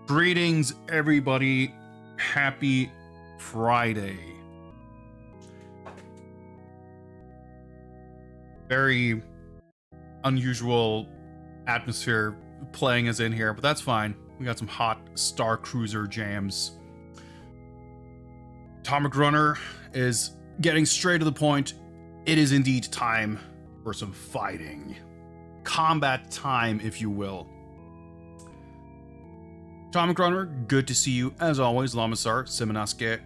Greetings, everybody. Happy Friday. Very unusual atmosphere playing us in here, but that's fine. We got some hot Star Cruiser jams. Atomic Runner is getting straight to the point. It is indeed time for some fighting. Combat time, if you will. Atomic Runner, good to see you. As always, Lamasar, Simanasuke,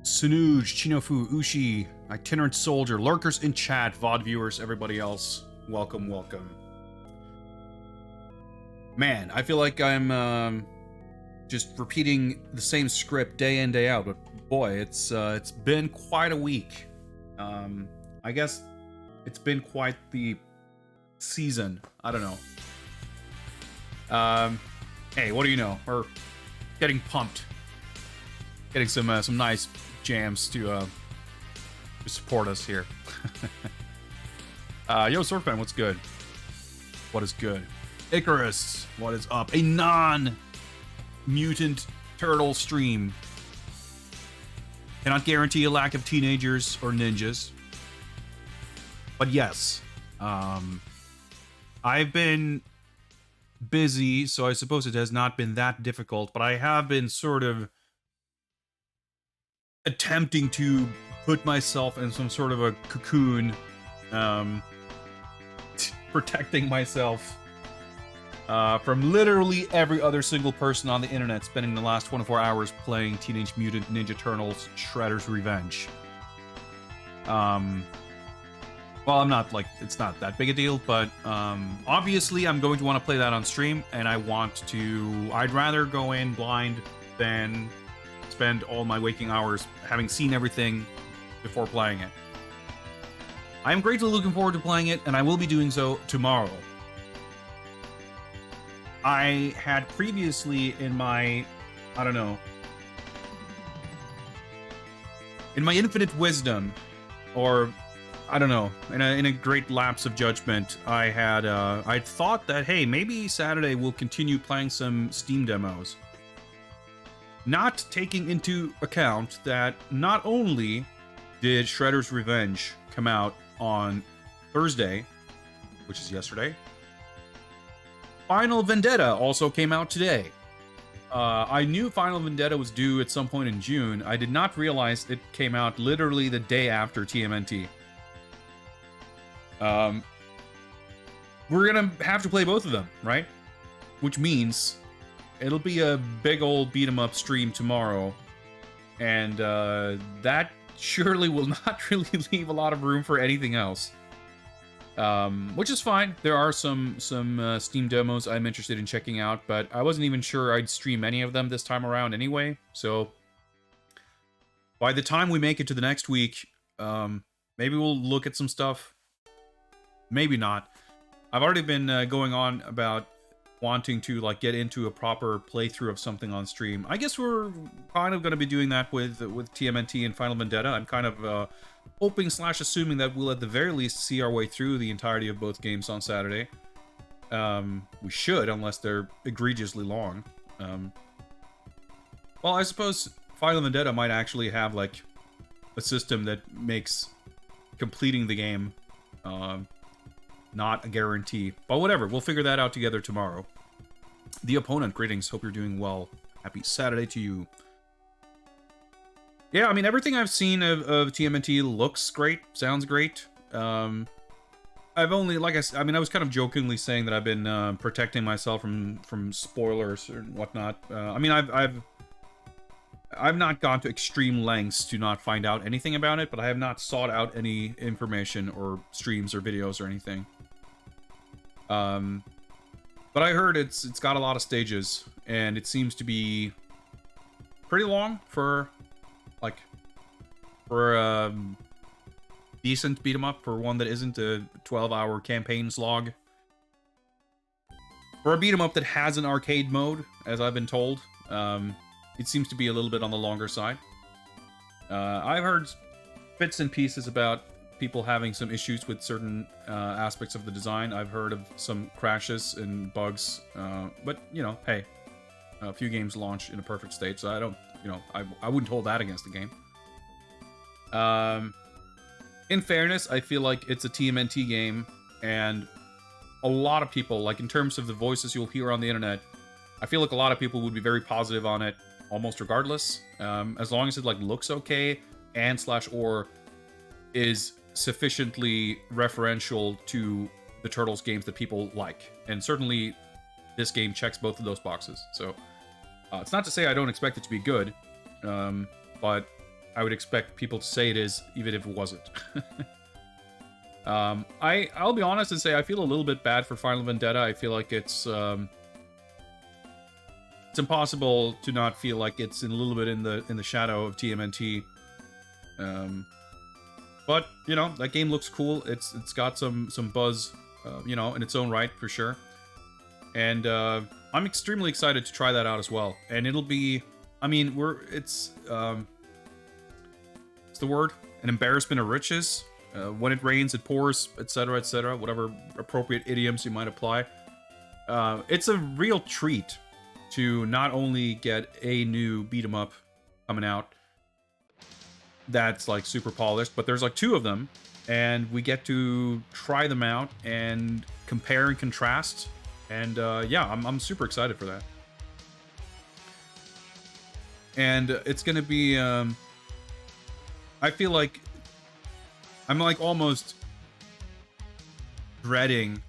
Sunuj, Chinofu, Ushi, Itinerant Soldier, lurkers in chat, VOD viewers, everybody else. Welcome, welcome. Man, I feel like I'm just repeating the same script day in, day out, but boy, it's been quite a week. I guess it's been quite the season. I don't know. Hey, what do you know? We're getting pumped, getting some nice jams to support us here. Yo, Swordfan, what's good? What is good? Icarus, what is up? A non-mutant turtle stream. Cannot guarantee a lack of teenagers or ninjas, but yes, I've been busy, so I suppose it has not been that difficult, but I have been sort of attempting to put myself in some sort of a cocoon, protecting myself from literally every other single person on the internet, spending the last 24 hours playing Teenage Mutant Ninja Turtles Shredder's Revenge. Well, I'm not, like, it's not that big a deal, but obviously I'm going to want to play that on stream, and I'd rather go in blind than spend all my waking hours having seen everything before playing it. I am greatly looking forward to playing it, and I will be doing so tomorrow. I had previously in my, I don't know, in my infinite wisdom, or I don't know, in a great lapse of judgment, I'd thought that, hey, maybe Saturday we'll continue playing some Steam demos. Not taking into account that not only did Shredder's Revenge come out on Thursday, which is yesterday, Final Vendetta also came out today. I knew Final Vendetta was due at some point in June. I did not realize it came out literally the day after TMNT. We're gonna have to play both of them, right? Which means it'll be a big old beat 'em up stream tomorrow, and that surely will not really leave a lot of room for anything else. Which is fine. There are some Steam demos I'm interested in checking out, but I wasn't even sure I'd stream any of them this time around anyway. So by the time we make it to the next week, maybe we'll look at some stuff. Maybe not. I've already been going on about wanting to like get into a proper playthrough of something on stream. I guess we're kind of going to be doing that with TMNT and Final Vendetta. I'm kind of hoping / assuming that we'll at the very least see our way through the entirety of both games on Saturday. We should, unless they're egregiously long. Well, I suppose Final Vendetta might actually have like a system that makes completing the game not a guarantee. But whatever, we'll figure that out together tomorrow. The Opponent, greetings. Hope you're doing well. Happy Saturday to you. Yeah, I mean, everything I've seen of TMNT looks great, sounds great. I've only, like I mean, I was kind of jokingly saying that I've been protecting myself from spoilers and whatnot. I mean, I've not gone to extreme lengths to not find out anything about it, but I have not sought out any information or streams or videos or anything. But I heard it's got a lot of stages, and it seems to be pretty long for a decent beat 'em up, for one that isn't a 12-hour campaign slog. For a beat 'em up that has an arcade mode, as I've been told, it seems to be a little bit on the longer side. I've heard bits and pieces about people having some issues with certain aspects of the design. I've heard of some crashes and bugs, but, you know, hey, A few games launch in a perfect state, so I don't, you know, I wouldn't hold that against the game. In fairness, I feel like it's a TMNT game, and a lot of people, like in terms of the voices you'll hear on the internet, I feel like a lot of people would be very positive on it, almost regardless, as long as it like looks okay and /or is sufficiently referential to the Turtles games that people like, and certainly this game checks both of those boxes. So it's not to say I don't expect it to be good, but I would expect people to say it is, even if it wasn't. I'll be honest and say I feel a little bit bad for Final Vendetta. I feel like it's impossible to not feel like it's in a little bit in the shadow of TMNT. But you know, that game looks cool. It's got some buzz, you know, in its own right for sure. And I'm extremely excited to try that out as well. And it'll be, I mean, it's the word, an embarrassment of riches. When it rains, it pours, etc., etc., whatever appropriate idioms you might apply. It's a real treat to not only get a new beat 'em up coming out that's like super polished, but there's like 2 of them, and we get to try them out and compare and contrast. And yeah, I'm super excited for that. And it's gonna be, I feel like I'm like almost dreading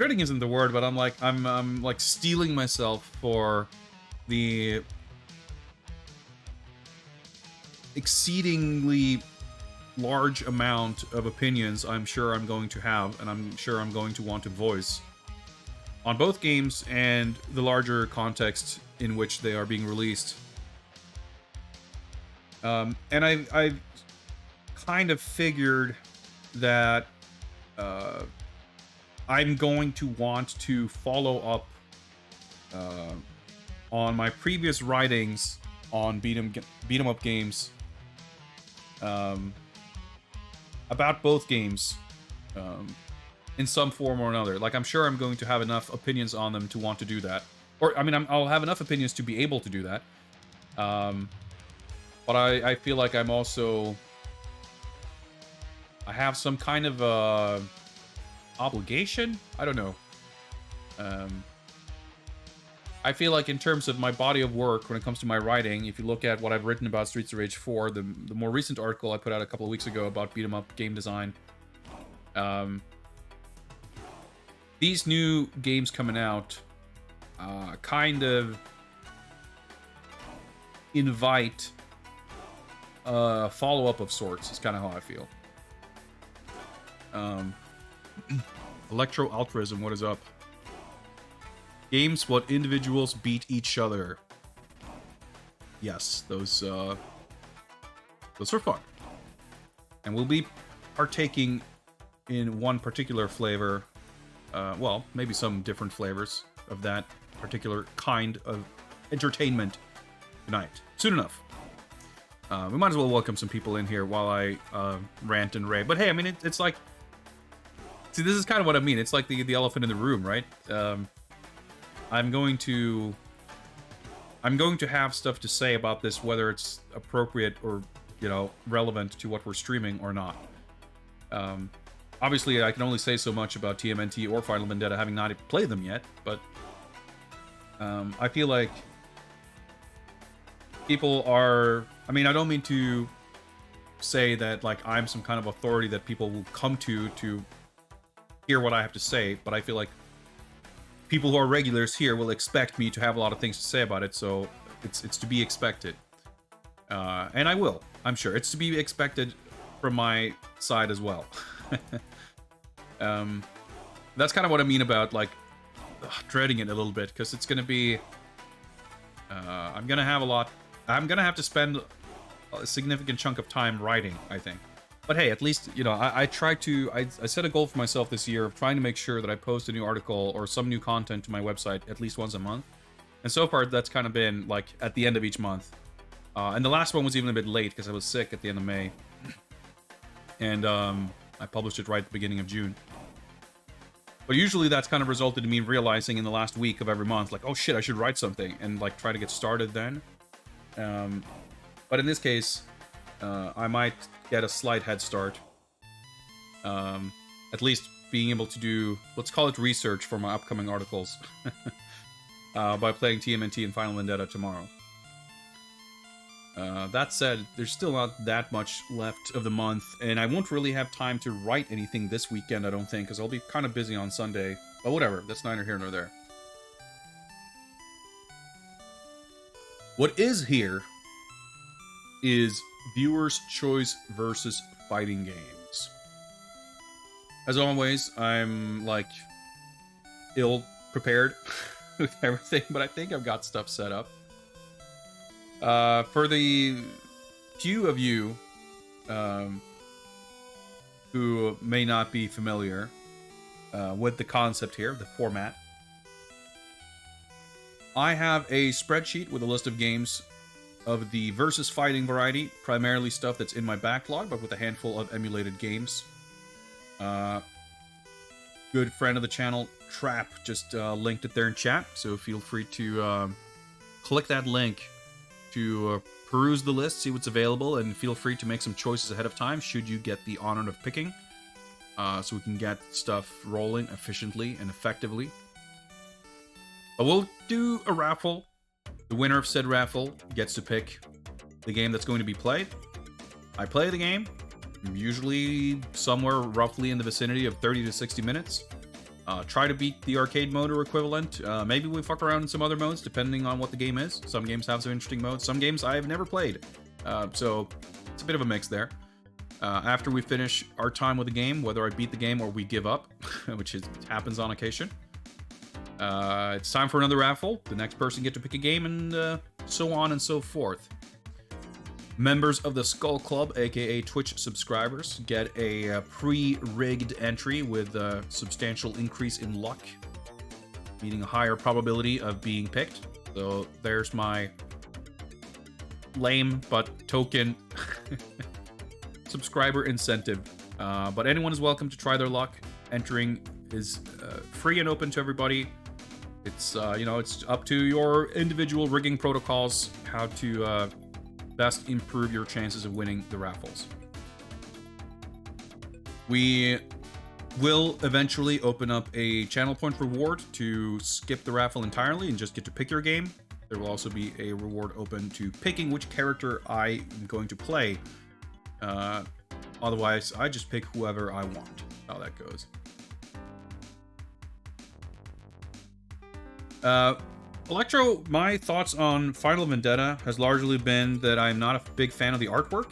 isn't the word, but I'm like steeling myself for the exceedingly large amount of opinions I'm sure I'm going to have, and I'm sure I'm going to want to voice on both games and the larger context in which they are being released. And I kind of figured that I'm going to want to follow up on my previous writings on beat 'em up games, about both games, in some form or another. Like, I'm sure I'm going to have enough opinions on them to want to do that. Or, I mean, I'll have enough opinions to be able to do that. But I feel like I'm also... I have some kind of obligation? I don't know. I feel like in terms of my body of work, when it comes to my writing, if you look at what I've written about Streets of Rage 4, the more recent article I put out a couple of weeks ago about beat 'em up game design, these new games coming out kind of invite a follow-up of sorts, is kind of how I feel. Electro Altruism, what is up? Games what individuals beat each other. Yes, those are fun. And we'll be partaking in one particular flavor, well, maybe some different flavors of that particular kind of entertainment tonight. Soon enough. We might as well welcome some people in here while I rant and rave. But hey, I mean, it's like... See, this is kind of what I mean. It's like the elephant in the room, right? I'm going to have stuff to say about this, whether it's appropriate or, you know, relevant to what we're streaming or not. Obviously, I can only say so much about TMNT or Final Vendetta, having not played them yet, but I feel like people are... I mean, I don't mean to say that, like, I'm some kind of authority that people will come to hear what I have to say, but I feel like people who are regulars here will expect me to have a lot of things to say about it, so it's to be expected. And I will, I'm sure. It's to be expected from my side as well. That's kind of what I mean about, like, dreading it a little bit, because it's going to be... I'm going to have to spend a significant chunk of time writing, I think. But hey, at least, you know, I set a goal for myself this year of trying to make sure that I post a new article or some new content to my website at least once a month. And so far, that's kind of been, like, at the end of each month. And the last one was even a bit late because I was sick at the end of May. And I published it right at the beginning of June. But usually that's kind of resulted in me realizing in the last week of every month, like, oh shit, I should write something, and like try to get started then. But in this case, I might get a slight head start. At least being able to do, let's call it research for my upcoming articles, by playing TMNT and Final Vendetta tomorrow. That said, there's still not that much left of the month, and I won't really have time to write anything this weekend, I don't think, because I'll be kind of busy on Sunday. But whatever, that's neither here nor there. What is here is Viewer's Choice versus Fighting Games. As always, I'm, like, ill-prepared with everything, but I think I've got stuff set up. For the few of you who may not be familiar with the concept here, the format, I have a spreadsheet with a list of games of the versus fighting variety, primarily stuff that's in my backlog, but with a handful of emulated games. Good friend of the channel, Trap, just linked it there in chat, so feel free to click that link to peruse the list, see what's available, and feel free to make some choices ahead of time should you get the honor of picking, so we can get stuff rolling efficiently and effectively. But we'll do a raffle. The winner of said raffle gets to pick the game that's going to be played. I play the game, usually somewhere roughly in the vicinity of 30 to 60 minutes. Try to beat the arcade mode or equivalent. Maybe we fuck around in some other modes, depending on what the game is. Some games have some interesting modes. Some games I have never played. So it's a bit of a mix there. After we finish our time with the game, whether I beat the game or we give up, which happens on occasion, it's time for another raffle. The next person gets to pick a game, and so on and so forth. Members of the Skull Club, aka Twitch subscribers, get a pre-rigged entry with a substantial increase in luck, meaning a higher probability of being picked. So there's my lame but token subscriber incentive. But anyone is welcome to try their luck. Entering is free and open to everybody. It's it's up to your individual rigging protocols how to best improve your chances of winning the raffles. We will eventually open up a channel point reward to skip the raffle entirely and just get to pick your game. There will also be a reward open to picking which character I am going to play. Otherwise, I just pick whoever I want. How that goes. Electro, my thoughts on Final Vendetta has largely been that I'm not a big fan of the artwork.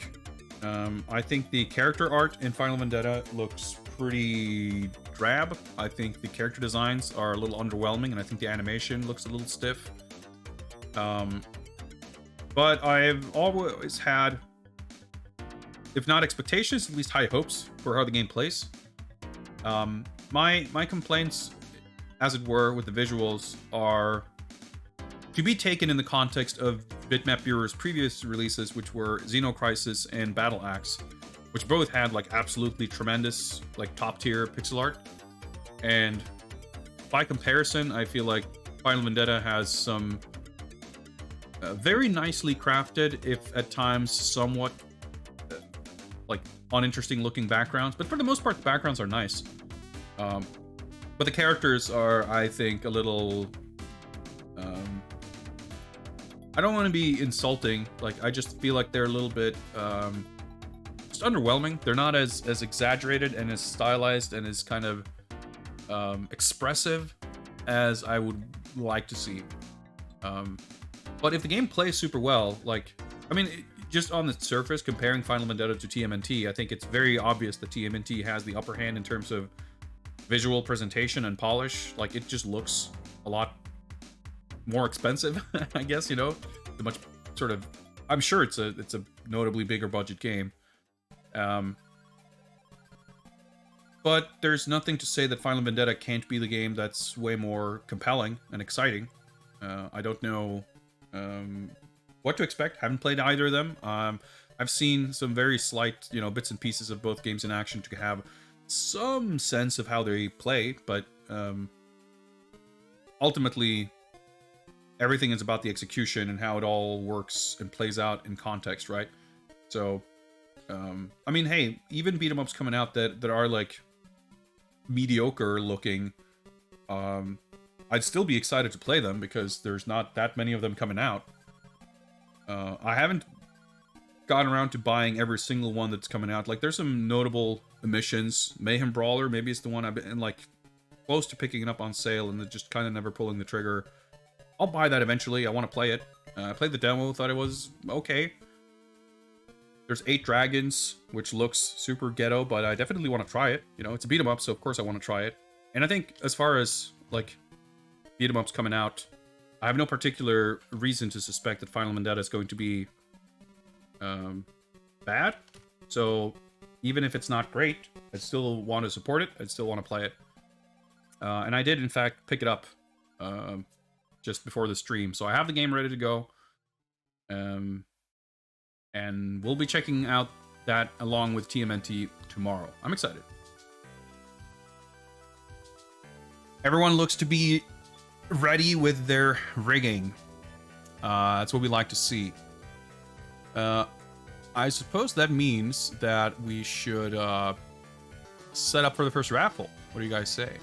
I think the character art in Final Vendetta looks pretty drab. I think the character designs are a little underwhelming, and I think the animation looks a little stiff. But I've always had, if not expectations, at least high hopes for how the game plays. My complaints, as it were, with the visuals are to be taken in the context of Bitmap Bureau's previous releases, which were Xenocrisis and Battle Axe, which both had like absolutely tremendous, like top tier pixel art. And by comparison, I feel like Final Vendetta has some very nicely crafted, if at times somewhat like uninteresting looking backgrounds, but for the most part the backgrounds are nice. But the characters are, I think, a little I don't want to be insulting, like I just feel like they're a little bit just underwhelming. They're not as exaggerated and as stylized and as kind of expressive as I would like to see. But if the game plays super well, like, I mean, just on the surface, comparing Final Vendetta to TMNT, I think it's very obvious that TMNT has the upper hand in terms of visual presentation and polish. Like, it just looks a lot more expensive, I guess, you know? The much sort of, I'm sure it's a notably bigger budget game. But there's nothing to say that Final Vendetta can't be the game that's way more compelling and exciting. I don't know what to expect. Haven't played either of them. I've seen some very slight, bits and pieces of both games in action to have some sense of how they play, but ultimately, everything is about the execution and how it all works and plays out in context, right? So, I mean, hey, even beat 'em ups coming out that are like mediocre looking, I'd still be excited to play them because there's not that many of them coming out. I haven't gotten around to buying every single one that's coming out. Like, there's some notable omissions. Mayhem Brawler, maybe it's the one I've been like close to picking it up on sale and just kind of never pulling the trigger. I'll buy that eventually. I want to play it. I played the demo, thought it was okay. There's 8 Dragons, which looks super ghetto, but I definitely want to try it. You know, it's a beat 'em up, so of course I want to try it. And I think as far as like beat 'em ups coming out, I have no particular reason to suspect that Final Vendetta is going to be bad. So even if it's not great, I still want to support it. I still want to play it. And I did, in fact, pick it up just before the stream. So I have the game ready to go. And we'll be checking out that along with TMNT tomorrow. I'm excited. Everyone looks to be ready with their rigging. That's what we like to see. I suppose that means that we should set up for the first raffle. What do you guys say?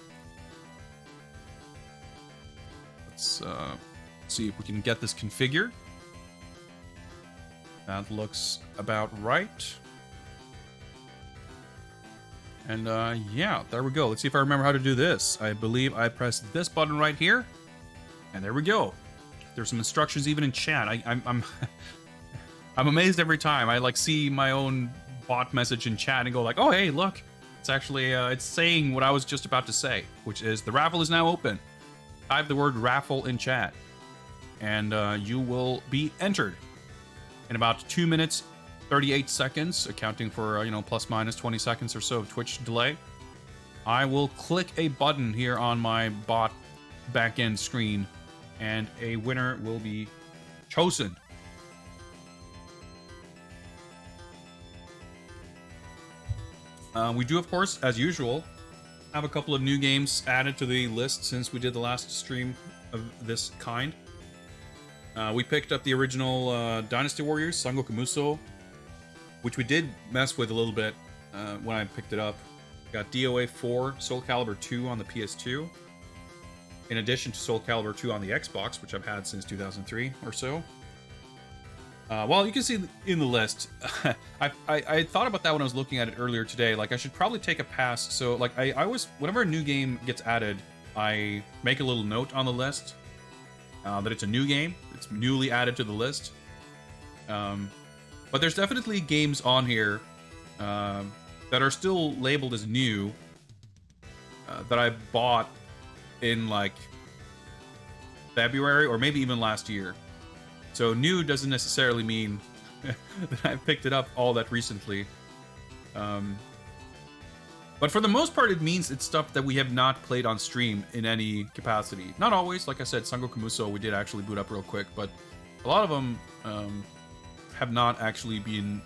Let's see if we can get this configured. That looks about right. And yeah, there we go. Let's see if I remember how to do this. I believe I pressed this button right here. And there we go. There's some instructions even in chat. I'm I'm amazed every time. I like see my own bot message in chat and go like, oh hey, look. It's actually it's saying what I was just about to say, which is the raffle is now open. Type the word raffle in chat. And you will be entered in about 2 minutes 38 seconds, accounting for plus minus 20 seconds or so of Twitch delay. I will click a button here on my bot backend screen and a winner will be chosen. We do, of course, as usual, have a couple of new games added to the list since we did the last stream of this kind. We picked up the original Dynasty Warriors, Sangoku Musou, which we did mess with a little bit when I picked it up. Got DOA 4, Soul Calibur 2 on the PS2, in addition to Soul Calibur 2 on the Xbox, which I've had since 2003 or so. Well, you can see in the list, I thought about that when I was looking at it earlier today. Like, I should probably take a pass. So, like, I always, whenever a new game gets added, I make a little note on the list that it's a new game. It's newly added to the list. But there's definitely games on here that are still labeled as new that I bought in, like, February or maybe even last year. So new doesn't necessarily mean that I picked it up all that recently. But for the most part, it means it's stuff that we have not played on stream in any capacity. Not always. Like I said, Sangoku Musou we did actually boot up real quick, but a lot of them have not actually been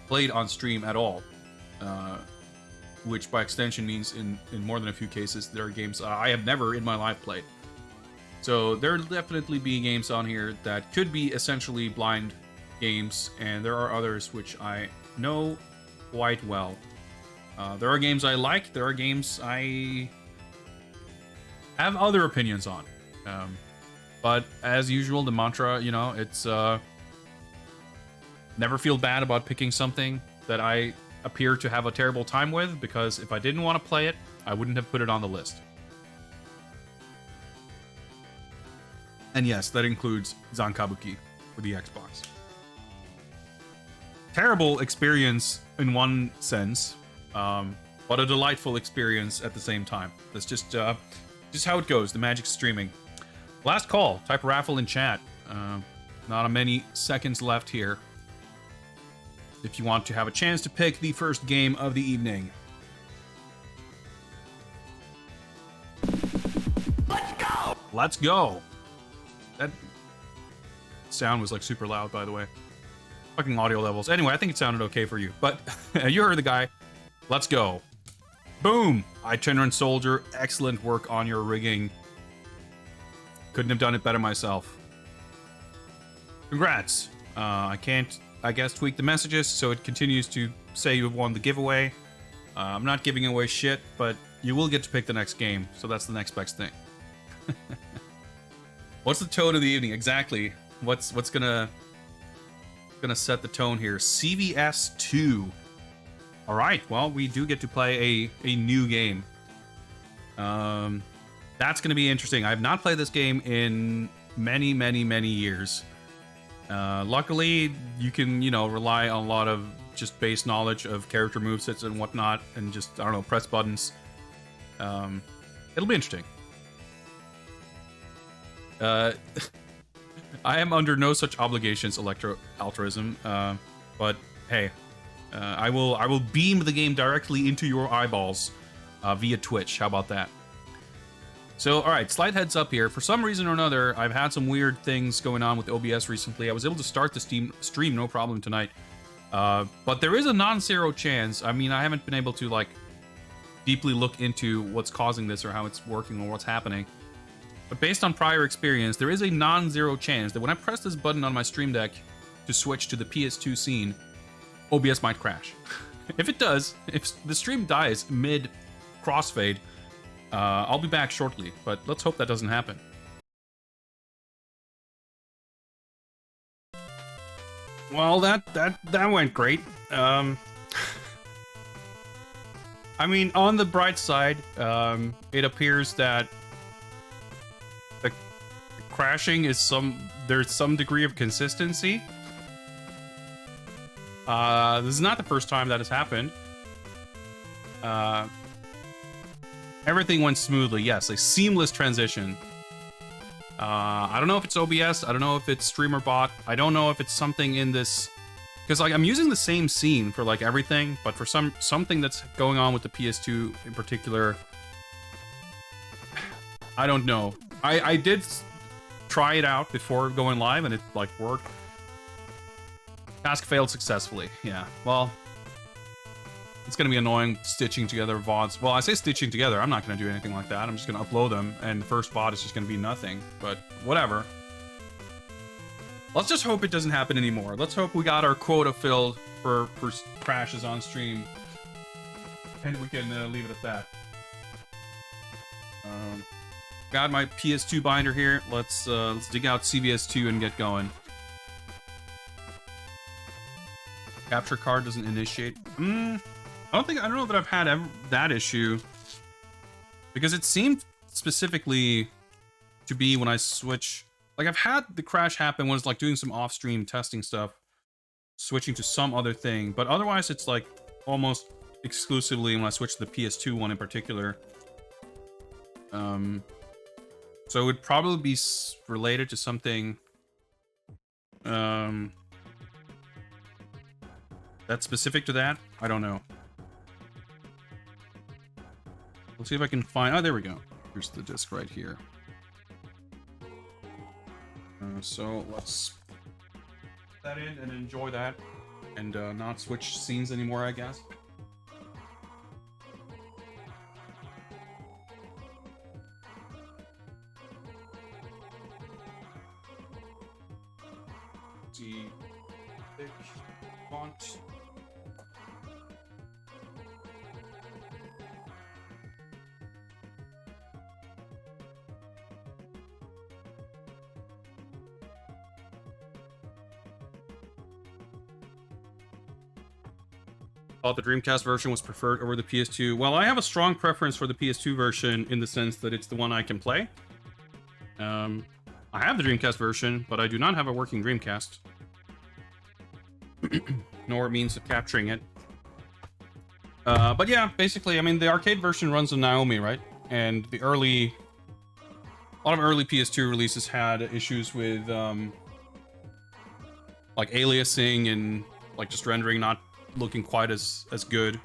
played on stream at all. Which by extension means in more than a few cases, there are games I have never in my life played. So there'll definitely be games on here that could be essentially blind games, and there are others which I know quite well. There are games I like, there are games I have other opinions on. But as usual, the mantra, it's never feel bad about picking something that I appear to have a terrible time with, because if I didn't want to play it, I wouldn't have put it on the list. And yes, that includes Zankabuki for the Xbox. Terrible experience in one sense, but a delightful experience at the same time. That's just how it goes, the magic streaming. Last call, type raffle in chat. Not a many seconds left here. If you want to have a chance to pick the first game of the evening. Let's go! Let's go! That sound was like super loud, by the way. Fucking audio levels. Anyway, I think it sounded okay for you. But you heard the guy. Let's go. Boom! Itinerant Soldier, excellent work on your rigging. Couldn't have done it better myself. Congrats. I can't, I guess, tweak the messages, so it continues to say you have won the giveaway. I'm not giving away shit, but you will get to pick the next game, so that's the next best thing. What's the tone of the evening? Exactly. What's gonna set the tone here? CVS 2. All right. Well, we do get to play a new game. That's gonna be interesting. I've not played this game in many years. Luckily, you can rely on a lot of just base knowledge of character movesets and whatnot, and just I don't know, press buttons. It'll be interesting. I am under no such obligations, altruism. But hey, I will beam the game directly into your eyeballs via Twitch. How about that? So, all right, slight heads up here. For some reason or another, I've had some weird things going on with OBS recently. I was able to start the stream no problem tonight, but there is a non-zero chance. I mean, I haven't been able to like deeply look into what's causing this or how it's working or what's happening. But based on prior experience, there is a non-zero chance that when I press this button on my Stream Deck to switch to the PS2 scene, OBS might crash. If it does, if the stream dies mid-crossfade, I'll be back shortly, but let's hope that doesn't happen. Well, that went great. I mean, on the bright side, it appears that the crashing is there's some degree of consistency. This is not the first time that has happened. Everything went smoothly. Yes, a seamless transition. I don't know if it's OBS. I don't know if it's streamer bot. I don't know if it's something in this, because like I'm using the same scene for like everything, but for something that's going on with the PS2 in particular, I don't know. I did try it out before going live, and it like worked. Task failed successfully. Yeah. Well, it's going to be annoying stitching together VODs. Well, I say stitching together. I'm not going to do anything like that. I'm just going to upload them, and the first VOD is just going to be nothing. But whatever. Let's just hope it doesn't happen anymore. Let's hope we got our quota filled for crashes on stream, and we can leave it at that. Got my PS2 binder here. Let's dig out CVS2 and get going. Capture card doesn't initiate. I don't know that I've had that issue, because it seemed specifically to be when I switch. Like I've had the crash happen when it's like doing some off-stream testing stuff, switching to some other thing, but otherwise it's like almost exclusively when I switch to the PS2 one in particular. So it would probably be related to something that's specific to that. I don't know. Let's see if I can find... Oh, there we go. Here's the disc right here. So let's put that in and enjoy that, and not switch scenes anymore, I guess. Let's see, big font. Thought the Dreamcast version was preferred over the PS2. Well, I have a strong preference for the PS2 version in the sense that it's the one I can play. I have the Dreamcast version, but I do not have a working Dreamcast. Nor means of capturing it. But yeah, basically, I mean, the arcade version runs on Naomi, right? And a lot of early PS2 releases had issues with, like aliasing and like just rendering not looking quite as good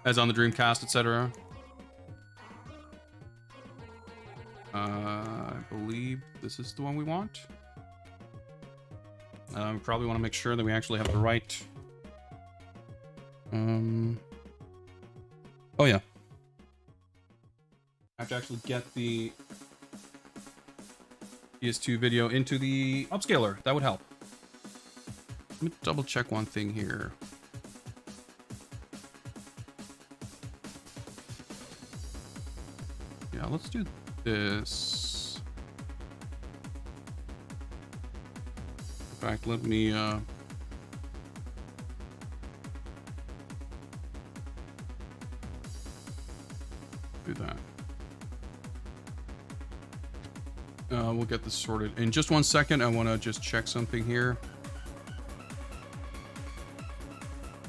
as on the Dreamcast, etc. I believe this is the one we want. We probably want to make sure that we actually have the right Oh yeah. I have to actually get the PS2 video into the upscaler. That would help. Let me double check one thing here. Yeah, let's do this. In fact, let me do that. We'll get this sorted in just 1 second. I want to just check something here.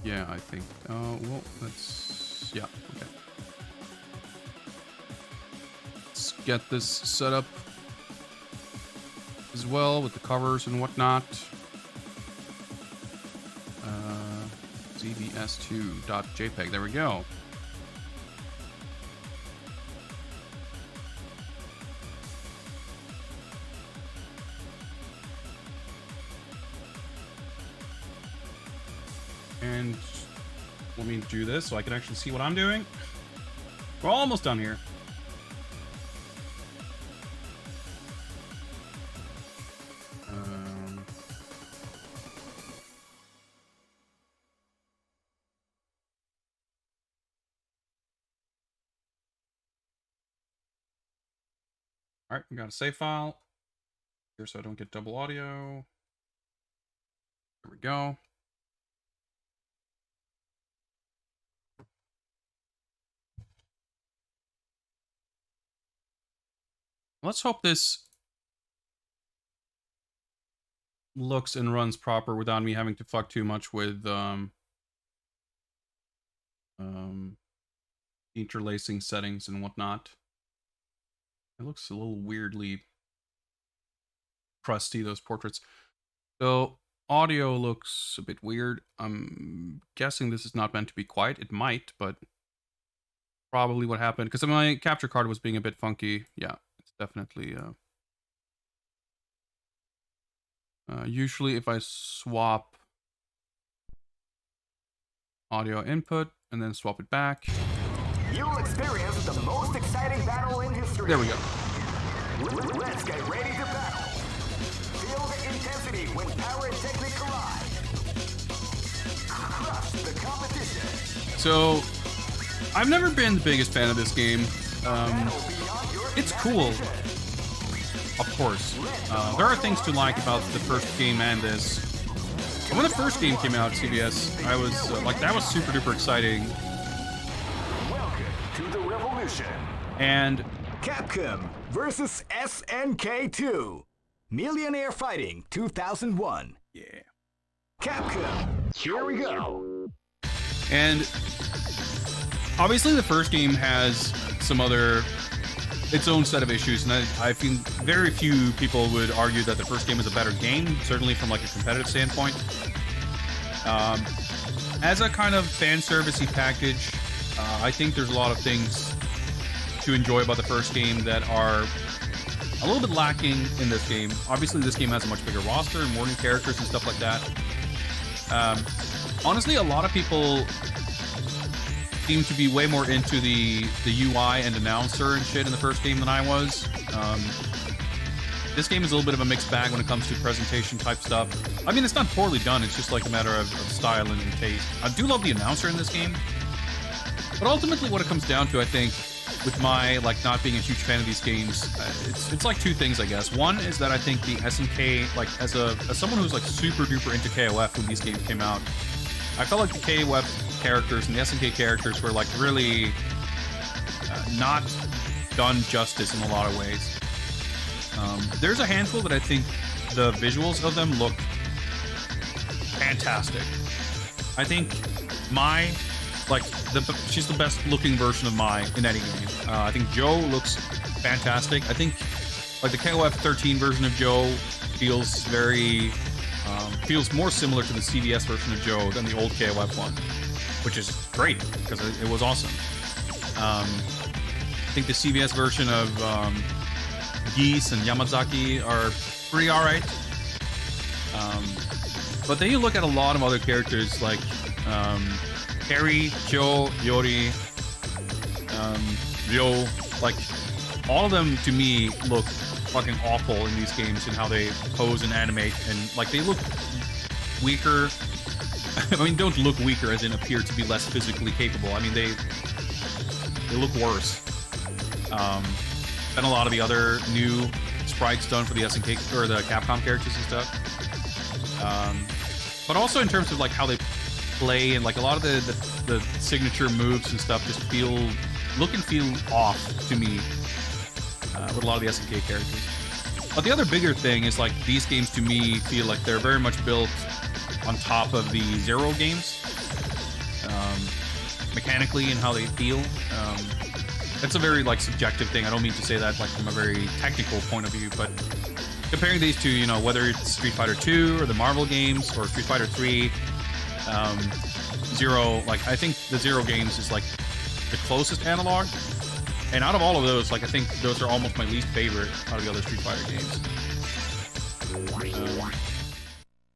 Yeah, I think. Well, let's. Yeah, okay. Let's get this set up as well with the covers and whatnot. ZBS2.jpg. There we go. And let me do this so I can actually see what I'm doing. We're almost done here. All right, we got a save file here so I don't get double audio. There we go. Let's hope this looks and runs proper without me having to fuck too much with interlacing settings and whatnot. It looks a little weirdly crusty, those portraits. So audio looks a bit weird. I'm guessing this is not meant to be quiet. It might, but probably what happened, because my capture card was being a bit funky. Yeah, it's definitely usually if I swap audio input and then swap it back, you'll experience the most exciting battle in history. there we go. Let's get ready to battle. Feel the intensity when power and technique collide. Crush the competition. So I've never been the biggest fan of this game. It's cool, of course. There are things to like about the first game and this. When the first game came out, CBS, I was like, that was super duper exciting. Welcome to the revolution. And Capcom versus SNK2. Millionaire Fighting 2001. yeah. Capcom, here we go. And obviously the first game has some other, its own set of issues, and I feel very few people would argue that the first game is a better game, certainly from like a competitive standpoint. As a kind of fan servicey package, I think there's a lot of things to enjoy about the first game that are a little bit lacking in this game. Obviously this game has a much bigger roster and more new characters and stuff like that. Honestly, a lot of people seem to be way more into the UI and announcer and shit in the first game than I was. This game is a little bit of a mixed bag when it comes to presentation type stuff. I mean, it's not poorly done, it's just like a matter of style and taste. I do love the announcer in this game, but ultimately what it comes down to, I think, with my like not being a huge fan of these games, it's like two things, I guess. One is that I think the SNK, like as someone who's like super duper into KOF when these games came out, I felt like the KOF characters and the SNK characters were like really not done justice in a lot of ways. There's a handful that I think the visuals of them look fantastic. I think Mai, like she's the best looking version of Mai in any game. I think Joe looks fantastic. I think like the KOF 13 version of Joe feels very feels more similar to the CVS version of Joe than the old KOF one, which is great because it was awesome. I think the CVS version of Geese and Yamazaki are pretty alright. But then you look at a lot of other characters like Harry, Joe, Yori, Joe, like, all of them to me look fucking awful in these games and how they pose and animate, and like they look weaker. I mean, don't look weaker as in appear to be less physically capable. I mean, they look worse than a lot of the other new sprites done for the SNK or the Capcom characters and stuff. But also in terms of like how they play and like a lot of the signature moves and stuff just look and feel off to me with a lot of the SNK characters. But the other bigger thing is like these games to me feel like they're very much built on top of the Zero games, mechanically and how they feel. That's a very like subjective thing. I don't mean to say that like from a very technical point of view, but comparing these two, you know, whether it's Street Fighter 2 or the Marvel games or Street Fighter 3, Zero, like I think the Zero games is like the closest analog. And out of all of those, like I think those are almost my least favorite out of the other Street Fighter games.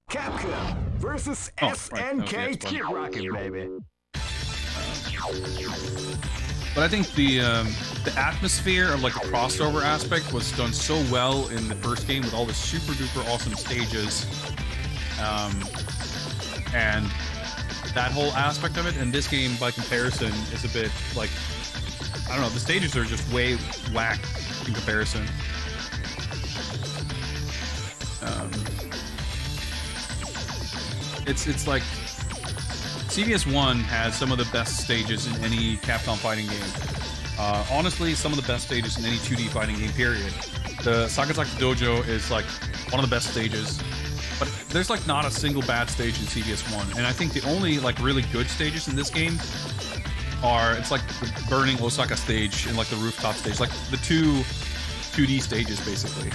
Capcom versus SNK. Keep rocking, baby. But I think the atmosphere of like a crossover aspect was done so well in the first game with all the super duper awesome stages, and that whole aspect of it. And this game, by comparison, is a bit like, I don't know, the stages are just way whack in comparison. It's like CVS1 has some of the best stages in any Capcom fighting game. Honestly, some of the best stages in any 2D fighting game, period. The Sakazaki Dojo is like one of the best stages, but there's like not a single bad stage in CVS1. And I think the only like really good stages in this game are, it's like the burning Osaka stage and like the rooftop stage, like the two 2D stages basically.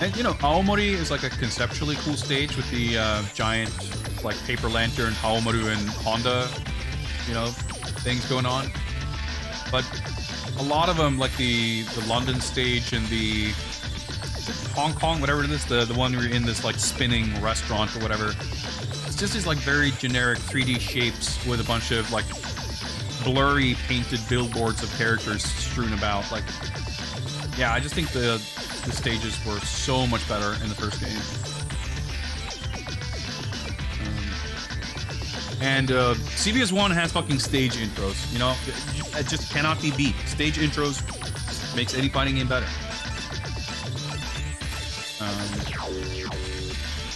And you know, Aomori is like a conceptually cool stage with the giant like paper lantern Haomaru and Honda, you know, things going on. But a lot of them, like the London stage and the, is it Hong Kong, whatever it is, the one where you're in this like spinning restaurant or whatever. It's just these like very generic 3D shapes with a bunch of like blurry painted billboards of characters strewn about. Like, yeah, I just think the stages were so much better in the first game. And CVS1 has fucking stage intros, you know? It just cannot be beat. Stage intros makes any fighting game better.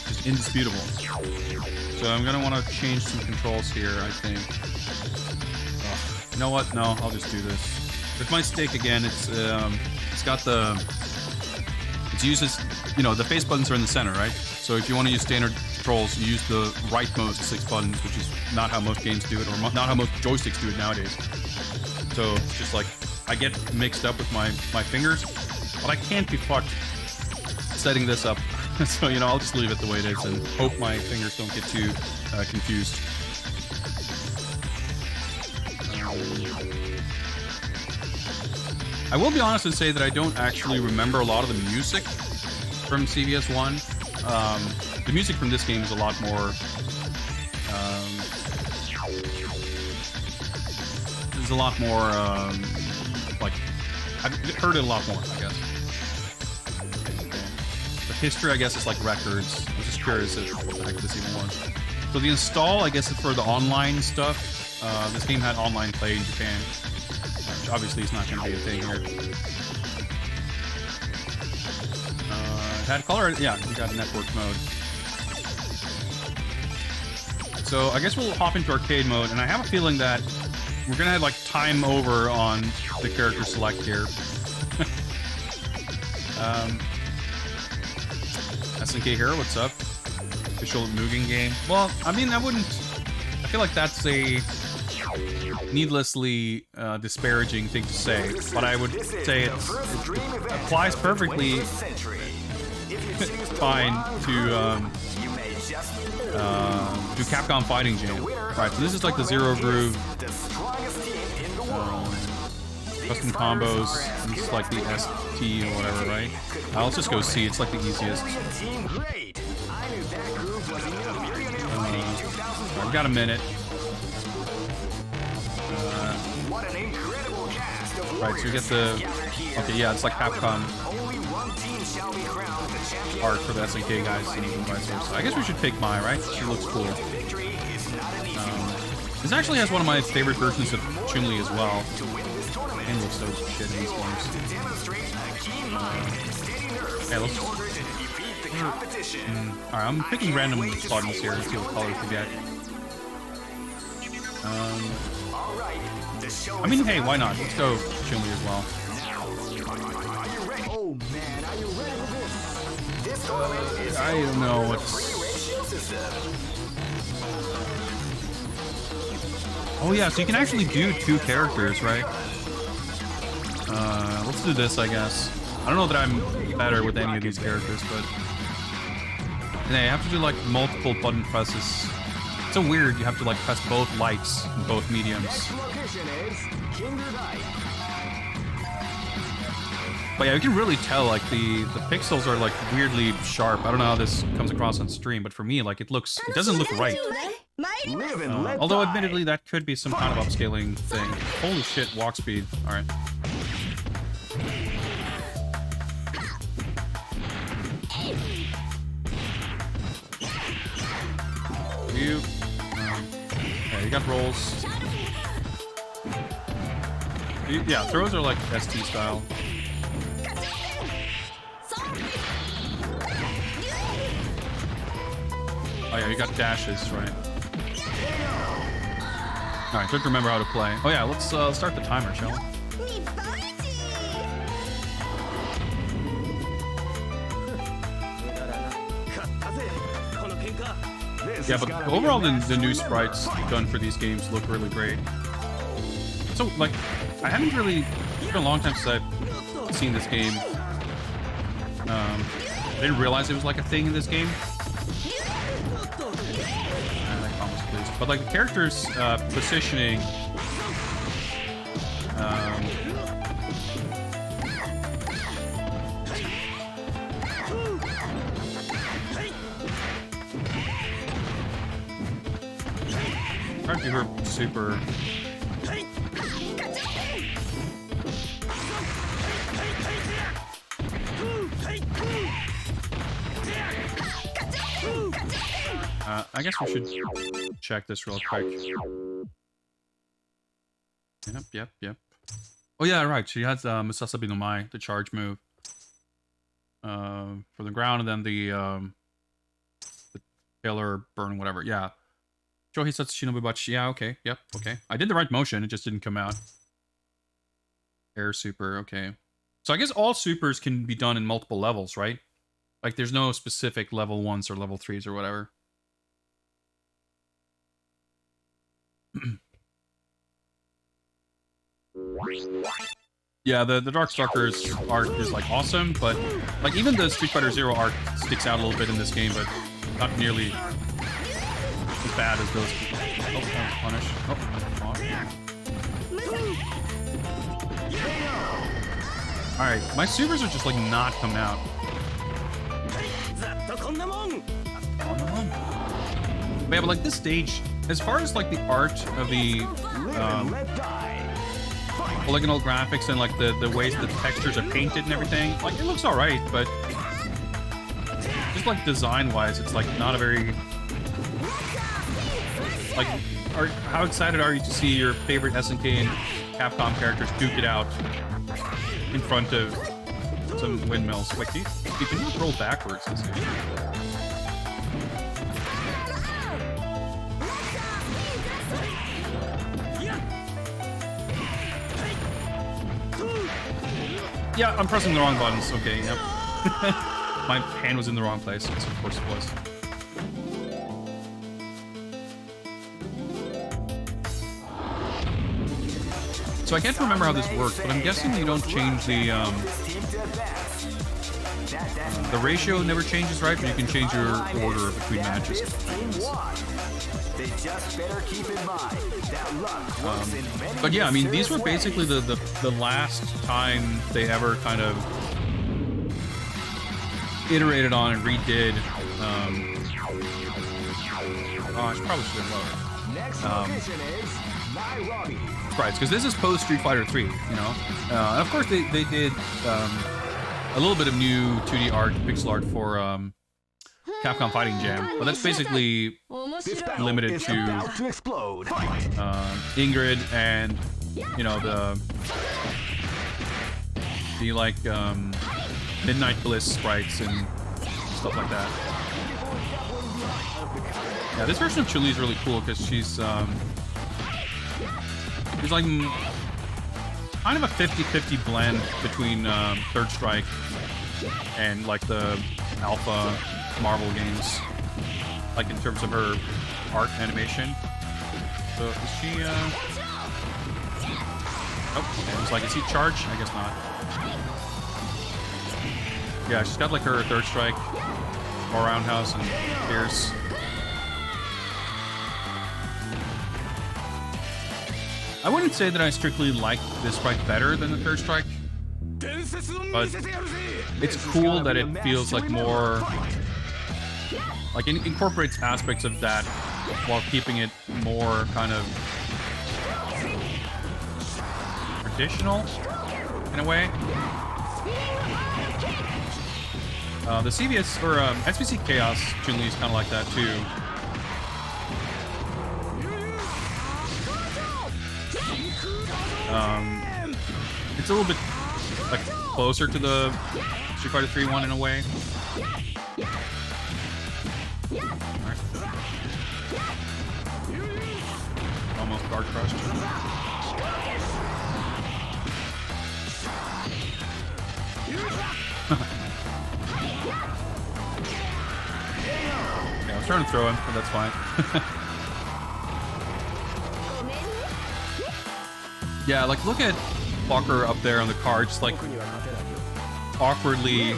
Just indisputable. So I'm gonna want to change some controls here, I think. Ugh. You know what? No, I'll just do this. With my stick again, it's got the... It uses, you know, the face buttons are in the center, right? So if you want to use standard controls, you use the rightmost 6 buttons, which is not how most games do it, or not how most joysticks do it nowadays. So it's just like, I get mixed up with my fingers, but I can't be fucked setting this up. So, you know, I'll just leave it the way it is and hope my fingers don't get too confused. I will be honest and say that I don't actually remember a lot of the music from CVS1. The music from this game is a lot more... there's a lot more, like... I've heard it a lot more, I guess. The history, I guess, is like records. I'm just curious what the heck this even was. So the install, I guess, is for the online stuff. This game had online play in Japan. Obviously, it's not going to be a thing here. Had color, yeah, we got network mode. So I guess we'll hop into arcade mode, and I have a feeling that we're going to have like time over on the character select here. SNK Hero, what's up? Official Mugen game. Well, I mean, I feel like that's a needlessly disparaging thing to say, but I would say it applies perfectly fine to Capcom Fighting Jam. Right, so this is like the Zero Groove custom combos. This is like the ST or whatever, right? Let's just go C. It's like the easiest. I've got a minute. What an incredible cast of Right, so you get the... Okay, yeah, it's like Capcom only one team shall be crowned the champion. art for the SNK guys and vice versa. I guess we should pick Mai, right? She looks cool. Victory is not an easy one. This actually has one of my favorite versions of Chun-Li as well. To win this tournament, And looks so shit in these you have games. to demonstrate a keen mind and steady nerves Okay, let's... in order to defeat the competition. Alright, I'm picking random buttons here and see what colors we get. All right, the show I mean, hey, why not? Let's go Chun-Li as well. Are you ready? Oh man, are you ready for this? This tournament is I don't know what's... free ratio system. Oh yeah, so you can actually do 2 characters, right? Let's do this, I guess. I don't know that I'm better with any of these characters, but... And you have to do, like, multiple button presses. It's so weird, you have to, like, press both lights and both mediums. Next location is Kinderdike. But yeah, you can really tell, like, the pixels are, like, weirdly sharp. I don't know how this comes across on stream, but for me, like, it doesn't look right. Live and let Although, die. admittedly, that could be some kind of upscaling thing. Holy shit, walk speed. Alright. You. Yeah, you got rolls. Yeah, throws are like ST style. Oh yeah, you got dashes, right? Alright, so I have to remember how to play. Oh yeah, let's start the timer, shall we? Yeah, but overall the new sprites done for these games look really great. So, like, I haven't really... It's been a long time since I've seen this game. I didn't realize it was like a thing in this game. Please. But like the characters' positioning... Hard to her super... I guess we should check this real quick. Yep. Oh yeah, right. She has Musasabi no Mai, the charge move. For the ground, and then the killer burn, whatever. Yeah. Shohei Satsu Shinobu Bachi. Yeah, okay. Yep, okay. I did the right motion, it just didn't come out. Air super, okay. So I guess all supers can be done in multiple levels, right? Like there's no specific level 1s or level 3s or whatever. Yeah, the Darkstalkers art is like awesome, but like even the Street Fighter Zero art sticks out a little bit in this game, but not nearly as bad as those people. Oh, that was punish. Oh, alright, my supers are just like not coming out. But yeah, but like this stage, as far as like the art of the polygonal graphics and like the ways the textures are painted and everything, like it looks alright, but just like design wise, it's like not a very like. How excited are you to see your favorite SNK and Capcom characters duke it out in front of some windmills? Like, you can just roll backwards this game. Yeah, I'm pressing the wrong buttons. Okay, yep. My hand was in the wrong place. Yes, of course it was. So I can't remember how this works, but I'm guessing you don't change the ratio never changes, right? But you can change your order between matches. But yeah, I mean, these were basically the last time they ever kind of iterated on and redid. Oh, I probably should have lowered. sprites, because this is post Street Fighter 3, you know. And of course, they did a little bit of new 2D art, pixel art for Capcom Fighting Jam, but that's basically limited to Ingrid and, you know, the like Midnight Bliss sprites and stuff like that. Yeah, this version of Chun-Li is really cool because she's like kind of a 50-50 blend between Third Strike and like the Alpha Marvel games, like in terms of her art animation. So is she oh, it was like, is he charged? I guess not. Yeah, she's got like her Third Strike, or roundhouse, and Pierce. I wouldn't say that I strictly like this sprite better than the Third Strike, but it's cool that it feels like more, like it incorporates aspects of that while keeping it more kind of traditional in a way. The CVS or SVC Chaos Chun-Li is kind of like that too. It's a little bit like closer to the Street Fighter 3 one in a way. Alright. Almost guard crushed. Yeah, I was trying to throw him, but that's fine. Yeah, like look at Walker up there on the card, just like awkwardly,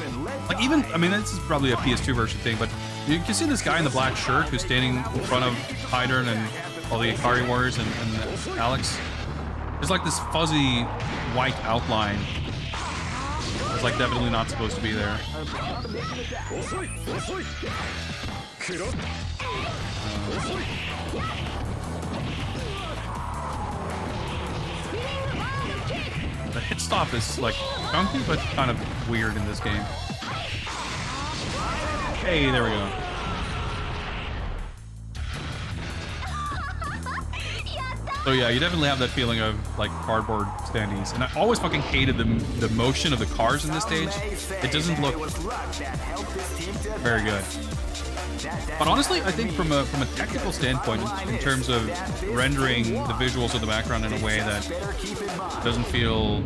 like even, I mean, this is probably a PS2 version thing, but you can see this guy in the black shirt who's standing in front of Hydern and all the Ikari Warriors and Alex. There's like this fuzzy white outline. It's like definitely not supposed to be there. The hit stop is like chunky, but kind of weird in this game. Hey, there we go. So yeah, you definitely have that feeling of like cardboard standees, and I always fucking hated the motion of the cars in this stage. It doesn't look very good. But honestly, I think from a technical standpoint, in terms of rendering the visuals of the background in a way that doesn't feel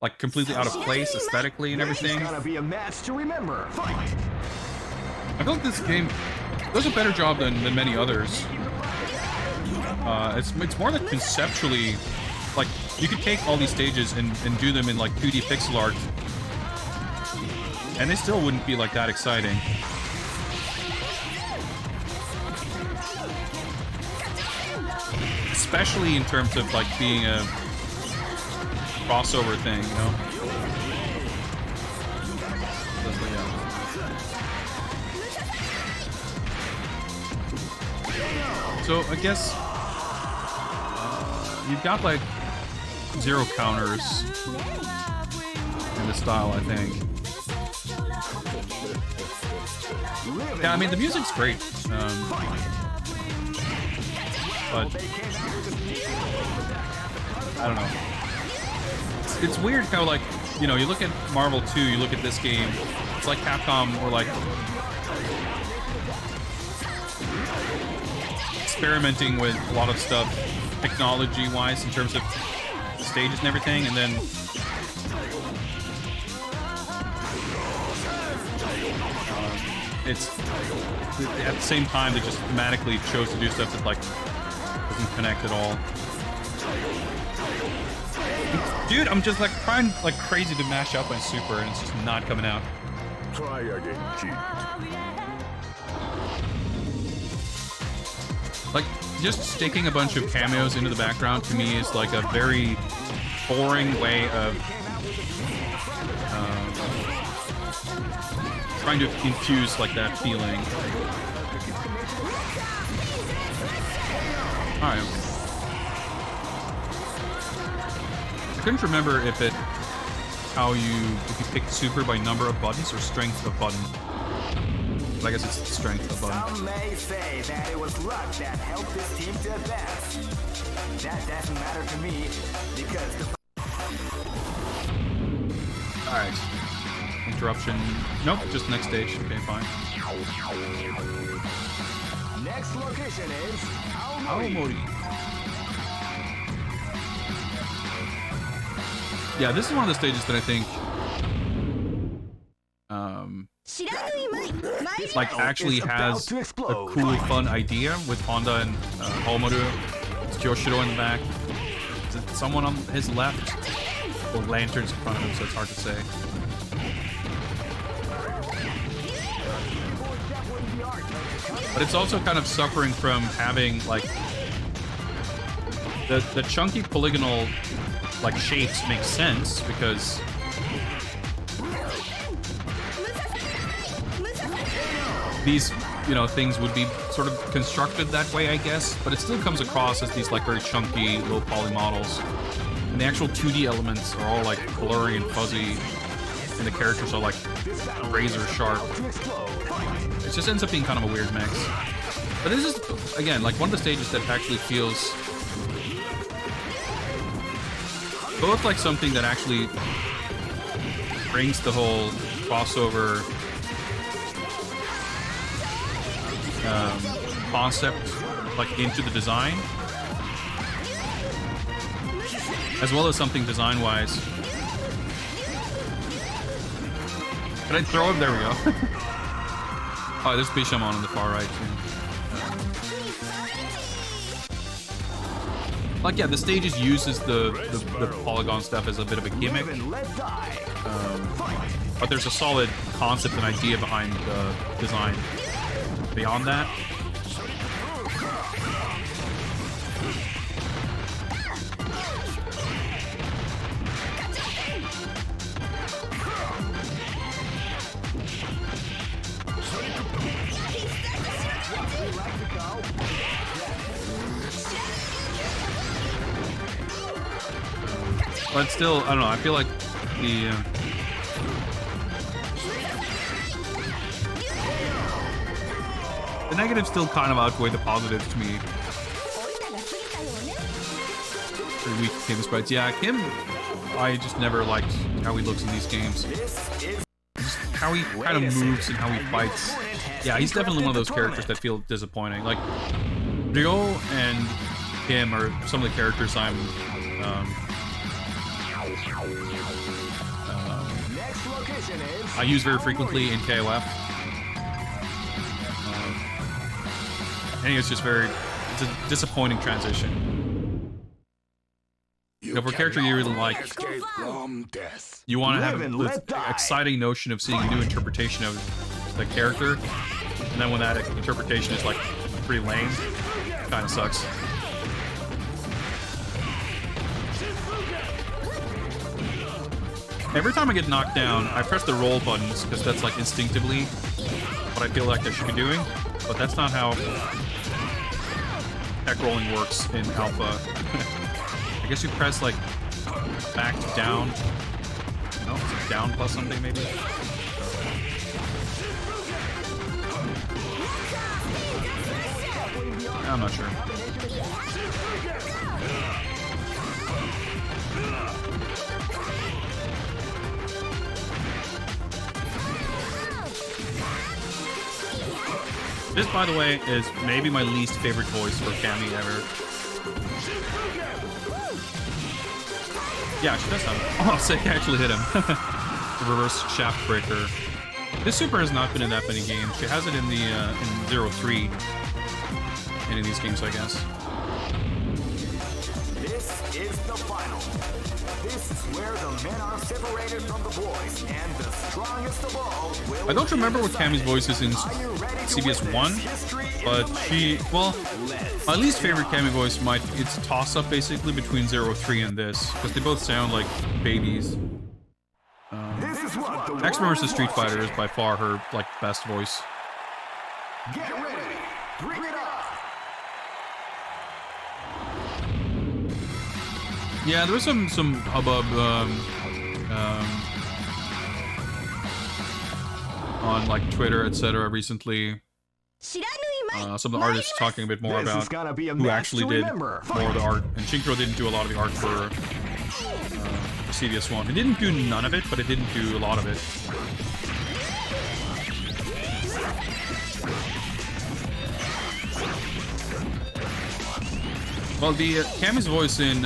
like completely out of place aesthetically and everything. I feel like this game does a better job than many others. It's more like conceptually, like you could take all these stages and do them in like 2D pixel art, and they still wouldn't be like that exciting. Especially in terms of like being a crossover thing, you know? So I guess you've got like 0 counters in this style, I think. Yeah, I mean the music's great, but I don't know. It's weird how, like, you know, you look at Marvel 2, you look at this game, it's like Capcom or like experimenting with a lot of stuff technology-wise in terms of stages and everything, and then it's at the same time they just thematically chose to do stuff that like doesn't connect at all. Dude, I'm just like trying like crazy to mash up my super and it's just not coming out. Try again, kid. Like, just sticking a bunch of cameos into the background to me is like a very boring way of Trying to infuse like that feeling. All right. I couldn't remember if you pick super by number of buttons or strength of button. But I guess it's strength of button. Some may say that it was luck that helped this team to advance. That doesn't matter to me because the Alright. Interruption. Nope, just next stage. Okay, fine. next location is Aomori. Yeah, this is one of the stages that I think like actually has a cool, fun idea with Honda and Aomori. It's Joshiro in the back. Is it someone on his left? Or lanterns in front of him, so it's hard to say. But it's also kind of suffering from having like the chunky polygonal like shapes make sense because these, you know, things would be sort of constructed that way, I guess, but it still comes across as these like very chunky, low poly models. And the actual 2D elements are all like blurry and fuzzy, and the characters are like razor sharp. It just ends up being kind of a weird mix. But this is, again, like one of the stages that actually feels both like something that actually brings the whole crossover concept like into the design, as well as something design-wise. Can I throw him? There we go. Oh, there's Bishamon on the far right too. Like, yeah, the stages uses the polygon stuff as a bit of a gimmick, but there's a solid concept and idea behind the design. Beyond that, but still, I don't know. I feel like the negatives still kind of outweigh the positives to me. Pretty weak Kim sprites. Yeah, Kim, I just never liked how he looks in these games. Just how he kind of moves and how he fights. Yeah, he's definitely one of those characters that feel disappointing. Like, Ryo and Kim are some of the characters I use very frequently in KOF. I think it's just it's a disappointing transition. You know, for a character you really like, you want to have this exciting notion of seeing a new interpretation of the character, and then when that interpretation is like pretty lame, it kind of sucks. Every time I get knocked down, I press the roll buttons because that's like instinctively what I feel like I should be doing, but that's not how tech rolling works in alpha. I guess you press like back to down. No, it's a down plus something maybe. I'm not sure. This, by the way, is maybe my least favorite voice for Cammy ever. Yeah, she does have it. Oh, sick, I actually hit him. The reverse shaft breaker. This super has not been in that many games. She has it in the in 03. And in these games, I guess. This is the final. This is where the men are separated from the boys, and the strongest of all will. I don't remember what Cammy's voice is in CBS 1, but well, my least favorite Cammy voice it's a toss-up basically between 03 and this, because they both sound like babies. This is what the X-Men vs. Street Fighter is by far her like best voice. Get ready. Bring it on. Yeah, there was some hubbub on like Twitter, etc. recently. Some of the artists talking a bit more This about is gonna be a who match actually to did remember. more of the art. And Shinkro didn't do a lot of the art for CVS1. It didn't do none of it, but it didn't do a lot of it. Well, the Cammy's voice in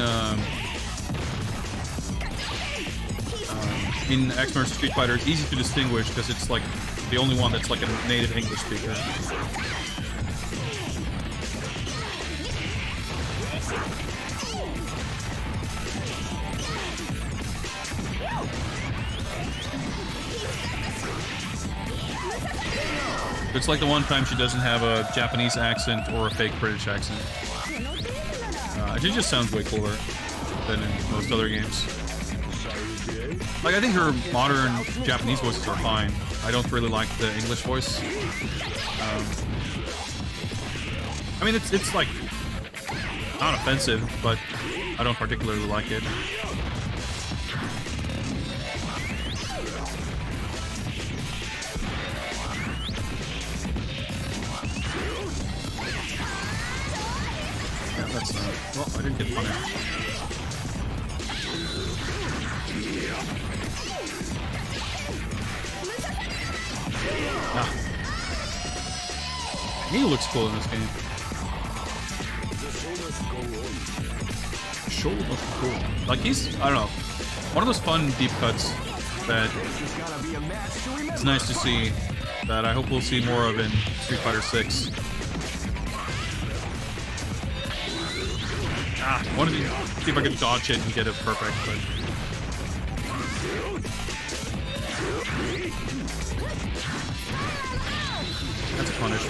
X-Men vs. Street Fighter is easy to distinguish because it's like the only one that's like a native English speaker. It's like the one time she doesn't have a Japanese accent or a fake British accent. It just sounds way cooler than in most other games. Like, I think her modern Japanese voices are fine. I don't really like the English voice. I mean, it's like not offensive, but I don't particularly like it. Yeah, that's well, I didn't get punished. Ah. He looks cool in this game. Show looks cool. Like he's, I don't know, one of those fun deep cuts that it's nice to see. That I hope we'll see more of in Street Fighter 6. I wanted to see if I could dodge it and get it perfect, but that's a punish.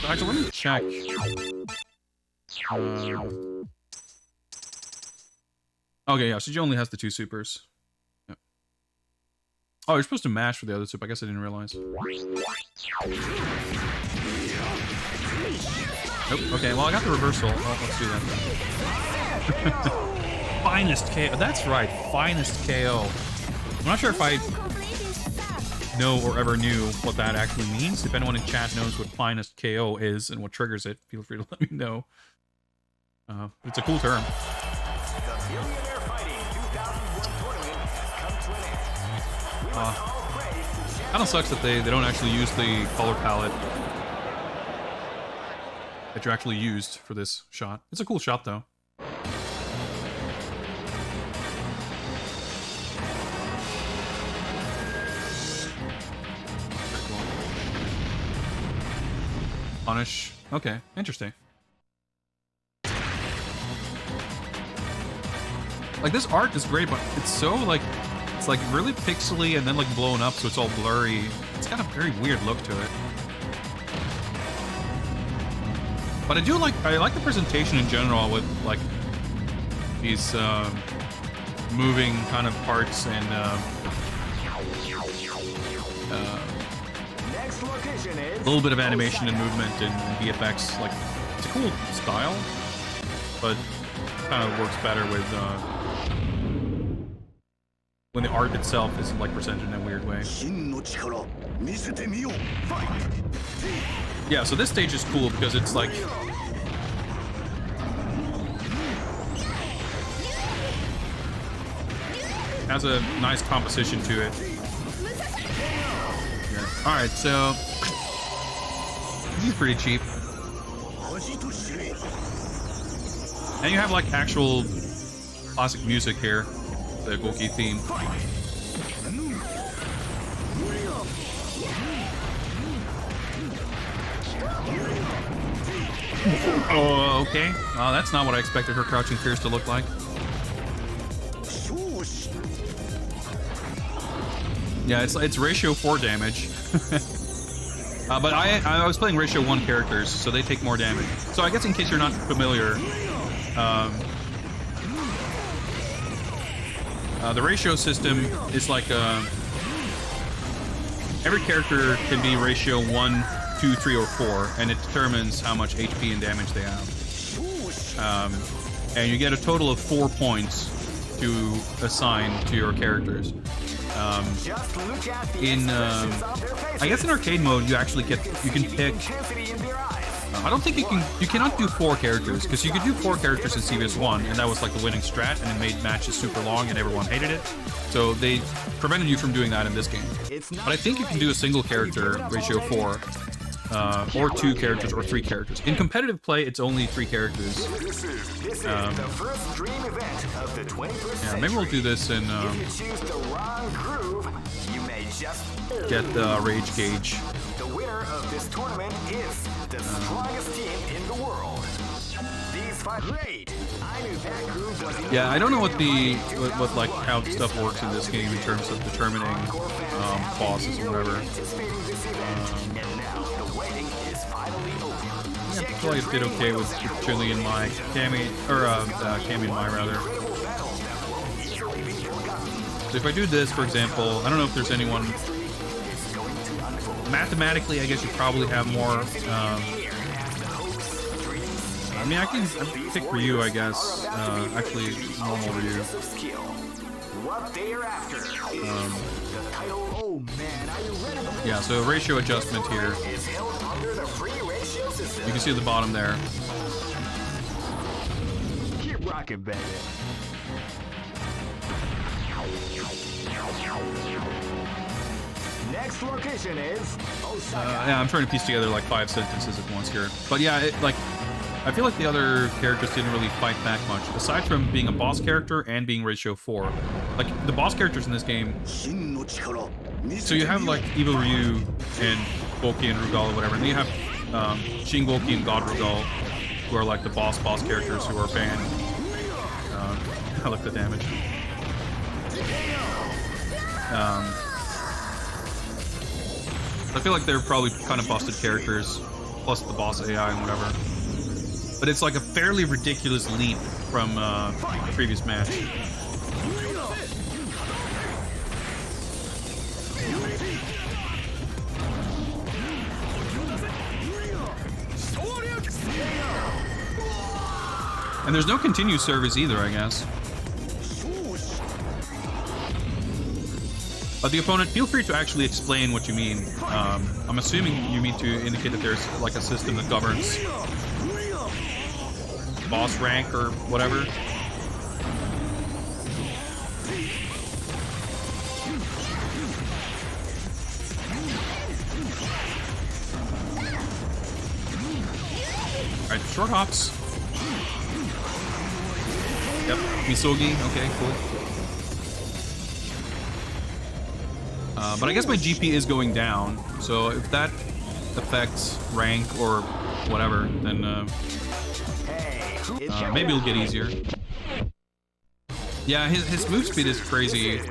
Actually, let me check. Okay, yeah, so she only has the 2 supers. Yep. Oh, you're supposed to mash for the other super. I guess I didn't realize. Nope. Okay, well, I got the reversal. Oh, let's do that then. Finest KO. That's right, finest KO. I'm not sure if I know or ever knew what that actually means. If anyone in chat knows what finest KO is and what triggers it, feel free to let me know. It's a cool term. The Millionaire Fighting 2001 tournament has come to an end. We must all praise the champion. Kind of sucks that they don't actually use the color palette that you actually used for this shot. It's a cool shot, though. Very cool. Punish. Okay, interesting. Like, this art is great, but it's so, like, it's, like, really pixely and then, like, blown up, so it's all blurry. It's got a very weird look to it. But I like the presentation in general with, like, these, moving kind of parts and, Next location is a little bit of animation and movement and VFX. Like, it's a cool style, but kind of works better with, when the art itself is like presented in a weird way. Yeah, so this stage is cool because it's like has a nice composition to it. Yeah. All right, so this is pretty cheap, and you have like actual classic music here. The Goki theme. Oh, okay. Oh, that's not what I expected her crouching fierce to look like. Yeah, it's ratio 4 damage. But I was playing ratio 1 characters, so they take more damage. So I guess in case you're not familiar, The ratio system is like every character can be ratio 1, 2, 3, or 4, and it determines how much HP and damage they have. And you get a total of 4 points to assign to your characters. I guess in arcade mode you actually can pick. I don't think you cannot do 4 characters, because you could do 4 characters in CVS1, and that was like the winning strat, and it made matches super long and everyone hated it. So they prevented you from doing that in this game. But I think you can do a single character ratio 4. Or 2 characters, or 3 characters. In competitive play, it's only 3 characters. Yeah, maybe we'll do this in, get the rage gauge. The winner of this tournament is the strongest team in the world. These 5 great. I knew that groove was. Yeah, I don't know what like how stuff works in this game in terms of determining bosses or whatever. I feel like it did okay with Chili and Mai, Cammy and Mai rather. So if I do this, for example, I don't know if there's anyone. Mathematically, I guess you probably have more. I mean, I can pick Ryu, I guess. Actually, normal Ryu. Yeah, so ratio adjustment here. You can see at the bottom there. Keep rocking, baby. Next location is Osaka. Yeah, I'm trying to piece together like 5 sentences at once here. But yeah, I feel like the other characters didn't really fight back much, aside from being a boss character and being ratio 4. Like, the boss characters in this game, so you have like Evil Ryu and Goki and Rugal or whatever, and then you have Shin Goki and God Rugal, who are like the boss characters who are banned. I like the damage. I feel like they're probably kind of busted characters, plus the boss AI and whatever. But it's like a fairly ridiculous leap from the previous match. And there's no continue service either, I guess. But the opponent, feel free to actually explain what you mean. I'm assuming you mean to indicate that there's like a system that governs boss rank or whatever. Alright, short hops. Yep, Misogi, okay, cool. But I guess my GP is going down, so if that affects rank or whatever, then maybe it'll get easier. Yeah, his move speed is crazy.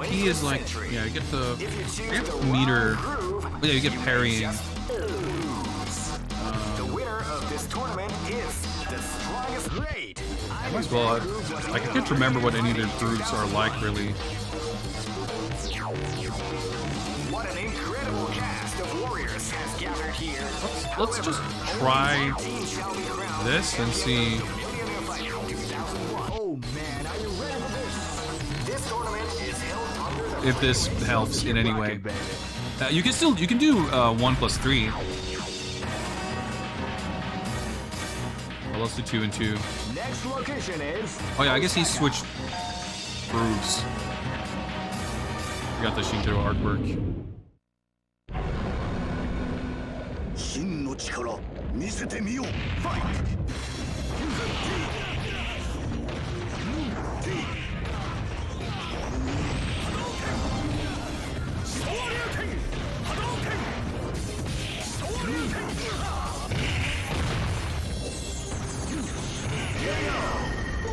He is like, yeah, you get the meter. Oh, yeah, you get parrying. I might as well. I can't remember what any of their grooves are like, really. Let's just try this and see if this helps in any way. You can do 1+3. Well, let's do 2 and 2. Next location is. Oh yeah, I guess he switched grooves. We got the Shintaro artwork. Fight!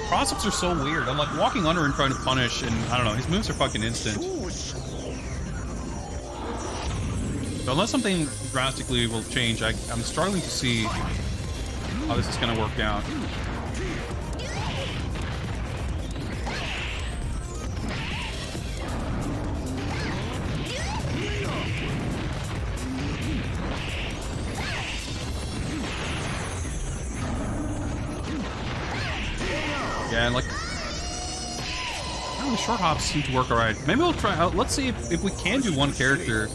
Cross-ups are so weird. I'm like walking under and trying to punish, and I don't know, his moves are fucking instant. So unless something drastically will change, I'm struggling to see how this is going to work out. Yeah, and like, oh, the short hops seem to work alright. Maybe we'll try. Let's see if we can do one character.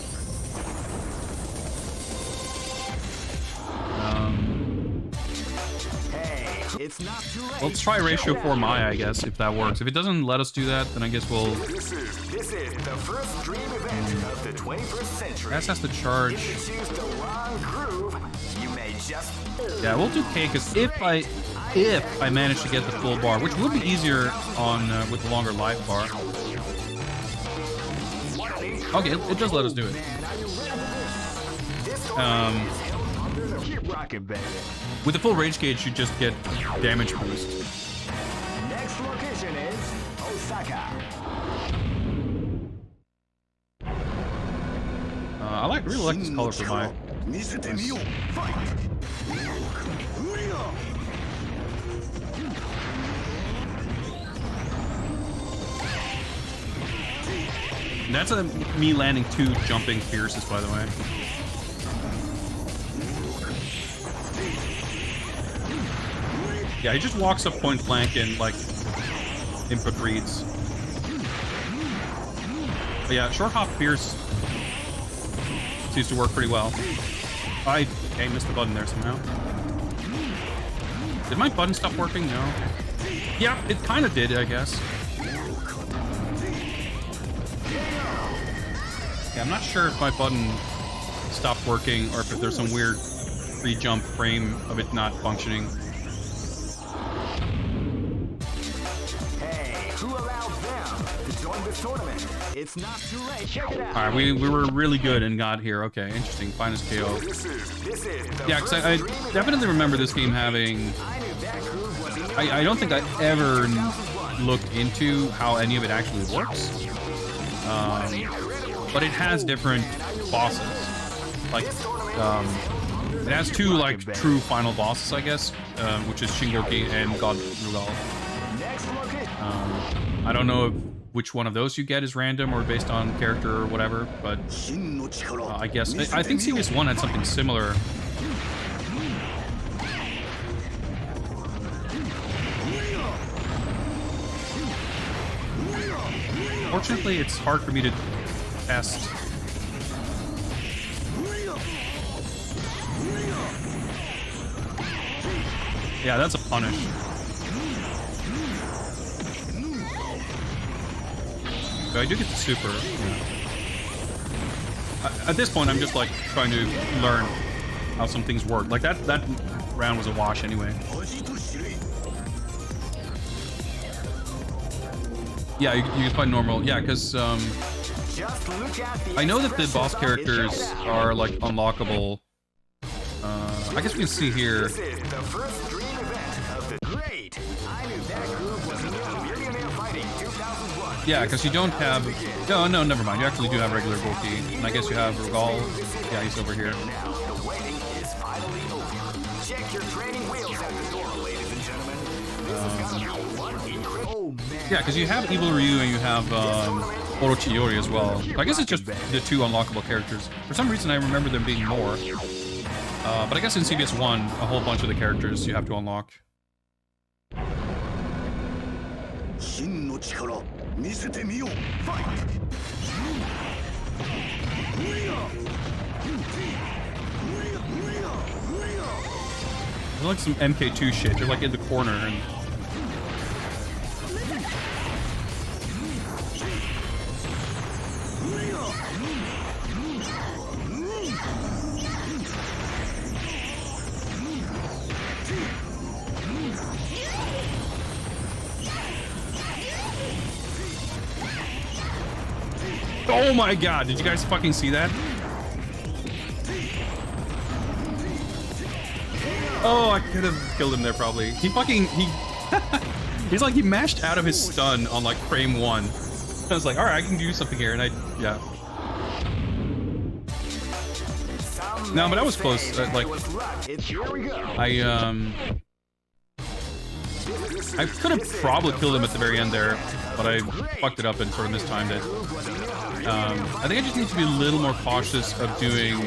It's not too late. Let's try ratio 4 Maya, I guess, if that works. If it doesn't let us do that, then I guess we'll. This is the first dream event of the 21st century. That has to charge. If you choose the wrong groove, you may just. Yeah, we'll do K because if I manage to get the full bar, which will be easier on with the longer life bar. Okay, it does let us do it. Keep rocking, baby. With the full rage gauge, you just get damage boost. Next location is Osaka. I really like this color for my. And that's me landing 2 jumping fierces, by the way. Yeah, he just walks up point blank and, like, input reads. But yeah, short hop fierce seems to work pretty well. I missed the button there somehow. Did my button stop working? No. Yeah, it kind of did, I guess. Yeah, I'm not sure if my button stopped working or if there's some weird free jump frame of it not functioning. Tournament. It's not too late. Check it out. All right, we were really good and got here. Okay, interesting. Finest KO. This is Yeah, because I definitely remember this game having. I don't think I ever looked into how any of it actually works. But it has different bosses. Like, it has 2 like true final bosses, I guess, which is Shingoki and God Rugal. I don't know which one of those you get is random or based on character or whatever, but I guess I think Series 1 had something similar. Fortunately, it's hard for me to test. Yeah, that's a punish. But I do get the super. Yeah. At this point, I'm just like trying to learn how some things work. Like that round was a wash anyway. Yeah, you can find normal. Yeah, because I know that the boss characters are like unlockable. I guess we can see here. This is the first dream event of the great. I knew that group was Millionaire Fighting 2001. Yeah, because you don't have. No, never mind. You actually do have regular Goki, and I guess you have Regal. Yeah, he's over here. Now the waiting is finally over. Check your training wheels at the door, ladies and gentlemen. This is gonna be one incredible. Oh man. Yeah, because you have Evil Ryu and you have Orochi Yori as well. I guess it's just the 2 unlockable characters. For some reason, I remember there being more. But I guess in CBS 1, a whole bunch of the characters you have to unlock. They're like some MK2 shit. They're like in the corner and. Oh my god, did you guys fucking see that? Oh, I could have killed him there probably. He's like, he mashed out of his stun on like frame 1. I was like, alright, I can do something here, and yeah. No, but that was close. Like, I could have probably killed him at the very end there, but I fucked it up and sort of mistimed it. I think I just need to be a little more cautious of doing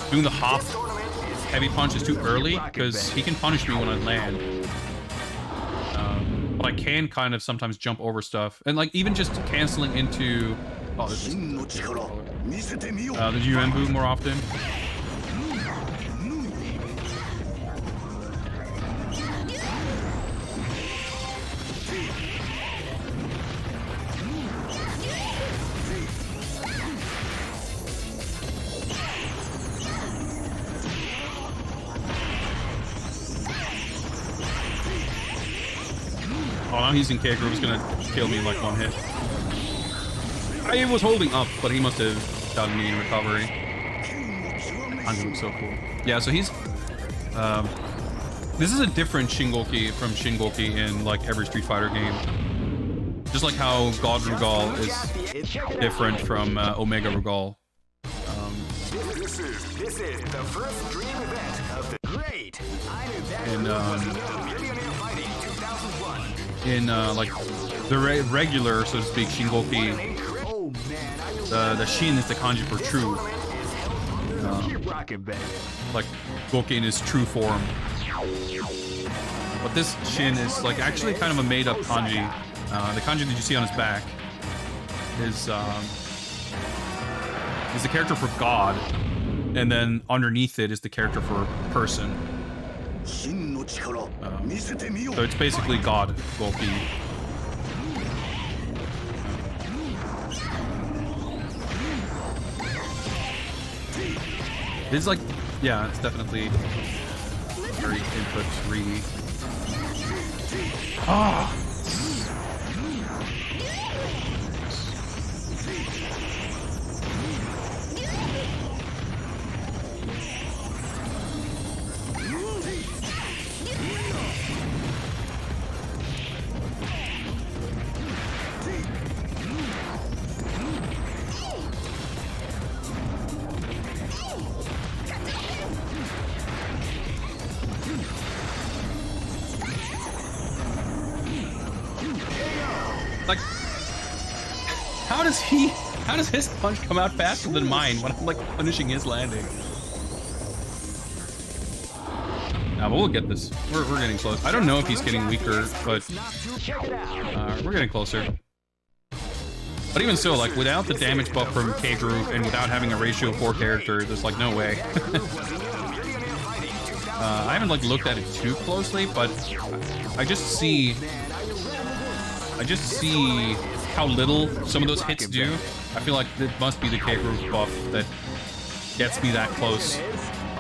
doing the hop heavy punch is too early because he can punish me when I land. But I can kind of sometimes jump over stuff. And like even just canceling into the UMBU more often. Oh, now he's in K group. He's gonna kill me in like one hit. I was holding up, but he must have done me in recovery. Hanji looks so cool. Yeah, so he's... this is a different Shingoki from Shingoki in like every Street Fighter game. Just like how God Rugal is different from Omega Rugal. This is the first dream event of the great. In like the regular, so to speak, Shingoki, the Shin is the kanji for true. Like Goki in his true form. But this Shin is like actually kind of a made-up kanji. The kanji that you see on his back is the character for God, and then underneath it is the character for person. So it's basically God, Goki. It's like, yeah, it's definitely very input greedy. Ah! Like, how does his punch come out faster than mine when I'm like finishing his landing? Nah, but we'll get this. We're getting close. I don't know if he's getting weaker, but we're getting closer. But even so, like without the damage buff from K group and without having a ratio 4 character, there's like no way. I haven't like looked at it too closely, but I just see how little some of those hits do. I feel like it must be the K group buff that gets me that close.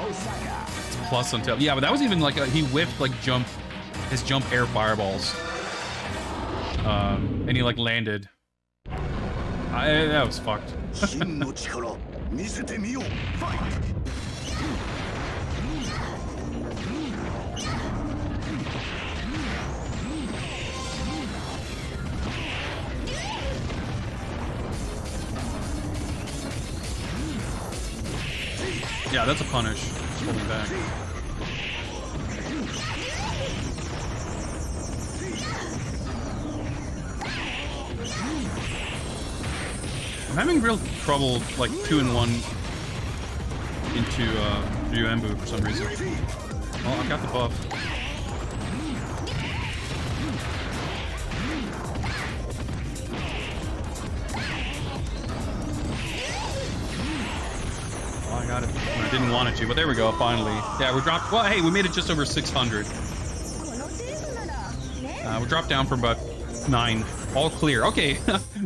It's plus on top. Yeah, but that was even like he whiffed like his jump air fireballs, and he like landed. That was fucked. Yeah, that's a punish. Just holding back. I'm having real trouble, like, 2-in-1 into Ryuembu for some reason. Well, I've got the buff. Oh, I got it. I didn't want it to, but there we go, finally. Yeah, we dropped... Well, hey, we made it just over 600. We dropped down from about 9. All clear. Okay,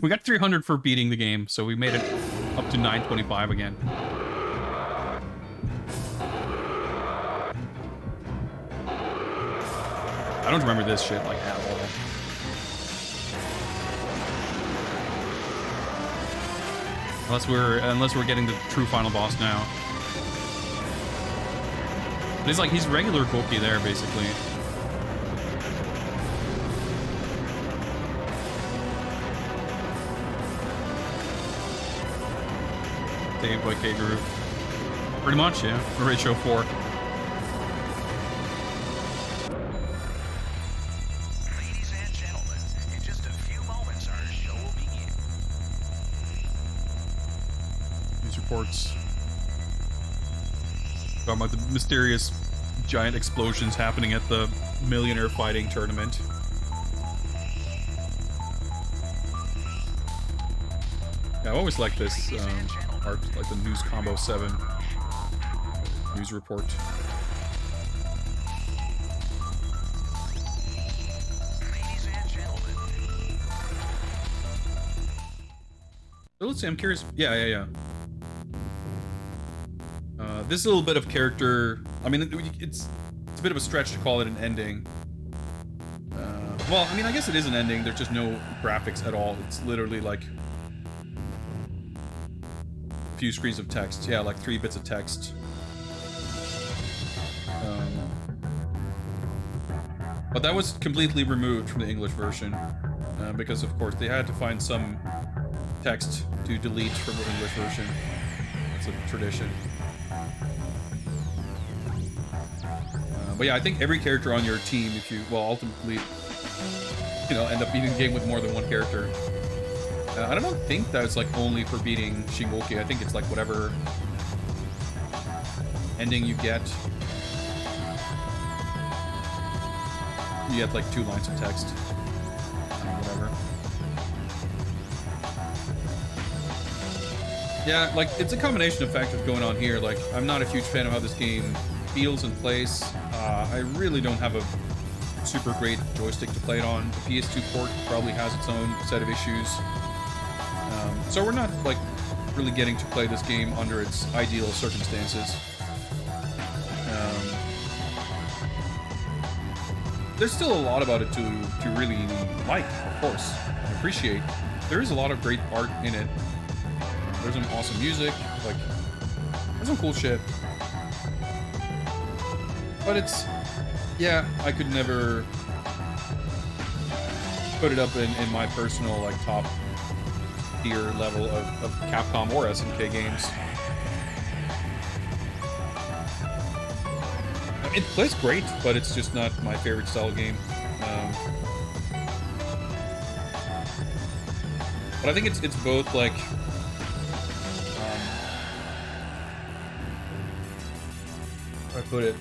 we got 300 for beating the game, so we made it up to 925 again. I don't remember this shit like at all. Unless we're getting the true final boss now. But it's like he's regular Goki there basically. Saved by K group. Pretty much, yeah. Ratio 4. Ladies and gentlemen, in just a few moments our show will begin. News reports. Talking about the mysterious giant explosions happening at the Millionaire fighting tournament. Yeah, I always like this art, like the News Combo 7 news report. Ladies and gentlemen, So let's see, I'm curious. Yeah. This is a little bit of character. I mean, it's a bit of a stretch to call it an ending. Well, I mean, I guess it is an ending. There's just no graphics at all. It's literally like a few screens of text. Yeah, like 3 bits of text. But that was completely removed from the English version because, of course, they had to find some text to delete from the English version. It's a tradition. But yeah, I think every character on your team, if you, well, ultimately, you know, end up beating the game with more than one character. I don't think that's like only for beating Shingoki. I think it's like whatever ending you get like 2 lines of text. Whatever. Yeah, like it's a combination of factors going on here. Like I'm not a huge fan of how this game feels and plays. I really don't have a super great joystick to play it on. The PS2 port probably has its own set of issues. So we're not like really getting to play this game under its ideal circumstances. There's still a lot about it to really like, of course, and appreciate. There is a lot of great art in it. There's some awesome music, like there's some cool shit. But it's, yeah, I could never put it up in my personal like top tier level of Capcom or SNK games. It plays great, but it's just not my favorite style of game. But I think it's both like how do I put it?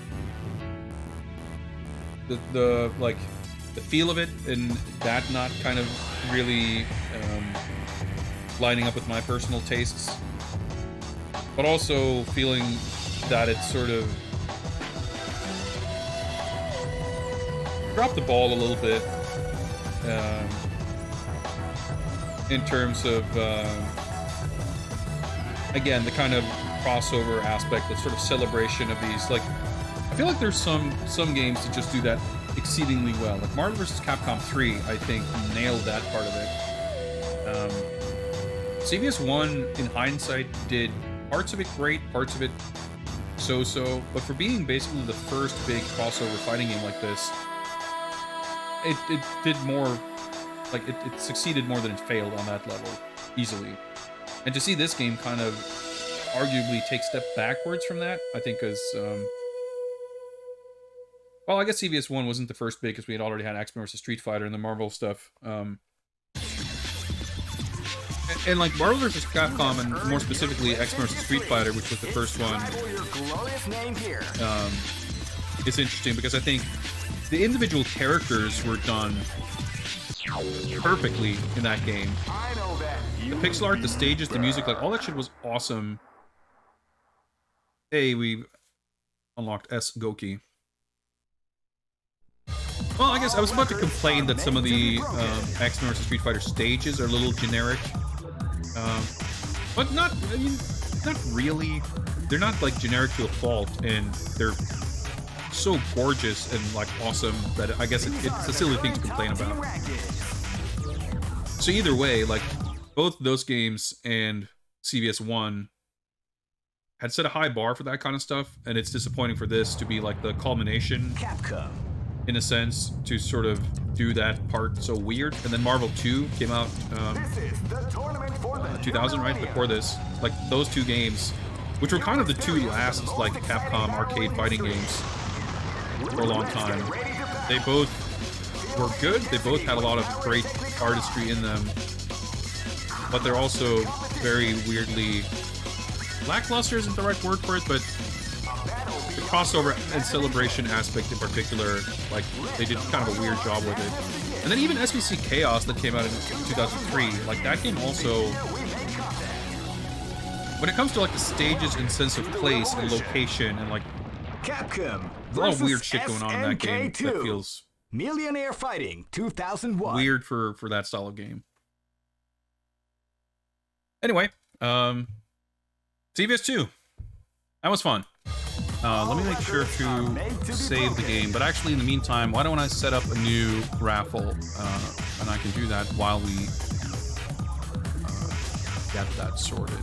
The like the feel of it and that not kind of really lining up with my personal tastes, but also feeling that it's sort of dropped the ball a little bit in terms of again the kind of crossover aspect, the sort of celebration of these. Like I feel like there's some games that just do that exceedingly well. Like Marvel vs. Capcom 3, I think, nailed that part of it. CVS1, in hindsight, did parts of it great, parts of it so-so, but for being basically the first big crossover fighting game like this, it did more, like, it succeeded more than it failed on that level, easily. And to see this game kind of arguably take a step backwards from that, I think is, well, I guess CVS1 wasn't the first big because we had already had X-Men vs. Street Fighter and the Marvel stuff. And like Marvel vs. Capcom, and more specifically X-Men vs. Street Fighter, which was the first one, it's interesting because I think the individual characters were done perfectly in that game. The pixel art, the stages, the music, like all that shit was awesome. Hey, we unlocked S. Goki. Well, I guess I was about to complain that some of the X-Men vs. Street Fighter stages are a little generic. But not, I mean, not really. They're not, like, generic to a fault, and they're so gorgeous and, like, awesome that I guess it's a silly thing to complain about. So either way, like, both those games and CVS1 had set a high bar for that kind of stuff, and it's disappointing for this to be, like, the culmination. Capcom. In a sense, to sort of do that part so weird. And then Marvel 2 came out 2000, right? Before this. Like, those two games, which were kind of the two last, like, Capcom arcade fighting games for a long time. They both were good. They both had a lot of great artistry in them. But they're also very weirdly... lackluster isn't the right word for it, but crossover and celebration aspect in particular, like, they did kind of a weird job with it. And then even SBC Chaos that came out in 2003, like, that game also, when it comes to, like, the stages and sense of place and location and, like, Capcom there's a lot of weird shit going on in that game that SNK2. feels Millionaire Fighting 2001. weird for that style of game. Anyway, CVS 2. That was fun. Let me make sure to save the game, but actually in the meantime, why don't I set up a new raffle, and I can do that while we get that sorted.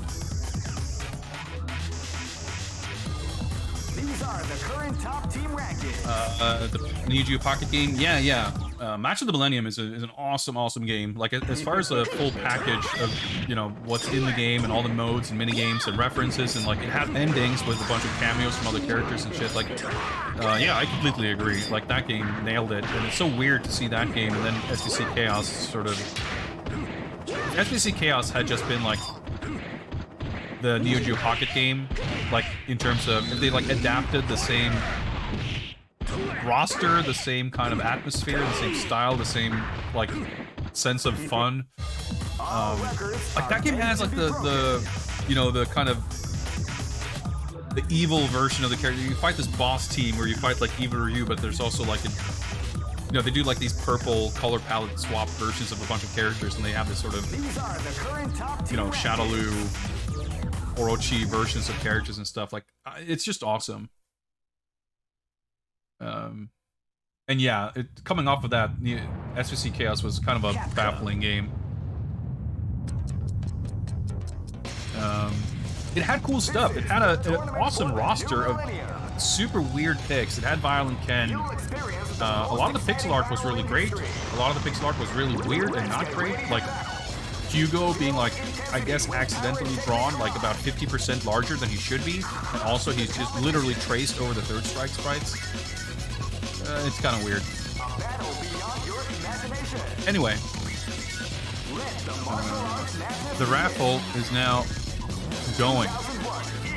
These are the current top team rankings. The neo-geo pocket game, yeah. Match of the Millennium is an awesome game. Like, as far as a full package of, you know, what's in the game and all the modes and mini games and references, and like it had endings with a bunch of cameos from other characters and shit. Like, yeah, I completely agree. Like, that game nailed it, and it's so weird to see that game and then SBC Chaos sort of. SBC Chaos had just been like the Neo Geo Pocket game, like in terms of they like adapted the same roster, the same kind of atmosphere, the same style, the same like sense of fun. Like that game has like the you know, the kind of the evil version of the character. You fight this boss team where you fight like Evil Ryu, but there's also like a, you know, they do like these purple color palette swap versions of a bunch of characters, and they have this sort of, you know, Shadaloo, Orochi versions of characters and stuff. Like, it's just awesome. And yeah, coming off of that, SVC Chaos was kind of a baffling game. It had cool stuff. It had an awesome roster of super weird picks. It had Violent Ken. A lot of the pixel art was really great. A lot of the pixel art was really weird and not great. Like Hugo being like, I guess, accidentally drawn like about 50% larger than he should be. And also he's just literally traced over the Third Strike sprites. It's kind of weird. Anyway, the raffle is now going.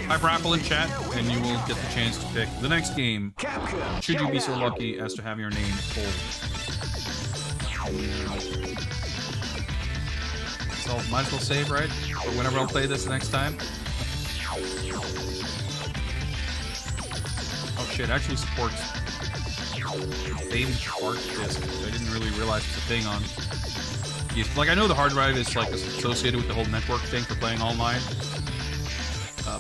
Type raffle in chat, and you will get the chance to pick the next game, should you be so lucky as to have your name pulled. So might as well save, right? Or whenever I'll play this next time. Oh shit, actually supports saved hard disk, which I didn't really realize was a thing on. Like, I know the hard drive is like associated with the whole network thing for playing online.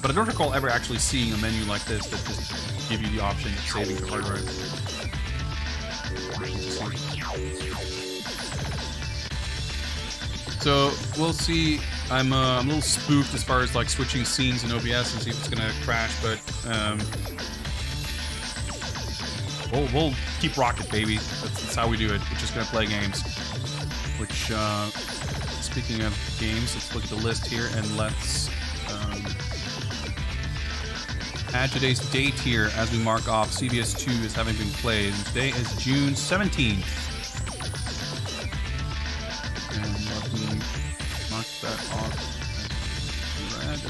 But I don't recall ever actually seeing a menu like this that just give you the option of saving the hard drive. So we'll see. I'm a little spooked as far as like switching scenes in OBS and see if it's gonna crash, but we'll keep rocking, baby. That's how we do it. We're just gonna play games. Which, speaking of games, let's look at the list here and let's add today's date here as we mark off CBS 2 as having been played. And today is June 17th. And let me mark that off as red.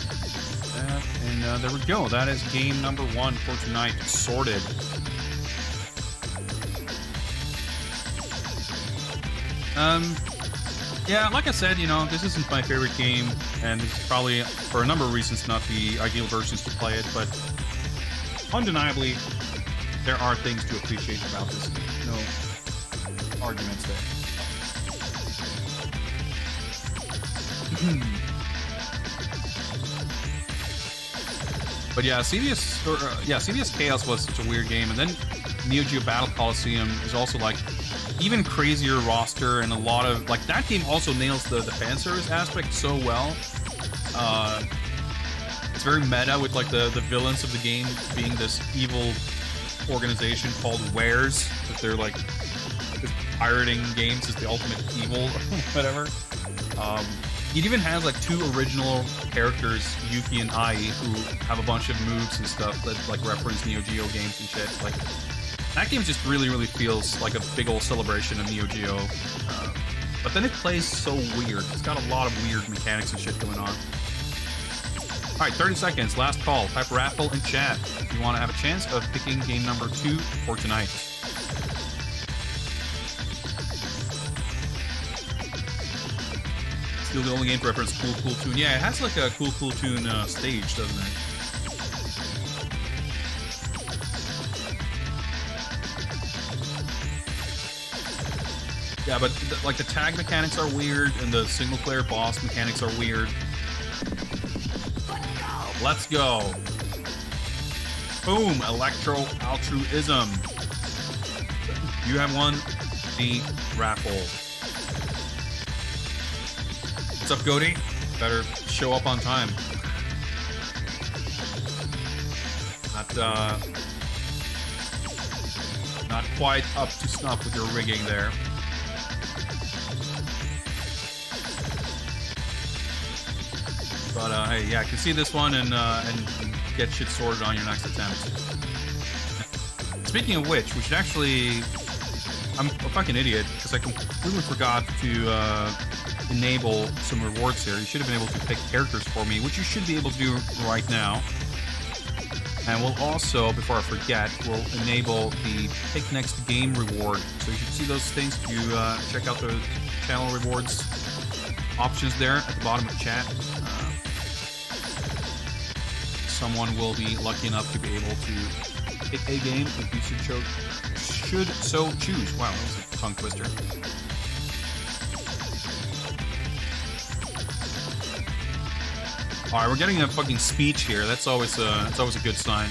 And there we go. That is game number 1 for tonight, sorted. Yeah, like I said, you know, this isn't my favorite game, and this is probably, for a number of reasons, not the ideal versions to play it, but undeniably, there are things to appreciate about this game. No arguments there. But yeah, CBS Chaos was such a weird game, and then Neo Geo Battle Coliseum is also like even crazier roster, and a lot of like that game also nails the fan service aspect so well. It's very meta with like the villains of the game being this evil organization called Wares, that they're like this pirating games is the ultimate evil or whatever. It even has like 2 original characters, Yuki and Ai, who have a bunch of moves and stuff that like reference Neo Geo games and shit. Like, that game just really feels like a big old celebration of Neo Geo. But then it plays so weird. It's got a lot of weird mechanics and shit going on. All right, 30 seconds. Last call. Type raffle in chat if you want to have a chance of picking game number 2 for tonight. Still the only game to reference Cool Cool Tune. Yeah, it has like a Cool Cool Tune stage, doesn't it? Yeah, but like the tag mechanics are weird, and the single player boss mechanics are weird. Let's go. Boom, electro altruism. You have won the raffle. What's up, Goaty? Better show up on time. Not quite up to snuff with your rigging there. But hey, yeah, I can see this one and get shit sorted on your next attempt. Speaking of which, we should actually... I'm a fucking idiot because I completely forgot to enable some rewards here. You should have been able to pick characters for me, which you should be able to do right now. And we'll also, before I forget, we'll enable the pick next game reward. So you should see those things if you check out the channel rewards options there at the bottom of chat. Someone will be lucky enough to be able to pick a game if you should so choose. Wow, that was a tongue twister. All right, we're getting a fucking speech here. That's always a good sign.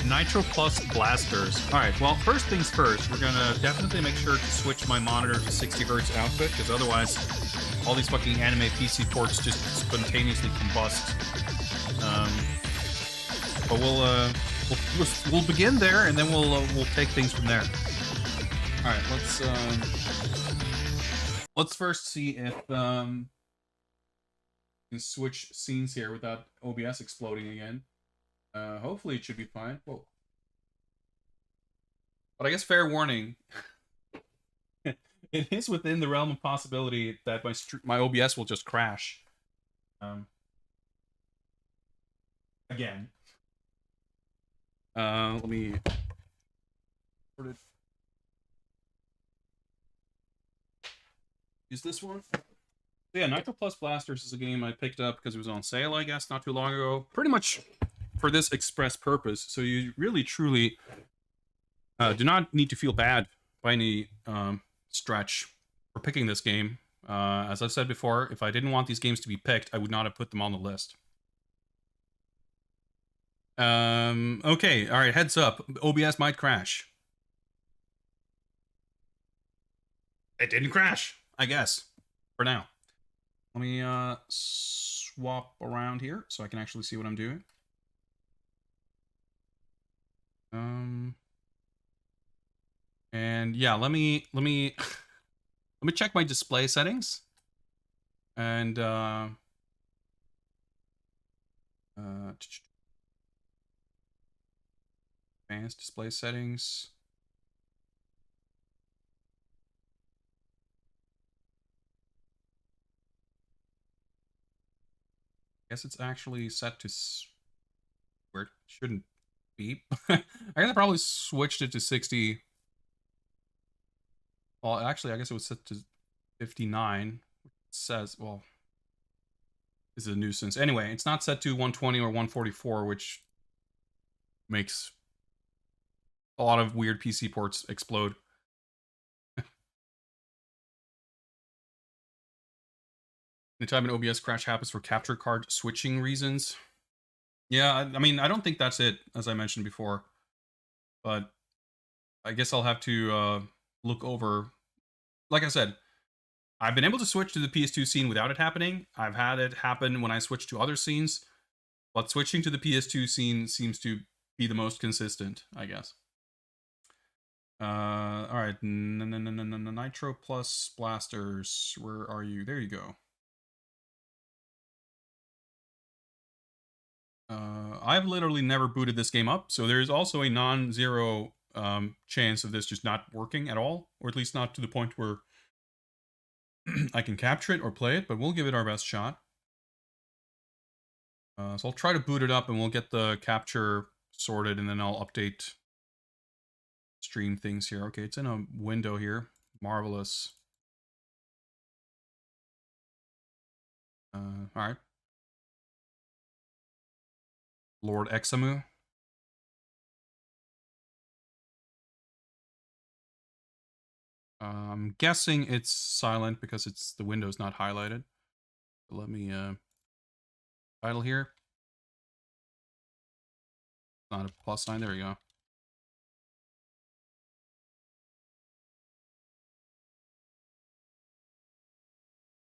Nitro plus Blasterz. All right, well, first things first, we're gonna definitely make sure to switch my monitor to 60 Hz output, because otherwise, all these fucking anime PC ports just spontaneously combust. But we'll begin there, and then we'll take things from there. All right, let's first see if we can switch scenes here without OBS exploding again. Hopefully it should be fine. Whoa. But I guess fair warning. It is within the realm of possibility that my OBS will just crash. Again. Let me... Use this one? Yeah, Nitro plus Blasterz is a game I picked up because it was on sale, I guess, not too long ago. Pretty much for this express purpose. So you really, truly do not need to feel bad by any stretch for picking this game. As I've said before, if I didn't want these games to be picked, I would not have put them on the list. Okay, all right, heads up. OBS might crash. It didn't crash, I guess, for now. Let me swap around here so I can actually see what I'm doing. And yeah, let me let me check my display settings. And advanced display settings. I guess it's actually set to where it shouldn't be. I guess I probably switched it to 60. Well, actually, I guess it was set to 59. It says, well, this is a nuisance. Anyway, it's not set to 120 or 144, which makes a lot of weird PC ports explode. Anytime an OBS crash happens for capture card switching reasons. Yeah, I mean, I don't think that's it, as I mentioned before. But I guess I'll have to look over. Like I said, I've been able to switch to the PS2 scene without it happening. I've had it happen when I switch to other scenes. But switching to the PS2 scene seems to be the most consistent, I guess. All right, Nitro plus Blasterz. Where are you? There you go. I've literally never booted this game up, so there's also a non-zero chance of this just not working at all, or at least not to the point where I can capture it or play it, but we'll give it our best shot. So I'll try to boot it up and we'll get the capture sorted and then I'll update stream things here. Okay, it's in a window here. Marvelous. All right. Lord Examu. I'm guessing it's silent because the window's not highlighted. So let me title here. Not a plus sign. There we go.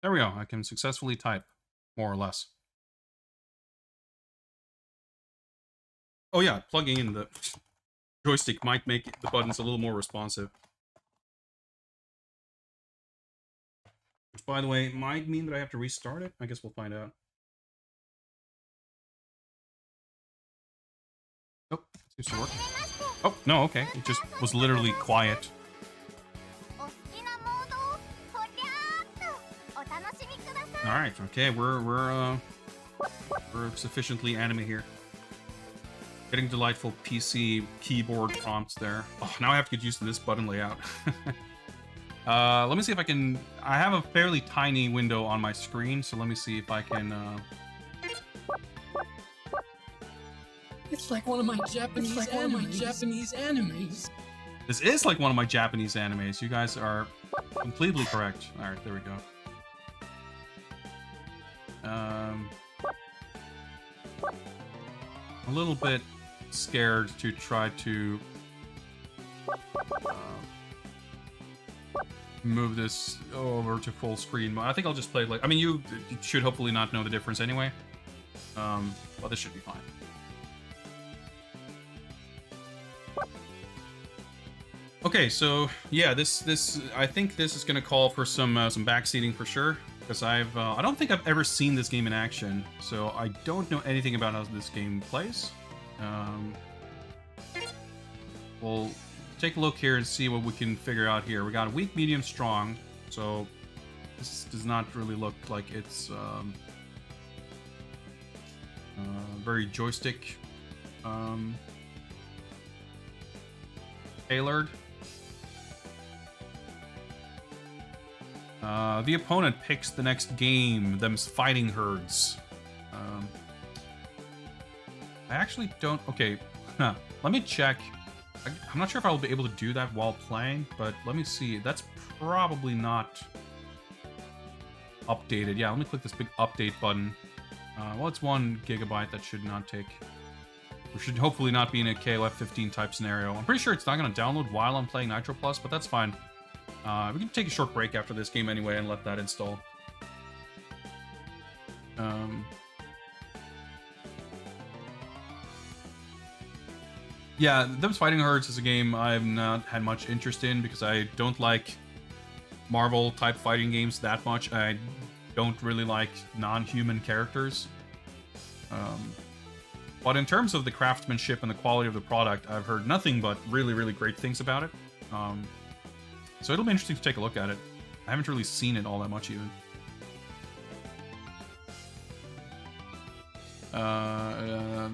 There we go. I can successfully type, more or less. Oh yeah, plugging in the joystick might make the buttons a little more responsive. Which, by the way, might mean that I have to restart it. I guess we'll find out. Oh, seems to work. Oh, no, okay. It just was literally quiet. Alright, okay, we're sufficiently anime here. Getting delightful PC keyboard prompts there. Oh, now I have to get used to this button layout. Let me see if I can... I have a fairly tiny window on my screen, so let me see if I can... It's like one of my Japanese animes. This is like one of my Japanese animes. You guys are completely correct. Alright, there we go. A little bit scared to try to move this over to full screen. I think I'll just play it like... I mean, you should hopefully not know the difference anyway. But this should be fine. Okay, so yeah, this I think this is gonna call for some backseating for sure, because I don't think I've ever seen this game in action, so I don't know anything about how this game plays. We'll take a look here and see what we can figure out here. We got weak, medium, strong, so this does not really look like it's very joystick tailored. The opponent picks the next game, them's fighting herds. I actually don't... Okay, let me check. I'm not sure if I'll be able to do that while playing, but let me see. That's probably not updated. Yeah, let me click this big update button. Well, it's 1 GB. That should not take... We should hopefully not be in a KOF 15 type scenario. I'm pretty sure it's not going to download while I'm playing Nitro Plus, but that's fine. We can take a short break after this game anyway and let that install. Yeah, Them's Fighting Herds is a game I've not had much interest in because I don't like Marvel type fighting games that much. I don't really like non-human characters. But in terms of the craftsmanship and the quality of the product, I've heard nothing but really, really great things about it. So it'll be interesting to take a look at it. I haven't really seen it all that much even.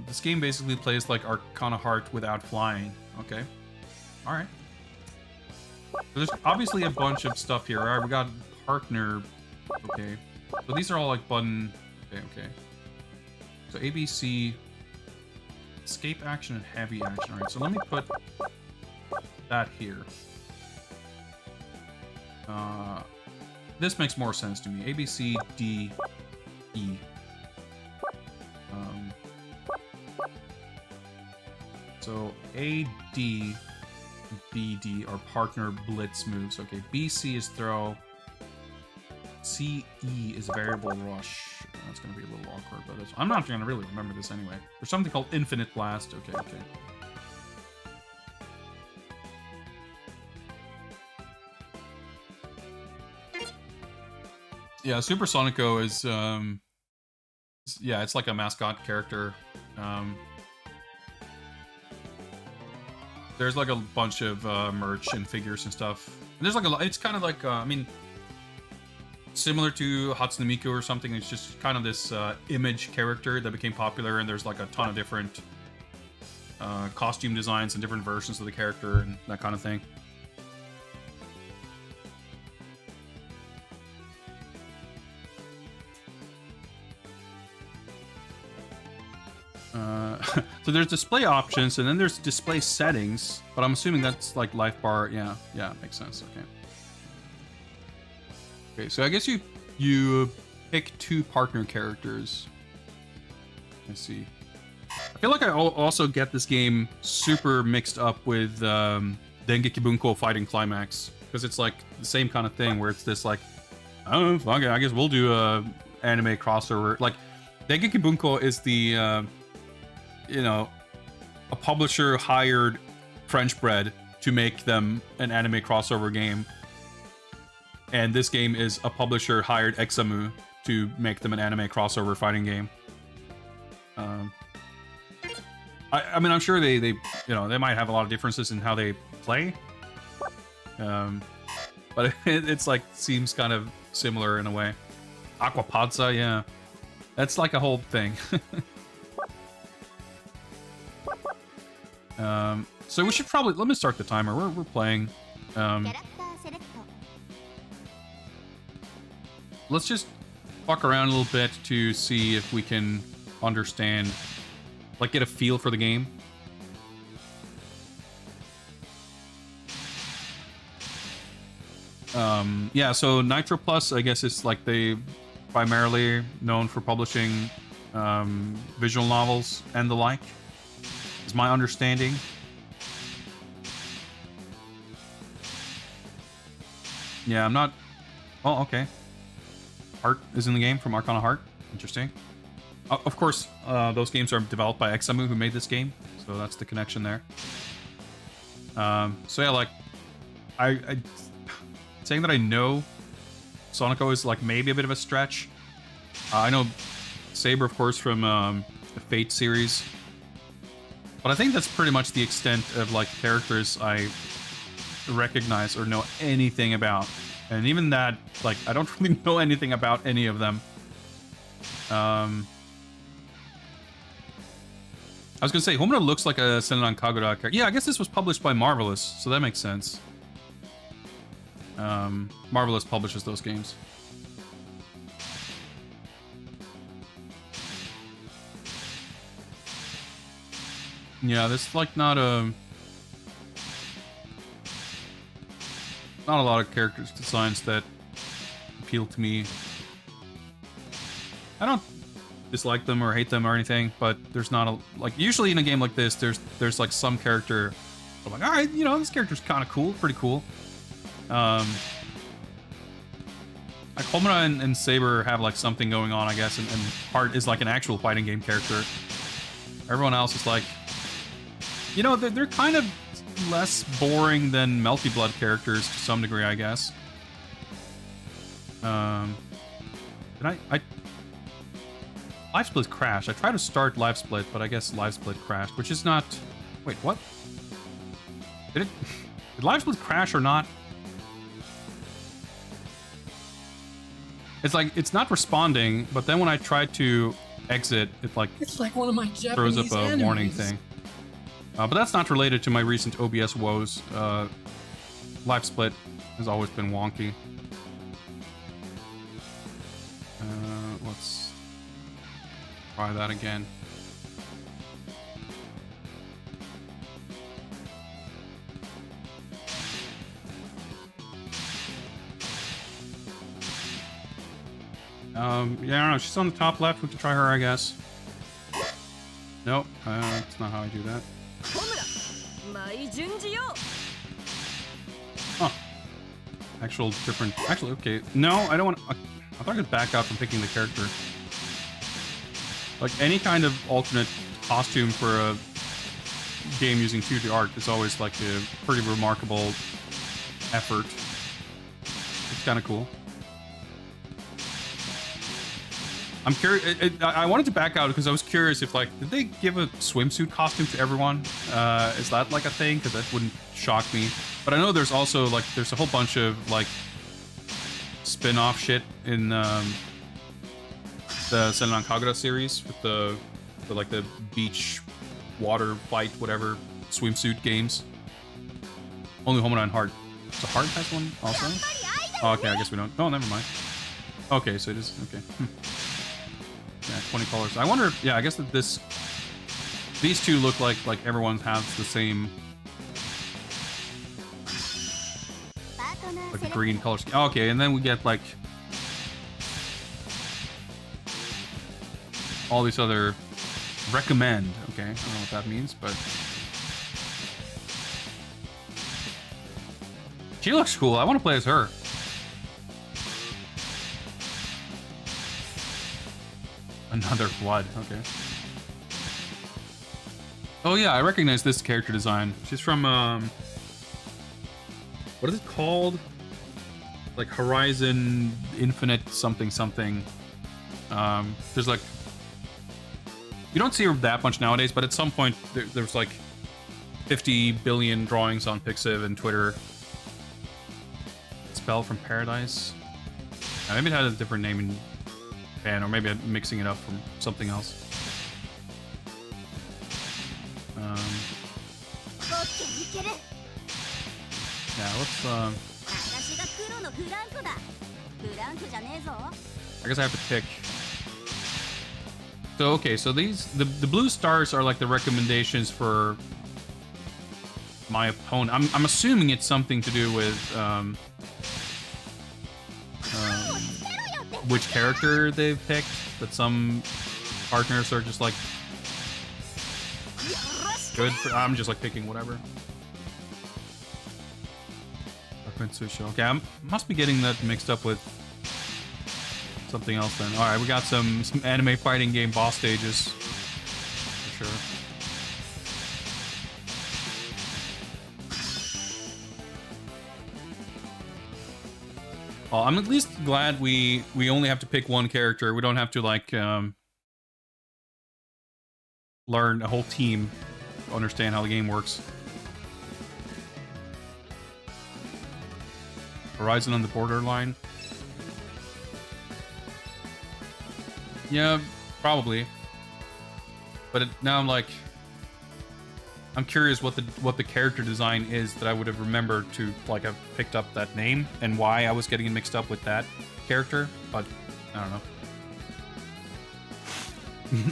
This game basically plays like Arcana Heart without flying. Okay. Alright. So there's obviously a bunch of stuff here. Alright, we got partner. Okay. So these are all like button... Okay. So ABC... Escape action and heavy action. Alright, so let me put that here. This makes more sense to me. A, B, C, D, E. So A, D, B, D are partner blitz moves. Okay, B, C is throw. C, E is variable rush. That's going to be a little awkward, but I'm not going to really remember this anyway. There's something called infinite blast. Okay, okay. Yeah, Super Sonico is, yeah, it's like a mascot character. There's like a bunch of merch and figures and stuff. And there's like it's kind of like, I mean, similar to Hatsune Miku or something. It's just kind of this image character that became popular, and there's like a ton of different costume designs and different versions of the character and that kind of thing. So there's display options, and then there's display settings, but I'm assuming that's like life bar. Yeah, makes sense. Okay, so I guess you pick 2 partner characters. Let's see. I feel like I also get this game super mixed up with Dengeki Bunko Fighting Climax, because it's like the same kind of thing where it's this like, oh, fuck it, I guess we'll do a anime crossover. Like, Dengeki Bunko is the you know, a publisher hired French bread to make them an anime crossover game. And this game is a publisher hired Examu to make them an anime crossover fighting game. I mean, I'm sure they you know, they might have a lot of differences in how they play. But it's like, seems kind of similar in a way. Aquapazza, yeah. That's like a whole thing. So we should probably, let me start the timer. We're playing. Let's just fuck around a little bit to see if we can understand, like, get a feel for the game. Yeah, so Nitro Plus, I guess it's like they primarily known for publishing visual novels and the like, is my understanding. Yeah, I'm not... Oh, okay. Heart is in the game from Arcana Heart. Interesting. Of course, those games are developed by Examu, who made this game, so that's the connection there. So yeah, like, I saying that I know Sonico is like maybe a bit of a stretch. I know Saber, of course, from the Fate series, but I think that's pretty much the extent of like characters I recognize or know anything about. And even that, like, I don't really know anything about any of them. I was gonna say, Homura looks like a Senran Kagura character. Yeah, I guess this was published by Marvelous, so that makes sense. Marvelous publishes those games. Yeah, there's like not a lot of characters designs that appeal to me. I don't dislike them or hate them or anything, but there's not a, like, usually in a game like this, there's like some character I'm like, all right, you know, this character's kind of cool, pretty cool. Like Homura and Saber have like something going on, I guess, and Heart is like an actual fighting game character. Everyone else is like, you know, they're kind of less boring than Melty Blood characters to some degree, I guess. Did I Live Split crashed. I tried to start Live Split, but I guess Live Split crashed, which is not... Wait, what? Did Live Split crash or not? It's like, it's not responding, but then when I tried to exit, it's like one of my Japanese throws up a enemies. Warning thing. But that's not related to my recent OBS woes. Live Split has always been wonky. Let's try that again. Yeah, I don't know. She's on the top left. We can try her, I guess. Nope, that's not how I do that. Huh. Actually, okay. No, I don't want to... I thought I could back out from picking the character. Like, any kind of alternate costume for a game using 2D art is always, like, a pretty remarkable effort. It's kind of cool. I'm curious. I wanted to back out because I was curious if, like, did they give a swimsuit costume to everyone? Is that like a thing? Because that wouldn't shock me. But I know there's also like there's a whole bunch of like spin-off shit in the Senran Kagura series with the like the beach water fight whatever swimsuit games. Only Homura and Heart. So Heart has one also? Oh, okay, I guess we don't. Oh, never mind. Okay, so it is okay. Yeah, 20 colors. I wonder if, yeah, I guess that these two look like everyone has the same like green color scheme. Okay, and then we get like all these other recommend. Okay, I don't know what that means, but she looks cool. I want to play as her. Another blood. Okay. Oh yeah, I recognize this character design. She's from what is it called? Like Horizon Infinite something something. There's like, you don't see her that much nowadays, but at some point there's like 50 billion drawings on Pixiv and Twitter. Spell from Paradise. Maybe it had a different name in Japan, or maybe I'm mixing it up from something else. Yeah, let's I guess I have to pick. So okay, so these the blue stars are like the recommendations for my opponent. I'm assuming it's something to do with which character they've picked, but some partners are just like good for, I'm just like picking whatever. Okay, I must be getting that mixed up with something else then. Alright, we got some anime fighting game boss stages. For sure. Well, I'm at least glad we only have to pick one character. We don't have to like learn a whole team to understand how the game works. Horizon on the borderline. Yeah, probably. But now I'm like, I'm curious what the character design is that I would have remembered to like have picked up that name and why I was getting mixed up with that character. But I don't know.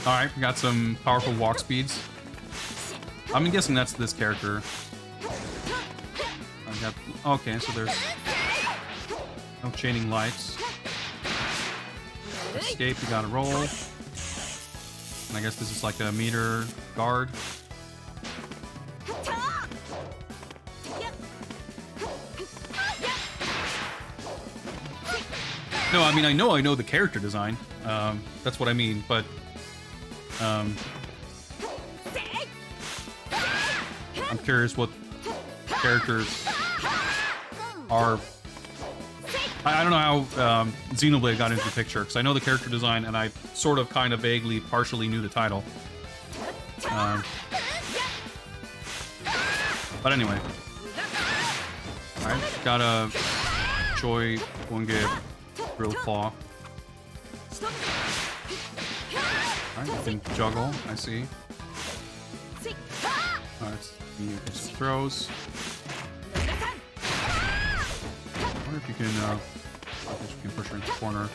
All right, we got some powerful walk speeds. I'm guessing that's this character. I got okay, so there's no chaining lights. Escape, you gotta roll. And I guess this is like a meter guard. No, I mean, I know the character design. That's what I mean, but I'm curious what characters are. I don't know how Xenoblade got into the picture, because I know the character design, and I sort of, kind of, vaguely, partially knew the title. But anyway. Alright, got a Joy Wonge Real Claw. Alright, you can juggle, I see. Alright, you do some throws. I wonder if you can, I guess you can push her into the corner.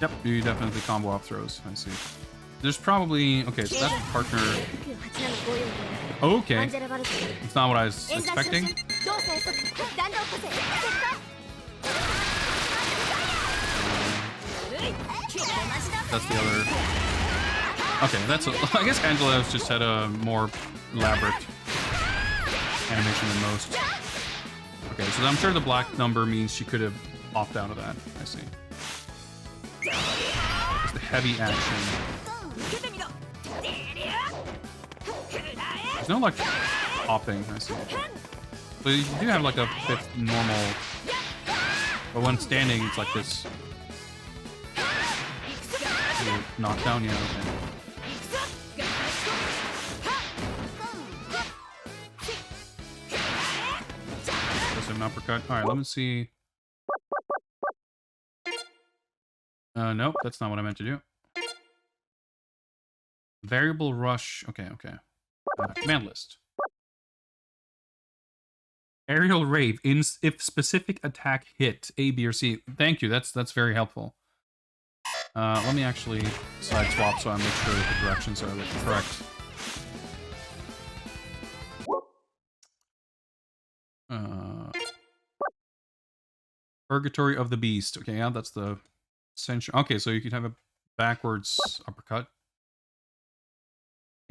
Yep, you definitely combo off throws, I see. There's probably, okay, so that's the partner. Okay. It's not what I was expecting. That's the other. Okay, that's. I guess Angela's just had a more elaborate animation than most. Okay, so I'm sure the black number means she could have opted out of that. I see. Just the heavy action. There's no like hopping. I see. But you do have like a fifth normal. But when standing, it's like this. Knockdown, yeah, okay. an uppercut. All right, let me see. Nope, that's not what I meant to do. Variable rush. Okay, okay. Command list. Aerial rave. If specific attack hit A, B, or C. Thank you. That's very helpful. Let me actually side swap so I make sure that the directions are correct. Purgatory of the Beast. Okay, yeah, that's the central. Okay, so you could have a backwards uppercut.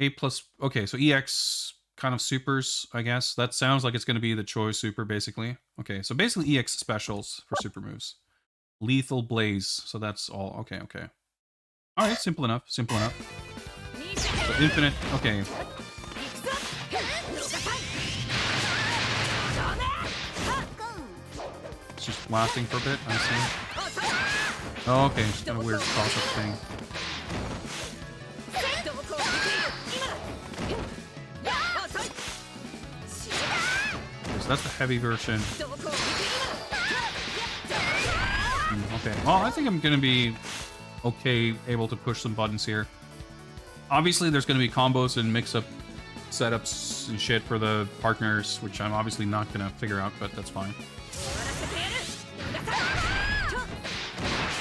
A plus. Okay, so EX kind of supers, I guess. That sounds like it's going to be the Choi super, basically. Okay, so basically EX specials for super moves. Lethal Blaze. So that's all. Okay, okay. All right, simple enough. Simple enough. So infinite. Okay. It's just lasting for a bit. I see. Oh, okay. It's kind of weird cross-up thing. Okay, so that's the heavy version. Okay. Well, I think I'm going to be okay, able to push some buttons here. Obviously, there's going to be combos and mix-up setups and shit for the partners, which I'm obviously not going to figure out, but that's fine.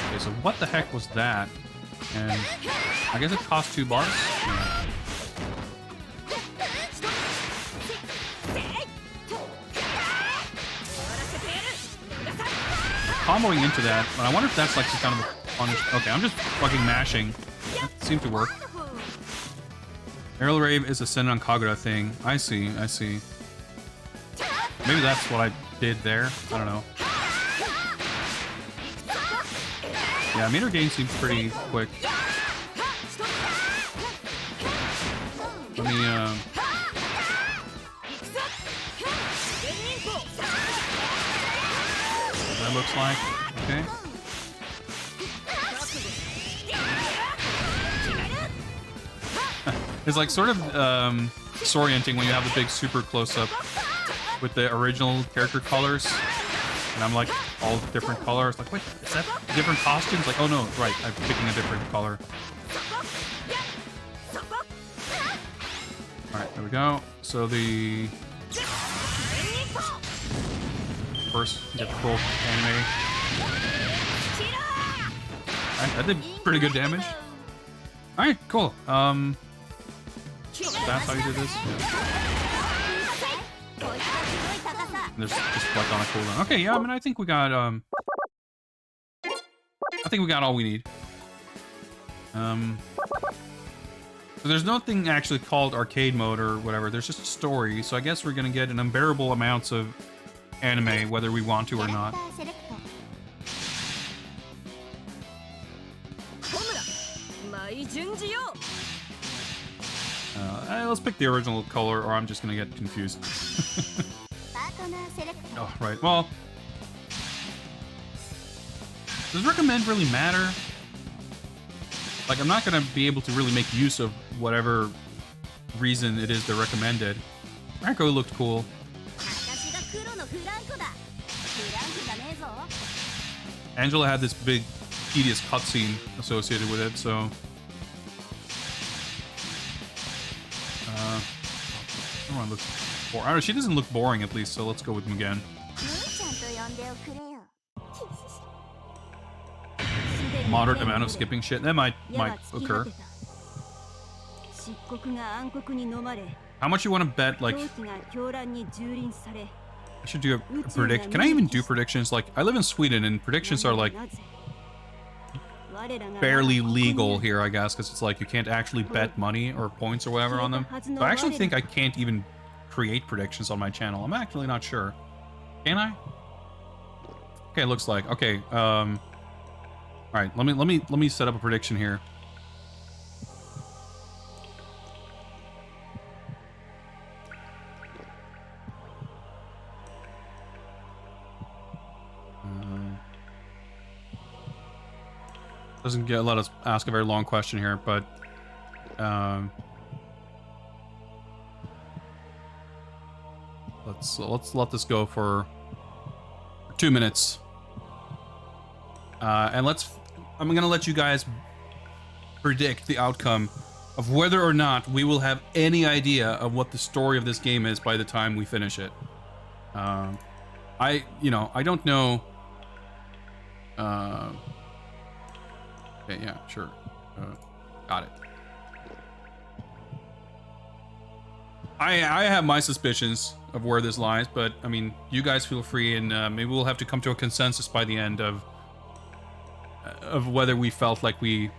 Okay, so what the heck was that? And I guess it cost 2 bars? Yeah. Comboing into that, but I wonder if that's like some kind of a punish. Okay, I'm just fucking mashing. That seemed to work. Aerial Rave is a Sen on Kagura thing. I see, I see. Maybe that's what I did there. I don't know. Yeah, meter gain seems pretty quick. Let me, that looks like. Okay. It's like sort of disorienting when you have the big super close-up with the original character colors. And I'm like, all different colors. Like, wait, is that different costumes? Like, oh no, right, I'm picking a different color. Alright, there we go. So the first get full anime. Alright, that did pretty good damage. Alright, cool. That's how you do this? Yeah. There's just like on a cooldown. Okay, yeah, I mean I think we got all we need. So there's nothing actually called arcade mode or whatever. There's just a story. So I guess we're gonna get an unbearable amounts of anime whether we want to or not. Let's pick the original color or I'm just gonna get confused. Oh, right. Well, does recommend really matter? Like, I'm not gonna be able to really make use of whatever reason it is they're recommended. Marco looked cool. Angela had this big, tedious cutscene associated with it, so... everyone looks boring. I don't know, she doesn't look boring at least, so let's go with him again. Moderate amount of skipping shit. That might occur. How much you want to bet, like... I should do a prediction. Can I even do predictions? Like, I live in Sweden, and predictions are, like, barely legal here, I guess, because it's like you can't actually bet money or points or whatever on them. So I actually think I can't even create predictions on my channel. I'm actually not sure. Can I? Okay, looks like. Okay, all right, let me set up a prediction here. Doesn't let us ask a very long question here, but let's let this go for 2 minutes. And I'm gonna let you guys predict the outcome of whether or not we will have any idea of what the story of this game is by the time we finish it. I don't know. Okay, yeah, sure. Got it. I have my suspicions of where this lies, but I mean, you guys feel free, and maybe we'll have to come to a consensus by the end of whether we felt like we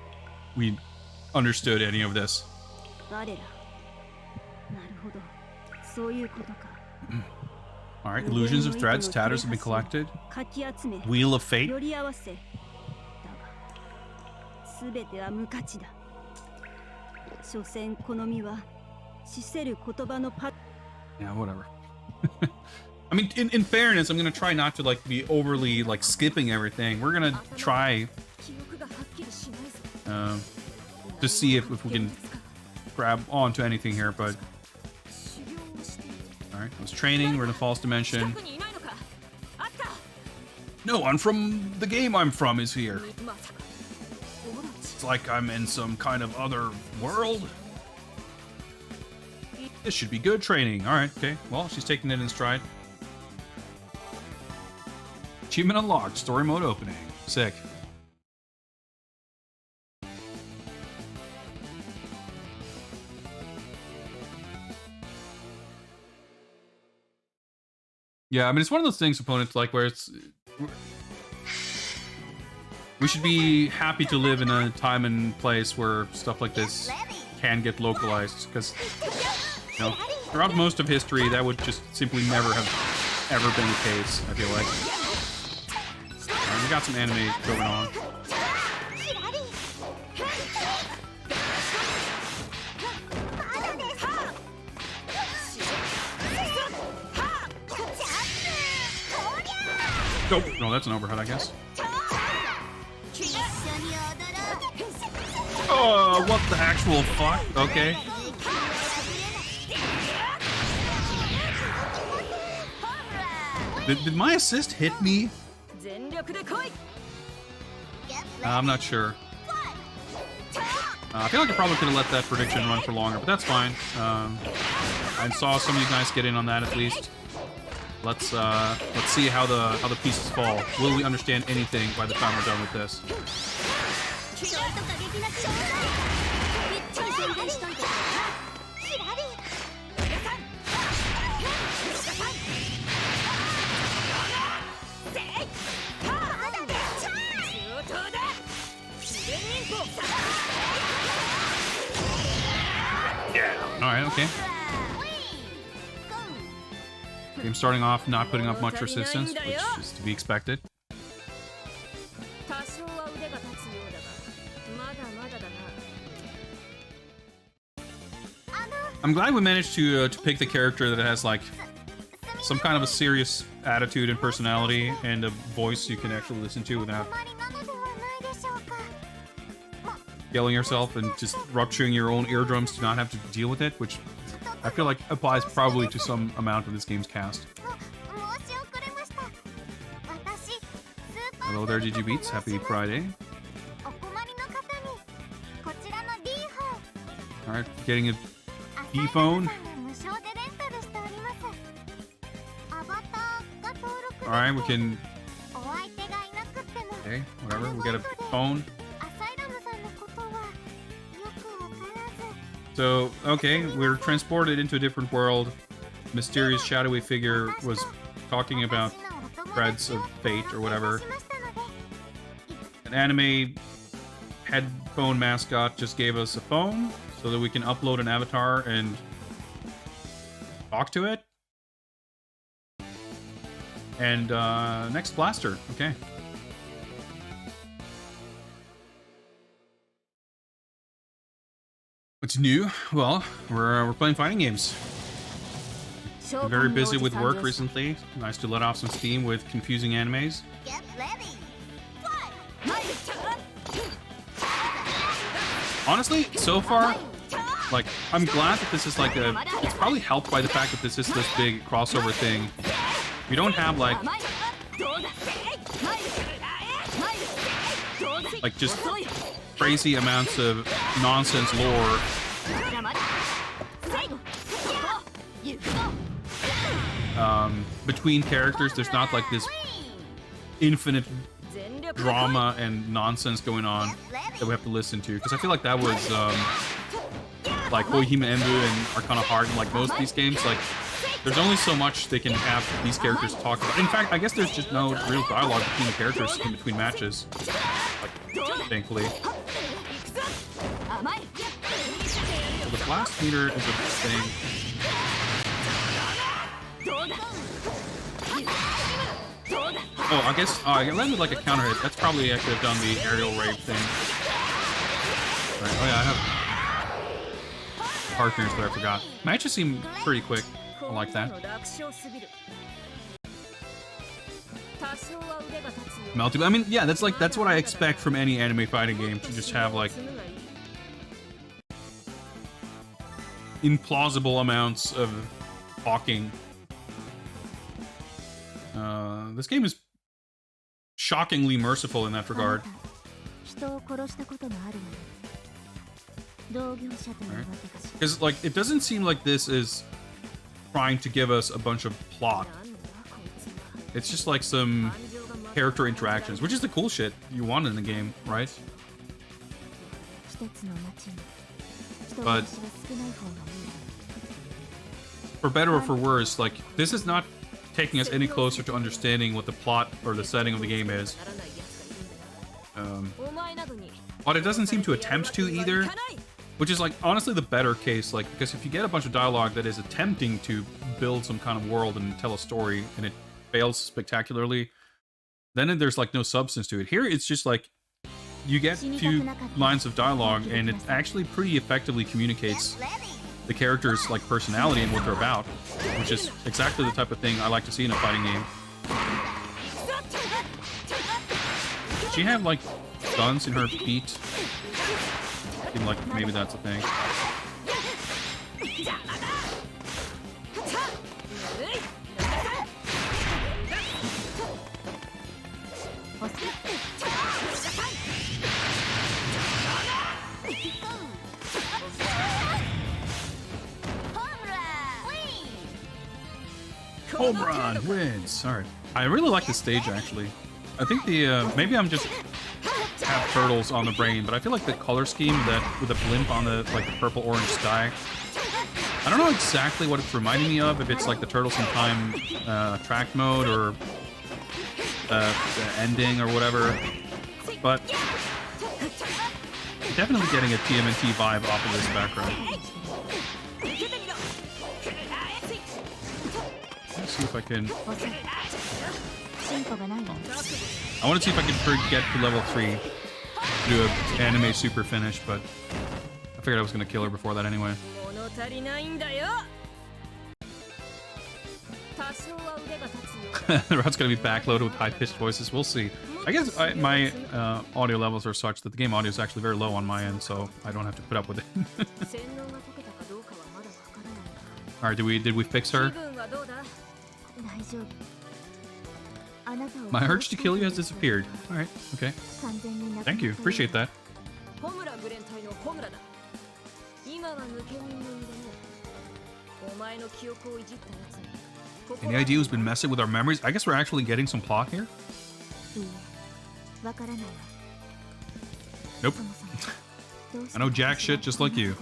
understood any of this. All right, illusions of threads, tatters have been collected. Wheel of Fate. Yeah, whatever. I mean, in fairness, I'm gonna try not to like be overly like skipping everything. We're gonna try to see if we can grab onto anything here, but all right, let's training. We're in a false dimension. No one from the game I'm from is here. It's like I'm in some kind of other world. This should be good training. All right, okay. Well, she's taking it in stride. Achievement unlocked. Story mode opening. Sick. Yeah, I mean, it's one of those things, opponents, like where we should be happy to live in a time and place where stuff like this can get localized, because you know, throughout most of history, that would just simply never have ever been the case, I feel like. We got some anime going on. Nope. No, that's an overhead, I guess. Oh, what the actual fuck? Okay. Did my assist hit me? I'm not sure. I feel like I probably could have let that prediction run for longer, but that's fine. I saw some of you guys get in on that at least. Let's see how the pieces fall. Will we understand anything by the time we're done with this? Yeah. All right. Okay. Game starting off not putting up much resistance, which is to be expected. I'm glad we managed to pick the character that has like some kind of a serious attitude and personality and a voice you can actually listen to without yelling yourself and just rupturing your own eardrums to not have to deal with it, which I feel like applies probably to some amount of this game's cast. Hello there, GG Beats. Happy Friday. Alright, getting a D-phone. Alright, we can... Okay, whatever, we get a phone. So, okay, we're transported into a different world. Mysterious shadowy figure was talking about threads of fate or whatever. An anime headphone mascot just gave us a phone so that we can upload an avatar and talk to it. And next, Blaster. Okay. What's new? Well, we're playing fighting games. Been very busy with work recently. Nice to let off some steam with confusing animes. Honestly, so far, like, I'm glad that this is like a... It's probably helped by the fact that this is this big crossover thing. We don't have, like, like just crazy amounts of nonsense lore. Between characters, there's not like this infinite drama and nonsense going on that we have to listen to, because I feel like that was like Koihime Enbu and Arcana Heart and like most of these games, like there's only so much they can have these characters talk about. In fact, I guess there's just no real dialogue between the characters in between matches, like, thankfully. So the blast meter is a thing. Oh, I guess I landed like a counter hit. That's probably I could have done the aerial raid thing. Right. Oh yeah, I have partners that I forgot. Matches seem pretty quick. I like that. Multi. I mean, yeah, that's what I expect from any anime fighting game, to just have like implausible amounts of talking. This game is shockingly merciful in that regard. Because like it doesn't seem like this is trying to give us a bunch of plot. It's just like some character interactions, which is the cool shit you want in the game, right? But for better or for worse, like this is not taking us any closer to understanding what the plot or the setting of the game is. But it doesn't seem to attempt to either, which is like honestly the better case, like because if you get a bunch of dialogue that is attempting to build some kind of world and tell a story and it fails spectacularly, then there's like no substance to it. Here it's just like you get a few lines of dialogue and it actually pretty effectively communicates the character's like personality and what they're about, which is exactly the type of thing I like to see in a fighting game. Does she have like guns in her feet? I feel like maybe that's a thing. Home run wins. Alright. I really like the stage actually. I think the maybe I'm just have turtles on the brain, but I feel like the color scheme that with a blimp on the like the purple orange sky. I don't know exactly what it's reminding me of, if it's like the Turtles in Time track mode or the ending or whatever, but definitely getting a TMNT vibe off of this background. Let's see if I can. I want to see if I can get to level 3 to do an anime super finish, but I figured I was going to kill her before that anyway. The rout's going to be backloaded with high-pitched voices. We'll see. I guess my audio levels are such that the game audio is actually very low on my end, so I don't have to put up with it. Alright, did we fix her? My urge to kill you has disappeared. Alright, okay. Thank you, appreciate that. Any idea who's been messing with our memories? I guess we're actually getting some plot here? Nope. I know jack shit just like you.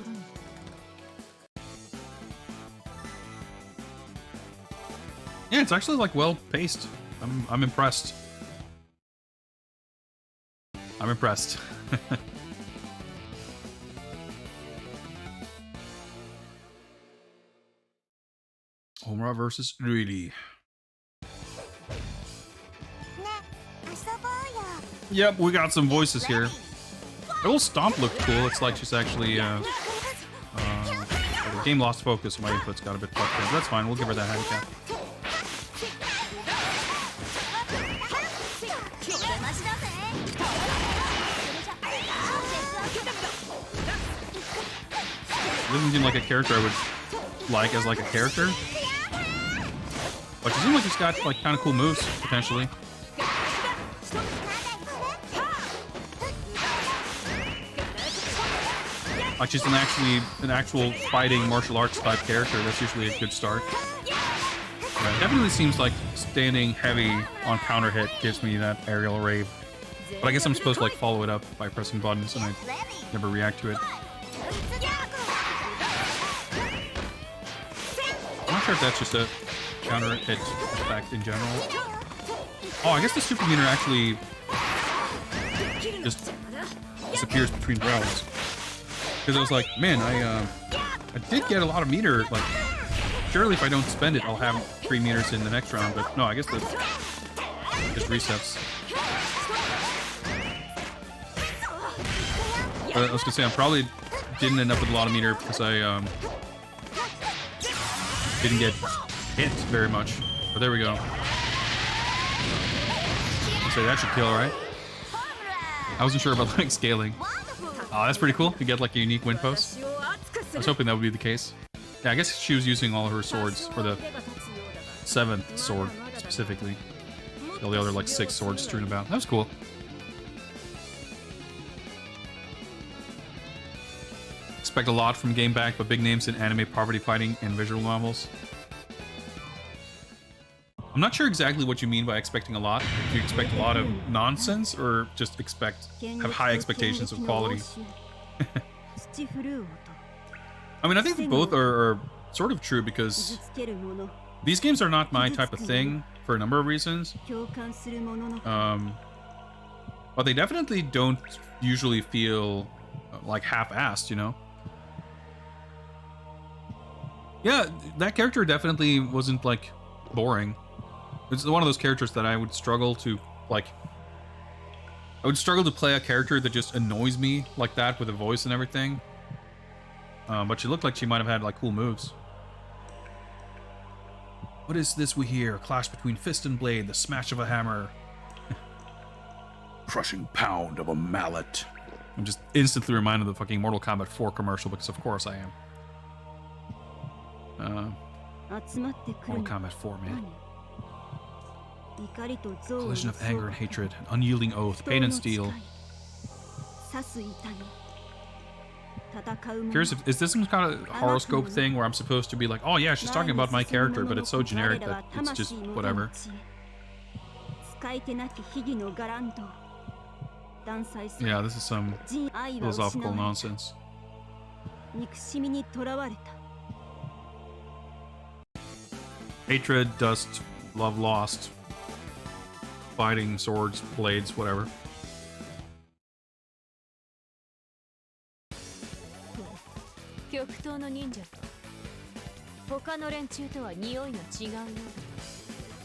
Yeah, it's actually like well paced. I'm impressed. I'm impressed. Homura versus Rudy. Yep, we got some voices here. Her little stomp looked cool. It's like she's actually the game lost focus. My input's got a bit fucked up. That's fine. We'll give her that handicap. Doesn't seem like a character I would like as like a character, but she seems like she's got like kind of cool moves potentially. Like she's an actual fighting martial arts type character. That's usually a good start. Yeah, it definitely seems like standing heavy on counter hit gives me that aerial rave. But I guess I'm supposed to like follow it up by pressing buttons, and I never react to it. I'm not sure if that's just a counter hit effect in general. Oh, I guess the super meter actually just disappears between rounds. Because I was like, man, I did get a lot of meter. Like, surely if I don't spend it, I'll have 3 meters in the next round. But no, I guess that just resets. But I was gonna say I probably didn't end up with a lot of meter because I didn't get hit very much. But there we go. I'll say that should kill, right? I wasn't sure about like scaling. Oh, that's pretty cool. You get like a unique win post. I was hoping that would be the case. Yeah, I guess she was using all her swords for the 7th sword specifically. All the other like 6 swords strewn about. That was cool. Expect a lot from Game Back, but big names in anime, poverty fighting, and visual novels. I'm not sure exactly what you mean by expecting a lot. Do you expect a lot of nonsense, or just have high expectations of quality? I mean, I think both are sort of true because these games are not my type of thing for a number of reasons. But they definitely don't usually feel like half-assed, you know? Yeah, that character definitely wasn't like boring. It's one of those characters that I would struggle to like. I would struggle to play a character that just annoys me like that with a voice and everything. But she looked like she might have had like cool moves. What is this we hear? A clash between fist and blade, the smash of a hammer. Crushing pound of a mallet. I'm just instantly reminded of the fucking Mortal Kombat 4 commercial because of course I am. Mortal Kombat 4, man. Collision of anger and hatred, an unyielding oath, pain and steel. Curious, is this some kind of horoscope thing where I'm supposed to be like, oh yeah, she's talking about my character, but it's so generic that it's just whatever. Yeah, this is some philosophical nonsense. Hatred, dust, love lost. Fighting, swords, blades, whatever.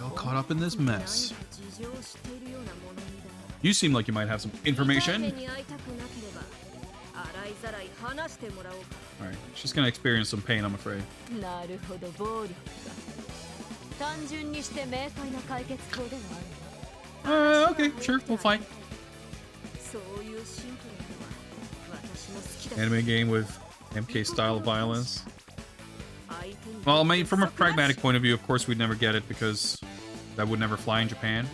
All caught up in this mess. You seem like you might have some information. Alright, she's gonna experience some pain, I'm afraid. Okay, sure, we'll fight. Anime game with MK style violence. Well, I mean, from a pragmatic point of view, of course we'd never get it because that would never fly in Japan.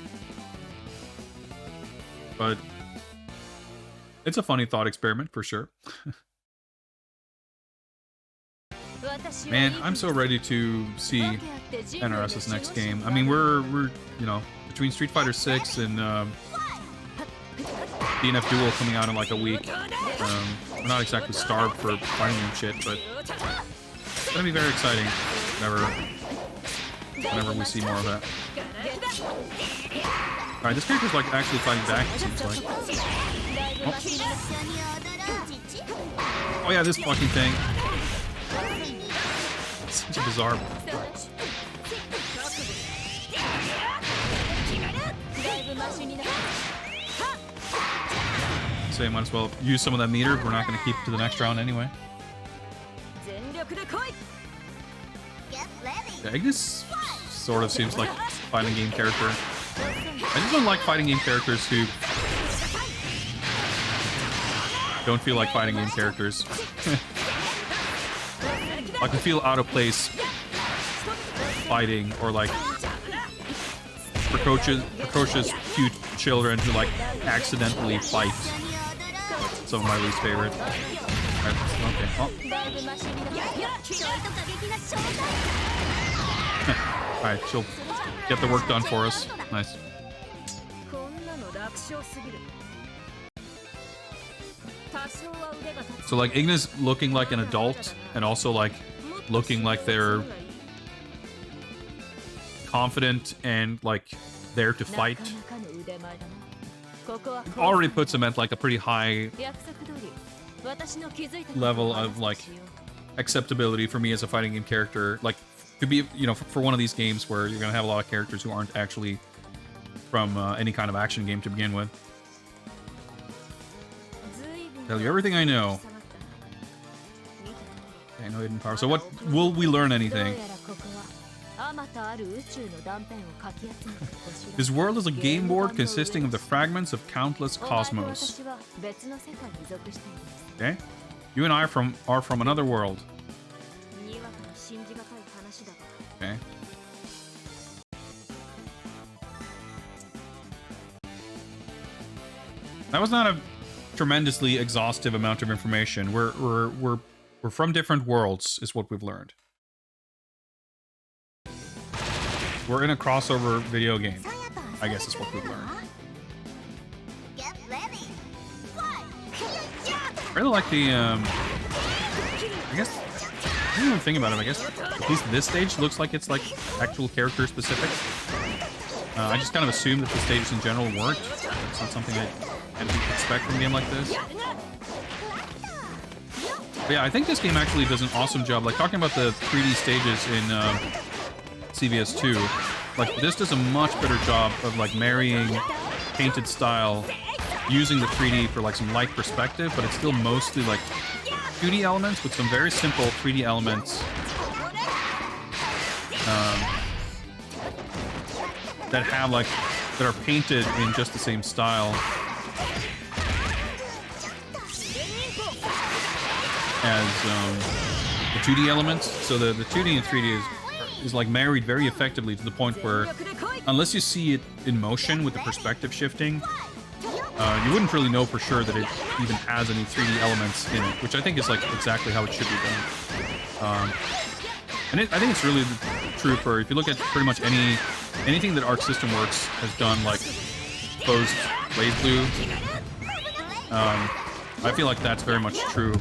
But it's a funny thought experiment for sure. Man, I'm so ready to see NRS's next game. I mean, we're you know, between Street Fighter 6 and DNF Duel coming out in like a week. We're not exactly starved for fighting and shit, but it's gonna be very exciting whenever we see more of that. Alright, this character's like actually fighting back, it seems like. Oh yeah, this fucking thing. It's such a bizarre. So you might as well use some of that meter. We're not going to keep it to the next round anyway. Yeah, Ignis sort of seems like a fighting game character. I just don't like fighting game characters who don't feel like fighting game characters. I can feel out of place fighting, or like precocious cute children who like accidentally fight. Some of my least favorite. Okay. Oh. All right, she'll get the work done for us. Nice. So like Ignis looking like an adult and also like looking like they're confident and like there to fight already puts them at like a pretty high level of like acceptability for me as a fighting game character. Like to be, you know, for one of these games where you're gonna have a lot of characters who aren't actually from any kind of action game to begin with. Tell you everything I know. Okay, no hidden power. So what, will we learn anything? This world is a game board consisting of the fragments of countless cosmos. Okay? You and I are from another world. Okay. That was not a tremendously exhaustive amount of information. We're from different worlds, is what we've learned. We're in a crossover video game, I guess is what we've learned. I really like the, I guess, I didn't even think about it, I guess at least this stage looks like it's like actual character specific. I just kind of assumed that the stages in general weren't. It's not something I expect from a game like this. But yeah, I think this game actually does an awesome job. Like talking about the 3D stages in CVS 2, like this does a much better job of like marrying painted style, using the 3D for like some light perspective, but it's still mostly like 2D elements with some very simple 3D elements that have like that are painted in just the same style as the 2D elements. So the 2D and 3D is like married very effectively to the point where unless you see it in motion with the perspective shifting, you wouldn't really know for sure that it even has any 3D elements in it, which I think is like exactly how it should be done. And I think it's really true for, if you look at pretty much anything that Arc System Works has done, like post BlazBlue, I feel like that's very much true.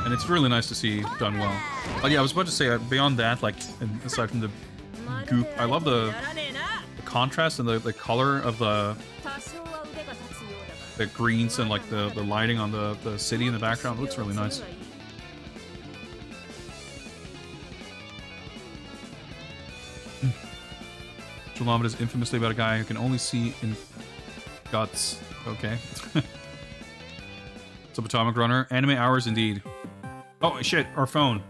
And it's really nice to see done well. But yeah, I was about to say, beyond that, like, aside from the goop, I love the contrast and the color of the greens and like the lighting on the city in the background. It looks really nice. Shalom is infamously about a guy who can only see in guts. Okay. Subatomic Runner. Anime hours indeed. Oh shit, our phone.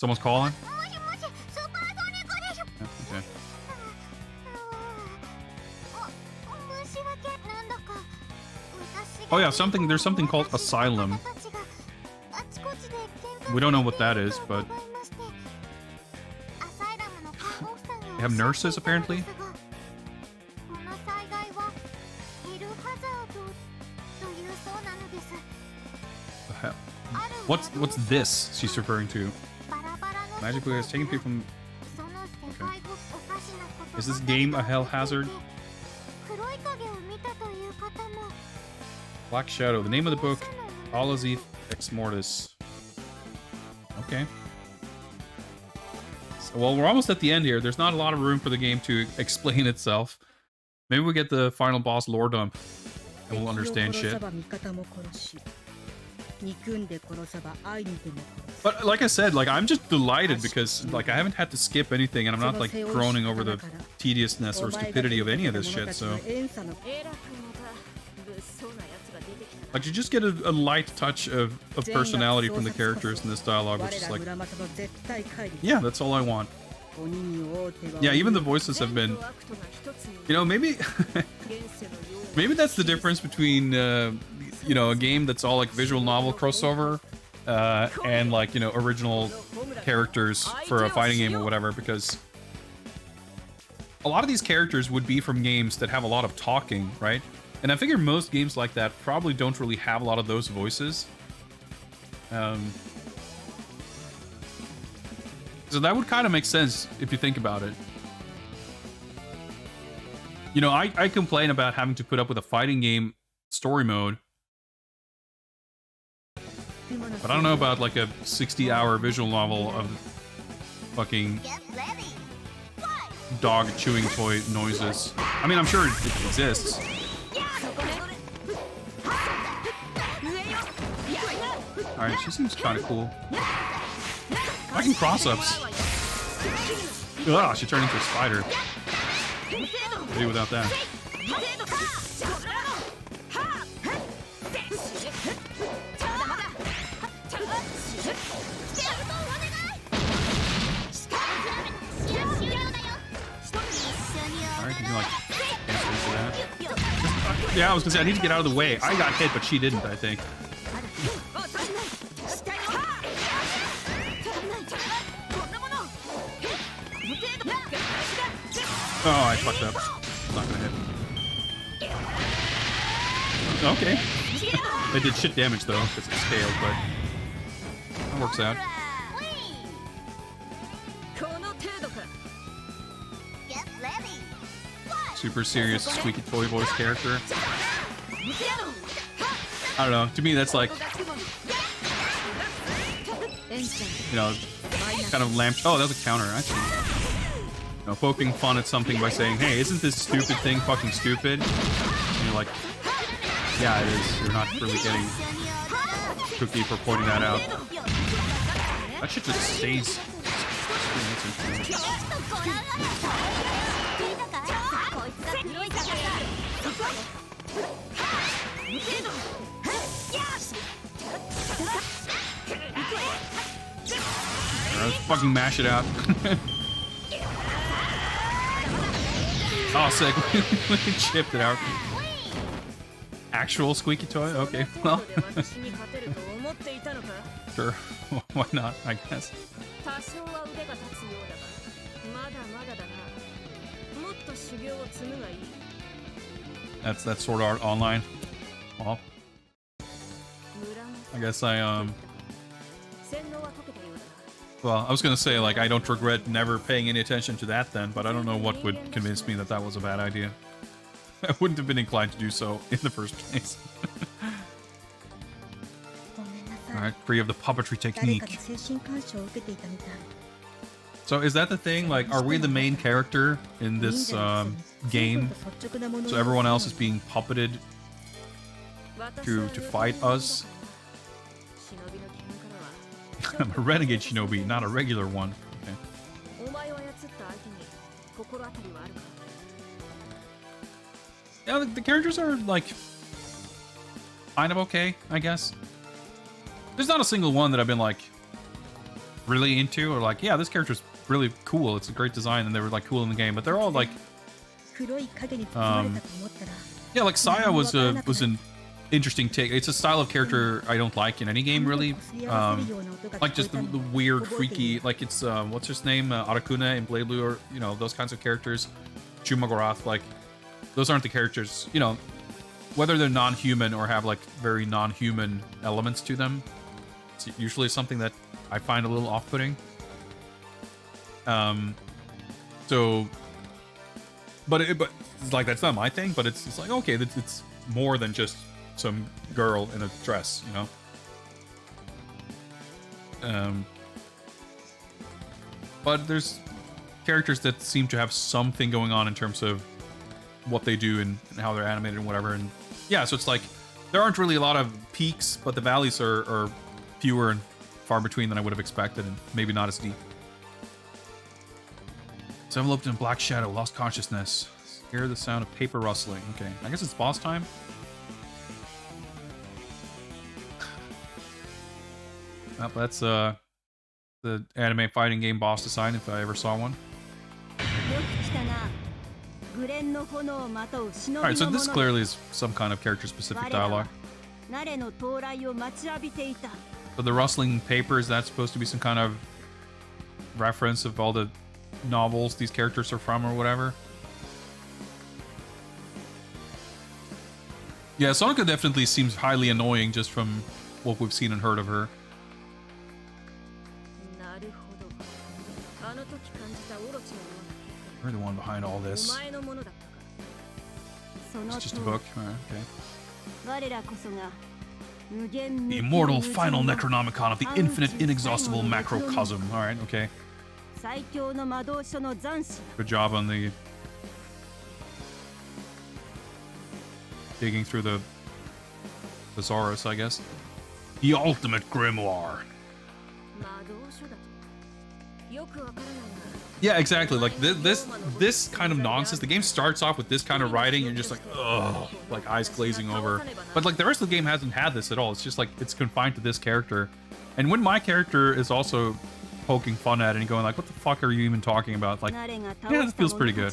Someone's calling? Yeah, okay. Oh yeah, there's something called Asylum. We don't know what that is, but they have nurses apparently. The hell? What's this she's referring to? Magic Blue has taken people from... Okay. Is this game a hell hazard? Black Shadow. The name of the book, Alazith Ex Mortis. Okay. So, well, we're almost at the end here. There's not a lot of room for the game to explain itself. Maybe we get the final boss lore dump and we'll understand shit. But like I said, like I'm just delighted because like I haven't had to skip anything and I'm not like groaning over the tediousness or stupidity of any of this shit, so... Like you just get a light touch of personality from the characters in this dialogue, which is like... Yeah, that's all I want. Yeah, even the voices have been... You know, maybe... maybe that's the difference between, you know, a game that's all like visual novel crossover and like, you know, original characters for a fighting game or whatever, because a lot of these characters would be from games that have a lot of talking, right? And I figure most games like that probably don't really have a lot of those voices. So that would kind of make sense if you think about it. You know, I complain about having to put up with a fighting game story mode, but I don't know about like a 60-hour visual novel of fucking dog chewing toy noises. I mean, I'm sure it exists. Alright, she seems kind of cool. I can cross-ups. Ugh, she turned into a spider. What do without that? Alright, can you like answer into that? Yeah, I was gonna say, I need to get out of the way. I got hit, but she didn't, I think. Oh, I fucked up. Not gonna hit. Okay. It did shit damage though, because it scaled, but that works out. Super serious squeaky toy voice character. I don't know. To me, that's like, you know, kind of lamp. Oh, that was a counter. I see. You know, poking fun at something by saying, "Hey, isn't this stupid thing fucking stupid?" And you're like, "Yeah, it is. You're not really getting cookie for pointing that out." That shit just stays. Let's fucking mash it out. Oh, sick. We chipped it out. Actual squeaky toy? Okay, well. Sure. Why not, I guess. That's Sword Art Online. Well, I guess well, I was gonna say, like, I don't regret never paying any attention to that then, but I don't know what would convince me that that was a bad idea. I wouldn't have been inclined to do so in the first place. Alright, free of the puppetry technique. So is that the thing? Like, are we the main character in this game? So everyone else is being puppeted to fight us? I'm a renegade shinobi, not a regular one. Okay. Yeah, the characters are, like, kind of okay, I guess. There's not a single one that I've been, like, really into, or like, yeah, this character's really cool, it's a great design, and they were, like, cool in the game, but they're all, like... yeah, like, Saya was an interesting take. It's a style of character I don't like in any game, really. Like, just the weird, freaky, like, it's, what's his name? Arakuna in Blade Blue, or, you know, those kinds of characters. Shumagorath, like, those aren't the characters, you know, whether they're non-human or have, like, very non-human elements to them. It's usually something that I find a little off-putting. So, but like, that's not my thing, but it's like, okay, it's more than just some girl in a dress, you know? But there's characters that seem to have something going on in terms of what they do and how they're animated and whatever, and yeah, so it's like, there aren't really a lot of peaks, but the valleys are fewer and far between than I would have expected, and maybe not as deep. It's enveloped in black shadow, lost consciousness. Hear the sound of paper rustling. Okay, I guess it's boss time. Well, that's the anime fighting game boss design, if I ever saw one. Alright, so this clearly is some kind of character-specific dialogue. So the rustling paper, is that supposed to be some kind of reference of all the novels these characters are from or whatever. Yeah, Sonica definitely seems highly annoying just from what we've seen and heard of her. You're the one behind all this. It's just a book. Okay. The immortal final Necronomicon of the infinite inexhaustible macrocosm. Alright, okay. Good job on the digging through the thesaurus, I guess. The ultimate grimoire. Yeah, exactly. Like this kind of nonsense. The game starts off with this kind of writing, and you're just like, ugh, like eyes glazing over. But like the rest of the game hasn't had this at all. It's just like it's confined to this character. And when my character is also poking fun at it and going like, what the fuck are you even talking about? Like, yeah, this feels pretty good.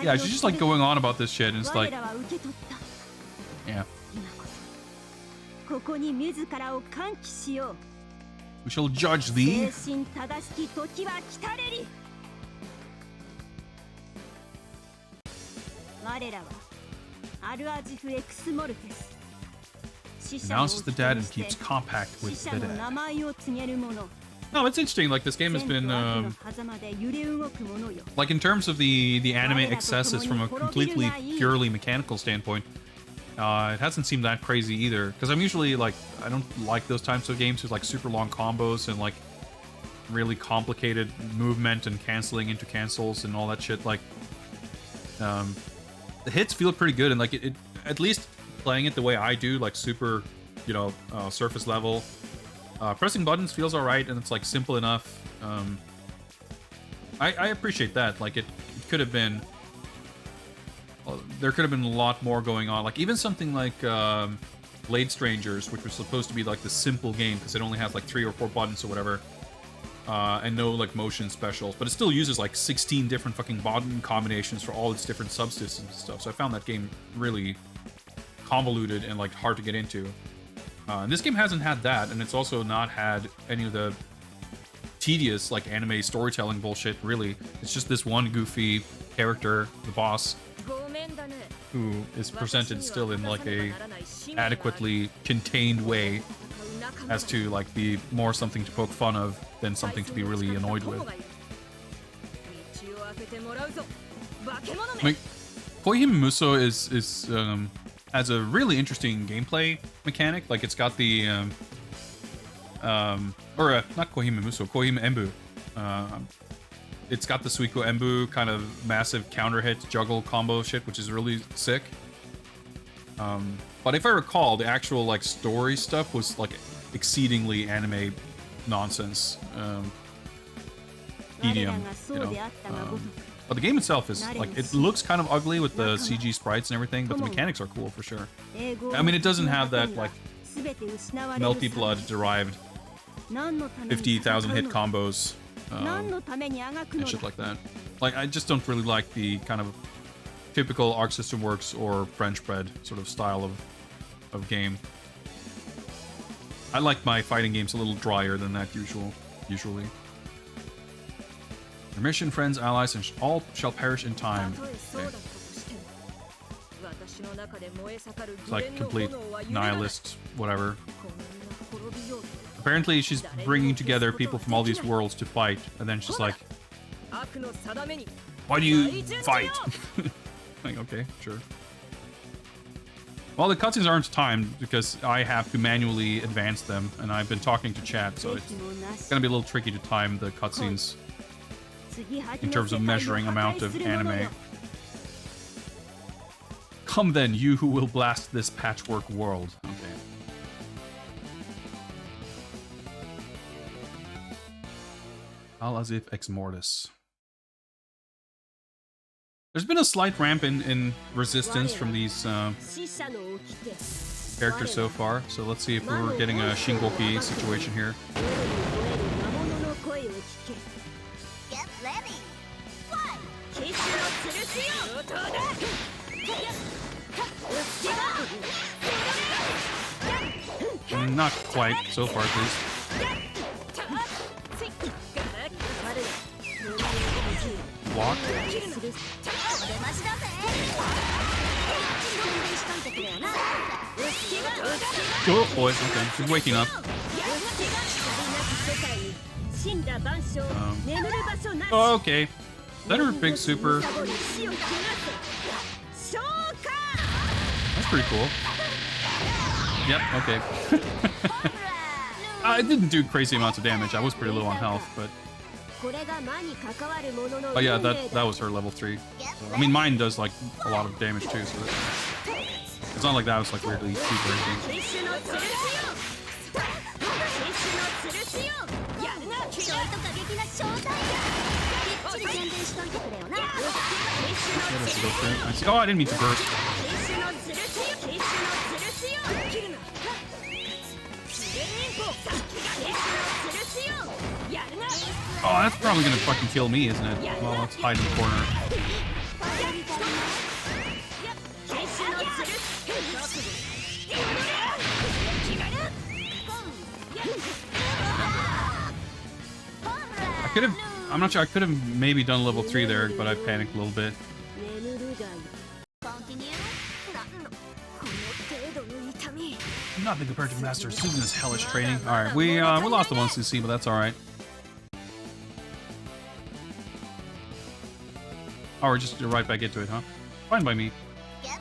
Yeah, she's just like going on about this shit, and it's like, yeah. We shall judge thee. Announces the dead and keeps compact with the dead. No, it's interesting. Like this game has been, like in terms of the anime excesses from a completely purely mechanical standpoint, it hasn't seemed that crazy either. Because I'm usually like, I don't like those types of games with like super long combos and like really complicated movement and canceling into cancels and all that shit. Like, the hits feel pretty good, and like it at least playing it the way I do, like super, you know, surface level. Pressing buttons feels alright, and it's like simple enough. I appreciate that. Like it could have been, there could have been a lot more going on. Like even something like Blade Strangers, which was supposed to be like the simple game because it only has like 3 or 4 buttons or whatever, and no like motion specials, but it still uses like 16 different fucking button combinations for all its different subsystems and stuff. So I found that game really convoluted and like hard to get into. And this game hasn't had that, and it's also not had any of the tedious like anime storytelling bullshit, really. It's just this one goofy character, the boss, who is presented still in like a adequately contained way as to like be more something to poke fun of than something to be really annoyed with. I mean, Koihime Muso is has a really interesting gameplay mechanic. Like it's got the not Koihime Muso, Koihime Embu. It's got the Suiko Embu kind of massive counter hit juggle combo shit, which is really sick. But if I recall, the actual like story stuff was like exceedingly anime nonsense, tedium, you know. But the game itself is like, it looks kind of ugly with the CG sprites and everything, but the mechanics are cool for sure. I mean, it doesn't have that like melty blood derived 50,000 hit combos and shit like that. Like, I just don't really like the kind of typical Arc System Works or French bread sort of style of game. I like my fighting games a little drier than that usually. Your mission, friends, allies, and all shall perish in time. Okay. It's like complete nihilist, whatever. Apparently she's bringing together people from all these worlds to fight, and then she's like, why do you fight? Like, okay, sure. Well, the cutscenes aren't timed because I have to manually advance them, and I've been talking to chat, so it's gonna be a little tricky to time the cutscenes in terms of measuring amount of anime. Come then, you who will blast this patchwork world. Okay. Al as if ex mortis. There's been a slight ramp in resistance from these characters so far, so let's see if we're getting a Shingoki situation here. Get ready. Not quite, so far at least. Block. Oh boy, okay, she's waking up. Oh, okay. Is that her big super? That's pretty cool. Yep, okay. It didn't do crazy amounts of damage. I was pretty low on health, but... Oh yeah, that was her level 3. I mean, mine does like a lot of damage too, so it's not like that was like weirdly cheap or anything. Oh, I didn't mean to burst. Oh, that's probably gonna fucking kill me, isn't it? Well, let's hide in the corner. I could have... I'm not sure. I could have maybe done level 3 there, but I panicked a little bit. Nothing compared to Master Susan's hellish training. Alright, we lost the 1cc, but that's alright. Oh, we're just right back into it, huh? Fine by me. I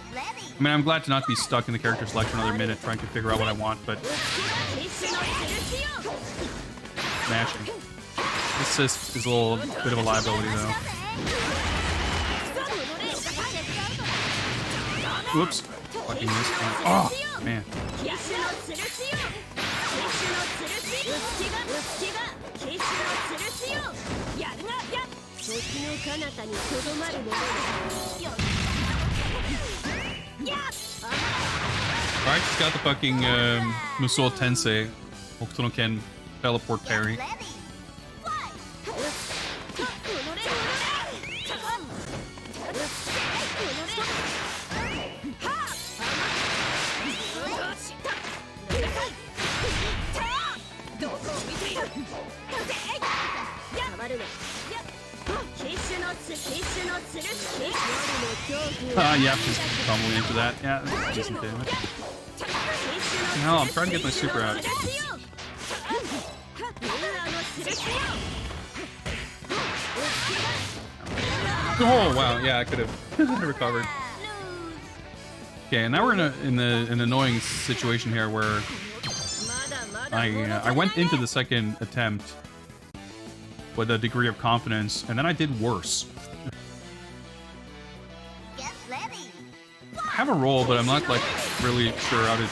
mean, I'm glad to not be stuck in the character selection another minute trying to figure out what I want, but... Smashing. Assist is a little bit of a liability, though. Whoops. Fucking missed. Oh, man. Alright, she's got the fucking Musou Tensei Hokuto no Ken teleport parry. Yeah, just tumbling into that. Yeah, that's decent damage. No, I'm trying to get my super out. Oh wow, yeah, I could have recovered. Okay, and now we're in an annoying situation here where I went into the second attempt with a degree of confidence, and then I did worse. I have a roll, but I'm not like really sure how to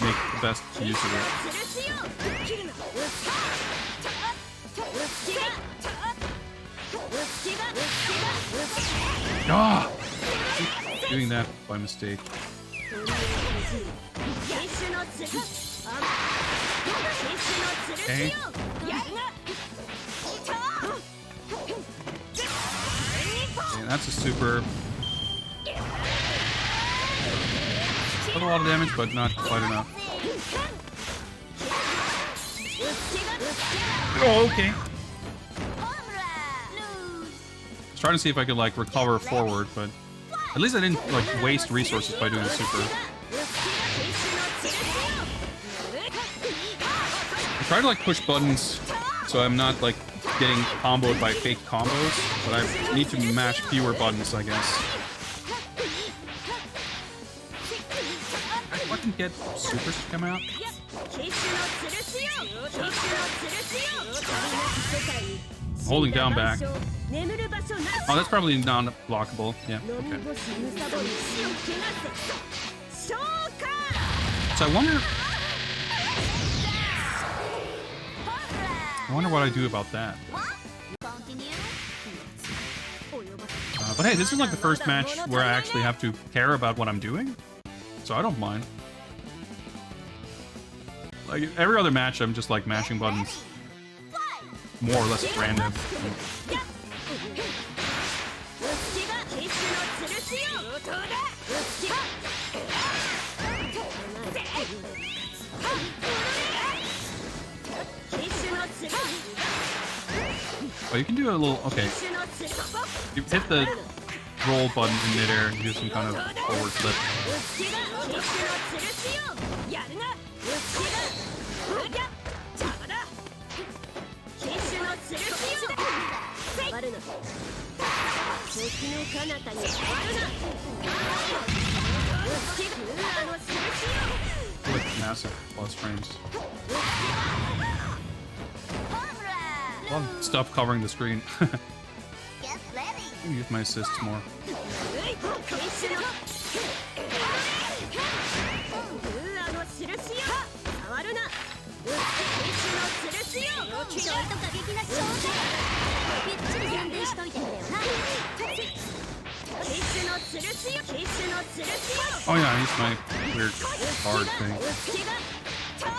make the best use of it. Ah! Doing that by mistake. Okay. Okay, that's a super. Got a lot of damage, but not quite enough. Oh, okay. I was trying to see if I could like recover forward, but at least I didn't like waste resources by doing the super. I try to like push buttons so I'm not like getting comboed by fake combos, but I need to mash fewer buttons, I guess. I can get supers to come out. Holding down back. Oh, that's probably non-blockable. Yeah, okay. So I wonder what I do about that. But hey, this is like the first match where I actually have to care about what I'm doing, so I don't mind. Like every other match, I'm just like mashing buttons, more or less at random. Oh, you can do a little. Okay. You hit the roll button in midair and do some kind of forward flip. With massive plus frames. A lot of stuff covering the screen. Get ready. Let me use my assists more. Oh yeah, I used my weird guard thing.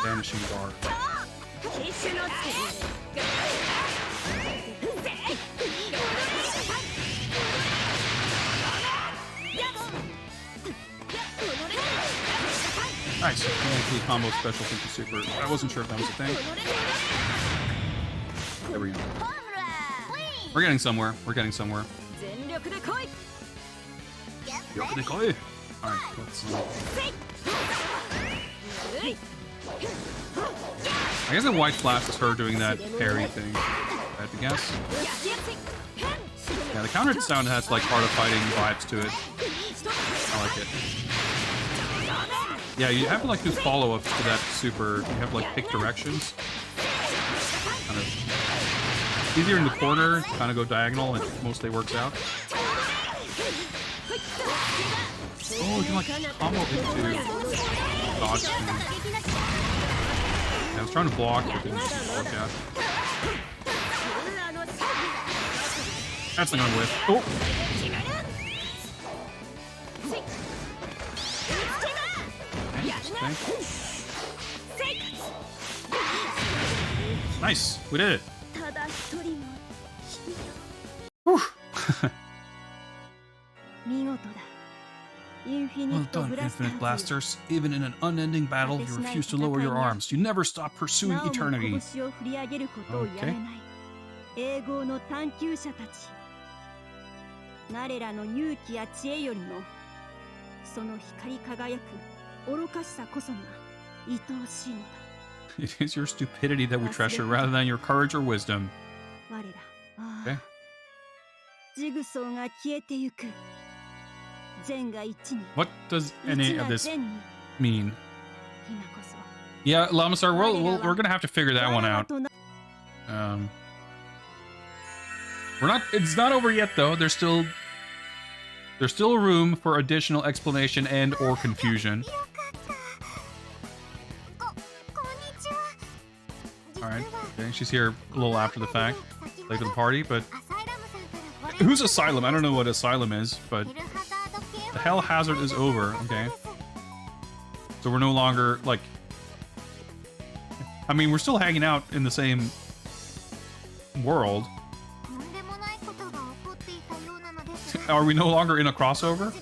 Vanishing guard. Nice. The combo special feature super. I wasn't sure if that was a thing. There we go. We're getting somewhere. We're getting somewhere. Get ready. Alright, let's see. I guess the white flash is her doing that parry thing. I have to guess. Yeah, the counter sound has like Art of Fighting vibes to it. I like it. Yeah, you have to like do follow-ups to that super. You have to like pick directions. Kind of easier in the corner, kind of go diagonal, and mostly works out. Oh, you can like combo into dodge. Yeah, I was trying to block, but it didn't work out. That's not gonna whiff. Oh! Okay. Nice, we did it. Whew. Well done, Infinite Blasterz. Even in an unending battle, you refuse to lower your arms. You never stop pursuing eternity. Okay. 永劫の探求者たち我らの勇気や知恵よりもその光り輝く愚かしさこそが愛おしいのだ It is your stupidity that we treasure rather than your courage or wisdom. 我ら Okay. ジグソーが消えてゆく善が一に What does any of this 一が善に mean? 今こそ Yeah, Lamasar, we're gonna have to figure that one out. It's not over yet though. There's still room for additional explanation and or confusion. Alright, okay, she's here a little after the fact, late to the party, but who's Asylum? I don't know what Asylum is, but the Hell Hazard is over, okay. So we're no longer, like, I mean, we're still hanging out in the same world. Are we no longer in a crossover?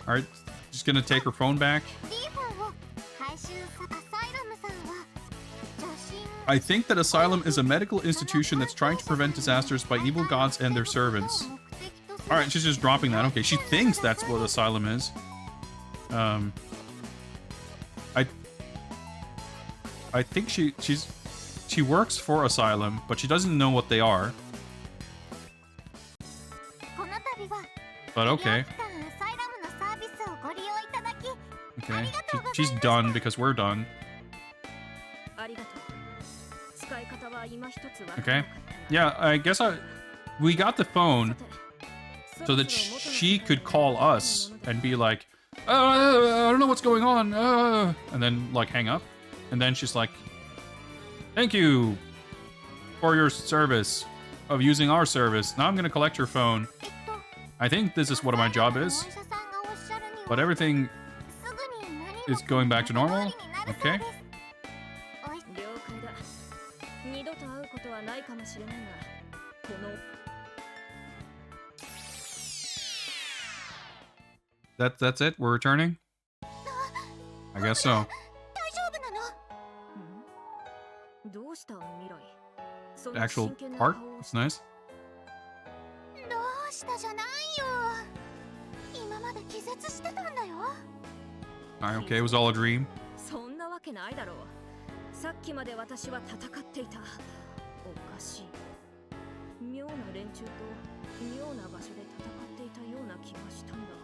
Alright, just gonna take her phone back. I think that Asylum is a medical institution that's trying to prevent disasters by evil gods and their servants. Alright, she's just dropping that. Okay, she thinks that's what Asylum is. I think she works for Asylum, but she doesn't know what they are. But okay. Okay, she's done because we're done. Okay. Yeah, I guess we got the phone so that she could call us and be like, I don't know what's going on, and then like hang up. And then she's like, thank you for your service of using our service. Now I'm gonna collect your phone. I think this is what my job is. But everything is going back to normal. Okay. That's it? We're returning? I guess so. actual part. That's nice. どうしたじゃないよ。今まで気絶してたんだよ。 Alright, okay, it was all a dream. そんなわけないだろう。さっきまで私は戦っていた。おかしい。妙な連中と妙な場所で戦っていたような気がしたんだが。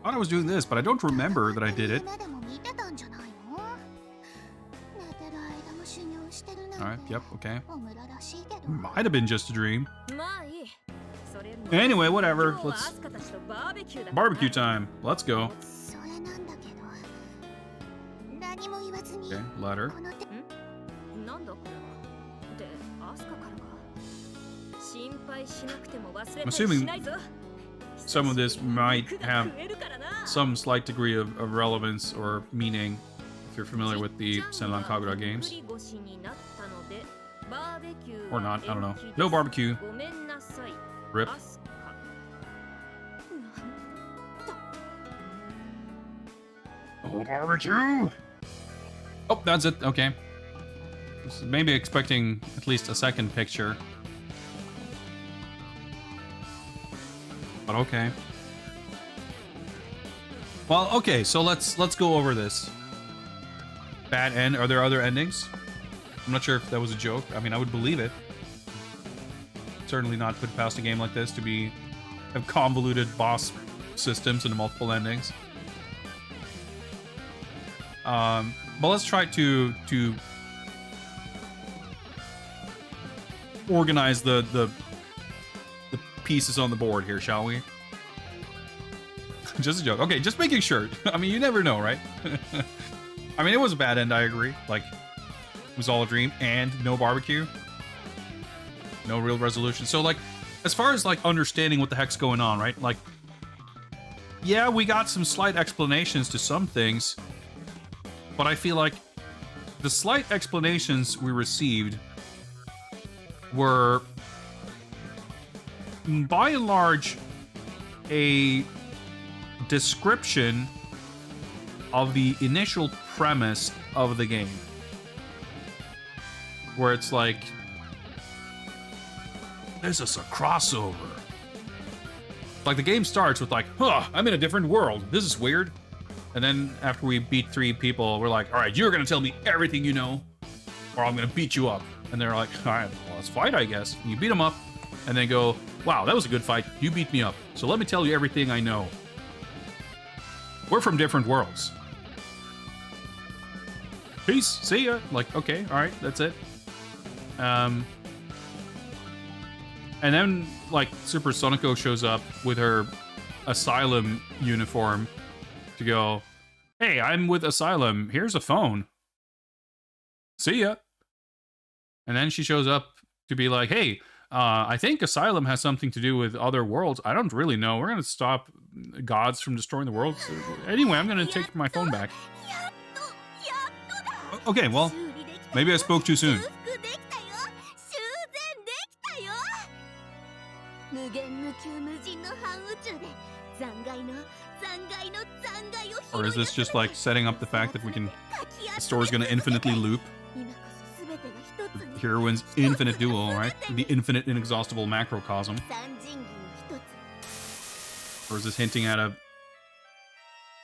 I thought I was doing this, but I don't remember that I did it. 夢でも見てたんじゃないの？寝てる間も修行してるなん Alright, て。 yep, okay. お村らしいけど。 Might have been just a dream. まあいい。それよりも Anyway, whatever. 今日は Let's アスカたちとバーベキューだからな。 barbecue time. Let's go. それなんだけど。何も言わずに。 Okay, letter. この手なんだこれは。で、アスカからか。心配しなくても忘れたりしないぞ。 Some of this might have 食えるからな。 some slight degree of relevance or meaning if you're familiar with the Senran Kagura games. Or not, I don't know. No barbecue. ごめんなさい。 Rip. アスカ。 Oh, barbecue! Oh, that's it. Okay. Was maybe expecting at least a second picture. But okay. Well, okay, so let's go over this. Bad end. Are there other endings? I'm not sure if that was a joke. I mean, I would believe it. Certainly not put past a game like this to have convoluted boss systems and multiple endings. But let's try to organize the pieces on the board here, shall we? Just a joke. Okay, just making sure. I mean, you never know, right? I mean, it was a bad end, I agree. Like, it was all a dream, and no barbecue. No real resolution. So, like, as far as, like, understanding what the heck's going on, right? Like, yeah, we got some slight explanations to some things, but I feel like the slight explanations we received were, by and large, a description of the initial premise of the game. Where it's like, this is a crossover. Like, the game starts with like, huh, I'm in a different world. This is weird. And then after we beat 3 people, we're like, all right, you're gonna tell me everything you know, or I'm gonna beat you up. And they're like, all right, well, let's fight, I guess. And you beat them up, and then go, wow, that was a good fight. You beat me up. So let me tell you everything I know. We're from different worlds. Peace, see ya. Like, okay, all right, that's it. And then, like, Super Sonico shows up with her Asylum uniform to go, hey, I'm with Asylum. Here's a phone. See ya. And then she shows up to be like, hey, I think Asylum has something to do with other worlds. I don't really know. We're going to stop gods from destroying the world. So, anyway, I'm going to take my phone back. Okay, well, maybe I spoke too soon. Or is this just like setting up the fact that the story's going to infinitely loop? Heroine's infinite duel, right? The infinite inexhaustible macrocosm. Or is this hinting at a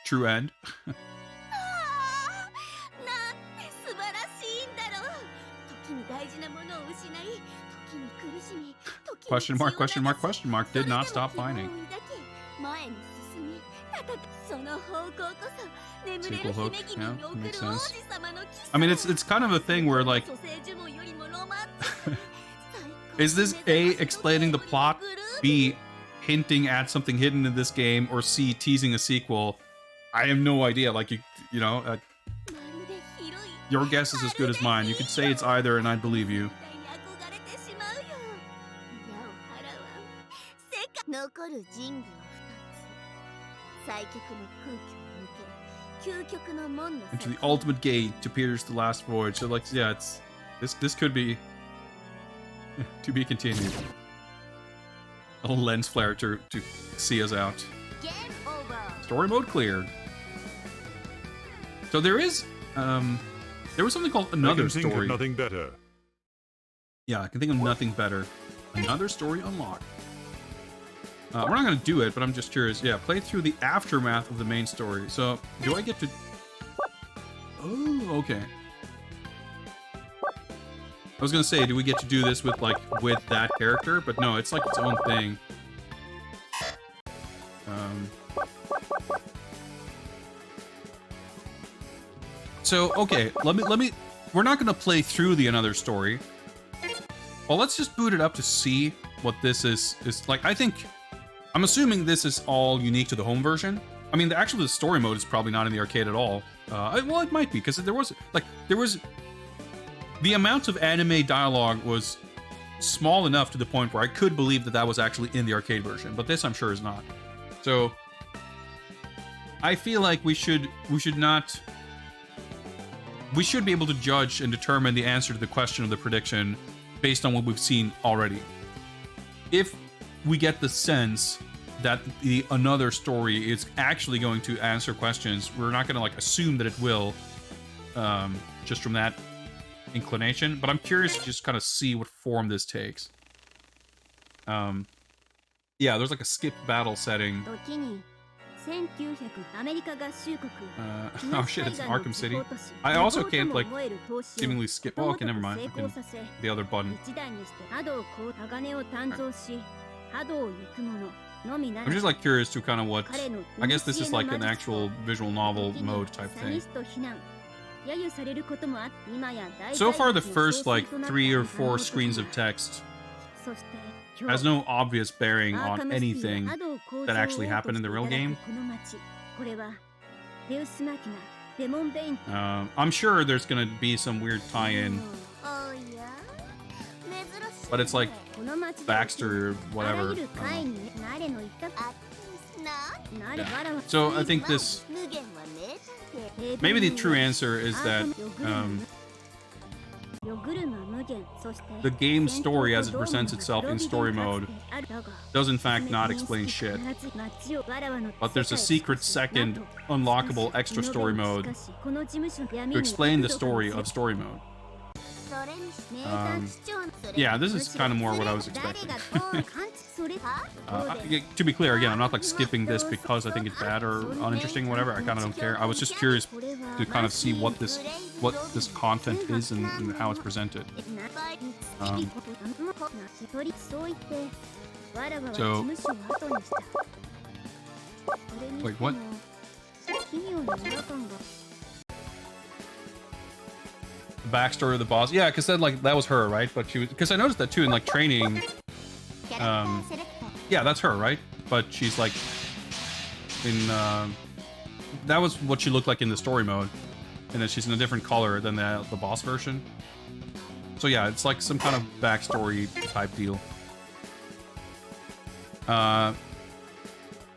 true end? Question mark, question mark, question mark. Did not stop finding. Sequel hook, yeah, makes sense. I mean, it's kind of a thing where, like, is this A, explaining the plot, B, hinting at something hidden in this game, or C, teasing a sequel? I have no idea. Like, you know, your guess is as good as mine. You could say it's either, and I'd believe you. Into the ultimate gate to pierce the last void. So, like, yeah, it's this could be to be continued. A little lens flare to see us out. Story mode cleared. So there is there was something called Another Story. Nothing better. Yeah, I can think of nothing better. Another story unlocked. We're not going to do it, but I'm just curious. Yeah, play through the aftermath of the main story. So, do I get to... Oh, okay. I was going to say, do we get to do this with, like, with that character? But no, it's like its own thing. So, okay, let me... We're not going to play through the Another Story. Well, let's just boot it up to see what this is like. I think... I'm assuming this is all unique to the home version. I mean, actually, the story mode is probably not in the arcade at all. Well, it might be, because there was... The amount of anime dialogue was small enough to the point where I could believe that that was actually in the arcade version, but this I'm sure is not. So... I feel like we should not... We should be able to judge and determine the answer to the question of the prediction based on what we've seen already. If we get the sense that the Another Story is actually going to answer questions, we're not going to like assume that it will, just from that inclination. But I'm curious to just kind of see what form this takes. Yeah, there's like a skip battle setting. Oh shit, it's Arkham City. I also can't like seemingly skip. Oh, okay, never mind. I can, the other button. I'm just like curious to kind of what. I guess this is like an actual visual novel mode type thing. So far, the first like 3 or 4 screens of text has no obvious bearing on anything that actually happened in the real game. I'm sure there's gonna be some weird tie-in, but it's like Baxter or whatever. Yeah. So I think this... Maybe the true answer is that the game story as it presents itself in story mode does in fact not explain shit. But there's a secret second unlockable extra story mode to explain the story of story mode. Yeah, this is kind of more what I was expecting. To be clear, again, I'm not like skipping this because I think it's bad or uninteresting or whatever. I kind of don't care. I was just curious to kind of see what this content is and how it's presented. So, wait, what? The backstory of the boss, yeah, because that was her, right? But she was, because I noticed that too in like training. Yeah, that's her, right? But she's like in that was what she looked like in the story mode, and then she's in a different color than the boss version. So yeah, it's like some kind of backstory type deal.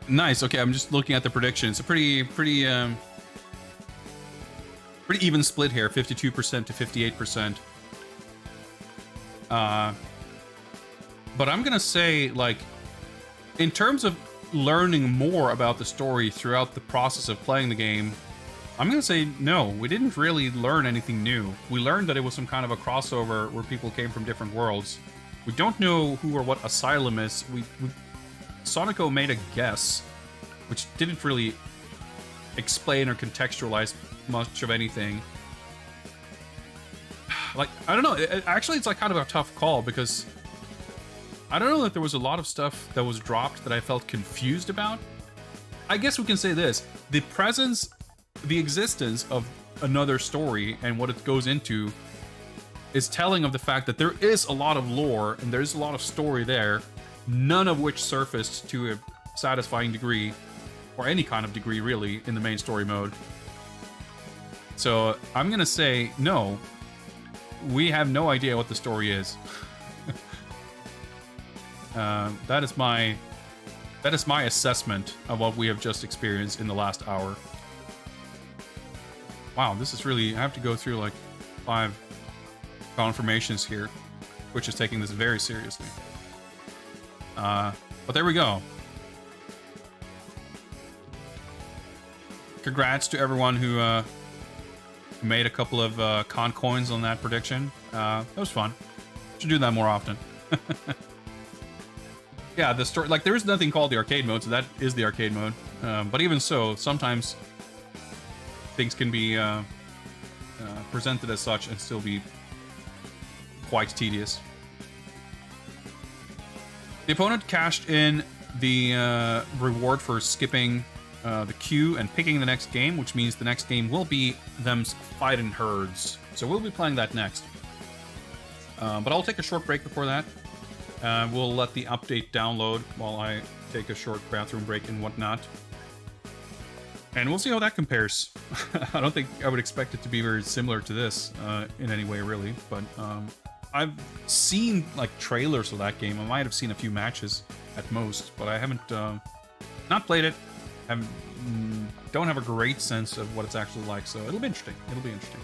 Nice. Okay, I'm just looking at the prediction. It's a pretty even split here, 52% to 58%. But I'm gonna say, like, in terms of learning more about the story throughout the process of playing the game, I'm gonna say no, we didn't really learn anything new. We learned that it was some kind of a crossover where people came from different worlds. We don't know who or what Asylum is. Sonico made a guess, which didn't really explain or contextualize much of anything. Like, I don't know, actually it's like kind of a tough call, because I don't know that there was a lot of stuff that was dropped that I felt confused about. I guess we can say this: the existence of Another Story and what it goes into is telling of the fact that there is a lot of lore and there's a lot of story there, none of which surfaced to a satisfying degree, or any kind of degree really, in the main story mode. So I'm gonna say no, we have no idea what the story is. That is my assessment of what we have just experienced in the last hour. Wow, this is really... I have to go through like 5 confirmations here, which is taking this very seriously. But there we go. Congrats to everyone who made a couple of con coins on that prediction. That was fun. Should do that more often. Yeah, the story, like, there's nothing called the arcade mode, so that is the arcade mode. But even so, sometimes things can be presented as such and still be quite tedious. The opponent cashed in the reward for skipping the queue and picking the next game, which means the next game will be them's fighting herds. So we'll be playing that next. But I'll take a short break before that. We'll let the update download while I take a short bathroom break and whatnot. And we'll see how that compares. I don't think I would expect it to be very similar to this in any way, really. But I've seen like trailers of that game. I might have seen a few matches at most, but I haven't not played it. Don't have a great sense of what it's actually like, so it'll be interesting. It'll be interesting.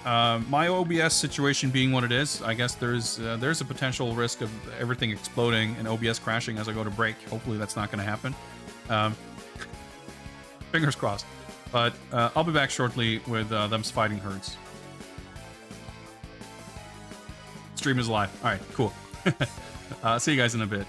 My OBS situation being what it is, I guess there's a potential risk of everything exploding and OBS crashing as I go to break. Hopefully that's not going to happen. Fingers crossed. But I'll be back shortly with them's fighting herds. Stream is live. All right, cool. See you guys in a bit.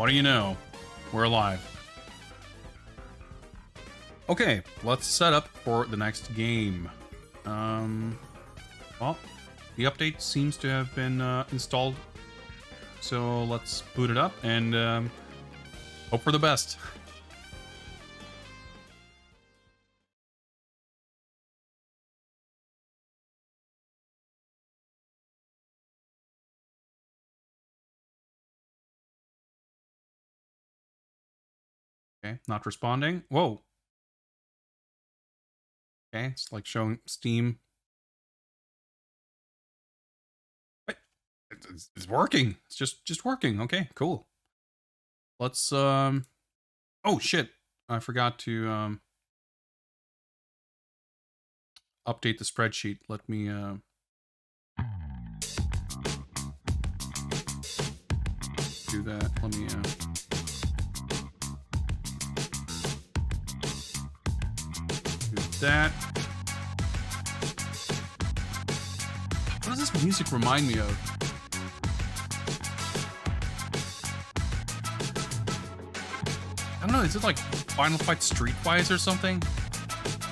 what do you know? We're alive. Okay, let's set up for the next game. Well, the update seems to have been installed. So let's boot it up and hope for the best. Okay, not responding. Whoa. Okay, it's like showing Steam. Wait, it's working. It's just working. Okay, cool. Let's oh shit. I forgot to update the spreadsheet. Let me do that. Let me that. What does this music remind me of? I don't know, is it like Final Fight Streetwise or something?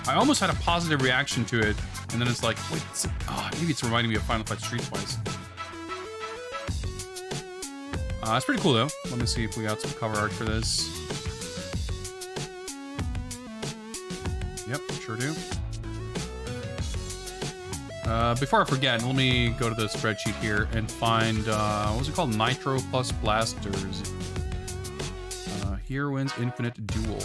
I almost had a positive reaction to it, and then it's like, wait, maybe it's reminding me of Final Fight Streetwise. It's pretty cool though. Let me see if we got some cover art for this. Yep, sure do. Before I forget, let me go to the spreadsheet here and find, what was it called? Nitro plus Blasterz. Heroines Infinite Duel.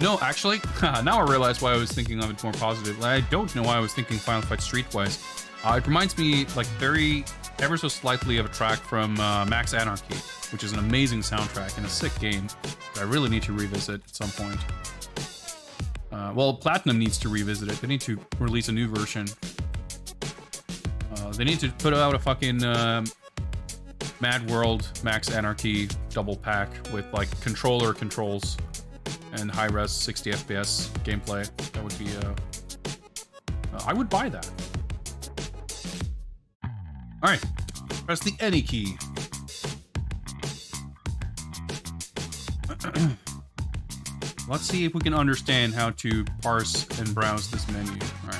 No, actually, now I realize why I was thinking of it more positive. I don't know why I was thinking Final Fight Streetwise. It reminds me, like, ever so slightly of a track from Max Anarchy, which is an amazing soundtrack and a sick game that I really need to revisit at some point. Well, Platinum needs to revisit it. They need to release a new version. They need to put out a fucking Mad World Max Anarchy double pack with like controller controls and high-res 60 FPS gameplay. That would be I would buy that. All right, press the any key. Let's see if we can understand how to parse and browse this menu. All right.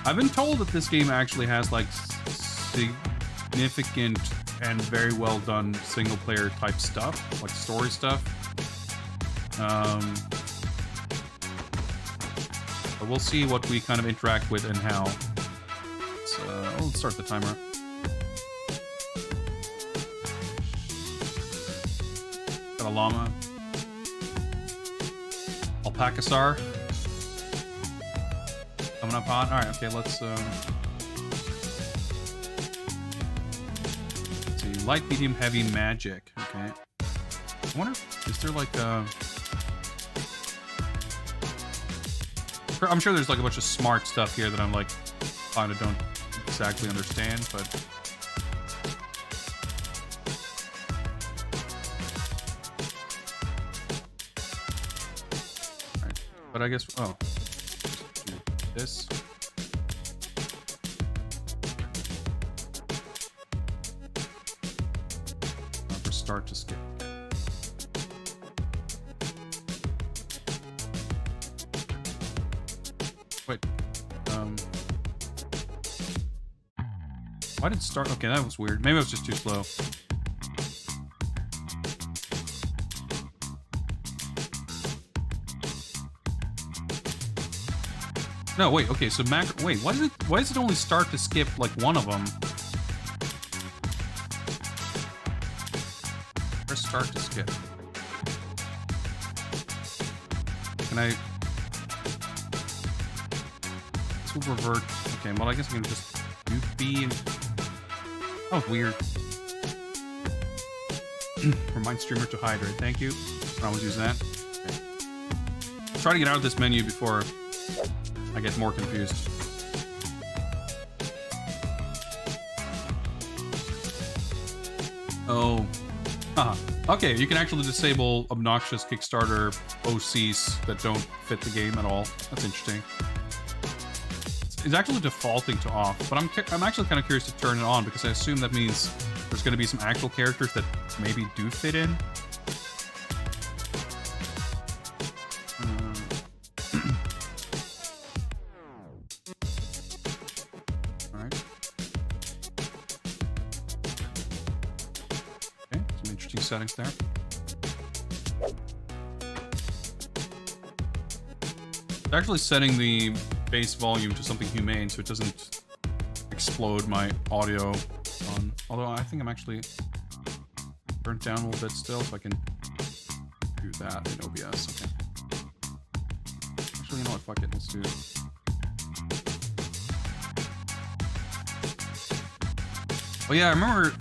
I've been told that this game actually has like significant and very well done single player type stuff, like story stuff. But we'll see what we kind of interact with and how. So let's start the timer. Got a llama. Alpacasar. Coming up on. Alright, okay, let's see. Light, medium, heavy, magic. Okay. I wonder, is there like I'm sure there's like a bunch of smart stuff here that I'm like kind of don't exactly understand, but alright. But I guess this. For start to skip. Wait. Why did it start? Okay, that was weird. Maybe I was just too slow. No, wait, okay, so wait, why does it only start to skip like one of them? Press start to skip. Can I? This will revert. Okay, well I guess I can just do B and. Oh, weird. Remind streamer to hydrate. Thank you. I always use that. Okay. Try to get out of this menu before I get more confused. Oh. Okay, you can actually disable obnoxious Kickstarter OCs that don't fit the game at all. That's interesting. it's actually defaulting to off, but I'm actually kind of curious to turn it on because I assume that means there's going to be some actual characters that maybe do fit in. All right. Okay, some interesting settings there. It's actually setting the bass volume to something humane so it doesn't explode my audio on. Although I think I'm actually turned down a little bit still, so I can do that in OBS. Okay. Actually, you know what? Fuck it. Let's do it. Oh yeah, I remember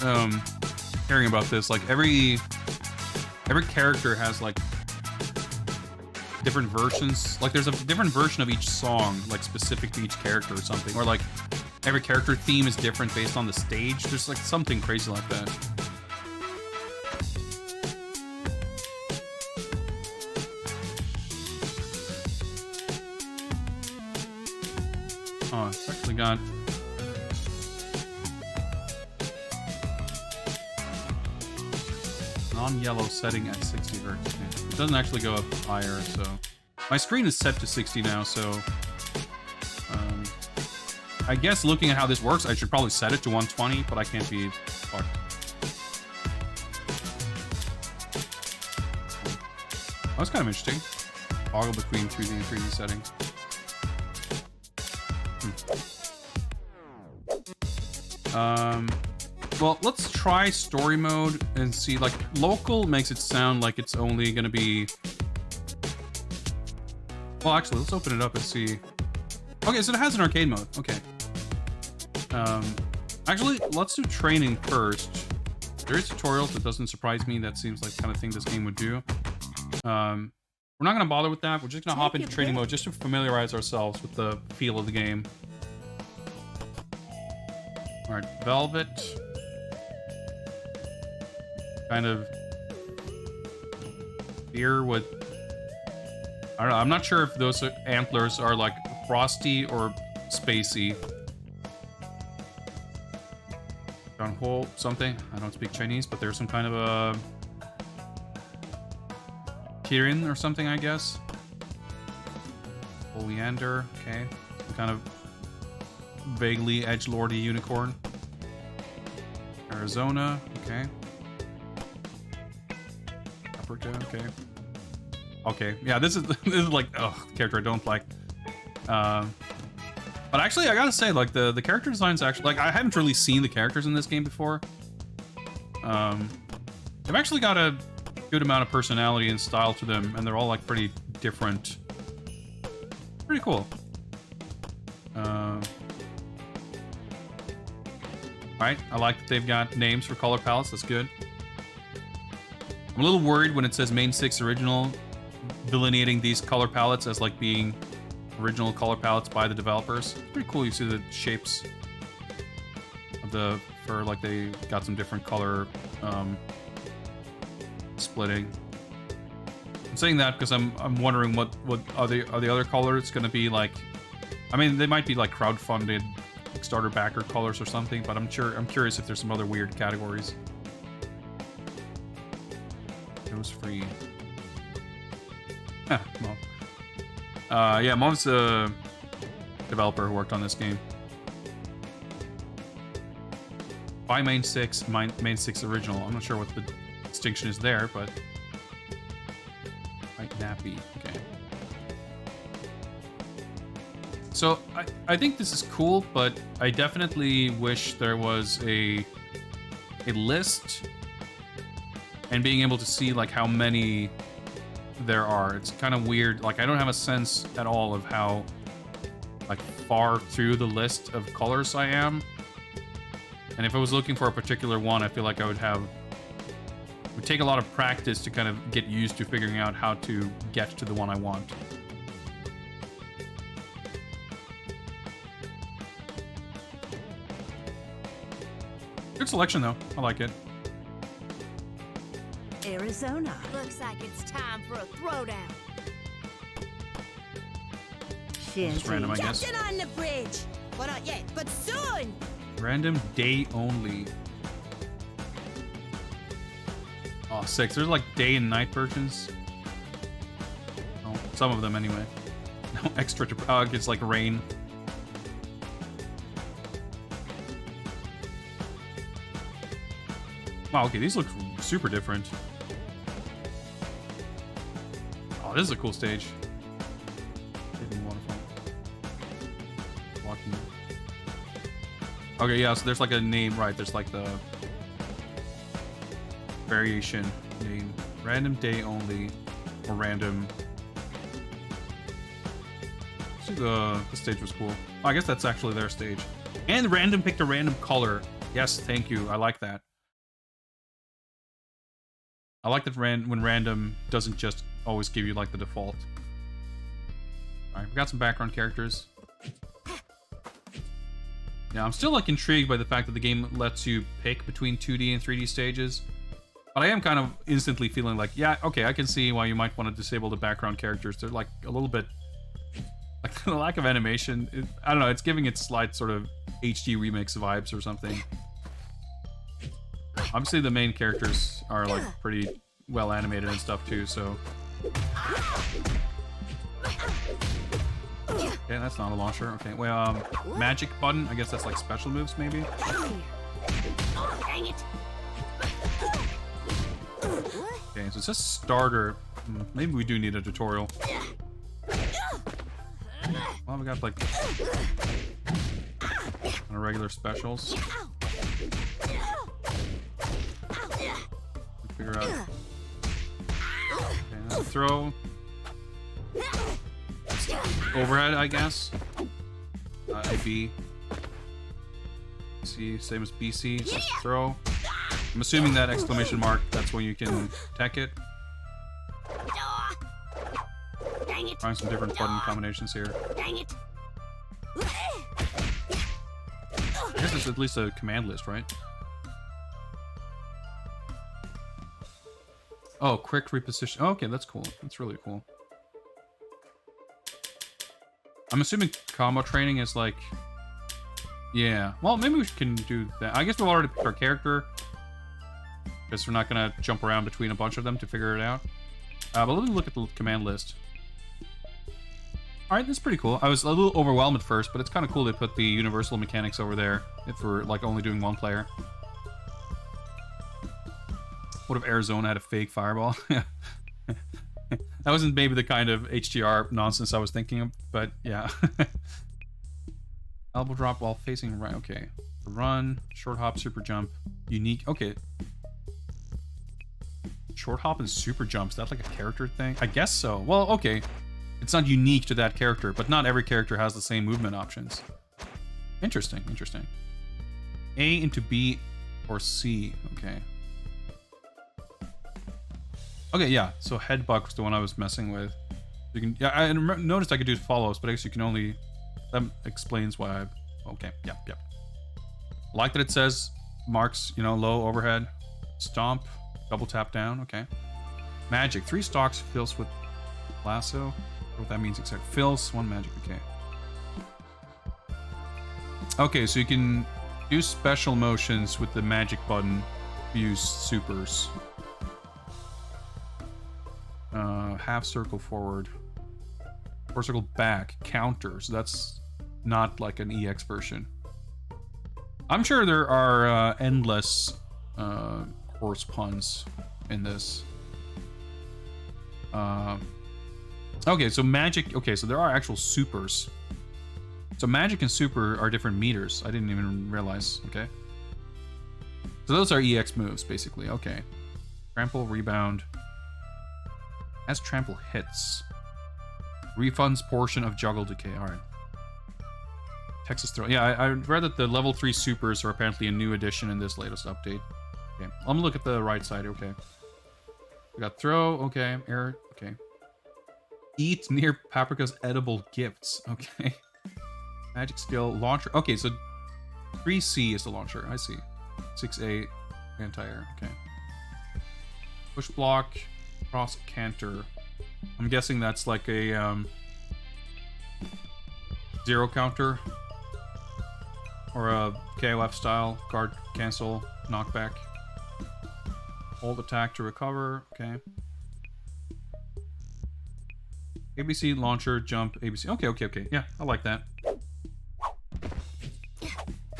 hearing about this. Like every character has like different versions. Like there's a different version of each song, like specific to each character or something. Or like every character theme is different based on the stage. There's like something crazy like that. Oh, it's actually got non-yellow setting at 60 hertz. It doesn't actually go up higher, so my screen is set to 60 now, so I guess looking at how this works, I should probably set it to 120, but I can't be fucked. That's kind of interesting. Toggle between 2D and 3D settings. Well, let's try story mode and see. Like, local makes it sound like it's only gonna be... Well, actually, let's open it up and see. Okay, so it has an arcade mode. Okay. Actually, let's do training first. There is tutorials. That doesn't surprise me. That seems like the kind of thing this game would do. We're not gonna bother with that. We're just gonna hop into training mode just to familiarize ourselves with the feel of the game. All right, Velvet. Kind of beer with, I don't know, I'm not sure if those antlers are like frosty or spacey. John Ho something. I don't speak Chinese, but there's some kind of a Kirin or something, I guess. Oleander, okay. Some kind of vaguely edgelordy unicorn. Arizona, okay. Okay. Okay. Yeah, this is like, oh, character I don't like. But actually, I gotta say, like the character designs actually, like I haven't really seen the characters in this game before. They've actually got a good amount of personality and style to them, and they're all like pretty different. Pretty cool. Alright, I like that they've got names for color palettes. That's good. I'm a little worried when it says main 6 original, delineating these color palettes as like being original color palettes by the developers. It's pretty cool. You see the shapes of the fur, like they got some different color splitting. I'm saying that because I'm wondering what are the other colors going to be like. I mean, they might be like crowdfunded Kickstarter backer colors or something, but I'm curious if there's some other weird categories. Nose free. Yeah, well. Yeah, Mom's a developer who worked on this game. By main 6 original. I'm not sure what the distinction is there, but quite nappy. Okay. So I think this is cool, but I definitely wish there was a list and being able to see like how many there are. It's kind of weird. Like I don't have a sense at all of how like far through the list of colors I am. And if I was looking for a particular one, I feel like it would take a lot of practice to kind of get used to figuring out how to get to the one I want. Good selection though. I like it. Arizona. Looks like it's time for a throwdown. Just random, I guess. Captain on the bridge. Well, not yet, but soon. Random day only. Oh, 6. There's like day and night versions. Oh, some of them anyway. No extra. Oh, it gets like rain. Wow, okay, these look super different. Oh, this is a cool stage. Hidden waterfall. Walking. Okay, yeah, so there's like a name, right? There's like the variation name. Random day only. Or random. The stage was cool. Oh, I guess that's actually their stage. And random picked a random color. Yes, thank you. I like that. I like that when random doesn't just always give you like the default. Alright, we got some background characters. Yeah, I'm still like intrigued by the fact that the game lets you pick between 2D and 3D stages. But I am kind of instantly feeling like, yeah, okay, I can see why you might want to disable the background characters. They're like a little bit... Like the lack of animation, I don't know, it's giving it slight sort of HD remix vibes or something. Obviously the main characters are like pretty well animated and stuff too, so... Okay, that's not a launcher. Okay, well, magic button, I guess that's like special moves maybe? Dang it. Okay, so it says starter. Maybe we do need a tutorial. Well, we got like regular specials. Figure out. Okay, that's a throw. Overhead, I guess. AB. C, same as BC. So throw. I'm assuming that exclamation mark, that's when you can tech it. Trying some different button combinations here. Dang it. I guess it's at least a command list, right? Oh, quick reposition. Oh, okay, that's cool. That's really cool. I'm assuming combo training is like... Yeah. Well, maybe we can do that. I guess we've already picked our character. Guess we're not going to jump around between a bunch of them to figure it out. But let me look at the command list. Alright, that's pretty cool. I was a little overwhelmed at first, but it's kind of cool they put the universal mechanics over there if we're like only doing one player. What if Arizona had a fake fireball? That wasn't maybe the kind of HDR nonsense I was thinking of, but yeah. Elbow drop while facing right. Okay. Run, short hop, super jump, unique. Okay. Short hop and super jump. Is that like a character thing? I guess so. Well, okay. It's not unique to that character, but not every character has the same movement options. Interesting, interesting. A into B or C. Okay. Okay, yeah. So headbutt was the one I was messing with. You can, yeah, I noticed I could do follows, but I guess you can only. That explains why I. Okay, yep. Like that it says marks, you know, low overhead, stomp, double tap down. Okay. Magic 3 stocks fills with lasso. What that means exactly. Fills 1 magic. Okay. Okay, so you can do special motions with the magic button. Use supers. Half circle forward. 4 circle back. Counter. So that's not like an EX version. I'm sure there are endless horse puns in this. Okay, so magic. Okay, so there are actual supers. So magic and super are different meters. I didn't even realize. Okay. So those are EX moves, basically. Okay. Trample, rebound. As trample hits. Refunds portion of juggle decay. Alright. Texas throw. Yeah, I read that the level 3 supers are apparently a new addition in this latest update. Okay. Let me look at the right side. Okay. We got throw. Okay. Air. Okay. Eat near Paprika's edible gifts. Okay. Magic skill. Launcher. Okay, so 3C is the launcher. I see. 6A. Anti-air. Okay. Push block. Cross canter. I'm guessing that's like a zero counter. Or a KOF style. Guard cancel. Knockback. Hold attack to recover. Okay. ABC launcher, jump, ABC. Okay. Yeah, I like that.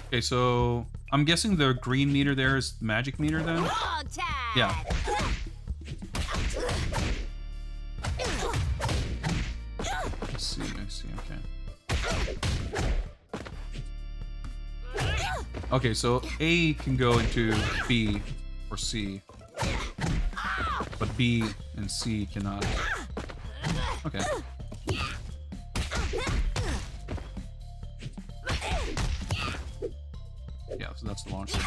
Okay, so I'm guessing the green meter there is magic meter then? Yeah. I see, okay. Okay, so A can go into B or C. But B and C cannot. Okay. Yeah, so that's the launcher.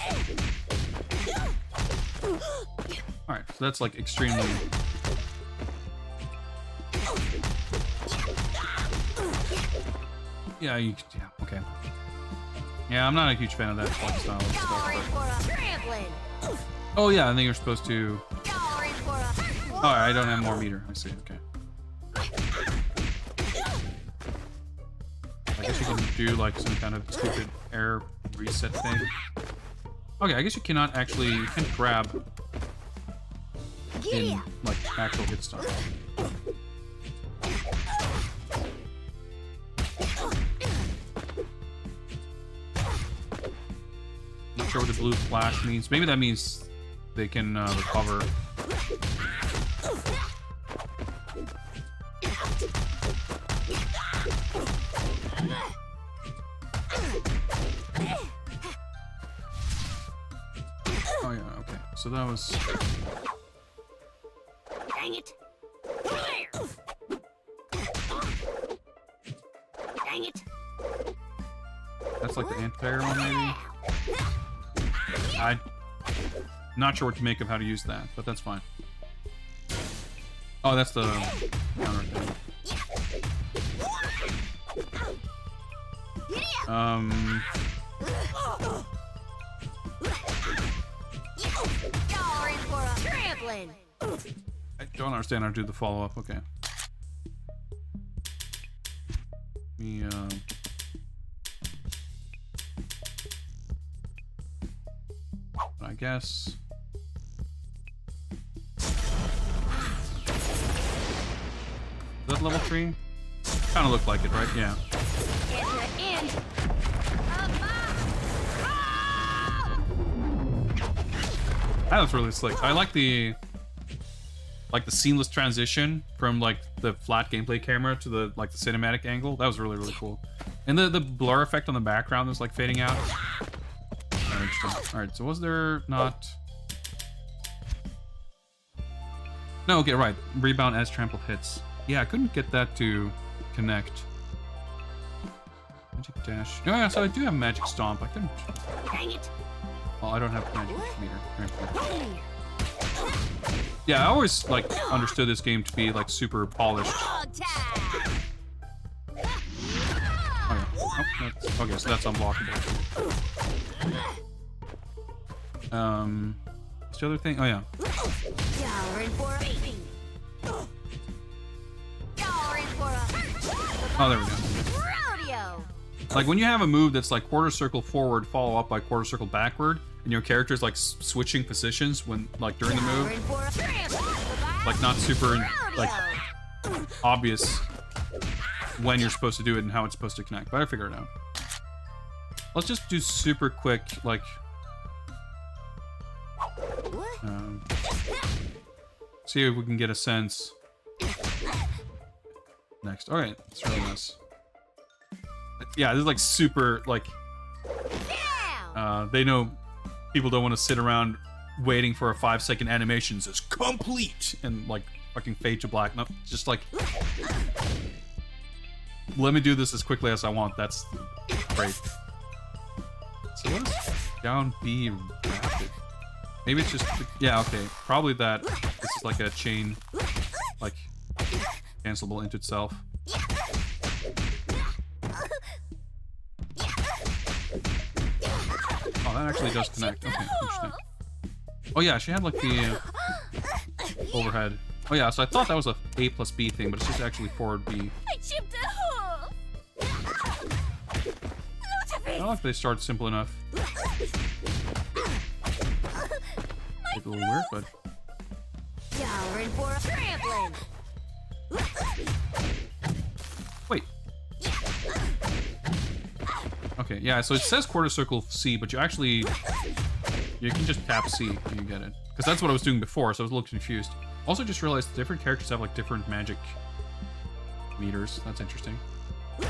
Alright, so that's like extremely... Yeah, okay. Yeah, I'm not a huge fan of that like, style of stuff. Oh yeah, I think you're supposed to... Alright, I don't have more meter. I see, okay. I guess you can do like some kind of stupid air reset thing. Okay, I guess you cannot actually, you can't grab in like actual hit stun. Not sure what the blue flash means. Maybe that means they can recover. Oh yeah, okay. So that was... Dang it! Dang it! That's like the anti-air one, maybe? I'm not sure what to make of how to use that, but that's fine. Oh, that's the counter thing. I don't understand how to do the follow-up. Okay. Me, I guess. Is that level 3? Kind of looked like it, right? Yeah. That was really slick. I like the seamless transition from like the flat gameplay camera to the like the cinematic angle. That was really, really cool. And the blur effect on the background was like fading out. Alright, so was there not... No, okay, right. Rebound as trample hits. Yeah, I couldn't get that to connect. Magic dash. Oh yeah, so I do have magic stomp. I couldn't... Dang it! Well, I don't have magic meter. Yeah, I always like understood this game to be like super polished. Oh, yeah. Oh, that's, okay, so that's unblockable. What's the other thing? Oh yeah. Oh, there we go. Like when you have a move that's like quarter circle forward, follow up by quarter circle backward, and your character's like switching positions when like during the move, like not super like obvious when you're supposed to do it and how it's supposed to connect. But I figure it out. Let's just do super quick like. See if we can get a sense. Next. Alright, let's run this. Yeah, this is like super, like... they know people don't want to sit around waiting for a 5-second animation that says complete! And like fucking fade to black. No, just like... Let me do this as quickly as I want. That's great. So what is down B rapid? Maybe it's just... Yeah, okay. Probably that. This is like a chain, like, cancelable into itself. Oh, that actually does connect. Okay, interesting. Oh yeah, she had like the overhead. Oh yeah, so I thought that was a A plus B thing, but it's just actually forward B. I chipped a hoof. I like they start simple enough. It's a little weird, but... Y'all are in for a trampling. Wait. Okay, yeah, so it says quarter circle C, but you actually... You can just tap C and you get it. Because that's what I was doing before, so I was a little confused. Also just realized different characters have like different magic meters. That's interesting. Y'all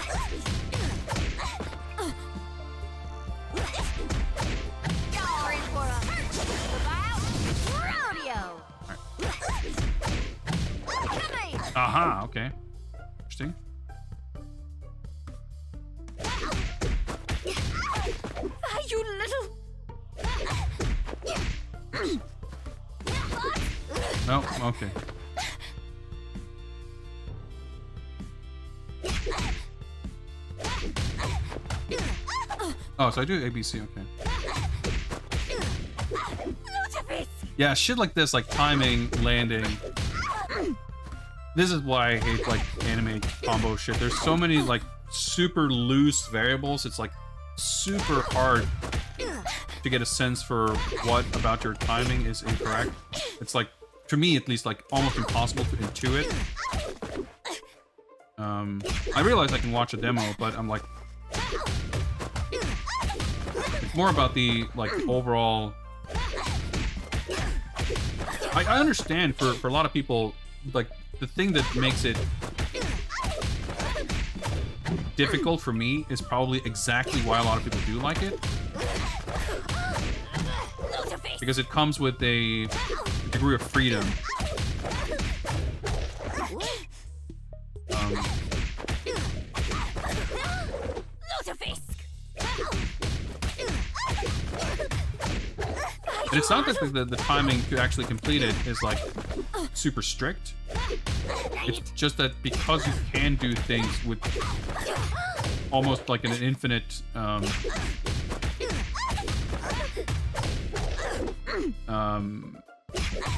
are in for a rodeo. Coming. Aha, okay. Interesting. You little. No, okay. Oh, so I do ABC, okay. Yeah, shit like this, like timing, landing. This is why I hate, like, anime combo shit. There's so many, like, super loose variables. It's, like, super hard to get a sense for what about your timing is incorrect. It's, like, for me, at least, like, almost impossible to intuit. I realize I can watch a demo, but I'm, like... It's more about the, like, overall... I understand for a lot of people, like, the thing that makes it difficult for me is probably exactly why a lot of people do like it. Because it comes with a degree of freedom. And it's not that the timing to actually complete it is, like, super strict. It's just that because you can do things with almost like an infinite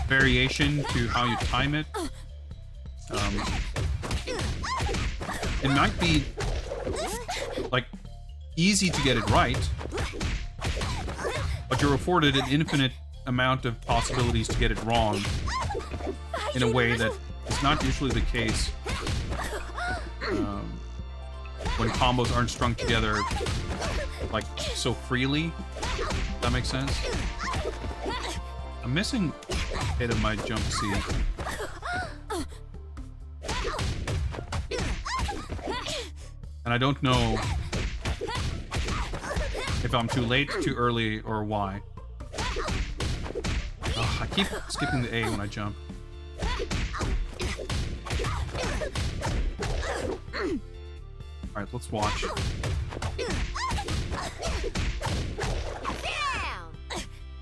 variation to how you time it, it might be, like, easy to get it right, but you're afforded an infinite amount of possibilities to get it wrong in a way that is not usually the case when combos aren't strung together, like, so freely. Does that make sense? I'm missing a hit of my jump C. And I don't know if I'm too late, too early, or why. Oh, I keep skipping the A when I jump. Alright, let's watch.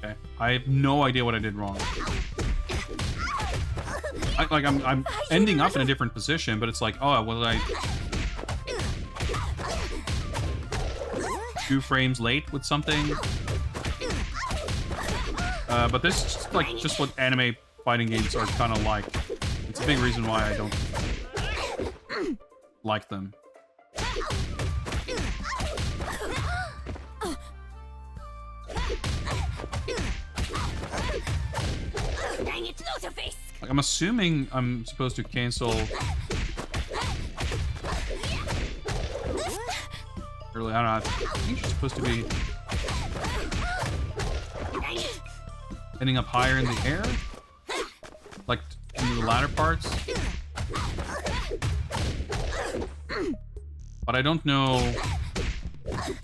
Okay. I have no idea what I did wrong. I'm ending up in a different position, but it's like, oh, well, I... 2 frames late with something. But this is like just what anime fighting games are kind of like. It's a big reason why I don't like them. Like, I'm assuming I'm supposed to cancel. Really, I don't know. I think you're supposed to be ending up higher in the air, like in the latter parts. But I don't know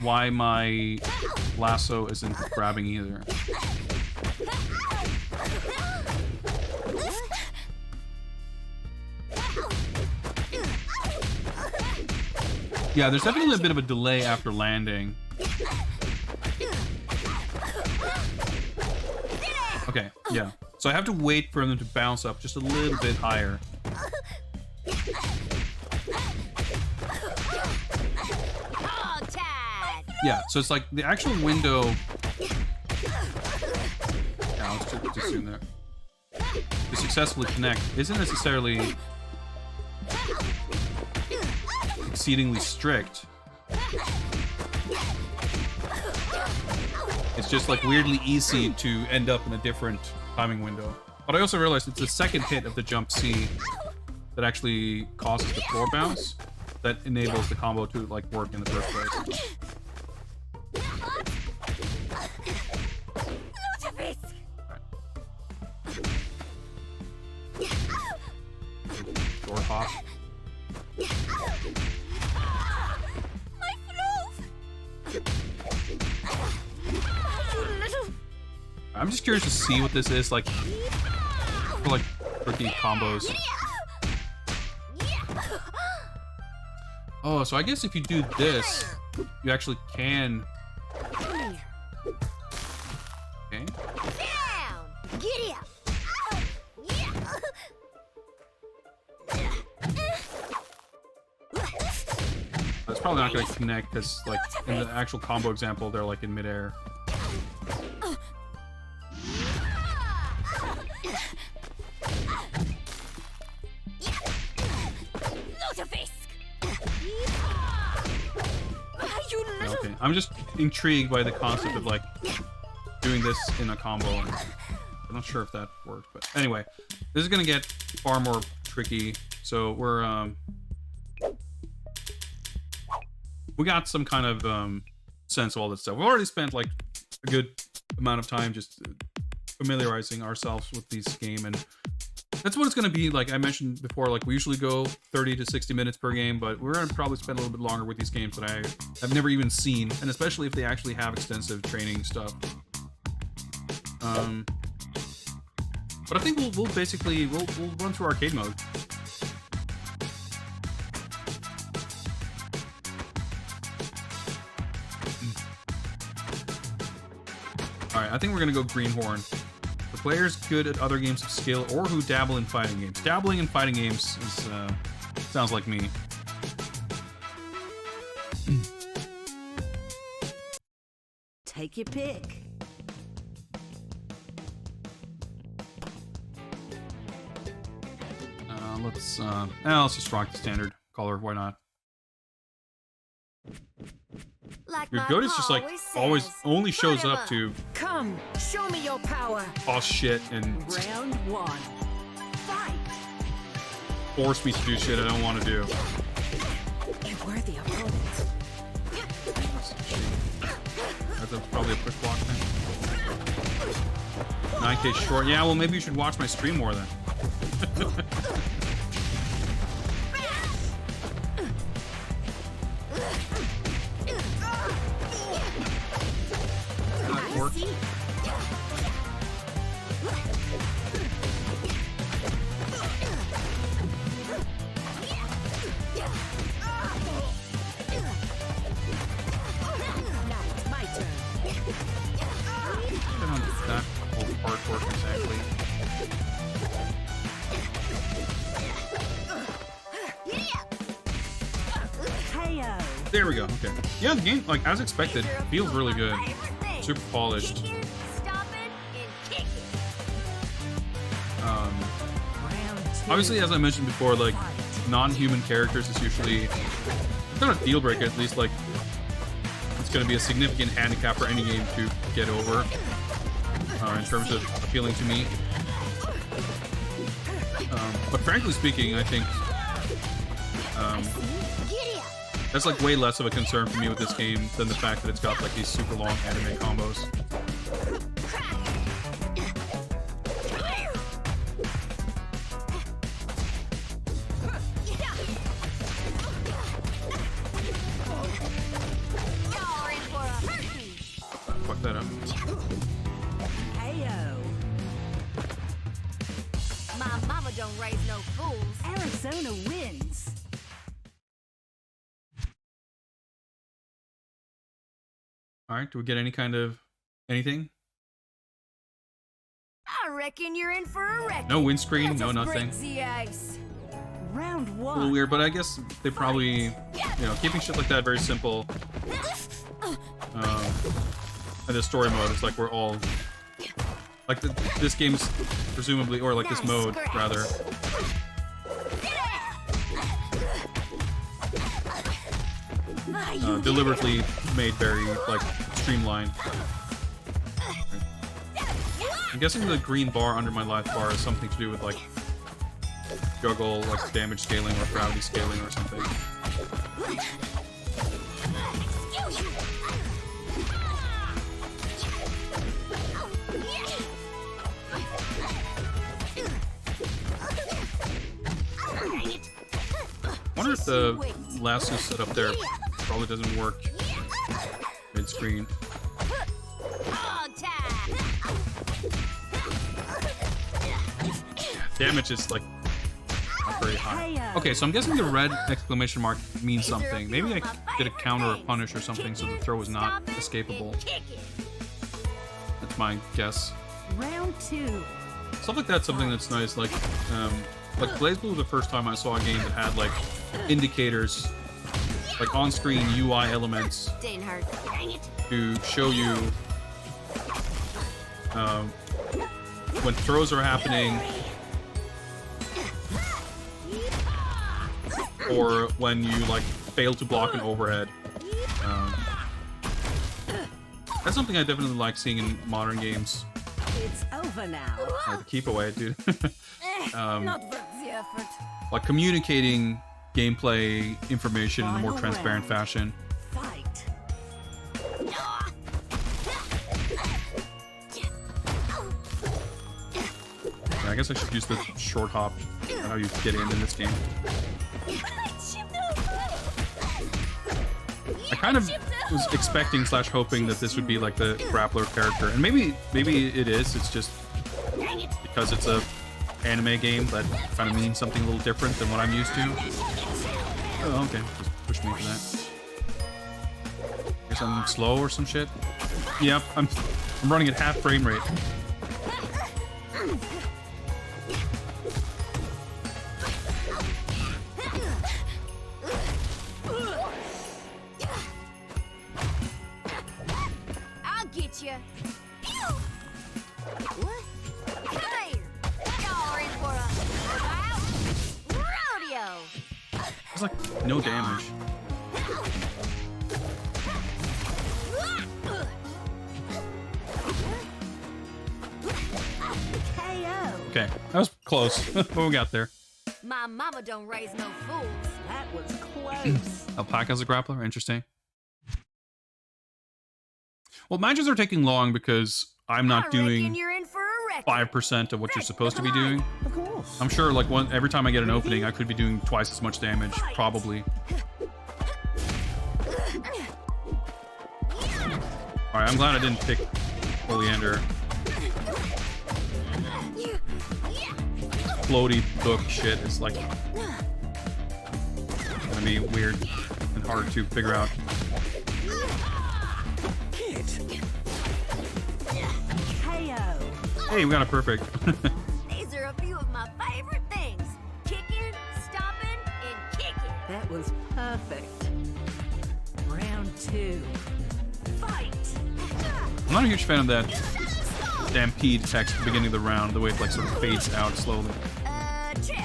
why my lasso isn't grabbing either. Yeah, there's definitely a bit of a delay after landing. Okay, yeah. So I have to wait for them to bounce up just a little bit higher. Yeah, so it's like the actual window... Yeah, let's just assume there. To successfully connect isn't necessarily exceedingly strict. It's just like weirdly easy to end up in a different timing window. But I also realized it's the second hit of the jump C that actually causes the floor bounce that enables the combo to like work in the first place. Door hop. I'm just curious to see what this is like for like tricky combos. Oh, so I guess if you do this, you actually can. Okay. Giddy up. That's probably not going to connect because, like, in the actual combo example, they're like in midair. Okay, I'm just intrigued by the concept of like doing this in a combo. And I'm not sure if that works, but anyway, this is gonna get far more tricky. So we got some kind of sense of all this stuff. We've already spent like a good amount of time just familiarizing ourselves with this game, and that's what it's going to be. Like I mentioned before, like we usually go 30 to 60 minutes per game, but we're going to probably spend a little bit longer with these games that I have never even seen, and especially if they actually have extensive training stuff. But I think we'll basically we'll run through arcade mode. All right, I think we're gonna go Greenhorn. For players good at other games of skill or who dabble in fighting games. Dabbling in fighting games is sounds like me. Take your pick. Let's just rock the standard color. Why not? Like Your my goat is just like pa always only shows Put him up to Come, show me your power. boss shit and Round one. Fight. force me to do shit I don't want to do. You were the opponent. That's probably a quick block thing. 9K short. Yeah, well maybe you should watch my stream more then. There we go. Okay. Yeah, the game, like as expected, feels really good. Super polished. Obviously, as I mentioned before, like non-human characters is usually not a deal breaker. At least, like it's going to be a significant handicap for any game to get over in terms of appealing to me. But frankly speaking, I think that's like way less of a concern for me with this game than the fact that it's got like these super long anime combos. Fuck that up. Heyo. My mama don't raise no fools. Arizona wins. All right, do we get any kind of anything? I reckon you're in for a wreck. No windscreen, no nothing. The ice. Round A one. little weird, but I guess they probably, you know, keeping shit like that very simple. And the story mode, it's like we're all like this game's presumably, or like this mode rather. Deliberately made very like streamlined. I'm guessing the green bar under my life bar has something to do with like juggle, like damage scaling or gravity scaling or something. I wonder if the lasso set up there probably doesn't work mid-screen. Damage is like not very high. Okay, so I'm guessing the red exclamation mark means something. Maybe I did a counter or punish or something so the throw is not escapable. That's my guess. Round 2. Stuff like that's something that's nice. Like BlazBlue was the first time I saw a game that had like indicators, like on-screen UI elements to show you when throws are happening or when you like fail to block an overhead. That's something I definitely like seeing in modern games. It's over now. Keep away, dude. Not worth the effort. Like communicating gameplay information in a more transparent fashion. Fight. Yeah, I guess I should use the short hop. How you get in this game. I kind of was expecting / hoping that this would be like the grappler character, and maybe it is. It's just because it's a anime game that kind of means something a little different than what I'm used to. Oh, okay. Just push me for that. Guess I'm slow or some shit. Yep, I'm running at half frame rate. I'll get you. What? Come here. Y'all in for a rodeo. It's like no damage. Okay, that was close, but we got there. My mama don't raise no fools. That was close. Alpaca's a grappler, interesting. Well, matches are taking long because I'm not doing You're in for a wreck. 5% of what you're supposed to be doing. Of course. I'm sure, like, every time I get an opening, I could be doing twice as much damage, probably. Alright, I'm glad I didn't pick Oleander. Floaty book shit is, like, gonna be weird and hard to figure out. Hey, we got it perfect. These are a few of my favorite things. Kicking, stopping, and kicking. That was perfect. Round 2. Fight. I'm not a huge fan of that stampede text at the beginning of the round, the way it like sort of fades out slowly. Trip.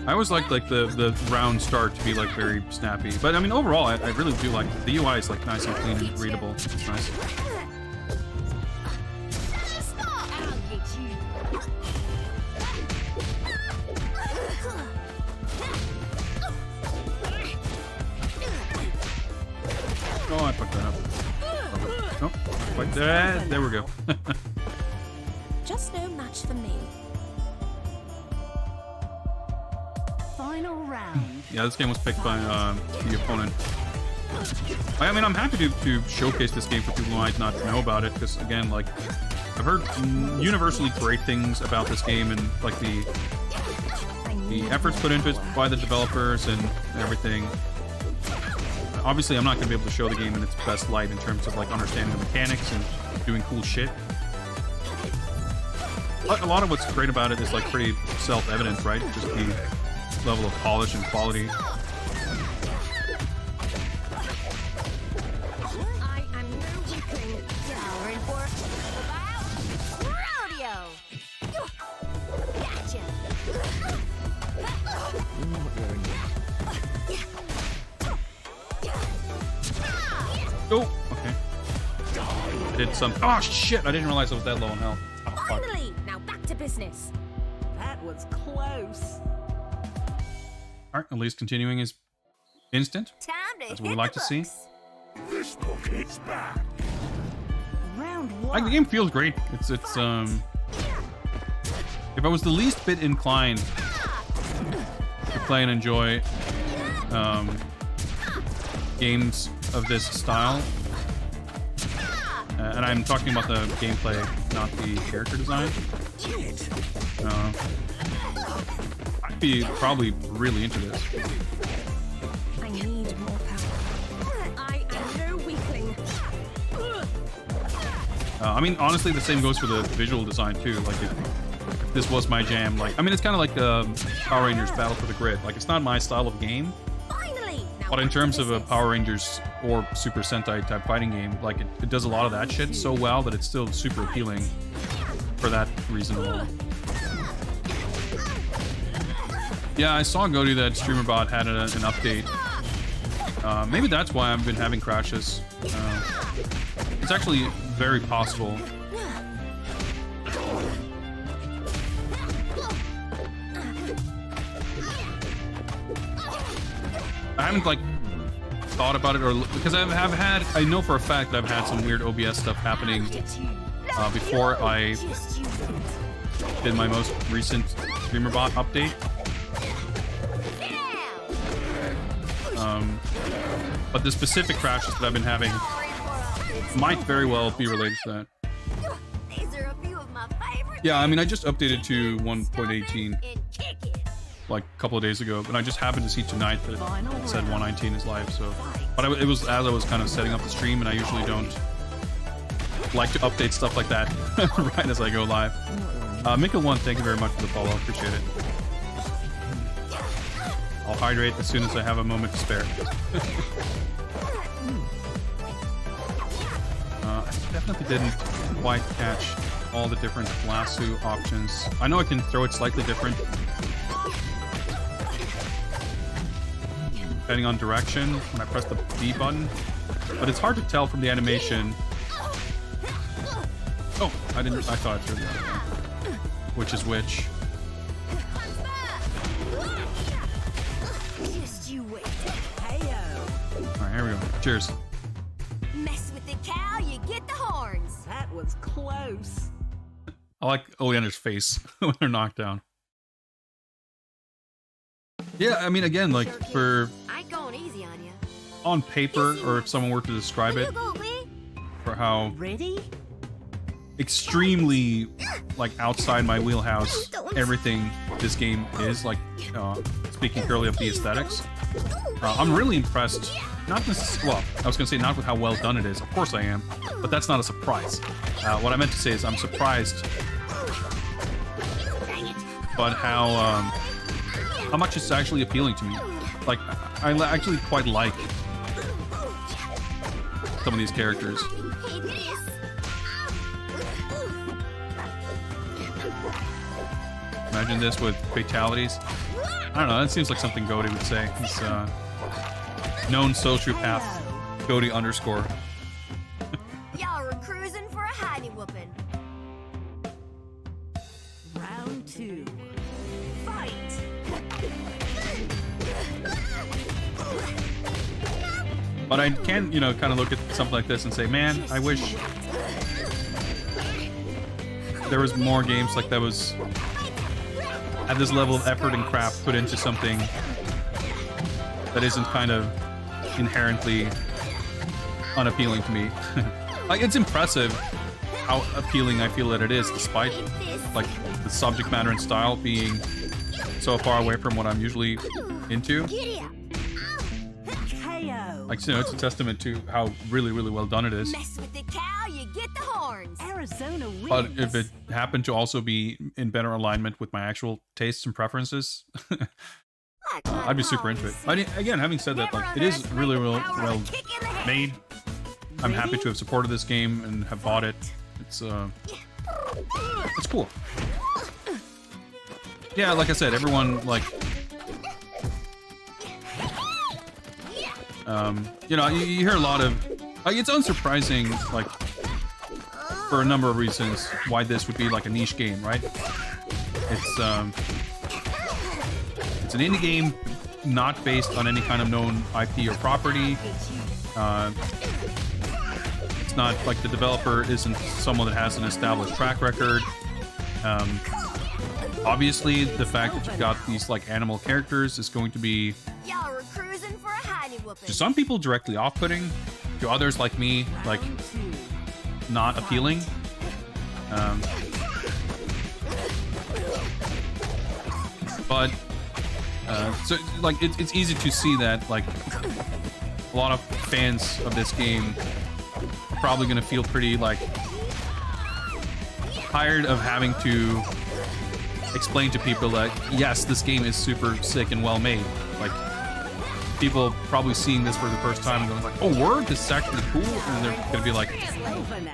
I always like the round start to be like very snappy, but I mean overall I really do like the UI is like nice and clean and readable. It's nice. Oh, I fucked that up. Oh, like that. There we go. Just no match for me. Final round. Yeah, this game was picked by the opponent. I mean, I'm happy to showcase this game for people who might not know about it, because again, like, I've heard universally great things about this game and like the efforts put into it by the developers and everything. Obviously, I'm not going to be able to show the game in its best light in terms of like understanding the mechanics and doing cool shit. A lot of what's great about it is like pretty self-evident, right? Just the level of polish and quality. I am no weakling. You're in for a rodeo. Gotcha. Oh, okay. I did some. Oh shit! I didn't realize I was that low on health. Oh, fuck. Finally! Now back to business. That was close. All right, at least continuing is instant. Time to That's hit what we like the to see. books. This book is back. Round Like, one. the game feels great. It's if I was the least bit inclined to play and enjoy games of this style, and I'm talking about the gameplay, not the character design, I'd be probably really into this. I need more power. I am no weakling. I mean, honestly, the same goes for the visual design too. Like, if this was my jam, like, I mean, it's kind of like Power Rangers Battle for the Grid. Like, it's not my style of game, Finally! Now but in back to terms of a business. Power Rangers or Super Sentai type fighting game, like, it does a lot of that shit so well that it's still super appealing for that reason alone. Yeah, I saw Goaty that StreamerBot had an update. Maybe that's why I've been having crashes. It's actually very possible. I haven't like thought about it, or because I know for a fact that I've had some weird OBS stuff happening before I did my most recent StreamerBot update. But the specific crashes that I've been having might very well be related to that. These are a few of my favorite. Yeah, I mean, I just updated to 1.18 And kick it. like a couple of days ago, and I just happened to see tonight that it said 119 is live. So, but it was as I was kind of setting up the stream, and I usually don't like to update stuff like that right as I go live. Mika1, thank you very much for the follow. Appreciate it. I'll hydrate as soon as I have a moment to spare. I definitely didn't quite catch all the different lasso options. I know I can throw it slightly different depending on direction when I press the B button, but it's hard to tell from the animation. Oh, I thought I threw that. Which is which. Just you wait. Alright, here we go. Cheers. Mess with the cow, you get the horns. That was close. I like Oleander's face when they're knocked down. Yeah, I mean, again, like, for I ain't going easy on you. on paper, or if someone were to describe it, You go, Lee. for how Ready? extremely, like, outside my wheelhouse everything this game is, like, speaking purely of the aesthetics, I'm really impressed. Not this, well, I was gonna say not with how well done it is. Of course I am, but that's not a surprise. What I meant to say is I'm surprised, but how much it's actually appealing to me. Like, I actually quite like some of these characters. Hey, this. Imagine this with fatalities. I don't know, that seems like something Goaty would say. He's known sociopath Goaty _. Y'all were cruising for a hidey whooping. Round two. Fight! But I can, you know, kind of look at something like this and say, man, I wish there was more games like that was at this level of effort and craft put into something that isn't kind of inherently unappealing to me. Like, it's impressive how appealing I feel that it is, despite like the subject matter and style being so far away from what I'm usually into. KO. Like, you know, it's a testament to how really, really well done it is. Mess with the cow, you get the horns. Arizona wins. But if it happened to also be in better alignment with my actual tastes and preferences, I'd be super into it. Again, having said that, like, it is really well made. I'm happy to have supported this game and have bought it. It's cool. Yeah, like I said, everyone, like, you know, you hear a lot of Like, it's unsurprising, like, for a number of reasons, why this would be like a niche game, right? It's an indie game, not based on any kind of known IP or property. It's not like the developer isn't someone that has an established track record. Obviously, the fact that you've got these like animal characters is going to be, Y'all were cruising for a honey whooping. to some people, directly off-putting. To others, like me, like, not appealing. But so like it's easy to see that like a lot of fans of this game are probably gonna feel pretty like tired of having to explain to people that yes, this game is super sick and well made. Like, people probably seeing this for the first time and going like, "Oh, word, this is actually cool," and they're gonna be like,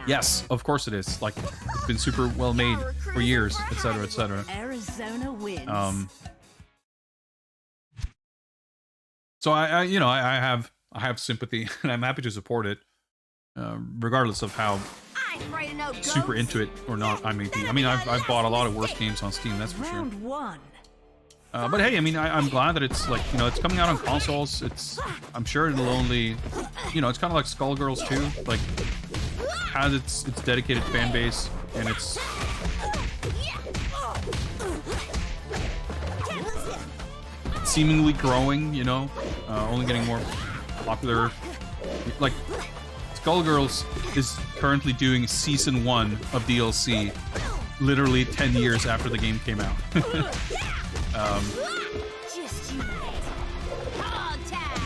"Yes, of course it is. Like, it's been super well made for years, etc., etc." Arizona wins. So I you know, I have sympathy and I'm happy to support it, regardless of how I ain't afraid of no super ghosts. into it or not I may be. I mean, I've bought a lot of worse games on Steam, that's for sure. Round one. But hey, I mean, I'm glad that it's like, you know, it's coming out on consoles. I'm sure it'll only, you know, it's kind of like Skullgirls 2, like, has its dedicated fan base, and it's seemingly growing, you know, only getting more popular. Like, Skullgirls is currently doing season 1 of DLC, literally 10 years after the game came out. Just you wait. Hog tag.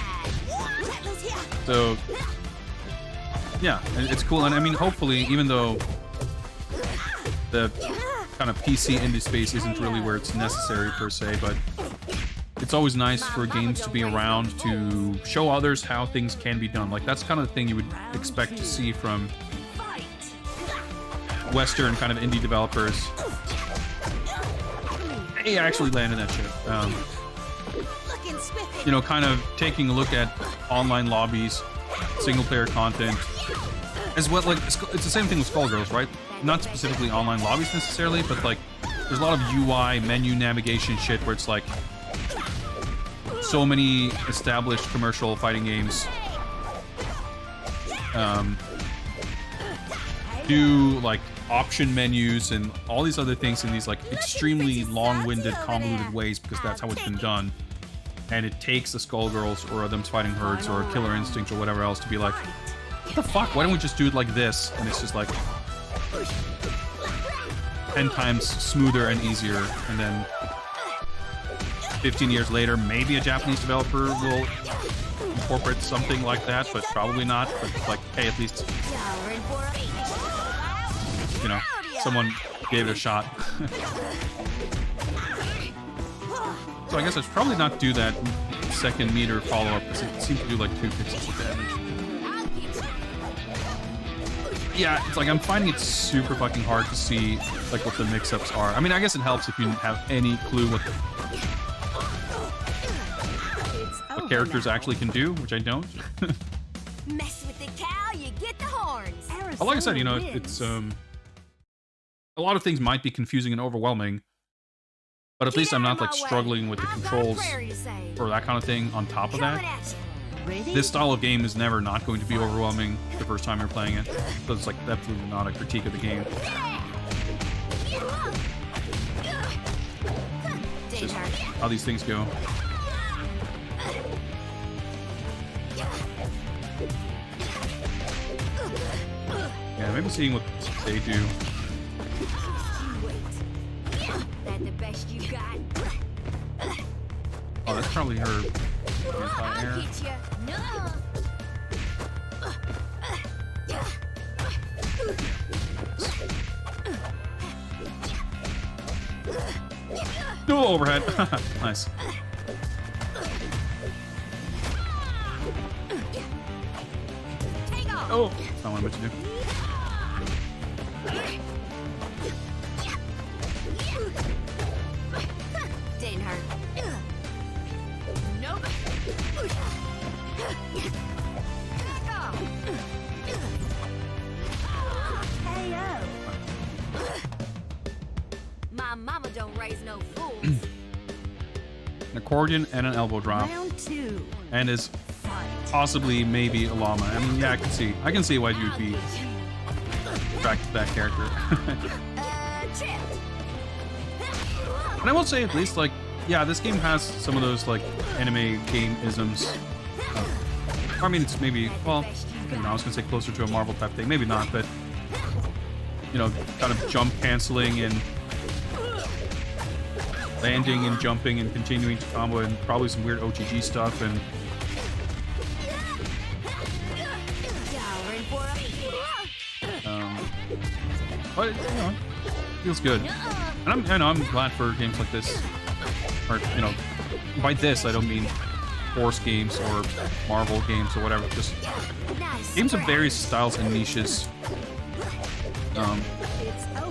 Let loose here. So, yeah, it's cool. And I mean, hopefully, even though the kind of PC indie space isn't really where it's necessary per se, but it's always nice for games to be around to show others how things can be done. Like, that's kind of the thing you would expect to see from Western kind of indie developers. Hey, I actually landed that shit. You know, kind of taking a look at online lobbies, single-player content, as well. Like, it's the same thing with Skullgirls, right? Not specifically online lobbies necessarily, but like, there's a lot of UI, menu navigation shit where it's like, so many established commercial fighting games do like option menus and all these other things in these like extremely long-winded, convoluted ways, because that's how it's been done. And it takes the Skullgirls or Them's Fighting Herds or Killer Instinct or whatever else to be like, what the fuck? Why don't we just do it like this? And it's just like 10 times smoother and easier. And then 15 years later, maybe a Japanese developer will incorporate something like that, but probably not. But it's like, hey, at least, you know, someone gave it a shot. So I guess I should probably not do that second meter follow-up, because it seems to do like 2 pixels of damage. Yeah, it's like I'm finding it super fucking hard to see like what the mix-ups are. I mean, I guess it helps if you have any clue what characters actually can do, which I don't. Mess with the cow, you get the horns. But like I said, you know, it's a lot of things might be confusing and overwhelming, but at least I'm not like struggling with the controls or that kind of thing on top of that. This style of game is never not going to be overwhelming the first time you're playing it, so it's like definitely not a critique of the game. It's just how these things go. Yeah, maybe seeing what they do. The best you got. Oh, that's probably her. I'll get you. No. No overhead. Nice. Oh, that's not what I meant to do. Didn't hurt. Nope. accordion and an elbow drop, Round 2. and is Fight. possibly maybe a llama. I mean, yeah, I can see why you would be attracted to that character. And I will say, at least, like, yeah, this game has some of those like anime game isms. I mean, it's maybe, well, I don't know, I was gonna say closer to a Marvel type thing, maybe not, but you know, kind of jump canceling and landing and jumping and continuing to combo, and probably some weird OTG stuff. And but you know, feels good. And I'm glad for games like this. Or, you know, by this I don't mean Force games or Marvel games or whatever. Just games of various styles and niches. And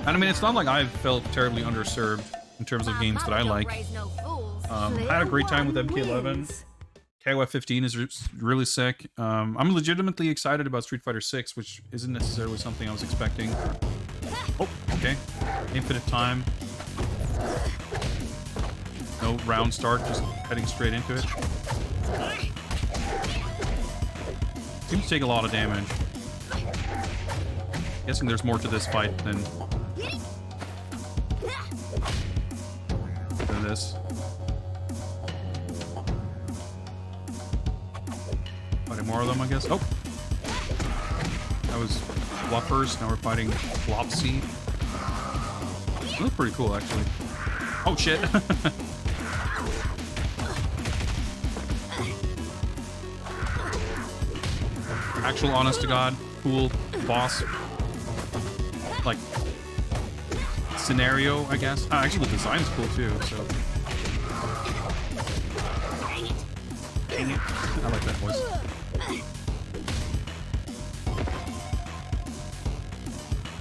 I mean, it's not like I've felt terribly underserved in terms of games that I like. I had a great time with MK11. KOF 15 is really sick. I'm legitimately excited about Street Fighter 6, which isn't necessarily something I was expecting. Oh, okay. Infinite time. No round start, just heading straight into it. Seems to take a lot of damage. Guessing there's more to this fight than this. Fighting more of them, I guess. Oh! That was Fluffers, now we're fighting Flopsy. They look pretty cool, actually. Oh, shit! Actual honest to god, cool boss. Like, scenario, I guess. Actually, the design's cool too, so. Dang it. I like that voice.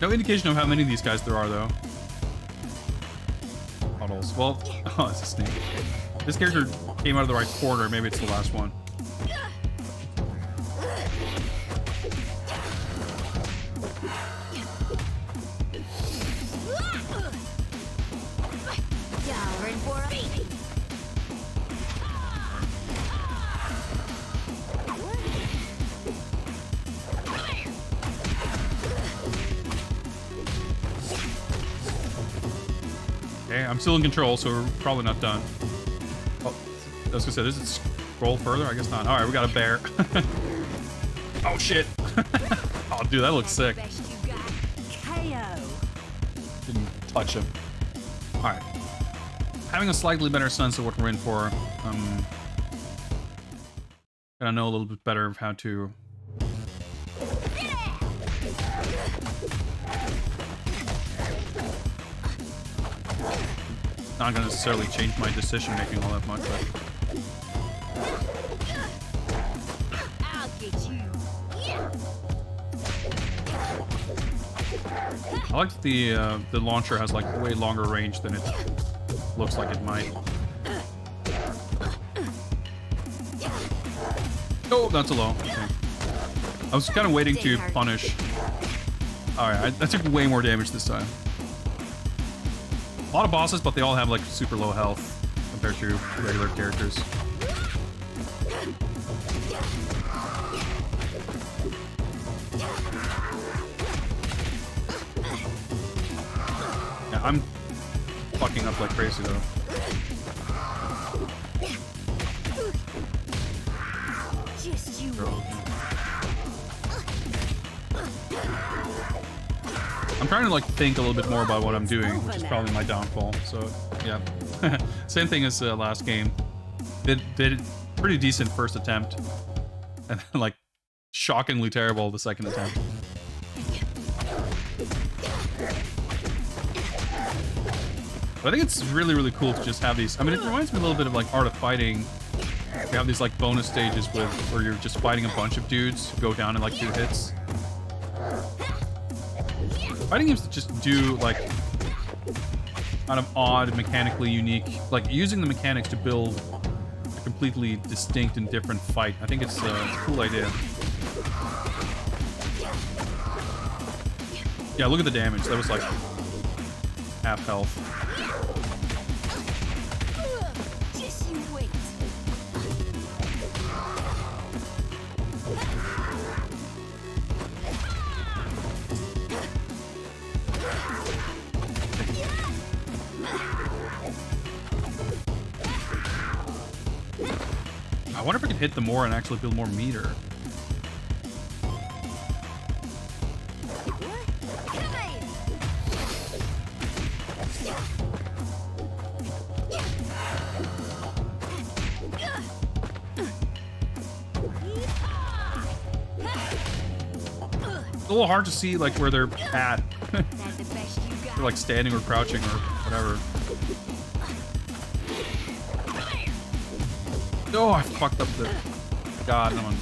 No indication of how many of these guys there are, though. Puddles. Well, oh, it's a snake. This character came out of the right corner. Maybe it's the last one. Okay, I'm still in control, so we're probably not done. Oh, I was gonna say, does it scroll further? I guess not. All right, we got a bear. Oh shit! Oh, dude, that looks sick. Didn't touch him. All right, having a slightly better sense of what we're in for. Gotta know a little bit better of how to. Not gonna necessarily change my decision making all that much, but I'll get you. I like that the launcher has like way longer range than it looks like it might. Oh, that's a low. Okay. I was kind of waiting to punish. All right, I took way more damage this time. A lot of bosses, but they all have like super low health compared to regular characters. Yeah, I'm fucking up like crazy though. Just you. I'm trying to like think a little bit more about what I'm doing, which is probably my downfall. So yeah, same thing as last game. Did pretty decent first attempt, and then like shockingly terrible the second attempt. But I think it's really cool to just have these. I mean, it reminds me a little bit of like Art of Fighting. You have these like bonus stages with where you're just fighting a bunch of dudes who go down in like 2 hits. Fighting games that just do like kind of odd, mechanically unique, like using the mechanics to build a completely distinct and different fight. I think it's a cool idea. Yeah, look at the damage. That was like half health. Just you wait. hit them more and actually build more meter. It's a little hard to see like where they're at. They're like standing or crouching or whatever. Oh, I fucked up the... God, no one...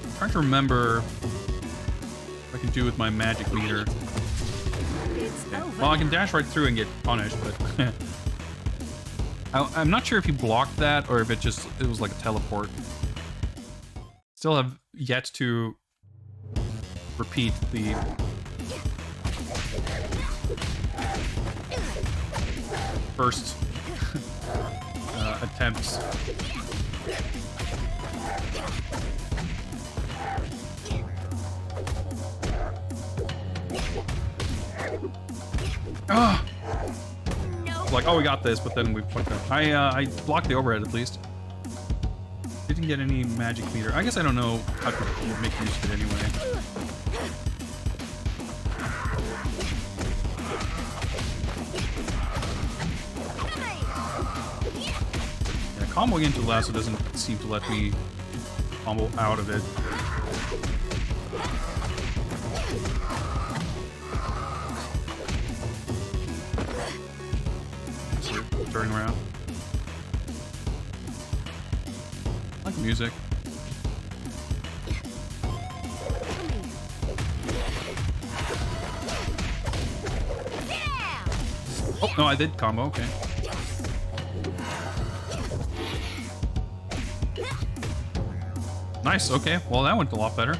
I'm trying to remember what I can do with my magic meter. Okay. Well, I can dash right through and get punished, but... I'm not sure if he blocked that or if it was like a teleport. Still have yet to repeat the first attempts. Ah! Like, oh, we got this, but then we fucked up. I blocked the overhead at least. Didn't get any magic meter. I guess I don't know how to make use of it anyway. Yeah, comboing into lasso doesn't seem to let me combo out of it. Turning around. I like the music. Oh, no, I did combo, okay. Nice, okay. Well, that went a lot better.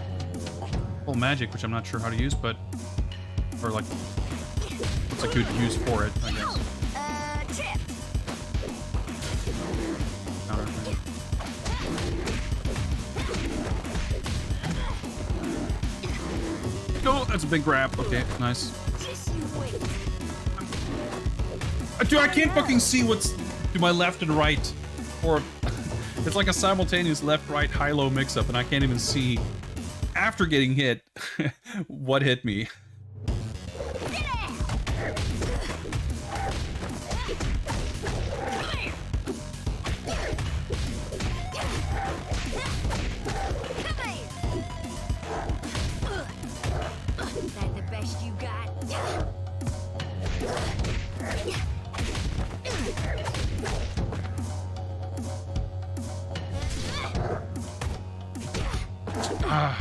Full magic, which I'm not sure how to use, but... Or, like... What's a good use for it, I guess. Oh, that's a big grab. Okay, nice. Dude, I can't fucking see what's to my left and right. Or it's like a simultaneous left-right high-low mix-up, and I can't even see after getting hit what hit me.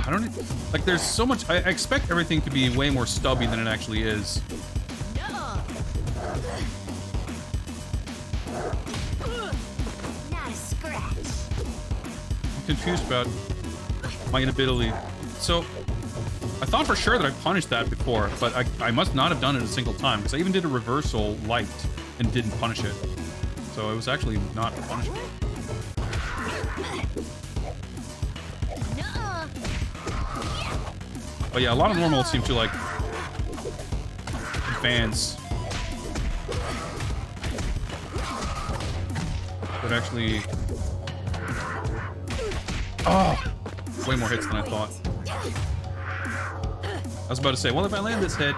I don't like. There's so much. I expect everything to be way more stubby than it actually is. Not a scratch. I'm confused about my inability. So I thought for sure that I punished that before, but I must not have done it a single time because I even did a reversal light and didn't punish it. So it was actually not punishable. But yeah, a lot of normals seem to like advance. But actually, oh, way more hits than I thought. I was about to say, well, if I land this hit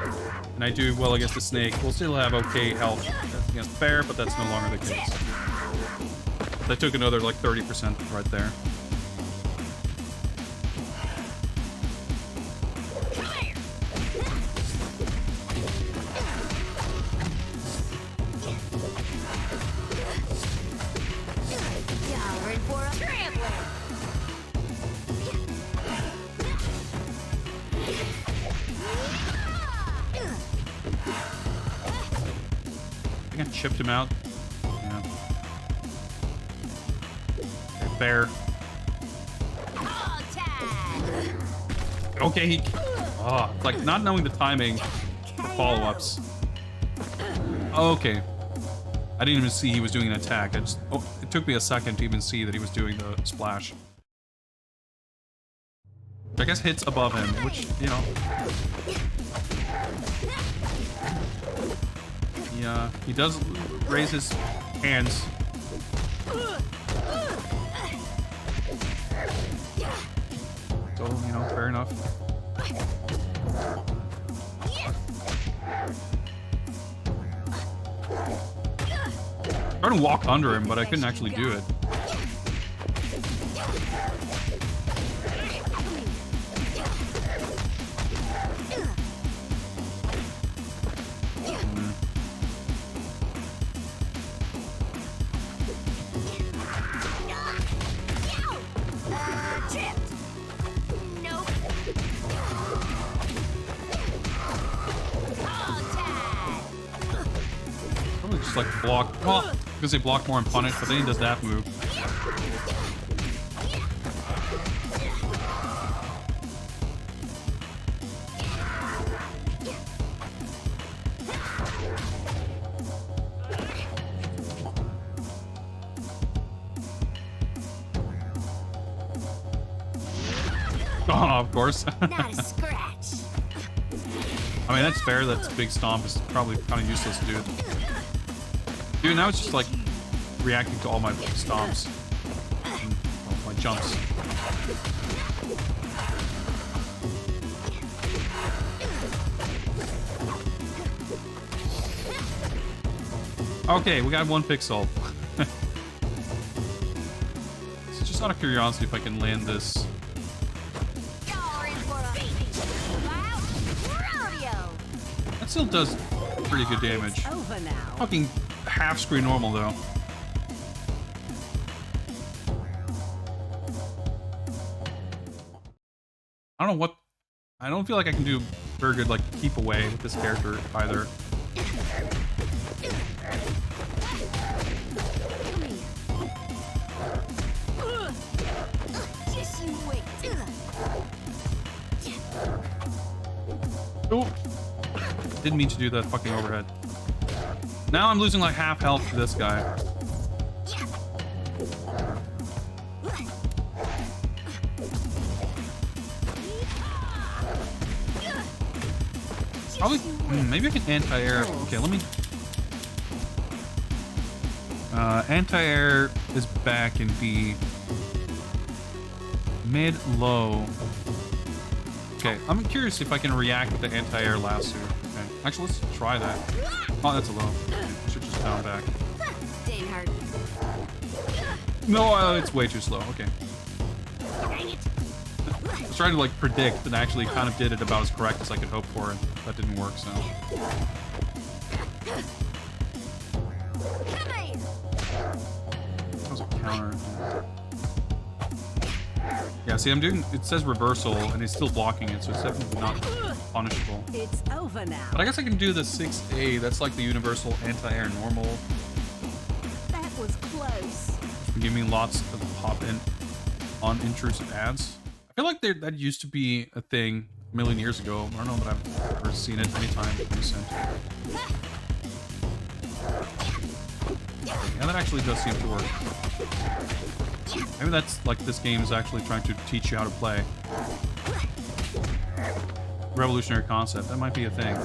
and I do well against the snake, we'll still have okay health against bear, but that's no longer the case. That took another like 30% right there. Chipped him out. Yeah. Okay, bear. Okay, he... Oh, it's like not knowing the timing for follow-ups. Okay. I didn't even see he was doing an attack. It took me a second to even see that he was doing the splash. I guess hits above him, which, you know... he does raise his hands. So, you know, fair enough. I tried to walk under him, but I couldn't actually do it. Like block. Well, I was gonna say block more and punish, but then he does that move. Oh, of course. Not a scratch. I mean, that's fair. That's big stomp is probably kind of useless to do. Dude, now it's just like reacting to all my stomps. And, well, my jumps. Okay, we got one pixel. So just out of curiosity if I can land this. That still does pretty good damage. Over now. Fucking half screen normal though. I don't know what. I don't feel like I can do very good like keep away with this character either. Just you wait. Oh, didn't mean to do that fucking overhead. Now I'm losing like half health to this guy. Probably, maybe I can anti-air. Okay, let me. Anti-air is back in B. Mid, low. Okay, I'm curious if I can react with the anti-air lasso. Okay, actually, let's try that. Oh, that's a low. Okay, I should just down back. Dang hard. No, it's way too slow. Okay. I was trying to like predict and actually kind of did it about as correct as I could hope for, and that didn't work, so. That was a counter. Yeah, see, I'm doing, it says reversal, and he's still blocking it, so it's definitely not punishable. It's over now. But I guess I can do the 6A, that's like the universal anti-air normal. That was close. Give me lots of pop-in on intrusive ads. I feel like that used to be a thing a million years ago. I don't know that I've ever seen it anytime recent. Yeah, that actually does seem to work. Maybe that's like this game is actually trying to teach you how to play. Revolutionary concept. That might be a thing.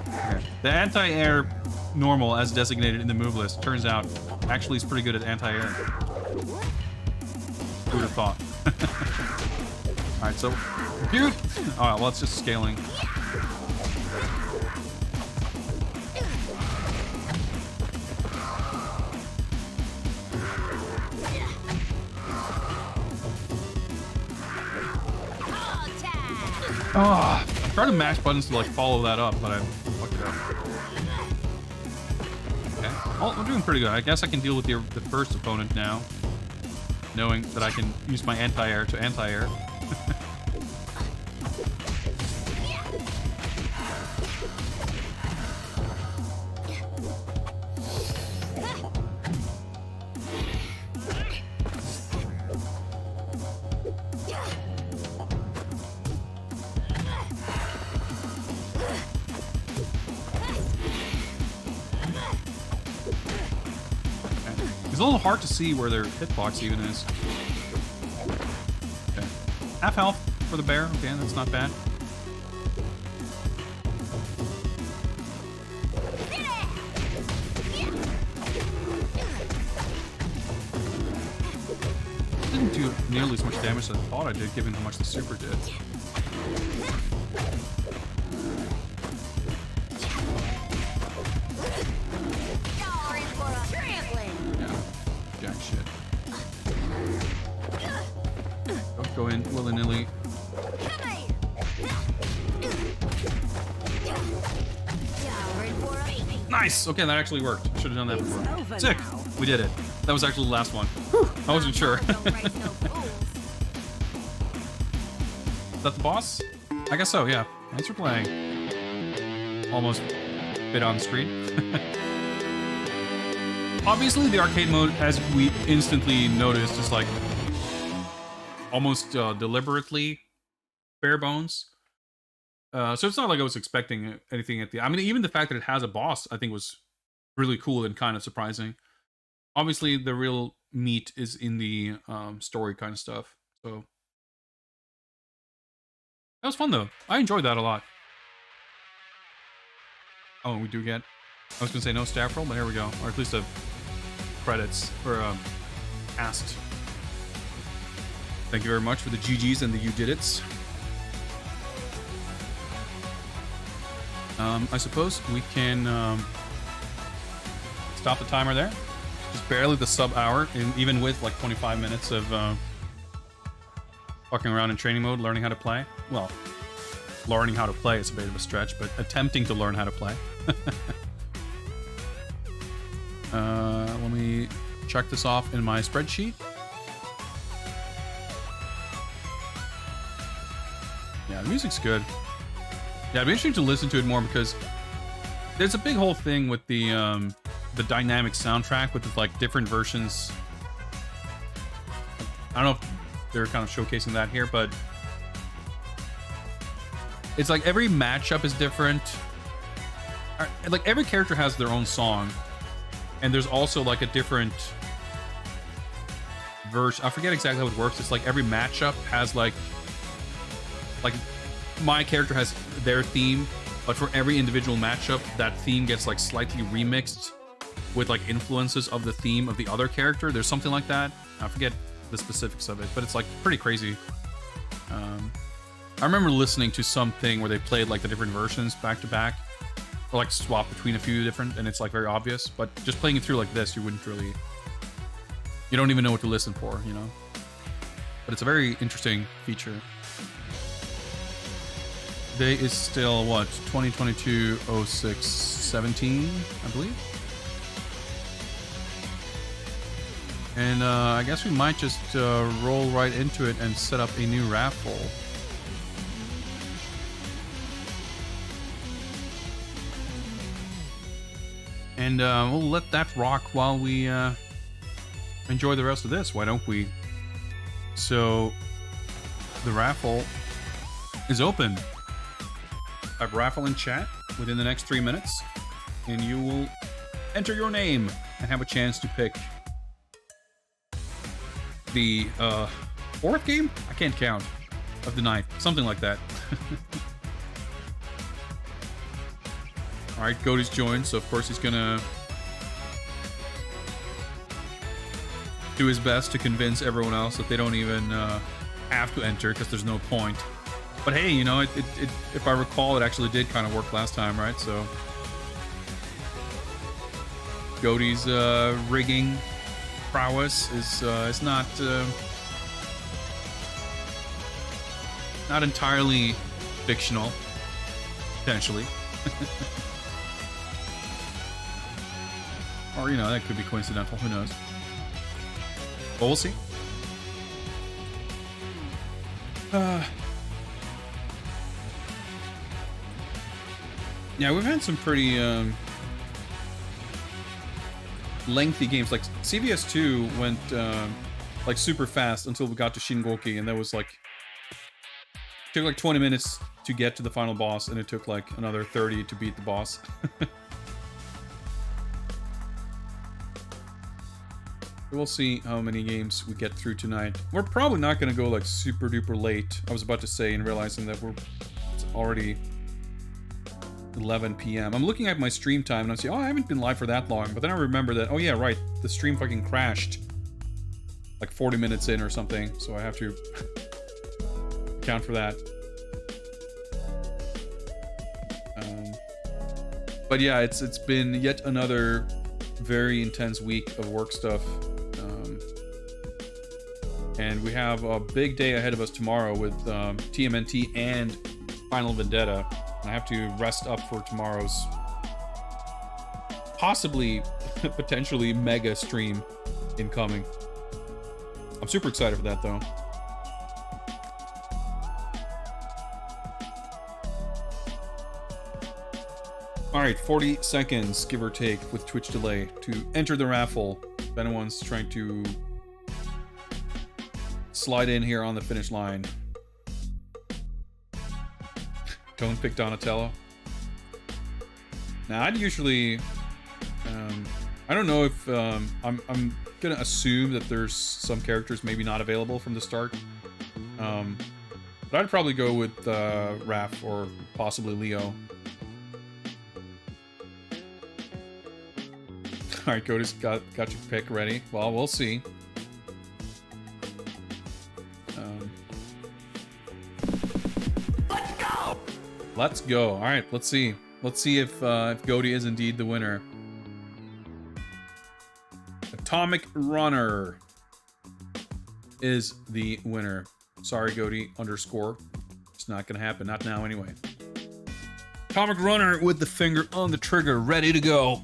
Okay. The anti-air normal, as designated in the move list, turns out actually is pretty good at anti-air. Who would have thought? Alright, so... Dude! Alright, well, it's just scaling. Oh, I'm trying to mash buttons to like follow that up, but I fucked it up. Okay. Well, I'm doing pretty good. I guess I can deal with the first opponent now, knowing that I can use my anti-air to anti-air. It's a little hard to see where their hitbox even is. Okay. Half health for the bear. Okay, that's not bad. didn't do nearly as much damage as I thought I did, given how much the super did. Sorry for a trampling. Yeah, jack shit. Don't go in willy-nilly. Come here. Sorry for a Nice! Okay, that actually worked. Should have done that It's before. over Sick! now. We did it. That was actually the last one. Whew, I wasn't sure. Don't raise no fools. Is that the boss? I guess so, yeah. Thanks for playing. Almost bit on screen. Obviously, the arcade mode, as we instantly noticed, is like almost deliberately bare bones. So it's not like I was expecting anything at the... I mean, even the fact that it has a boss, I think was really cool and kind of surprising. Obviously, the real meat is in the story kind of stuff. So that was fun, though. I enjoyed that a lot. Oh, we do get... I was going to say no staff roll, but here we go. Or at least a credits for cast. Thank you very much for the GGs and the you did it's. I suppose we can stop the timer there. Just barely the sub-hour, even with like 25 minutes of fucking around in training mode, learning how to play. Well, learning how to play is a bit of a stretch, but attempting to learn how to play. Let me check this off in my spreadsheet. Yeah, the music's good. Yeah, it'd be interesting to listen to it more because there's a big whole thing with the dynamic soundtrack with like different versions. I don't know if they're kind of showcasing that here, but it's like every matchup is different. Like every character has their own song, and there's also like a different version. I forget exactly how it works. It's like every matchup has like my character has their theme, but for every individual matchup, that theme gets like slightly remixed with like influences of the theme of the other character. There's something like that. I forget the specifics of it, but it's like pretty crazy. I remember listening to something where they played like the different versions back to back, or like swap between a few different, and it's like very obvious. But just playing it through like this, you wouldn't really, you don't even know what to listen for, you know. But it's a very interesting feature. Today is still what, 2022-06-17, I believe. And I guess we might just roll right into it and set up a new raffle. And we'll let that rock while we enjoy the rest of this. Why don't we? So the raffle is open. Type raffle in chat within the next 3 minutes, and you will enter your name and have a chance to pick the fourth game? I can't count. Of the night. Something like that. Alright, Cody's joined, so of course he's gonna do his best to convince everyone else that they don't even have to enter because there's no point. But hey, you know, if I recall, it actually did kind of work last time, right? So Cody's rigging prowess is not entirely fictional, potentially. Or, you know, that could be coincidental, who knows. But we'll see. Yeah, we've had some pretty lengthy games. Like CVS2 went like super fast until we got to Shingoki, and that was like took like 20 minutes to get to the final boss, and it took like another 30 to beat the boss. We'll see how many games we get through tonight. We're probably not going to go like super duper late, I was about to say, and realizing that it's already 11 p.m. I'm looking at my stream time and I say, oh, I haven't been live for that long. But then I remember that, oh yeah, right, the stream fucking crashed like 40 minutes in or something, so I have to account for that. But yeah, it's been yet another very intense week of work stuff. And we have a big day ahead of us tomorrow with TMNT and Final Vendetta. I have to rest up for tomorrow's possibly, potentially mega stream incoming. I'm super excited for that, though. All right, 40 seconds, give or take, with Twitch delay to enter the raffle. If anyone's trying to slide in here on the finish line. Don't pick Donatello. Now, I'd usually... I don't know if... I'm gonna assume that there's some characters maybe not available from the start. But I'd probably go with Raph or possibly Leo. Alright, Cody's got your pick ready. Well, we'll see. Let's go! Let's go. Alright, let's see. Let's see if Cody is indeed the winner. Atomic Runner is the winner. Sorry, Cody, underscore. It's not gonna happen. Not now, anyway. Atomic Runner with the finger on the trigger, ready to go.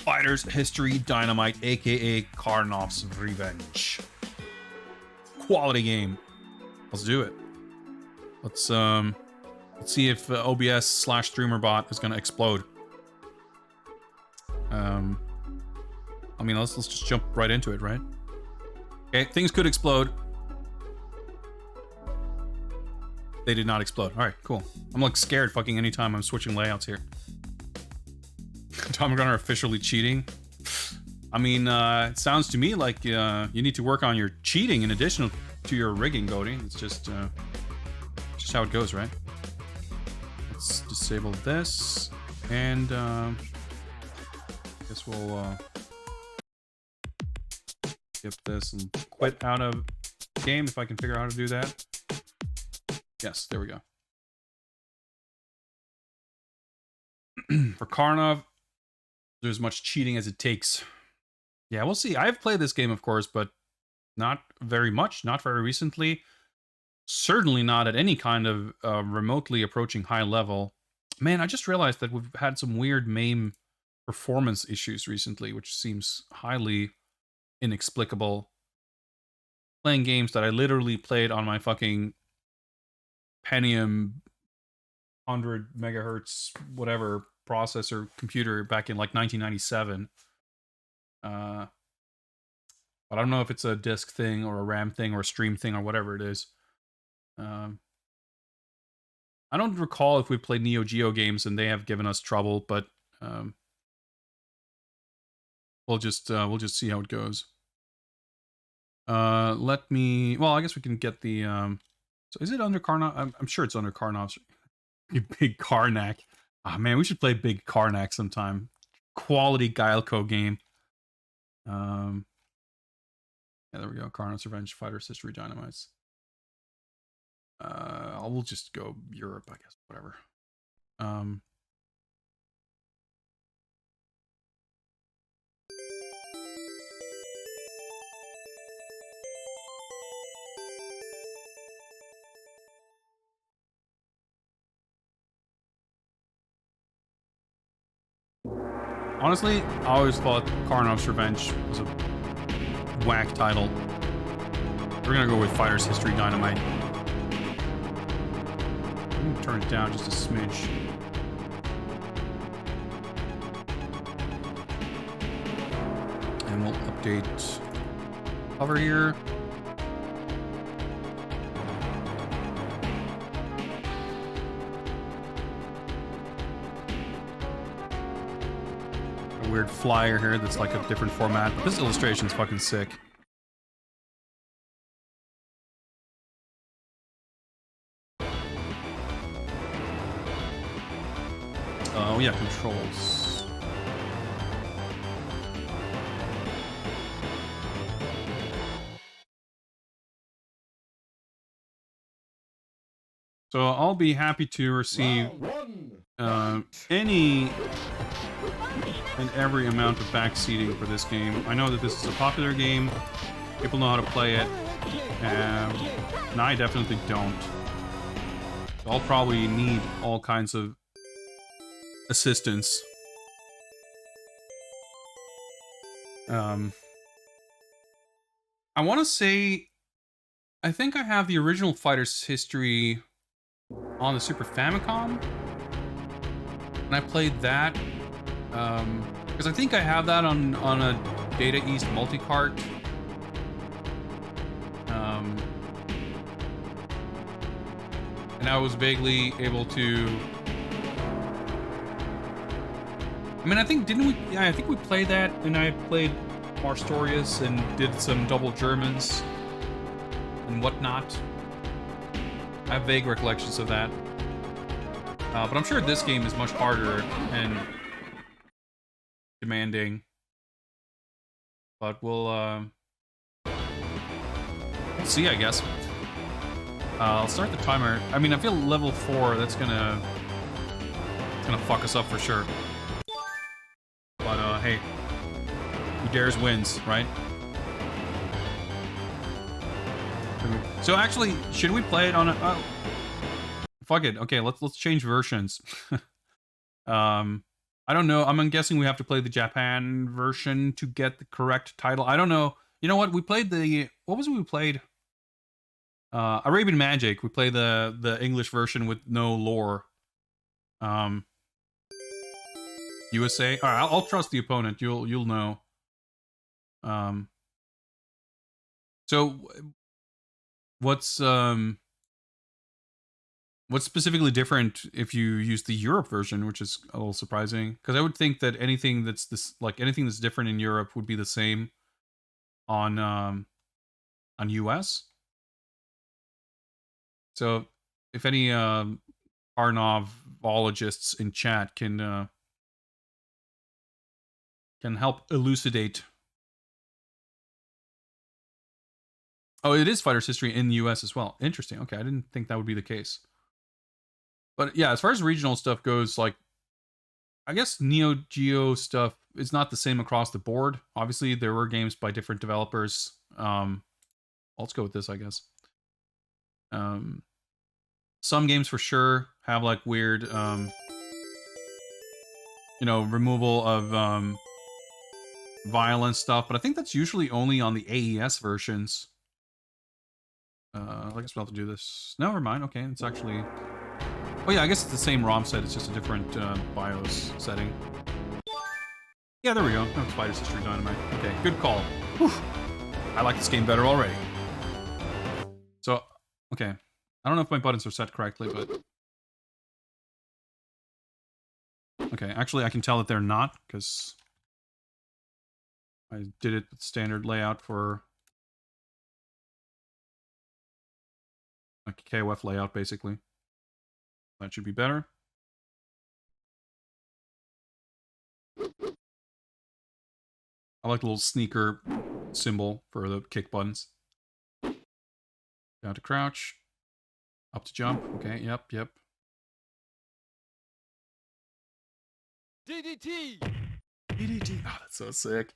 Blasterz History Dynamite, aka Karnoff's Revenge. Quality game. Let's do it. Let's see if OBS/StreamerBot is gonna explode. I mean, let's just jump right into it, right? Okay, things could explode. They did not explode. All right, cool. I'm like scared fucking anytime I'm switching layouts here. Atomic Runner officially cheating. I mean, it sounds to me like you need to work on your cheating in addition to your rigging, Cody. It's just how it goes, right? Let's disable this, and I guess we'll skip this and quit out of the game if I can figure out how to do that. Yes, there we go. For Karnov, there's much cheating as it takes. Yeah, we'll see. I've played this game, of course, but not very much, not very recently. Certainly not at any kind of remotely approaching high level. Man, I just realized that we've had some weird MAME performance issues recently, which seems highly inexplicable. Playing games that I literally played on my fucking Pentium 100 megahertz whatever processor computer back in like 1997. But I don't know if it's a disk thing or a RAM thing or a stream thing or whatever it is. I don't recall if we played neo-geo games and they have given us trouble, but we'll just see how it goes. Let me. Well, I guess we can get the. So is it under Karnov? I'm sure it's under Karnov's. Big Karnak. Oh man, we should play Big Karnak sometime. Quality Guileco game. Yeah, there we go. Karnov's Revenge, Fighters History, Dynamites. We'll just go Europe, I guess. Whatever. Honestly, I always thought Karnov's Revenge was a whack title. We're gonna go with Fighters History Dynamite. I'm gonna turn it down just a smidge. And we'll update cover here. Weird flyer here that's like a different format, but this illustration's fucking sick. Oh yeah, controls. So I'll be happy to receive any and every amount of backseating for this game. I know that this is a popular game. People know how to play it. And I definitely don't. So I'll probably need all kinds of assistance. I want to say, I think I have the original Fighter's History on the Super Famicom, and I played that because I think I have that on a Data East multi-cart. And I was vaguely able to. I mean, I think didn't we? Yeah, I think we played that, and I played Marstorius and did some double Germans and whatnot. I have vague recollections of that. But I'm sure this game is much harder and demanding. But we'll see, I guess. I'll start the timer. I mean, I feel level 4, that's gonna fuck us up for sure. But hey, who dares wins, right? So actually, should we play it on a? Fuck it. Okay, let's change versions. I don't know. I'm guessing we have to play the Japan version to get the correct title. I don't know. You know what? We played the what was it we played? Arabian Magic. We played the English version with no lore. USA. All right, I'll trust the opponent. You'll know. So what's specifically different if you use the Europe version, which is a little surprising, because I would think that anything that's anything that's different in Europe would be the same on US. So if any Arnov-ologists in chat can help elucidate. Oh, it is Fighter's History in the US as well. Interesting. Okay, I didn't think that would be the case. But yeah, as far as regional stuff goes, like, I guess neo-geo stuff is not the same across the board. Obviously, there were games by different developers. Let's go with this, I guess. Some games for sure have like weird, removal of violence stuff, but I think that's usually only on the AES versions. I guess we'll have to do this. No, never mind. Okay, it's actually. Oh yeah, I guess it's the same ROM set. It's just a different BIOS setting. Yeah, there we go. No, it's Fighter's History Dynamite. Okay, good call. Whew. I like this game better already. So, okay. I don't know if my buttons are set correctly, but... Okay, actually I can tell that they're not, because I did it with standard layout for... a KOF layout, basically. That should be better. I like the little sneaker symbol for the kick buttons. Down to crouch. Up to jump. Okay, yep. DDT! DDT! Oh, that's so sick.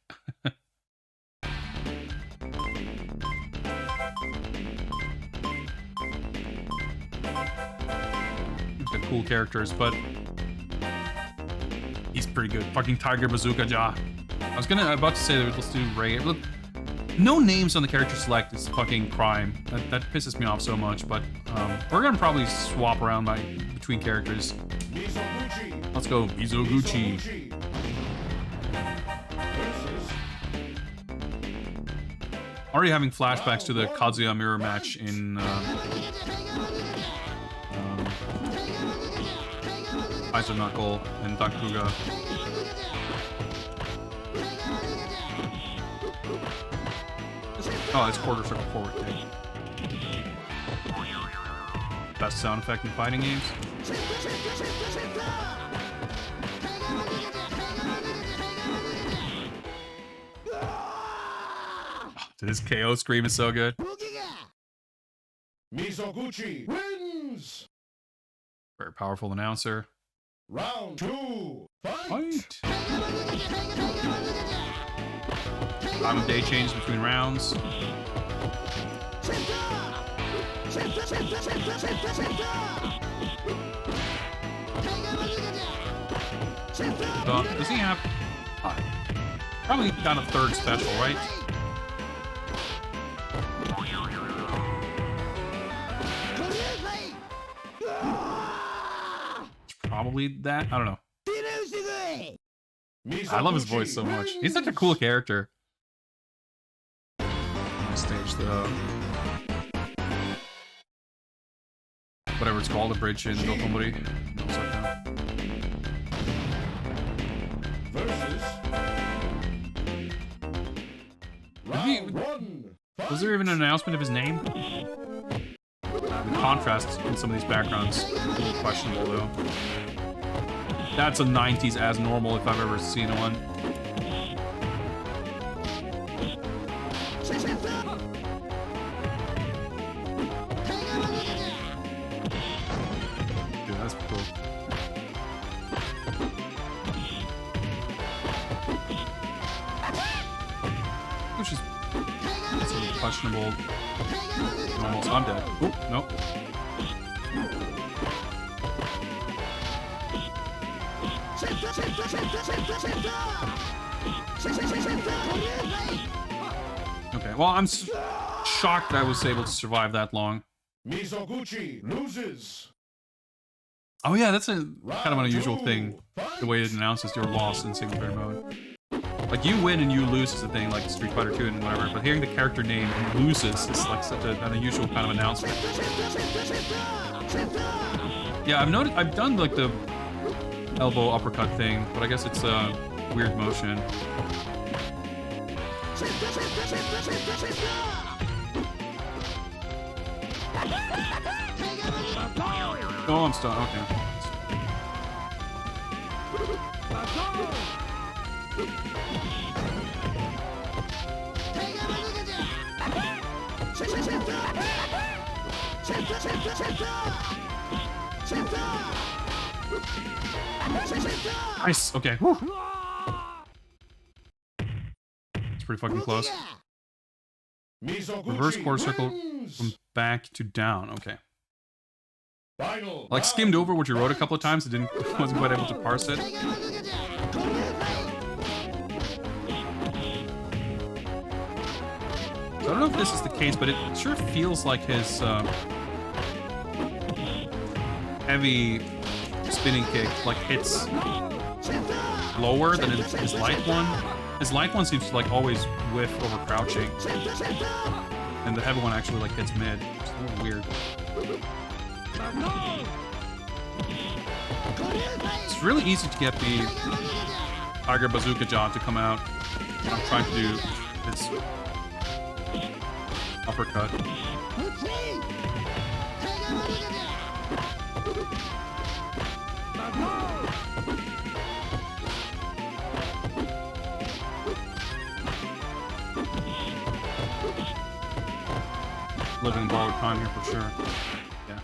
The cool characters, but he's pretty good. Fucking Tiger Bazooka Jaw. I was about to say that let's do Ray. Look, no names on the character select is fucking crime. That pisses me off so much, but we're gonna probably swap around between characters. Let's go Mizoguchi. Already having flashbacks to the Kazuya mirror match in Iso Knuckle and Dakuga. Oh, it's quarter circle forward. Okay. Best sound effect in fighting games. Oh, this KO scream is so good. Mizoguchi wins! Very powerful announcer. Round 2, Fight! Time of day changes between rounds. Does he have... probably got a third special, right? It's probably that. I don't know. I love his voice so much. He's such a cool character. On stage, though. Whatever it's called, a bridge in Dotomori. Was there even an announcement of his name? The contrast in some of these backgrounds a little questionable, though. That's a 90s as normal if I've ever seen one. Dude, that's cool. Which is some questionable. Almost, I'm dead. Oh, nope. Okay, well, I'm shocked I was able to survive that long. Mizoguchi loses. Oh yeah, that's a kind of an unusual thing, the way it announces your loss in single player mode. Like, you win and you lose is the thing, like Street Fighter 2 and whatever, but hearing the character name and loses is like such an unusual kind of announcement. Yeah, I've done like the elbow uppercut thing, but I guess it's a weird motion. Oh, I'm stunned. Okay. Nice. Okay. Whew. It's pretty fucking close. Reverse quarter circle from back to down. Okay. Like, skimmed over what you wrote a couple of times. Wasn't quite able to parse it. So I don't know if this is the case, but it sure feels like his heavy spinning kick like hits lower than his light one. His light one seems to like always whiff over crouching, and the heavy one actually like hits mid. It's a little weird. It's really easy to get the Tiger Bazooka Jaw to come out when I'm trying to do this uppercut. Living borrowed time here for sure. Yeah.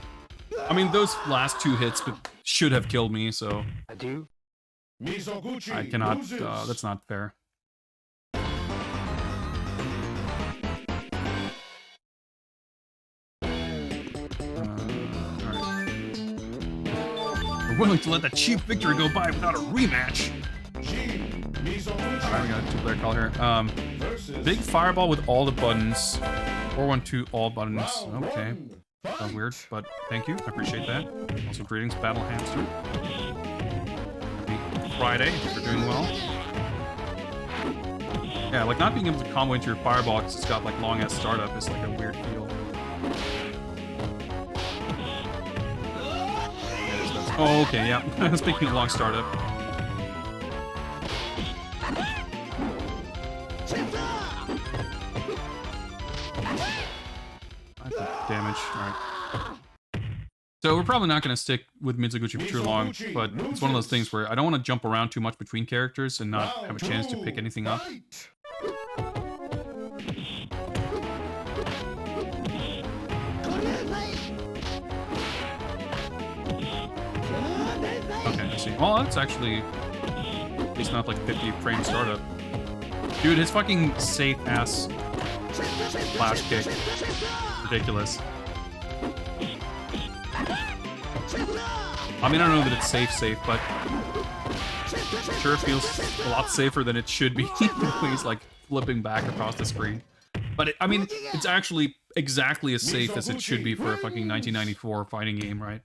I mean, those last two hits should have killed me, so I cannot. That's not fair. We're willing to let that cheap victory go by without a rematch. Alright, we got a two-player call here. Big fireball with all the buttons. 412 all buttons. Okay. Sounds weird, but thank you. I appreciate that. Also, greetings, Battle Hamster. Happy Friday. Hope you're doing well. Yeah, like not being able to combo into your fireball because it's got like long-ass startup is like a weird feel. Oh, okay, yeah. Speaking of long startup. Damage. Alright. So we're probably not going to stick with Mizoguchi for too long, but it's one of those things where I don't want to jump around too much between characters and not have a chance to pick anything up. Well, that's actually it's not like 50 frame startup. Dude, his fucking safe ass flash kick. Ridiculous. I mean, I don't know that it's safe, but sure it feels a lot safer than it should be. He's like flipping back across the screen. But I mean, it's actually exactly as safe as it should be for a fucking 1994 fighting game, right?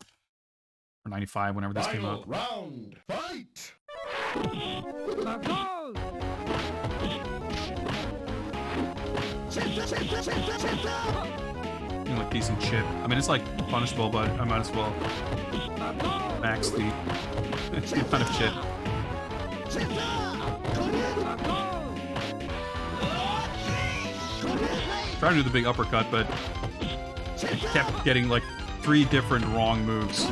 Or 95, whenever this came out. Round, fight! Like decent chip. I mean, it's like punishable, but I might as well max the amount of chip. Trying to do the big uppercut, but I kept getting like 3 different wrong moves.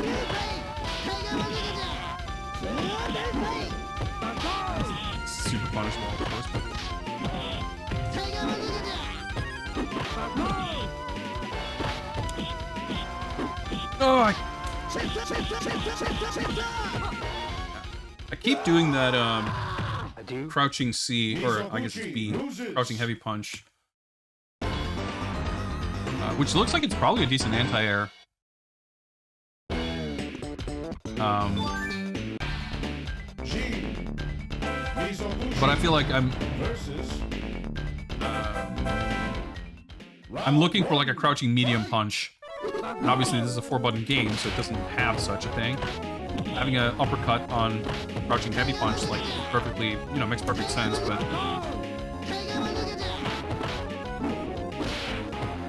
Super punishable, of course. Oh, I keep doing that crouching C, or I guess it's B, crouching heavy punch. Which looks like it's probably a decent anti-air. But I feel like I'm looking for like a crouching medium punch. And obviously this is a 4-button game, so it doesn't have such a thing. Having an uppercut on crouching heavy punch, like, perfectly, you know, makes perfect sense, but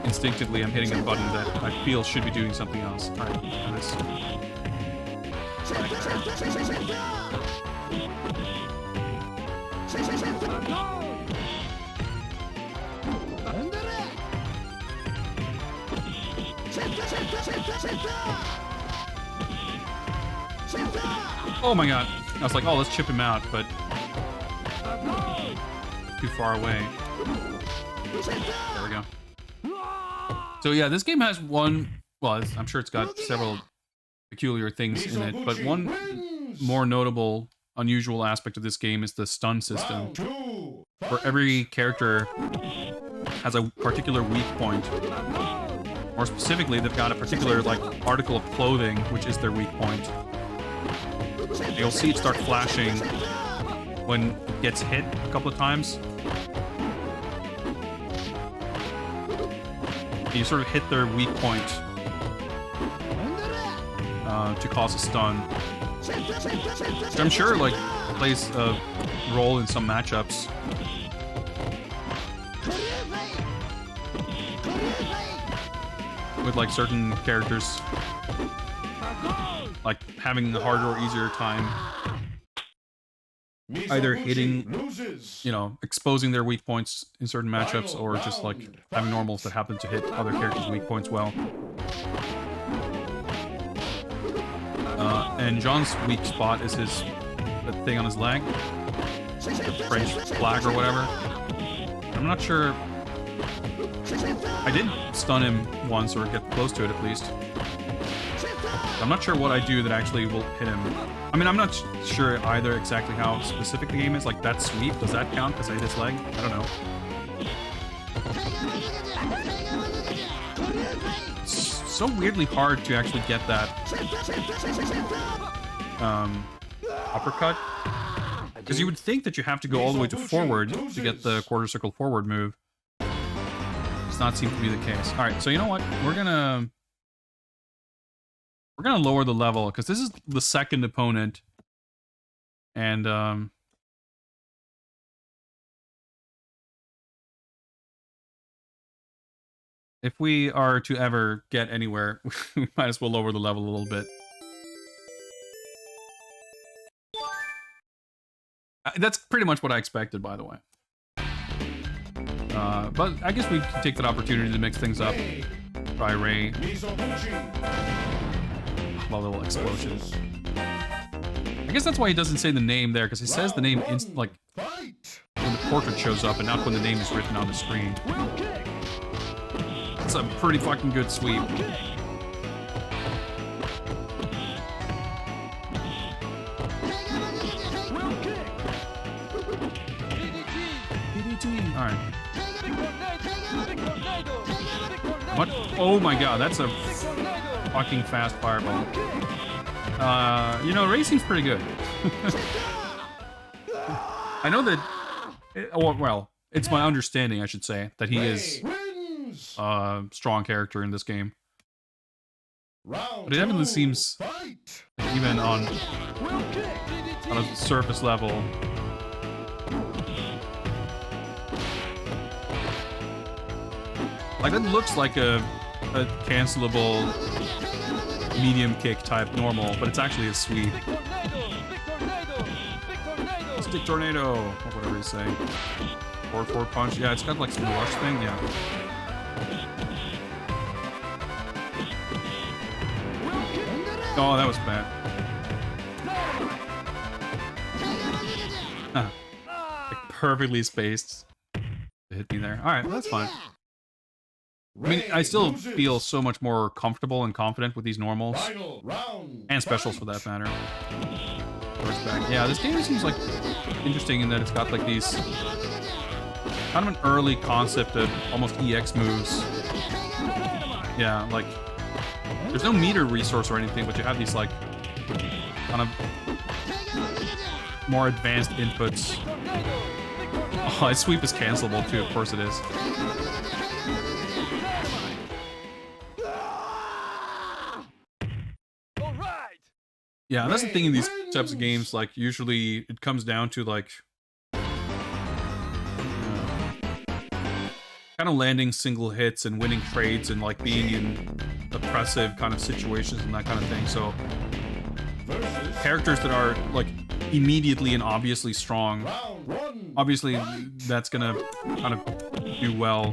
instinctively I'm hitting a button that I feel should be doing something else. Alright, nice. Oh my god. I was like, oh, let's chip him out, but too far away. There we go. So yeah, this game has one, well, I'm sure it's got several peculiar things in it, but one more notable, unusual aspect of this game is the stun system, where every character has a particular weak point. More specifically, they've got a particular, like, article of clothing, which is their weak point. You'll see it start flashing when it gets hit a couple of times. You sort of hit their weak point to cause a stun. Which I'm sure, like, plays a role in some matchups. With, like, certain characters, like, having a harder or easier time either hitting, you know, exposing their weak points in certain matchups, or just, like, having normals that happen to hit other characters' weak points well. And John's weak spot is his thing on his leg, the French flag or whatever. I'm not sure. I did stun him once, or get close to it at least. I'm not sure what I do that actually will hit him. I mean, I'm not sure either exactly how specific the game is. Like, that sweep, does that count because I hit his leg? I don't know. It's so weirdly hard to actually get that uppercut. Because you would think that you have to go all the way to forward to get the quarter circle forward move. Does not seem to be the case. Alright, so you know what? We're gonna lower the level, because this is the second opponent. And if we are to ever get anywhere, we might as well lower the level a little bit. That's pretty much what I expected, by the way. But I guess we can take that opportunity to mix things up. Try Ray. Well, little explosion. I guess that's why he doesn't say the name there, because he says the name like when the portrait shows up, and not when the name is written on the screen. That's a pretty fucking good sweep. Okay, 「fine. What? Oh my god, that's a fucking fast fireball. You know, racing's pretty good. I know that... well, it's my understanding, I should say, that he is a strong character in this game. But it definitely seems, even on a surface level, like that looks like a cancelable medium kick type normal, but it's actually a sweep. Stick tornado, or whatever you say. Forward punch. Yeah, it's got like some rush thing. Yeah. Oh, that was bad. Like perfectly spaced to hit me there. All right, that's fine. I mean, I still feel so much more comfortable and confident with these normals and specials for that matter. Yeah, this game seems like interesting in that it's got like these kind of an early concept of almost EX moves. Yeah, like there's no meter resource or anything, but you have these like kind of more advanced inputs. Oh, his sweep is cancelable too, of course it is. Yeah, that's the thing in these types of games, like, usually it comes down to, like, kind of landing single hits and winning trades and, like, being in oppressive kind of situations and that kind of thing, so characters that are, like, immediately and obviously strong, obviously that's gonna kind of do well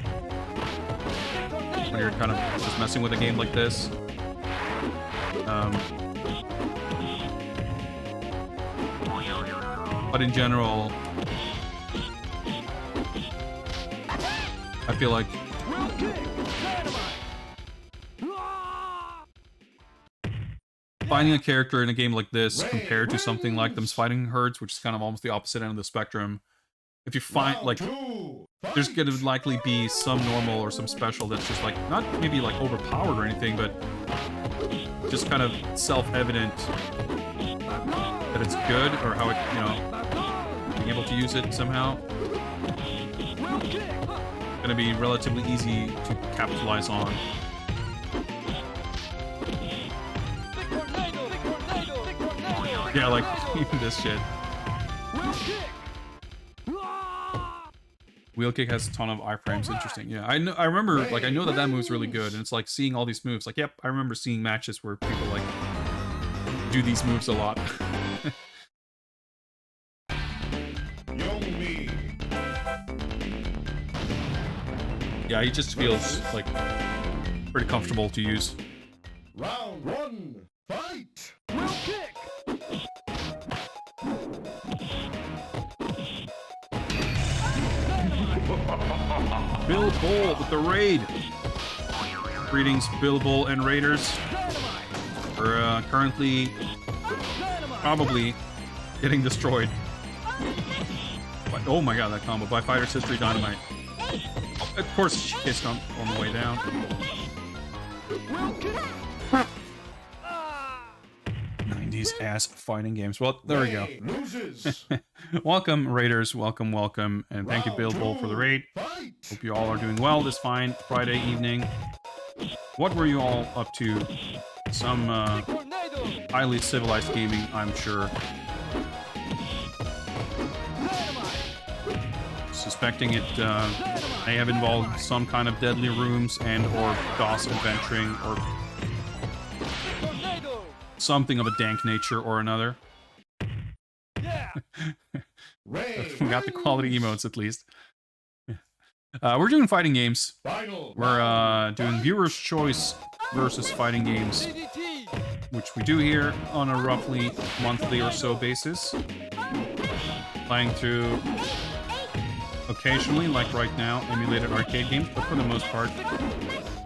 when you're kind of just messing with a game like this. But in general, I feel like finding a character in a game like this compared to something like Them's Fighting Herds, which is kind of almost the opposite end of the spectrum, if you find, like, there's gonna likely be some normal or some special that's just, like, not maybe, like, overpowered or anything, but just kind of self-evident that it's good, or how it, you know, being able to use it somehow. Gonna be relatively easy to capitalize on. Yeah, like, even this shit. Wheel kick has a ton of iframes. Interesting. Yeah, I know. I remember, like, I know that that move's really good, and it's like seeing all these moves. Like, yep, I remember seeing matches where people like do these moves a lot. Yeah, he just feels like pretty comfortable to use. Round one, fight! Wheel kick! Bill Bull with the raid. Greetings, Bill Bull and Raiders. We're currently probably getting destroyed. But, oh my god, that combo by Fighter's History Dynamite. Of course, she hits on the way down. 90s ass fighting games. Well, there we go. Welcome, Raiders. Welcome, welcome. And thank you, Bill Bull, for the raid. Hope you all are doing well this fine Friday evening. What were you all up to? Some highly civilized gaming, I'm sure. Suspecting it may have involved some kind of deadly rooms and or DOS adventuring or something of a dank nature or another. We got the quality emotes at least. We're doing fighting games. We're doing Viewer's Choice versus fighting games, which we do here on a roughly monthly or so basis. Playing through occasionally, like right now, emulated arcade games, but for the most part,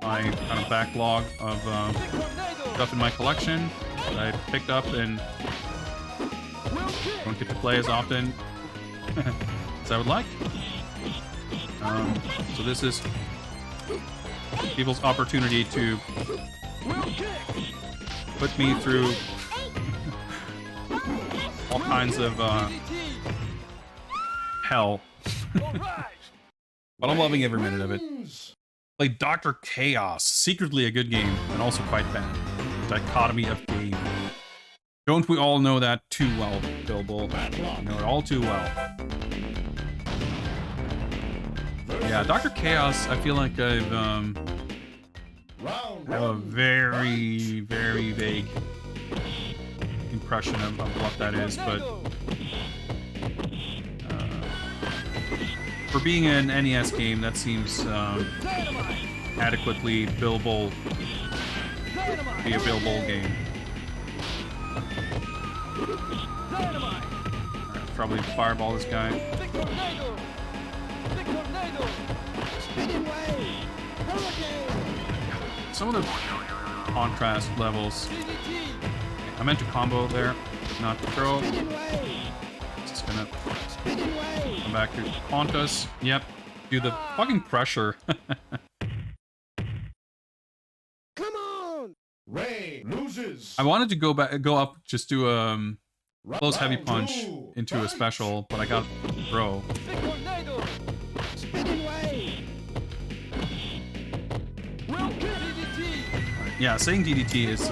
I kind of backlog of stuff in my collection that I picked up and don't get to play as often as I would like. So this is people's opportunity to put me through all kinds of hell. But I'm loving every minute of it. Like Dr. Chaos, secretly a good game, and also quite bad. Dichotomy of game. Don't we all know that too well, Bilbo? We know it all too well. Yeah, Dr. Chaos, I feel like I've have a very, very vague impression of what that is, but for being an NES game, that seems adequately Bilbo, be a Bilbo game. Alright, probably fireball this guy. Some of the contrast levels. I meant to combo there, not to throw. Just gonna come back to haunt us. Yep, do the fucking pressure. Come on! Ray loses. I wanted to go up, just do a close heavy punch into a special, but I got throw. Yeah, saying DDT is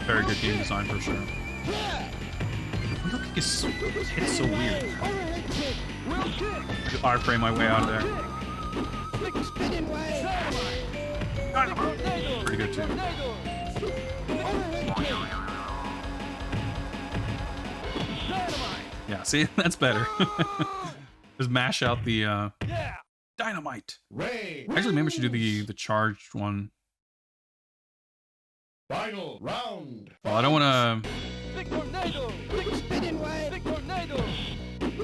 very good game design for sure. Look, it's so weird. R-frame my way out of there. Pretty good too. Yeah, see, that's better. Just mash out the Dynamite. Actually, maybe I should do the charged one. Final round. Well, I don't want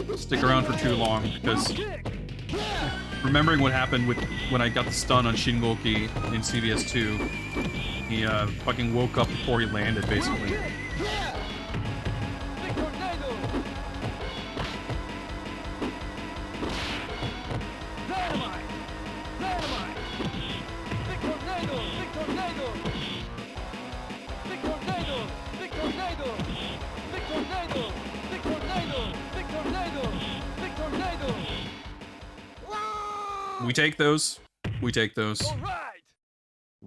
to stick around for too long because remembering what happened with when I got the stun on Shingoki in CVS 2, he fucking woke up before he landed, basically. We take those. We take those.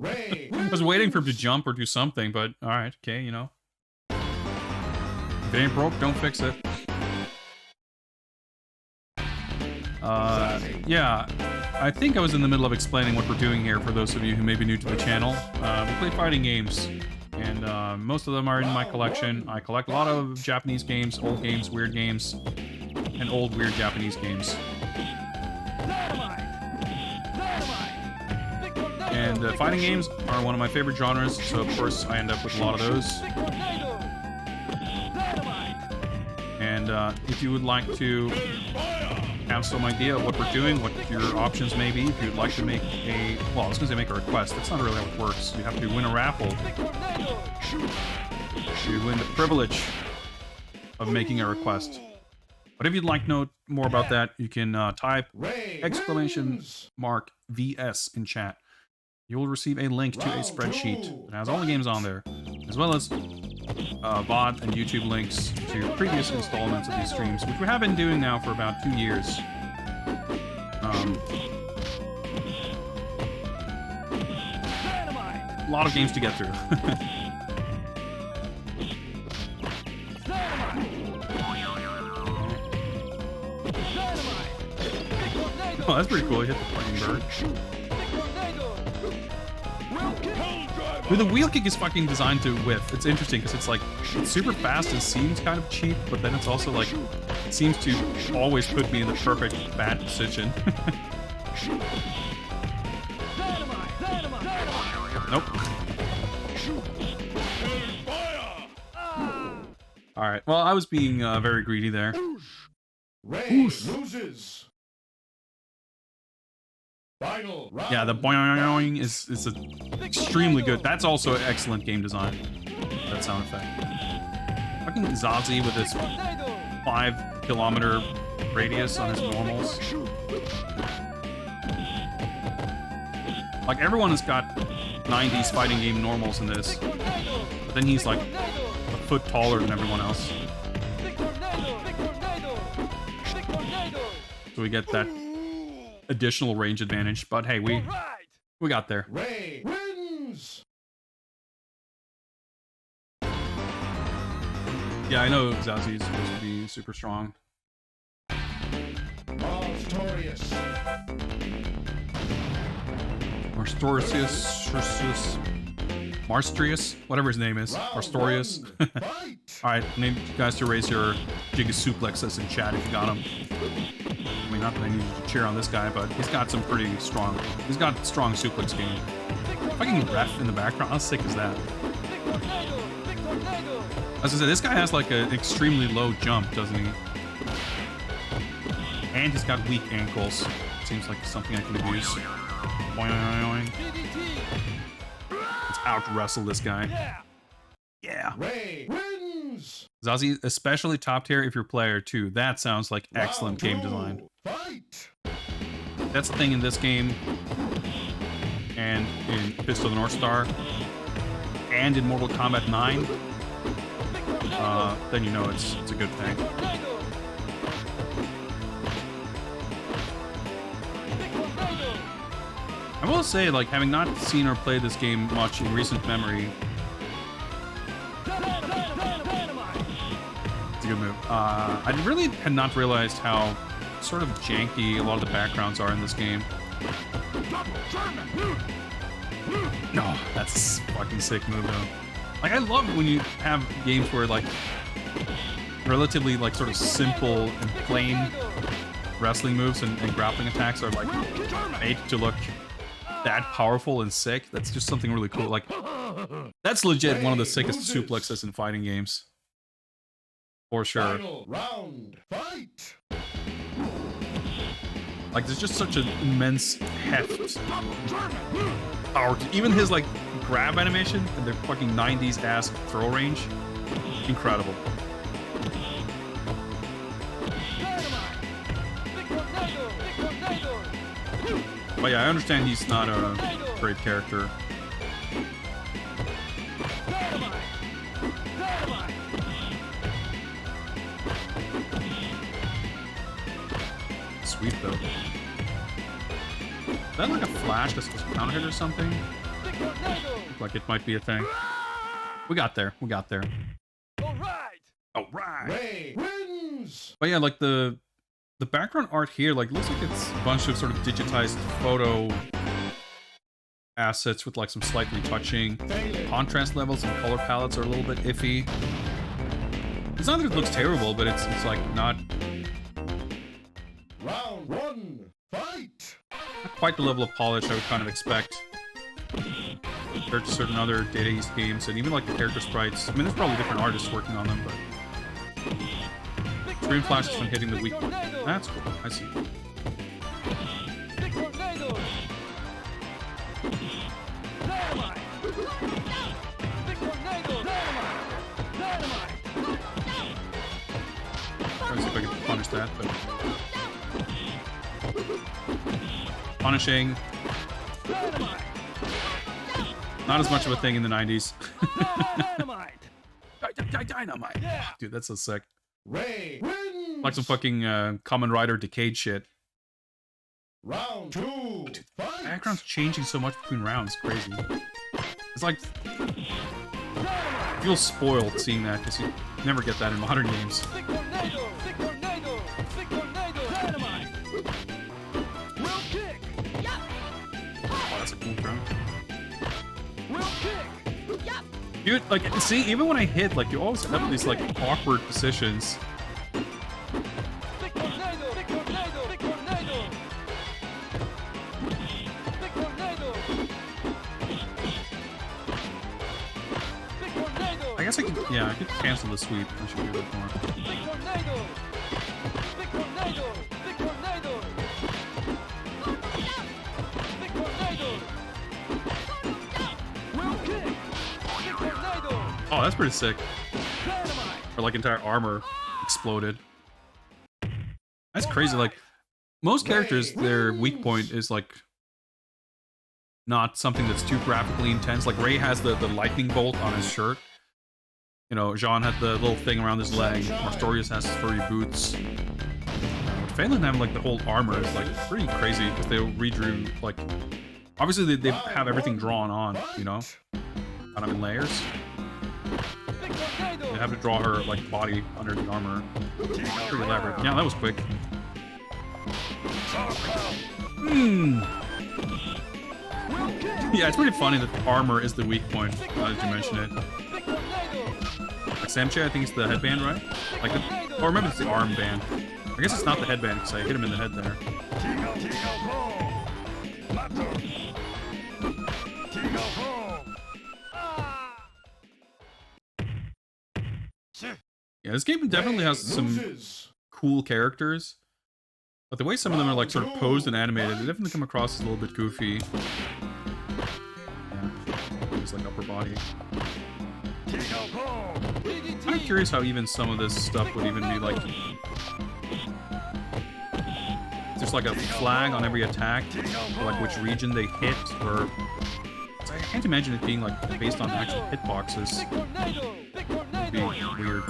I was waiting for him to jump or do something, but alright, okay, you know. If it ain't broke, don't fix it. Yeah, I think I was in the middle of explaining what we're doing here for those of you who may be new to the channel. We play fighting games, and most of them are in my collection. I collect a lot of Japanese games, old games, weird games, and old weird Japanese games. And fighting games are one of my favorite genres, so of course I end up with a lot of those. And if you would like to have some idea of what we're doing, what your options may be, if you'd like to make a... Well, I was going to say make a request. That's not really how it works. You have to win a raffle to win the privilege of making a request. But if you'd like to know more about that, you can type !VS in chat. You will receive a link to a spreadsheet that has all the games on there, as well as VOD and YouTube links to previous installments of these streams, which we have been doing now for about 2 years. A lot of games to get through. Oh, that's pretty cool. He hit the fucking bird. Dude, the wheel kick is fucking designed to whiff. It's interesting because it's like, it's super fast and seems kind of cheap, but then it's also like, it seems to always put me in the perfect bad position. Nope. Alright, well, I was being very greedy there. Ray loses. Yeah, the boing is extremely good. That's also excellent game design. That sound effect. Fucking Zazie with his 5-kilometer radius on his normals. Like, everyone has got 90s fighting game normals in this. But then he's like a foot taller than everyone else. So we get that additional range advantage. But hey, we got there. Ray wins. Yeah, I know Zazie is supposed to be super strong. Marstrius, whatever his name is. Marstorius. Alright, I need you guys to raise your Giga Suplexes in chat if you got him. I mean, not that I need you to cheer on this guy, but he's got some pretty strong... He's got strong suplex game. Fucking ref in the background, how sick is that? As I said, this guy has like an extremely low jump, doesn't he? And he's got weak ankles. Seems like something I can abuse. Boing. Let's out-wrestle this guy. Yeah. Ray wins. Zazie, especially top tier if you're player 2. That sounds like excellent game design. Fight. That's the thing in this game, and in Fist of the North Star, and in Mortal Kombat 9. Then you know it's a good thing. I will say, like, having not seen or played this game much in recent memory, it's a good move. I really had not realized how sort of janky a lot of the backgrounds are in this game. No, that's a fucking sick move, though. Like, I love it when you have games where, like, relatively, like, sort of simple and plain wrestling moves and grappling attacks are, like, made to look that powerful and sick. That's just something really cool. Like, that's legit one of the sickest suplexes in fighting games. For sure. Final round. Fight. Like, there's just such an immense heft. Power. Even his, like, grab animation and their fucking 90s ass throw range. Incredible. But yeah, I understand he's not a great character. Sweet though. Is that like a flash that's supposed to counter hit or something? Look like it might be a thing. We got there. We got there. Alright. Ray wins. But yeah, like the background art here, like, looks like it's a bunch of sort of digitized photo assets with like some slight retouching. Contrast levels and color palettes are a little bit iffy. It's not that it looks terrible, but it's like not Round 1. Fight. not quite the level of polish I would kind of expect compared to certain other Data East games, and even like the character sprites. I mean, there's probably different artists working on them, but screen flashes when hitting the weak point. That's cool. I see. Trying to see if I can punish that, but punishing. Not as much of a thing in the 90s. Dynamite. Dude, that's so sick. Ray wins. Like some fucking Kamen Rider Decade shit. Round 2. Dude, Fight. background's changing so much between rounds. Crazy. It's like... I feel spoiled seeing that, because you never get that in modern games. Oh, that's a cool throw. Dude, like, see, even when I hit, like, you always have these, like, awkward positions. I guess I could, yeah, I could cancel the sweep. I should do that more. Oh, that's pretty sick. Or like entire armor exploded. That's crazy. Like, most characters, their weak point is like not something that's too graphically intense. Like Ray has the lightning bolt on his shirt. You know, Jean had the little thing around his leg. Martorius has his furry boots. Phelan having like the whole armor is like pretty crazy because they redrew like obviously they have everything drawn on, you know, kind of in layers. They have to draw her like body under the armor. Pretty elaborate. Yeah, that was quick. Yeah, it's pretty funny that the armor is the weak point, as you mentioned it. Like Samche, I think it's the headband, right? Like, or maybe it's the armband. I guess it's not the headband because I hit him in the head there. Yeah, this game definitely has some cool characters, but the way some of them are like sort of posed and animated, they definitely come across as a little bit goofy. Yeah, it's like upper body. I'm curious how even some of this stuff would even be like. There's like a flag on every attack, for like which region they hit, or I can't imagine it being like based on actual hitboxes. It'd be weird.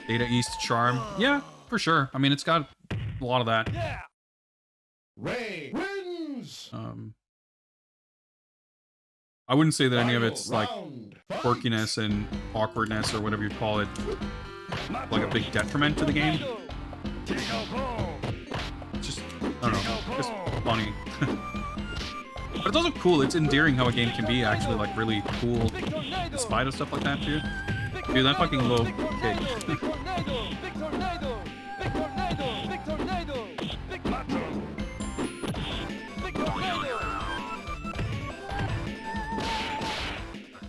Data East charm, yeah, for sure. I mean, it's got a lot of that. Ray wins. I wouldn't say that any of it's like quirkiness and awkwardness or whatever you call it, like a big detriment to the game. It's just, I don't know, just funny. But it's also cool. It's endearing how a game can be actually like really cool in spite of stuff like that too. Dude, that fucking low kick.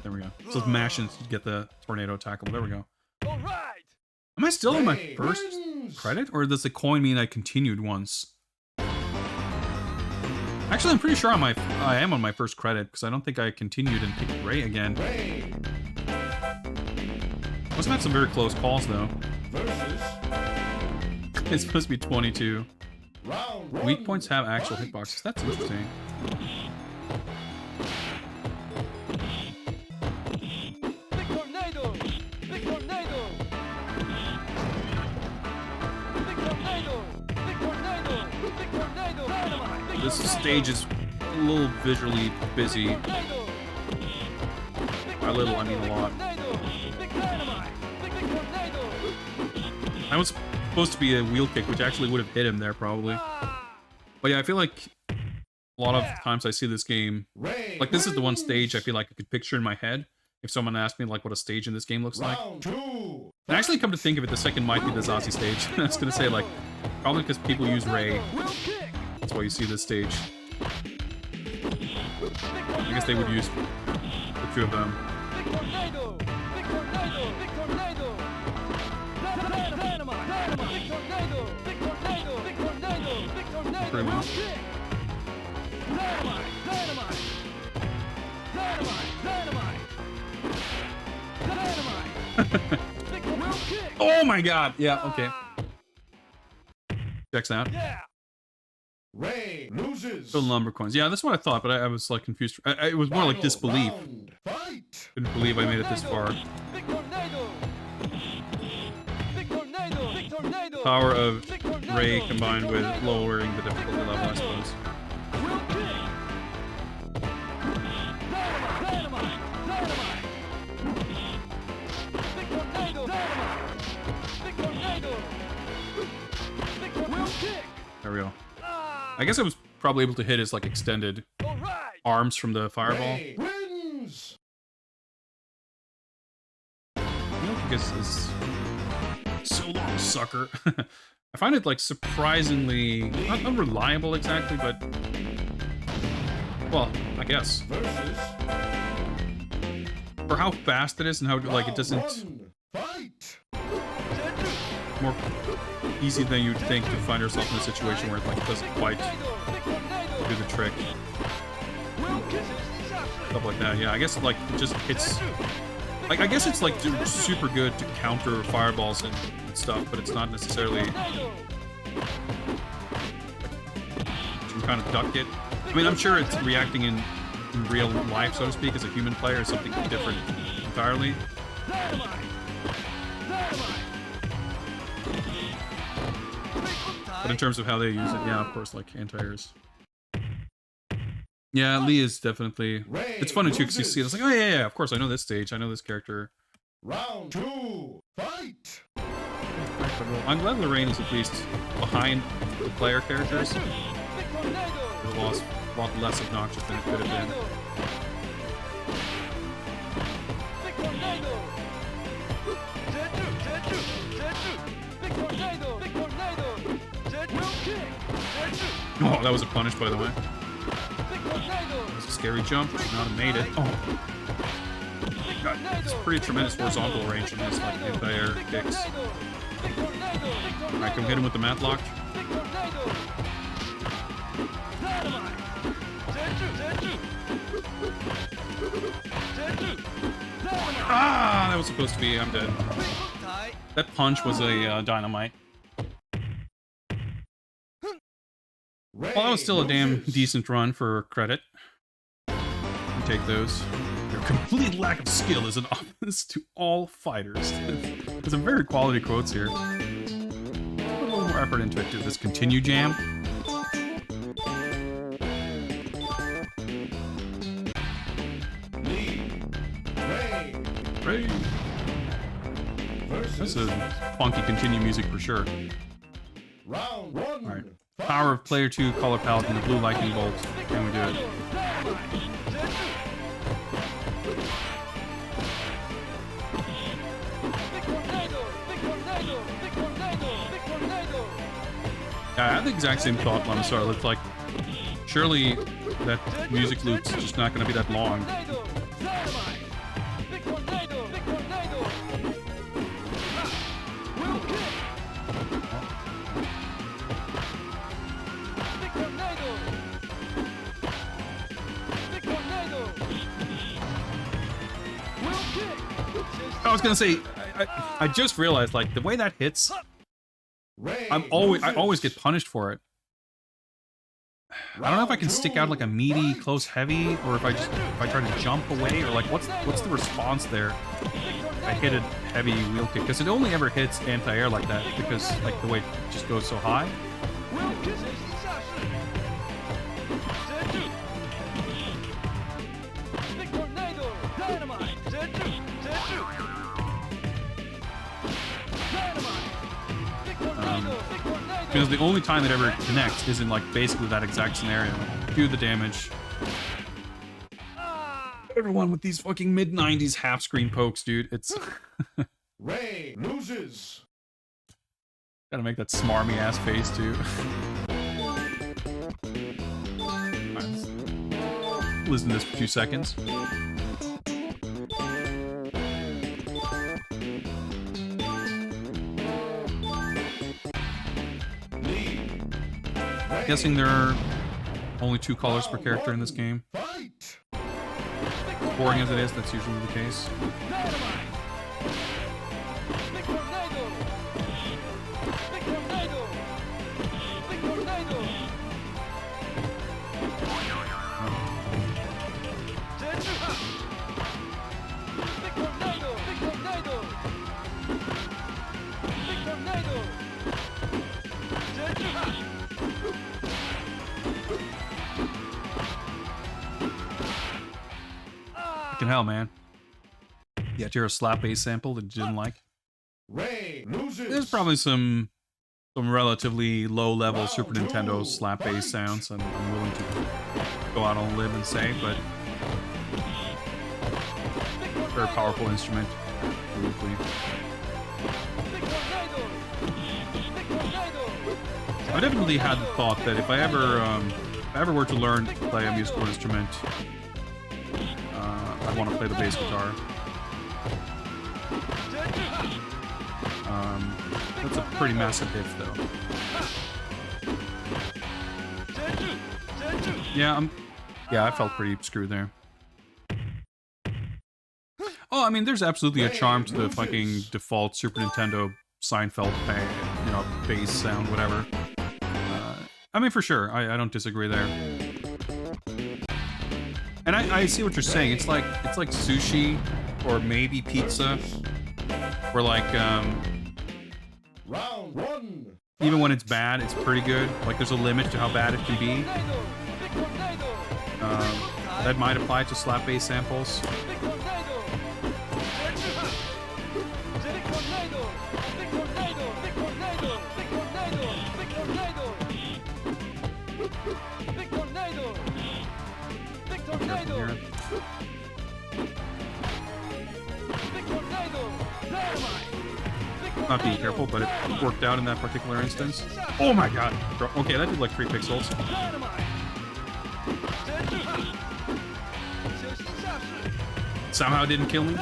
There we go. So mashing to get the tornado tackle. There we go. Am I still on my first credit, or does the coin mean I continued once? Actually, I'm pretty sure I am on my first credit because I don't think I continued and picked Ray again. Must have had some very close calls though. It's supposed to be 22. Weak points have actual hitboxes. That's interesting. This stage is a little visually busy. By little, I mean a lot. That was supposed to be a wheel kick, which actually would have hit him there, probably. But yeah, I feel like a lot of times I see this game, like this is the one stage I feel like I could picture in my head if someone asked me like what a stage in this game looks like. And actually, come to think of it, the second might be the Zazie stage. I was gonna say like, probably because people use Ray. That's why you see this stage. I guess they would use the two of them. Pretty much. Oh my god! Yeah, okay. Checks out. Ray loses. Still lumber coins. Yeah, that's what I thought, but I was like confused. It was more like disbelief. Couldn't believe I made it this far. Power of Ray combined with lowering the difficulty level, I suppose. There we go. I guess I was probably able to hit his like extended arms from the fireball. Wins. Because is so long, sucker. I find it like surprisingly not unreliable exactly, but well, I guess for how fast it is and how like it doesn't more easy than you'd think to find yourself in a situation where it like doesn't quite do the trick. Stuff like that. Yeah, I guess it like it just hits Like, I guess it's like super good to counter fireballs and stuff, but it's not necessarily. You can kind of duck it. I mean, I'm sure it's reacting in real life, so to speak, as a human player, is something different entirely. But in terms of how they use it, yeah, of course, like anti-airs. Yeah, Lee is definitely. It's funny too because you see it. It's like, oh yeah, of course, I know this stage, I know this character. Round 2, fight! I'm glad Lorraine is at least behind the player characters. It's a lot less obnoxious than it could have been. Oh, that was a punish, by the way. That was a scary jump. Should not have made it. Oh. God, it's pretty tremendous horizontal range in this, like, anti-air kicks. Alright, come hit him with the matlock. Ah, that was supposed to be. I'm dead. That punch was a Dynamite. Well, that was still a damn decent run for credit. You take those. Your complete lack of skill is an offense to all fighters. There's some very quality quotes here. Put a little more effort into it. Did this continue jam? Ray. That's a funky continue music for sure. Round 1. All right. Power of player 2, color palette, and the blue lightning bolt. Can we do it? Yeah, I had the exact same thought when I saw it. Looked like surely that music loop's just not going to be that long. I was gonna say, I just realized, like, the way that hits, I always get punished for it. I don't know if I can stick out like a meaty, close, heavy, or if I try to jump away, or like what's the response there? I hit a heavy wheel kick because it only ever hits anti-air like that because like the way it just goes so high. Because the only time it ever connects is in like basically that exact scenario. Do the damage. Everyone with these fucking mid-90s half-screen pokes, dude. It's Ray loses. Gotta make that smarmy ass face too. Right, listen to this for 2 seconds. Guessing there are only 2 colors per character in this game. Boring as it is, that's usually the case. Fucking hell, man. Yeah, you're a slap bass sample that you didn't like. Ray loses. There's probably some relatively low-level Super Nintendo slap bass sounds I'm willing to go out on a limb and say, but very powerful instrument. Absolutely. I definitely had the thought that if I ever were to learn to play a musical instrument, I'd want to play the bass guitar. That's a pretty massive if, though. Yeah, I felt pretty screwed there. Oh, I mean, there's absolutely a charm to the fucking default Super Nintendo Seinfeld, you know, bass sound, whatever. I mean, for sure, I don't disagree there. And I see what you're saying. It's like sushi or maybe pizza, where like Round one. even when it's bad, it's pretty good. Like there's a limit to how bad it can be. That might apply to slap bass samples. Here. Not being careful, but it worked out in that particular instance. Oh my god. Okay, that did like 3 pixels. Somehow it didn't kill me.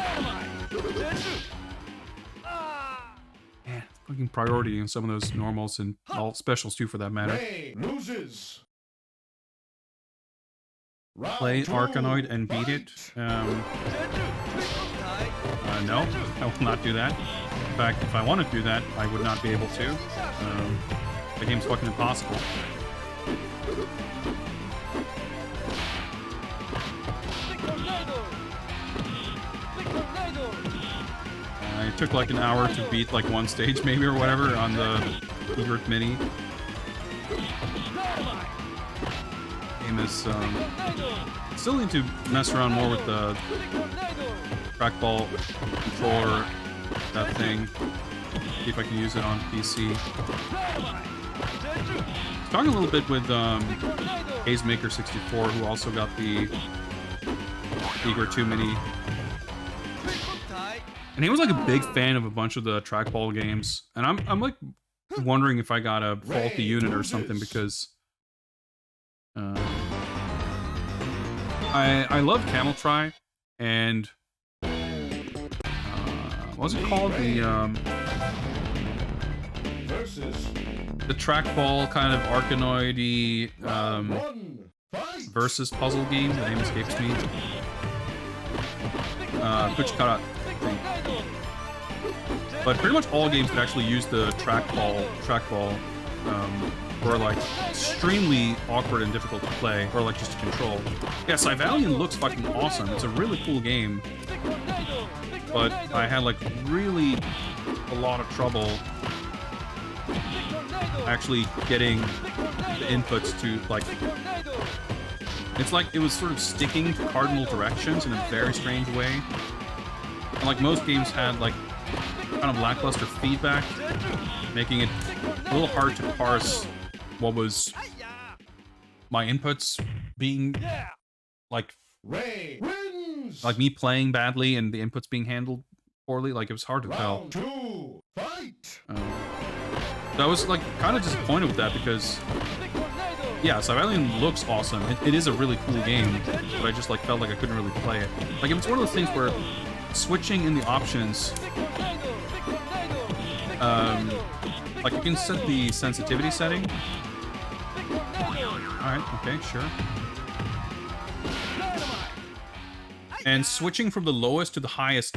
Man, fucking priority in some of those normals and all specials too, for that matter. Ray loses. Play Arkanoid and beat it. No, I will not do that. In fact, if I want to do that, I would not be able to. The game's fucking impossible. It took like an hour to beat like one stage maybe or whatever on the Egret Mini. Game is still need to mess around more with the trackball controller, that thing. See if I can use it on PC. Talking a little bit with HazeMaker64, who also got the Egret 2 Mini. And he was like a big fan of a bunch of the trackball games. And I'm like wondering if I got a faulty unit or something, because I love Camel Try, and what was it called? The trackball kind of Arkanoid-y versus puzzle game. The name escapes me. Kuchikara, I think. But pretty much all games that actually use the trackball were like extremely awkward and difficult to play, or like just to control. Yeah, Cyvalian looks fucking awesome. It's a really cool game, but I had like really a lot of trouble actually getting the inputs to like. It's like it was sort of sticking to cardinal directions in a very strange way. And like most games had like kind of lackluster feedback, making it a little hard to parse what was my inputs being like me playing badly and the inputs being handled poorly. Like it was hard to tell. I was like kind of disappointed with that, because yeah, Cyvalian looks awesome. It is a really cool game, but I just like felt like I couldn't really play it. Like it's one of those things where switching in the options, like you can set the sensitivity setting. Alright, okay, sure. And switching from the lowest to the highest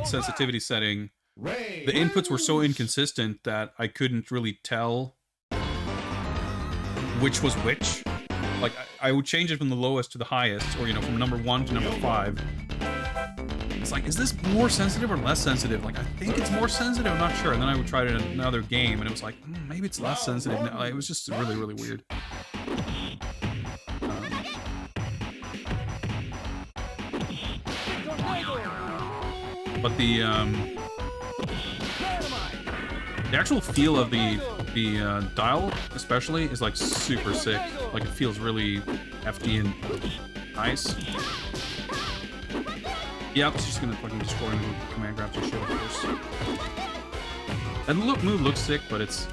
sensitivity setting, the inputs were so inconsistent that I couldn't really tell which was which. Like, I would change it from the lowest to the highest, or, you know, from number 1 to number 5. It's like, is this more sensitive or less sensitive? Like, I think it's more sensitive, I'm not sure. And then I would try it in another game, and it was like, maybe it's less sensitive now. Like, it was just really, really weird. But the actual feel of the dial, especially, is like super sick. Like, it feels really hefty and nice. Yep, it's just gonna fucking destroy me with command grab to shit, of course. And the move looks sick, but it's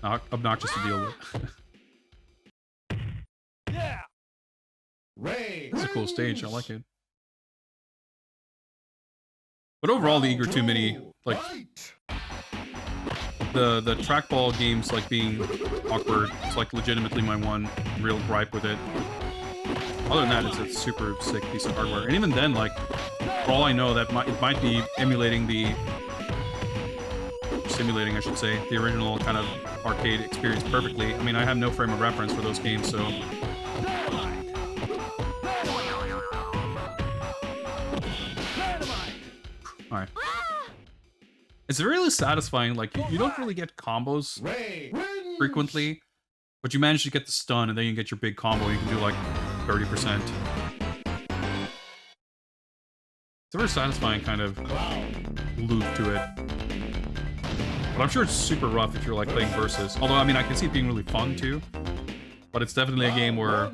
obnoxious to deal with. It's a cool stage, I like it. But overall, the Egret 2 Mini, like, the trackball games, like, being awkward, it's, like, legitimately my one real gripe with it. Other than that, it's a super sick piece of hardware. And even then, like, for all I know, that it might be emulating simulating, I should say, the original kind of arcade experience perfectly. I mean, I have no frame of reference for those games, so... Alright. It's really satisfying, like, you don't really get combos frequently, but you manage to get the stun, and then you get your big combo, you can do, like, 30%. It's a very satisfying kind of loop to it. But I'm sure it's super rough if you're, like, playing versus. Although, I mean, I can see it being really fun, too. But it's definitely a game where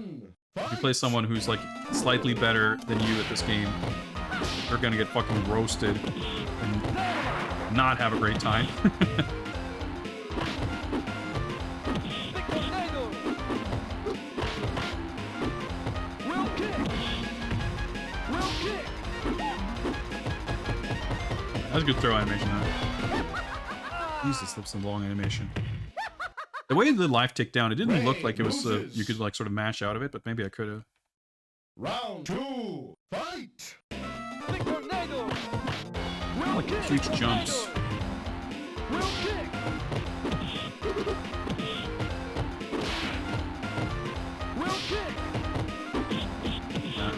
if you play someone who's, like, slightly better than you at this game, they're gonna get fucking roasted and not have a great time. That's a good throw animation, though. Jesus, that's some long animation. The way the life ticked down, it didn't look like it was you could like sort of mash out of it, but maybe I could have. Round 2, fight! Like huge jumps.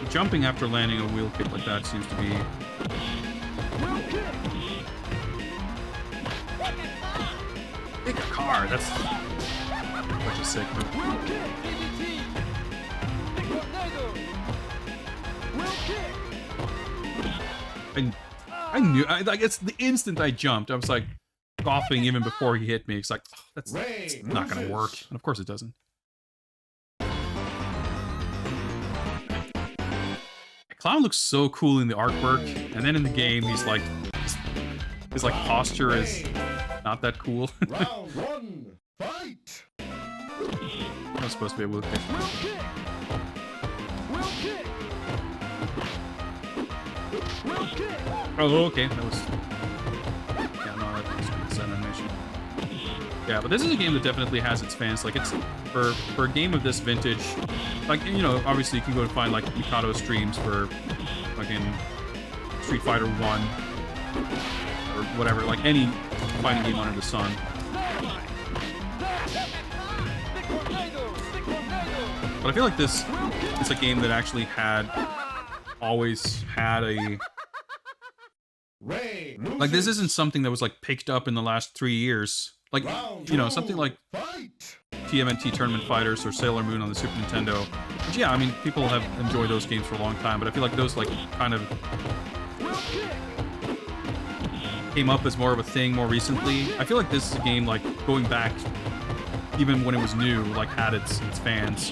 Jumping after landing a wheel kick like that seems to be... Pick a car, that's such a sick move. I knew, like, it's the instant I jumped, I was like coughing even before he hit me. It's like, oh, that's not gonna work. And of course it doesn't. Clown looks so cool in the artwork, and then in the game, he's like, his like posture is not that cool. Round 1, fight! That was supposed to be a wheel kick. Oh, okay, that was... Yeah, no, that was animation. Yeah, but this is a game that definitely has its fans. Like, it's... For a game of this vintage... Like, you know, obviously you can go and find, like, Mikado streams for fucking Street Fighter 1 or whatever, like any fighting game under the sun. But I feel like this is a game that actually always had a... Like, this isn't something that was, like, picked up in the last 3 years. Like, you know, something like TMNT Tournament Fighters or Sailor Moon on the Super Nintendo. Which, yeah, I mean, people have enjoyed those games for a long time, but I feel like those, like, kind of came up as more of a thing more recently. I feel like this is a game, like, going back, even when it was new, like, had its fans.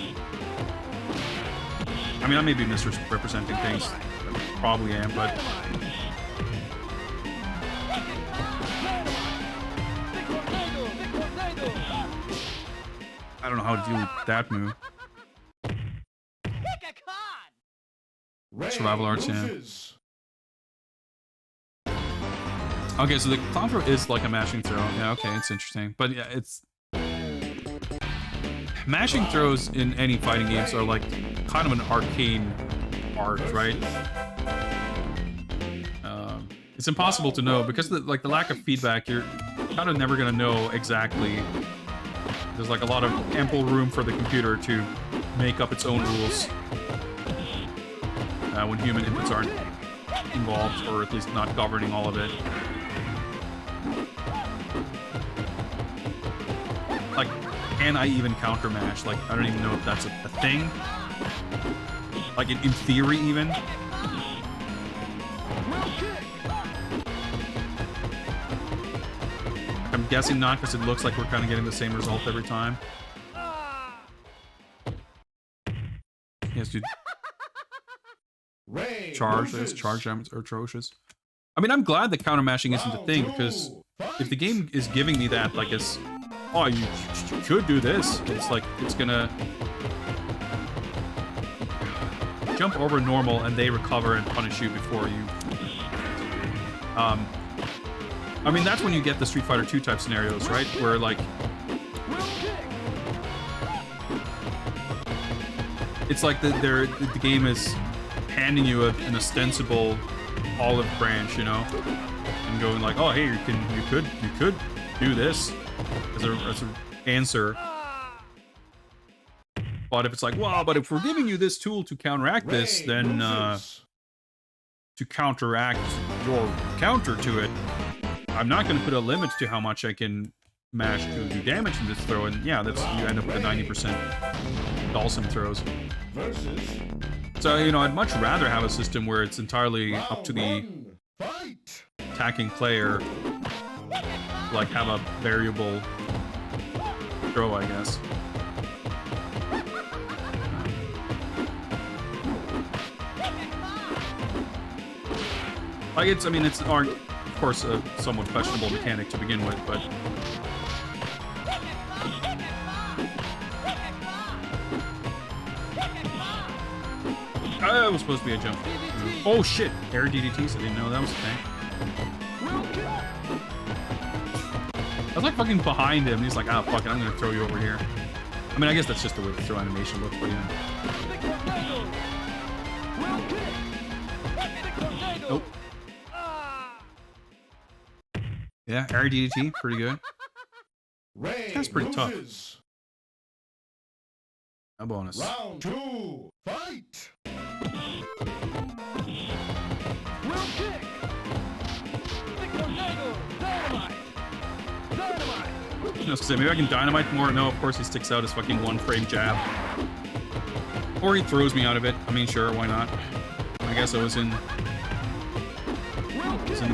I mean, I may be misrepresenting things. I probably am, but... I don't know how to deal with that move. Survival arts, yeah. Okay, so the clown throw is like a mashing throw. Yeah, okay, it's interesting. But yeah, it's... Mashing throws in any fighting games are like kind of an arcane art, right? It's impossible to know because the lack of feedback, you're kind of never gonna know exactly. There's like a lot of ample room for the computer to make up its own rules when human inputs aren't involved, or at least not governing all of it. Like, can I even counter mash? Like, I don't even know if that's a thing. Like, in theory, even. I'm guessing not, because it looks like we're kind of getting the same result every time. Yes, dude. Charge, this charge damage are atrocious. I mean, I'm glad that counter mashing isn't a thing, because if the game is giving me that, like, it's, oh, you should do this, it's like, it's gonna jump over normal and they recover and punish you before you. I mean, that's when you get the Street Fighter 2 type scenarios, right? Where, like... It's like the game is handing you an ostensible olive branch, you know, and going like, oh hey, you could do this as an answer. But if it's like, well, but if we're giving you this tool to counteract this, then to counteract your counter to it, I'm not going to put a limit to how much I can mash to do damage in this throw, and yeah, that's you end up with a 90% Dawson throws. So, you know, I'd much rather have a system where it's entirely up to the attacking player, like have a variable throw, I guess. Like it's, I mean, it's of course a somewhat questionable mechanic to begin with, but it was supposed to be a jump. Oh shit! Air DDTs, I didn't know that was a thing. I was like fucking behind him, and he's like, ah, fuck it, I'm gonna throw you over here. I mean, I guess that's just the way the throw animation looks, but yeah. Nope. Yeah, air DDT, pretty good. That's pretty tough. A bonus. Round 2, fight! I was gonna say, maybe I can dynamite more. No, of course he sticks out his fucking one-frame jab. Or he throws me out of it. I mean, sure, why not? I guess I was in the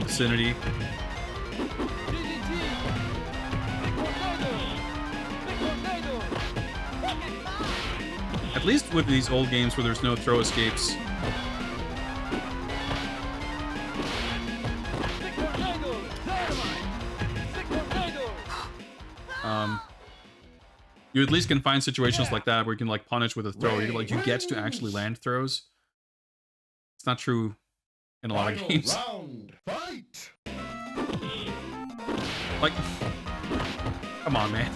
vicinity. At least with these old games where there's no throw escapes. You at least can find situations like that where you can like punish with a throw. You get to actually land throws. It's not true in a lot of games. Like, come on, man.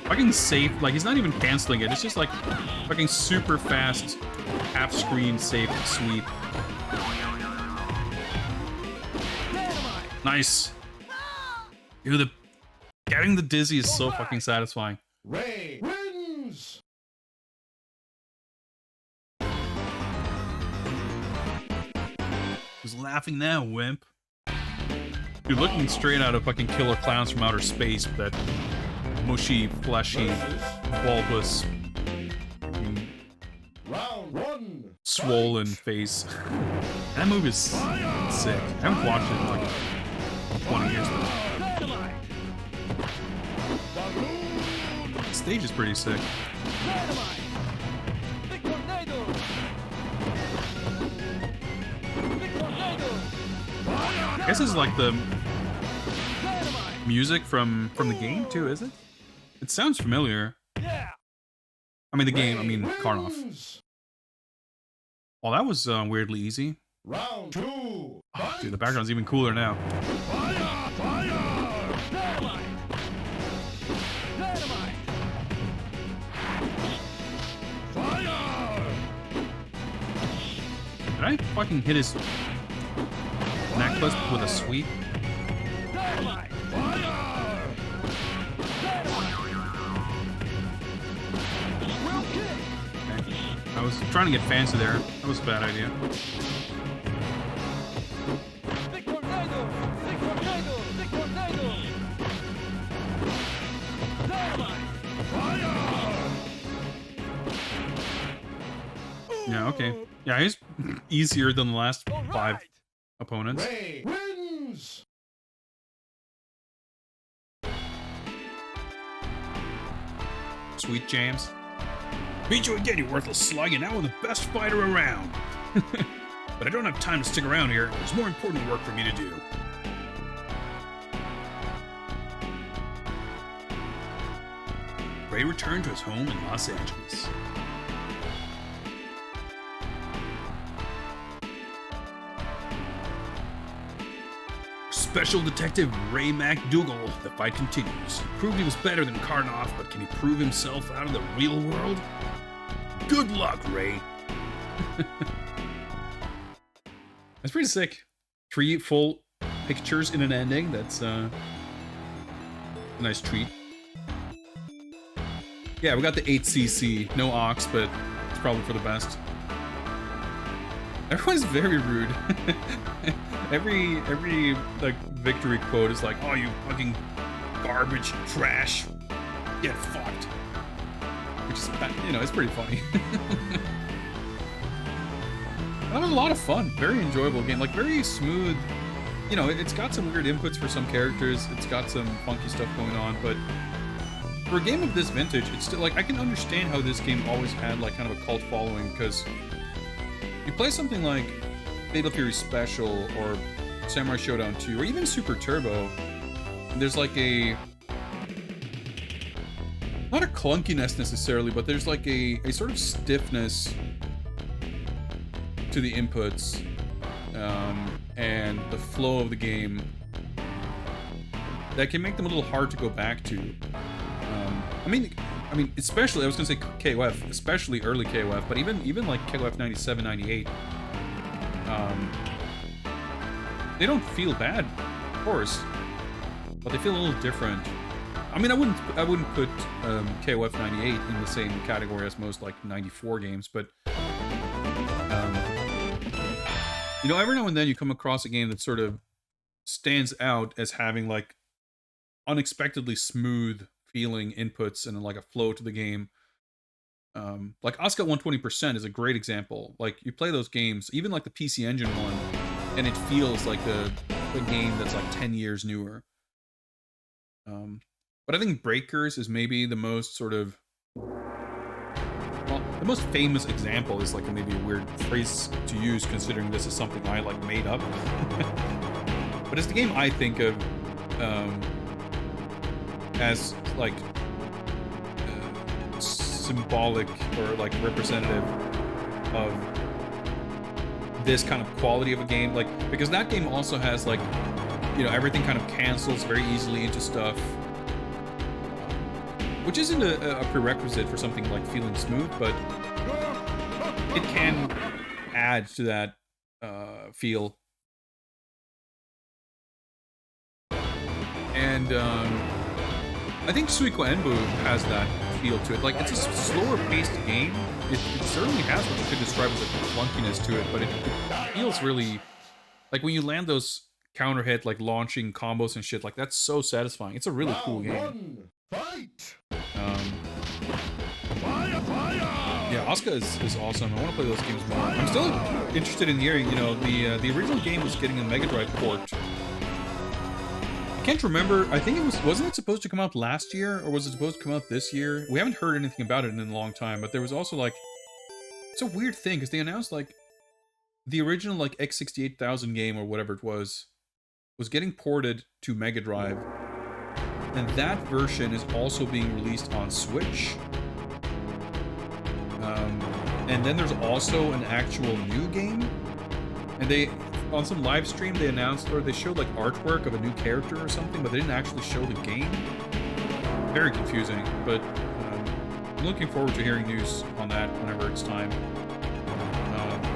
Fucking safe, like he's not even canceling it. It's just like fucking super fast, half-screen safe sweep. Nice. Dude, getting the dizzy is so fucking satisfying. Ray wins. Who's laughing now, wimp? Dude, looking straight out of fucking Killer Clowns from Outer Space, with that mushy, fleshy, bulbous, swollen face. That movie is sick. I haven't watched it in like 20 years. The stage is pretty sick. I guess this is like the music from the game too, is it? It sounds familiar. I mean the game, I mean Karnoff. Well, that was weirdly easy. Round 2. Oh, dude, the background's even cooler now. Did I fucking hit his necklace with a sweep? I was trying to get fancy there. That was a bad idea. Yeah, okay. Yeah, he's easier than the last 5 opponents. Ray wins. Sweet James. Beat you again, you worthless slug, and now I'm the best fighter around. But I don't have time to stick around here. There's more important work for me to do. Ray returned to his home in Los Angeles. Special Detective Ray MacDougal. The fight continues. He proved he was better than Karnoff, but can he prove himself out of the real world? Good luck, Ray. That's pretty sick. 3 full pictures in an ending. That's a nice treat. Yeah, we got the 8cc. No aux, but it's probably for the best. Everyone's very rude. every like victory quote is like, "Oh, you fucking garbage trash, get fucked." Which is, you know, it's pretty funny. That was a lot of fun. Very enjoyable game. Like, very smooth. You know, it's got some weird inputs for some characters. It's got some funky stuff going on, but for a game of this vintage, it's still, like, I can understand how this game always had, like, kind of a cult following, because you play something like Fatal Fury Special or Samurai Showdown 2 or even Super Turbo, there's like a, not a clunkiness necessarily, but there's like a sort of stiffness to the inputs and the flow of the game that can make them a little hard to go back to. I mean, especially, I was gonna say KOF, especially early KOF, but even like KOF 97, 98, they don't feel bad, of course, but they feel a little different. I mean, I wouldn't put KOF 98 in the same category as most like 94 games, but you know, every now and then you come across a game that sort of stands out as having like unexpectedly smooth feeling inputs and like a flow to the game. Like Asuka 120% is a great example. Like, you play those games, even like the PC Engine one, and it feels like a game that's like 10 years newer. But I think Breakers is maybe the most sort of, well, the most famous example is like maybe a weird phrase to use considering this is something I like made up. But it's the game I think of as like symbolic or like representative of this kind of quality of a game, like, because that game also has like, you know, everything kind of cancels very easily into stuff, which isn't a prerequisite for something like feeling smooth, but it can add to that feel. And I think Suiko Enbu has that feel to it. Like, it's a slower paced game. It certainly has what you could describe as a clunkiness to it, but it feels really like when you land those counter hit, like launching combos and shit, like that's so satisfying. It's a really cool game. Yeah, Asuka is awesome. I want to play those games more. I'm still interested in hearing, you know, the original game was getting a Mega Drive port. I can't remember. I think wasn't it supposed to come out last year, or was it supposed to come out this year? We haven't heard anything about it in a long time, but there was also like, it's a weird thing because they announced like the original like X68000 game or whatever it was getting ported to Mega Drive, and that version is also being released on Switch. And then there's also an actual new game, and they, on some live stream, they announced, or they showed like artwork of a new character or something, but they didn't actually show the game. Very confusing, but I'm looking forward to hearing news on that whenever it's time.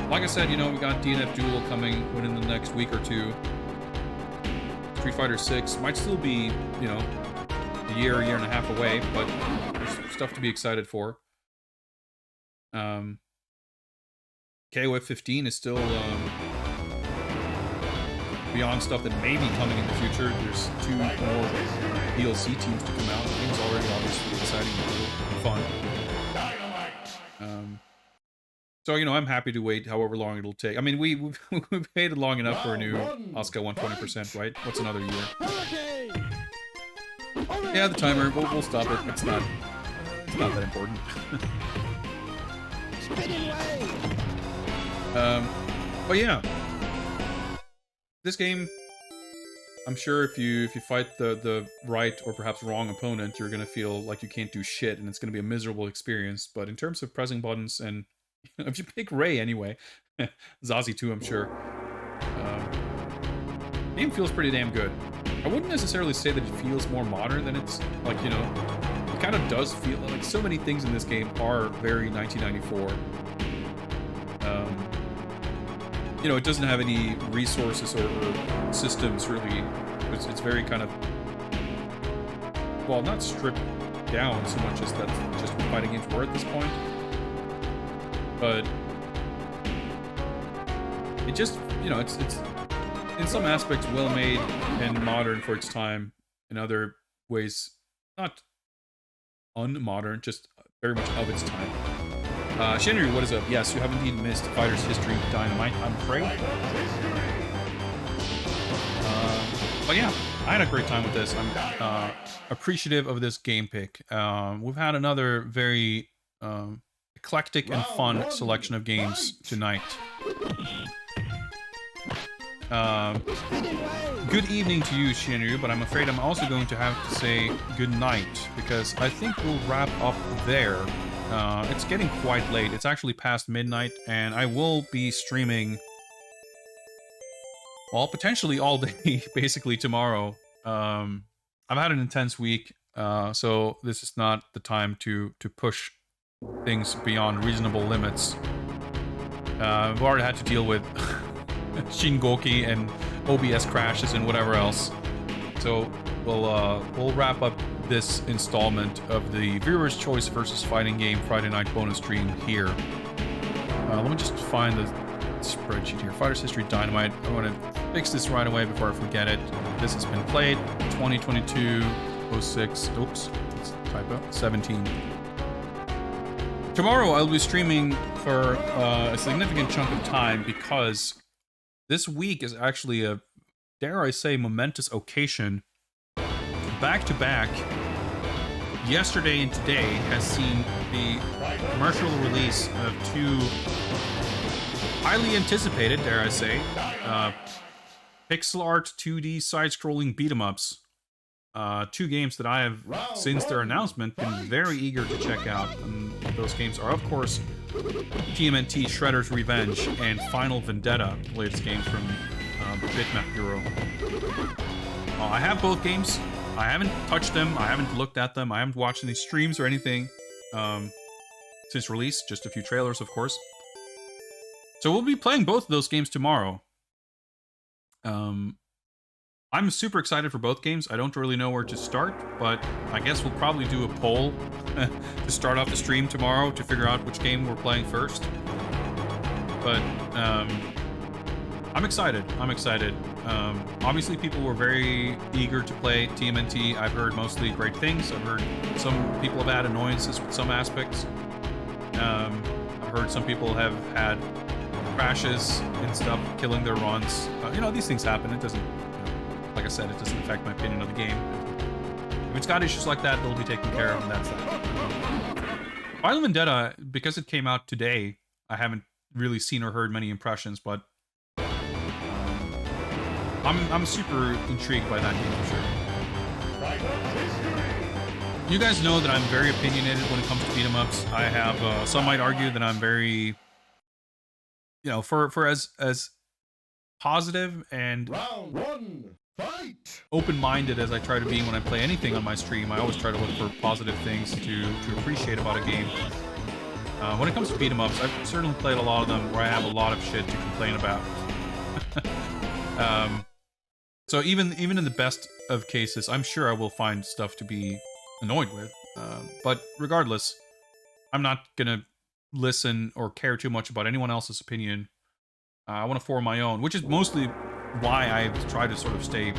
Like I said, you know, we got DNF Duel coming within the next week or two. Street Fighter 6 might still be, you know, a year and a half away, but there's stuff to be excited for. KOF 15 is still beyond stuff that may be coming in the future. There's 2 more DLC teams to come out. The game's already obviously exciting and fun. So, you know, I'm happy to wait however long it'll take. I mean, we've waited long enough for a new Asuka 120%, right? What's another year? Yeah, the timer. We'll stop it. It's not that important. But yeah, this game, I'm sure if you fight the right or perhaps wrong opponent, you're gonna feel like you can't do shit, and it's gonna be a miserable experience. But in terms of pressing buttons, and if you pick Ray anyway, Zazie too, I'm sure. game feels pretty damn good. I wouldn't necessarily say that it feels more modern than it's like, you know, it kind of does feel like so many things in this game are very 1994. You know, it doesn't have any resources or systems really. It's very kind of, well, not stripped down so much as that's just what fighting games were at this point. But it just, you know, it's in some aspects well made and modern for its time. In other ways, not unmodern, just very much of its time. Shinryu, what is up? Yes, you have indeed missed Fighter's History Dynamite, I'm afraid. But yeah, I had a great time with this. I'm appreciative of this game pick. We've had another very eclectic and fun selection of games tonight. Good evening to you, Shinryu, but I'm afraid I'm also going to have to say good night, because I think we'll wrap up there. It's getting quite late. It's actually past midnight, and I will be streaming, well, potentially all day, basically tomorrow. I've had an intense week, so this is not the time to push things beyond reasonable limits. I've already had to deal with Shingoki and OBS crashes and whatever else. So we'll wrap up this installment of the Viewer's Choice versus Fighting Game Friday Night bonus stream here. Let me just find the spreadsheet here. Fighter's History Dynamite. I want to fix this right away before I forget it. This has been played 2022-06. Oops, that's a typo. 17. Tomorrow I'll be streaming for a significant chunk of time because this week is actually a, dare I say, momentous occasion. Back-to-back, yesterday and today has seen the commercial release of two highly anticipated, dare I say, pixel art 2D side-scrolling beat-em-ups. Two games that I have, since their announcement, been very eager to check out. And those games are, of course, TMNT Shredder's Revenge and Final Vendetta, the latest games from Bitmap Bureau. I have both games. I haven't touched them. I haven't looked at them. I haven't watched any streams or anything since release. Just a few trailers, of course. So we'll be playing both of those games tomorrow. I'm super excited for both games. I don't really know where to start, but I guess we'll probably do a poll to start off the stream tomorrow to figure out which game we're playing first. But I'm excited. I'm excited. Obviously, people were very eager to play TMNT. I've heard mostly great things. I've heard some people have had annoyances with some aspects. I've heard some people have had crashes and stuff, killing their runs. You know, these things happen. It doesn't, like I said, it doesn't affect my opinion of the game. If it's got issues like that, they'll be taken care of, and that's that. Final Vendetta, because it came out today, I haven't really seen or heard many impressions, but I'm super intrigued by that game for sure. You guys know that I'm very opinionated when it comes to beat-em-ups. I have, some might argue that I'm very, you know, for as positive and Round one, fight! Open-minded as I try to be when I play anything on my stream. I always try to look for positive things to appreciate about a game. When it comes to beat-em-ups, I've certainly played a lot of them where I have a lot of shit to complain about. So even in the best of cases, I'm sure I will find stuff to be annoyed with. But regardless, I'm not gonna listen or care too much about anyone else's opinion. I want to form my own, which is mostly why I try to sort of stay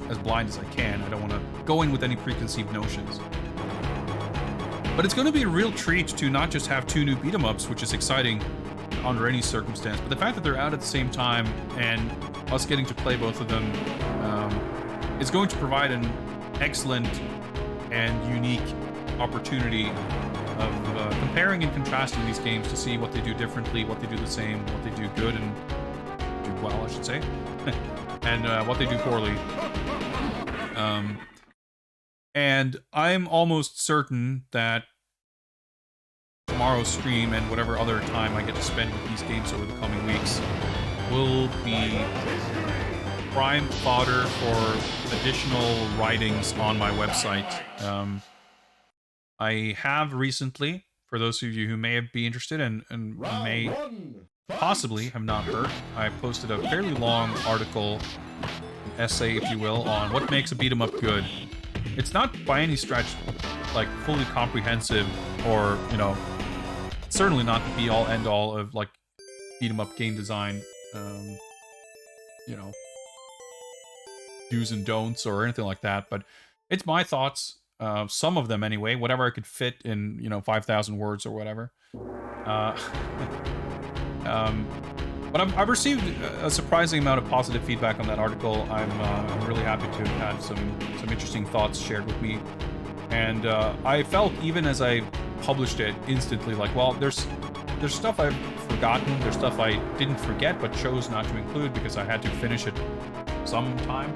as blind as I can. I don't want to go in with any preconceived notions. But it's going to be a real treat to not just have two new beat-em-ups, which is exciting under any circumstance, but the fact that they're out at the same time and us getting to play both of them is going to provide an excellent and unique opportunity of comparing and contrasting these games to see what they do differently, what they do the same, what they do good and do well, I should say, and what they do poorly. And I'm almost certain that tomorrow's stream and whatever other time I get to spend with these games over the coming weeks will be prime fodder for additional writings on my website. I have recently, for those of you who may be interested and may possibly have not heard, I posted a fairly long article, essay if you will, on what makes a beat 'em up good. It's not by any stretch like fully comprehensive, or certainly not the be all end all of like beat 'em up game design, do's and don'ts or anything like that, but it's my thoughts, some of them anyway, whatever I could fit in 5,000 words or whatever. But I've received a surprising amount of positive feedback on that article. I'm really happy to have had some interesting thoughts shared with me, and I felt, even as I published it, instantly like, well, there's stuff I've forgotten, there's stuff I didn't forget but chose not to include because I had to finish it sometime.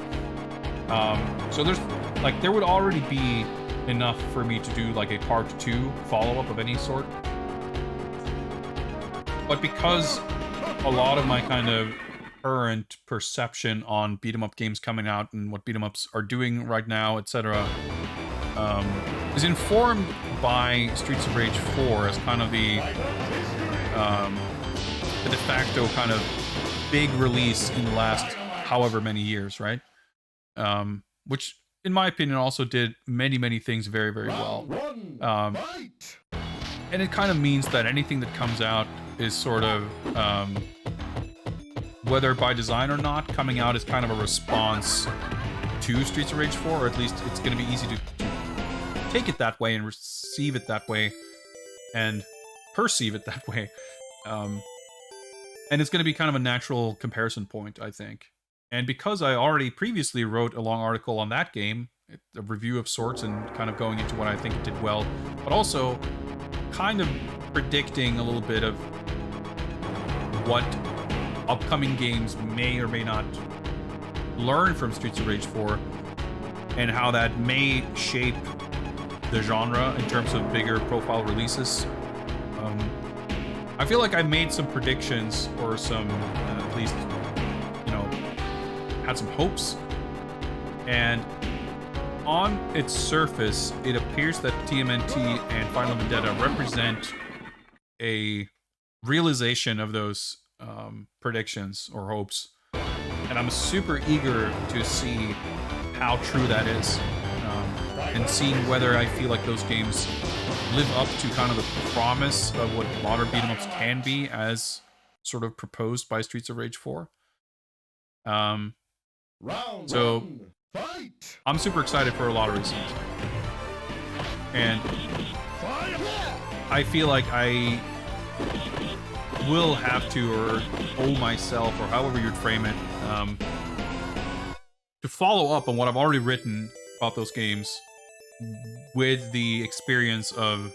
So there would already be enough for me to do like a part 2 follow-up of any sort. But because a lot of my kind of current perception on beat 'em up games coming out and what beat 'em ups are doing right now, etc., is informed by Streets of Rage 4 as kind of the de facto kind of big release in the last however many years, right? Which, in my opinion, also did many things very, very well. And it kind of means that anything that comes out is sort of, whether by design or not, coming out is kind of a response to Streets of Rage 4, or at least it's going to be easy to take it that way and receive it that way and perceive it that way. And it's going to be kind of a natural comparison point, I think. And because I already previously wrote a long article on that game, a review of sorts, and kind of going into what I think it did well, but also kind of predicting a little bit of what upcoming games may or may not learn from Streets of Rage 4, and how that may shape the genre in terms of bigger profile releases. I feel like I made some predictions, or some, at least, had some hopes, and on its surface, it appears that TMNT and Final Vendetta represent a realization of those predictions or hopes, and I'm super eager to see how true that is, and seeing whether I feel like those games live up to kind of the promise of what modern beat 'em ups can be, as sort of proposed by Streets of Rage 4. So I'm super excited for a lot of reasons, and I feel like I will have to, or owe myself, or however you'd frame it, to follow up on what I've already written about those games with the experience of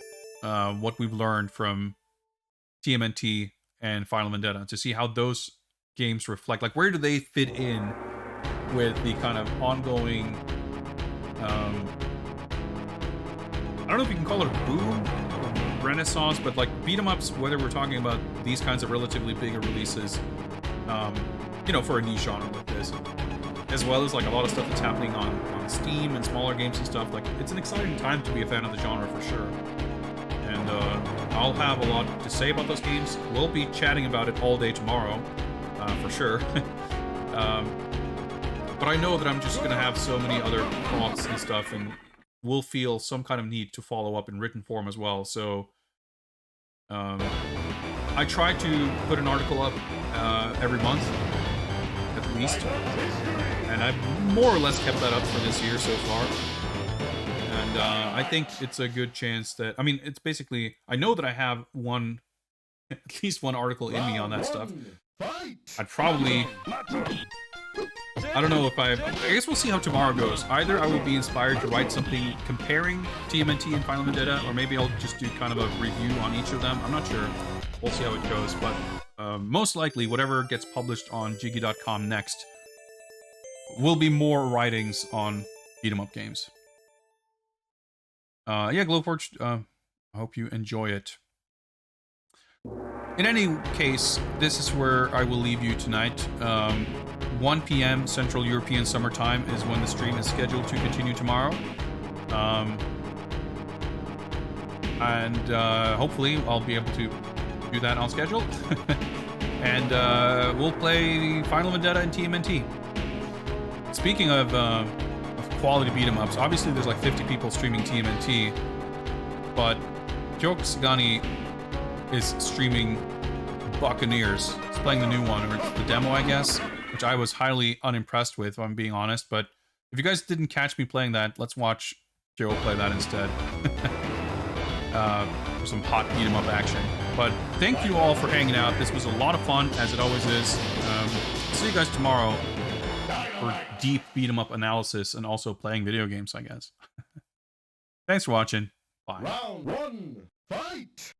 what we've learned from TMNT and Final Vendetta, to see how those games reflect, like, where do they fit in with the kind of ongoing, I don't know if you can call it a boom, renaissance, but like beat 'em ups, whether we're talking about these kinds of relatively bigger releases, for a niche genre like this, as well as like a lot of stuff that's happening on Steam and smaller games and stuff. Like, it's an exciting time to be a fan of the genre for sure. And I'll have a lot to say about those games. We'll be chatting about it all day tomorrow, for sure. But I know that I'm just going to have so many other thoughts and stuff, and will feel some kind of need to follow up in written form as well. So I try to put an article up every month, at least. And I've more or less kept that up for this year so far. And I think it's a good chance that, it's basically, I know that I have at least one article in me on that stuff. I'd probably, I don't know if I guess we'll see how tomorrow goes. Either I will be inspired to write something comparing TMNT and Final Vendetta, or maybe I'll just do kind of a review on each of them. I'm not sure. We'll see how it goes. But most likely, whatever gets published on Jiggy.com next will be more writings on beat 'em up games. Yeah, Glowforge, I hope you enjoy it. In any case, this is where I will leave you tonight. 1 p.m. Central European Summer Time is when the stream is scheduled to continue tomorrow. Hopefully I'll be able to do that on schedule. And we'll play Final Vendetta and TMNT. Speaking of quality beat 'em ups, obviously there's like 50 people streaming TMNT, but Kyoku Sagani is streaming Buccaneers. He's playing the new one, or the demo, I guess, which I was highly unimpressed with, if I'm being honest. But if you guys didn't catch me playing that, let's watch Joe play that instead. For some hot beat 'em up action. But thank you all for hanging out. This was a lot of fun, as it always is. See you guys tomorrow for deep beat 'em up analysis and also playing video games, I guess. Thanks for watching. Bye. Round 1, fight!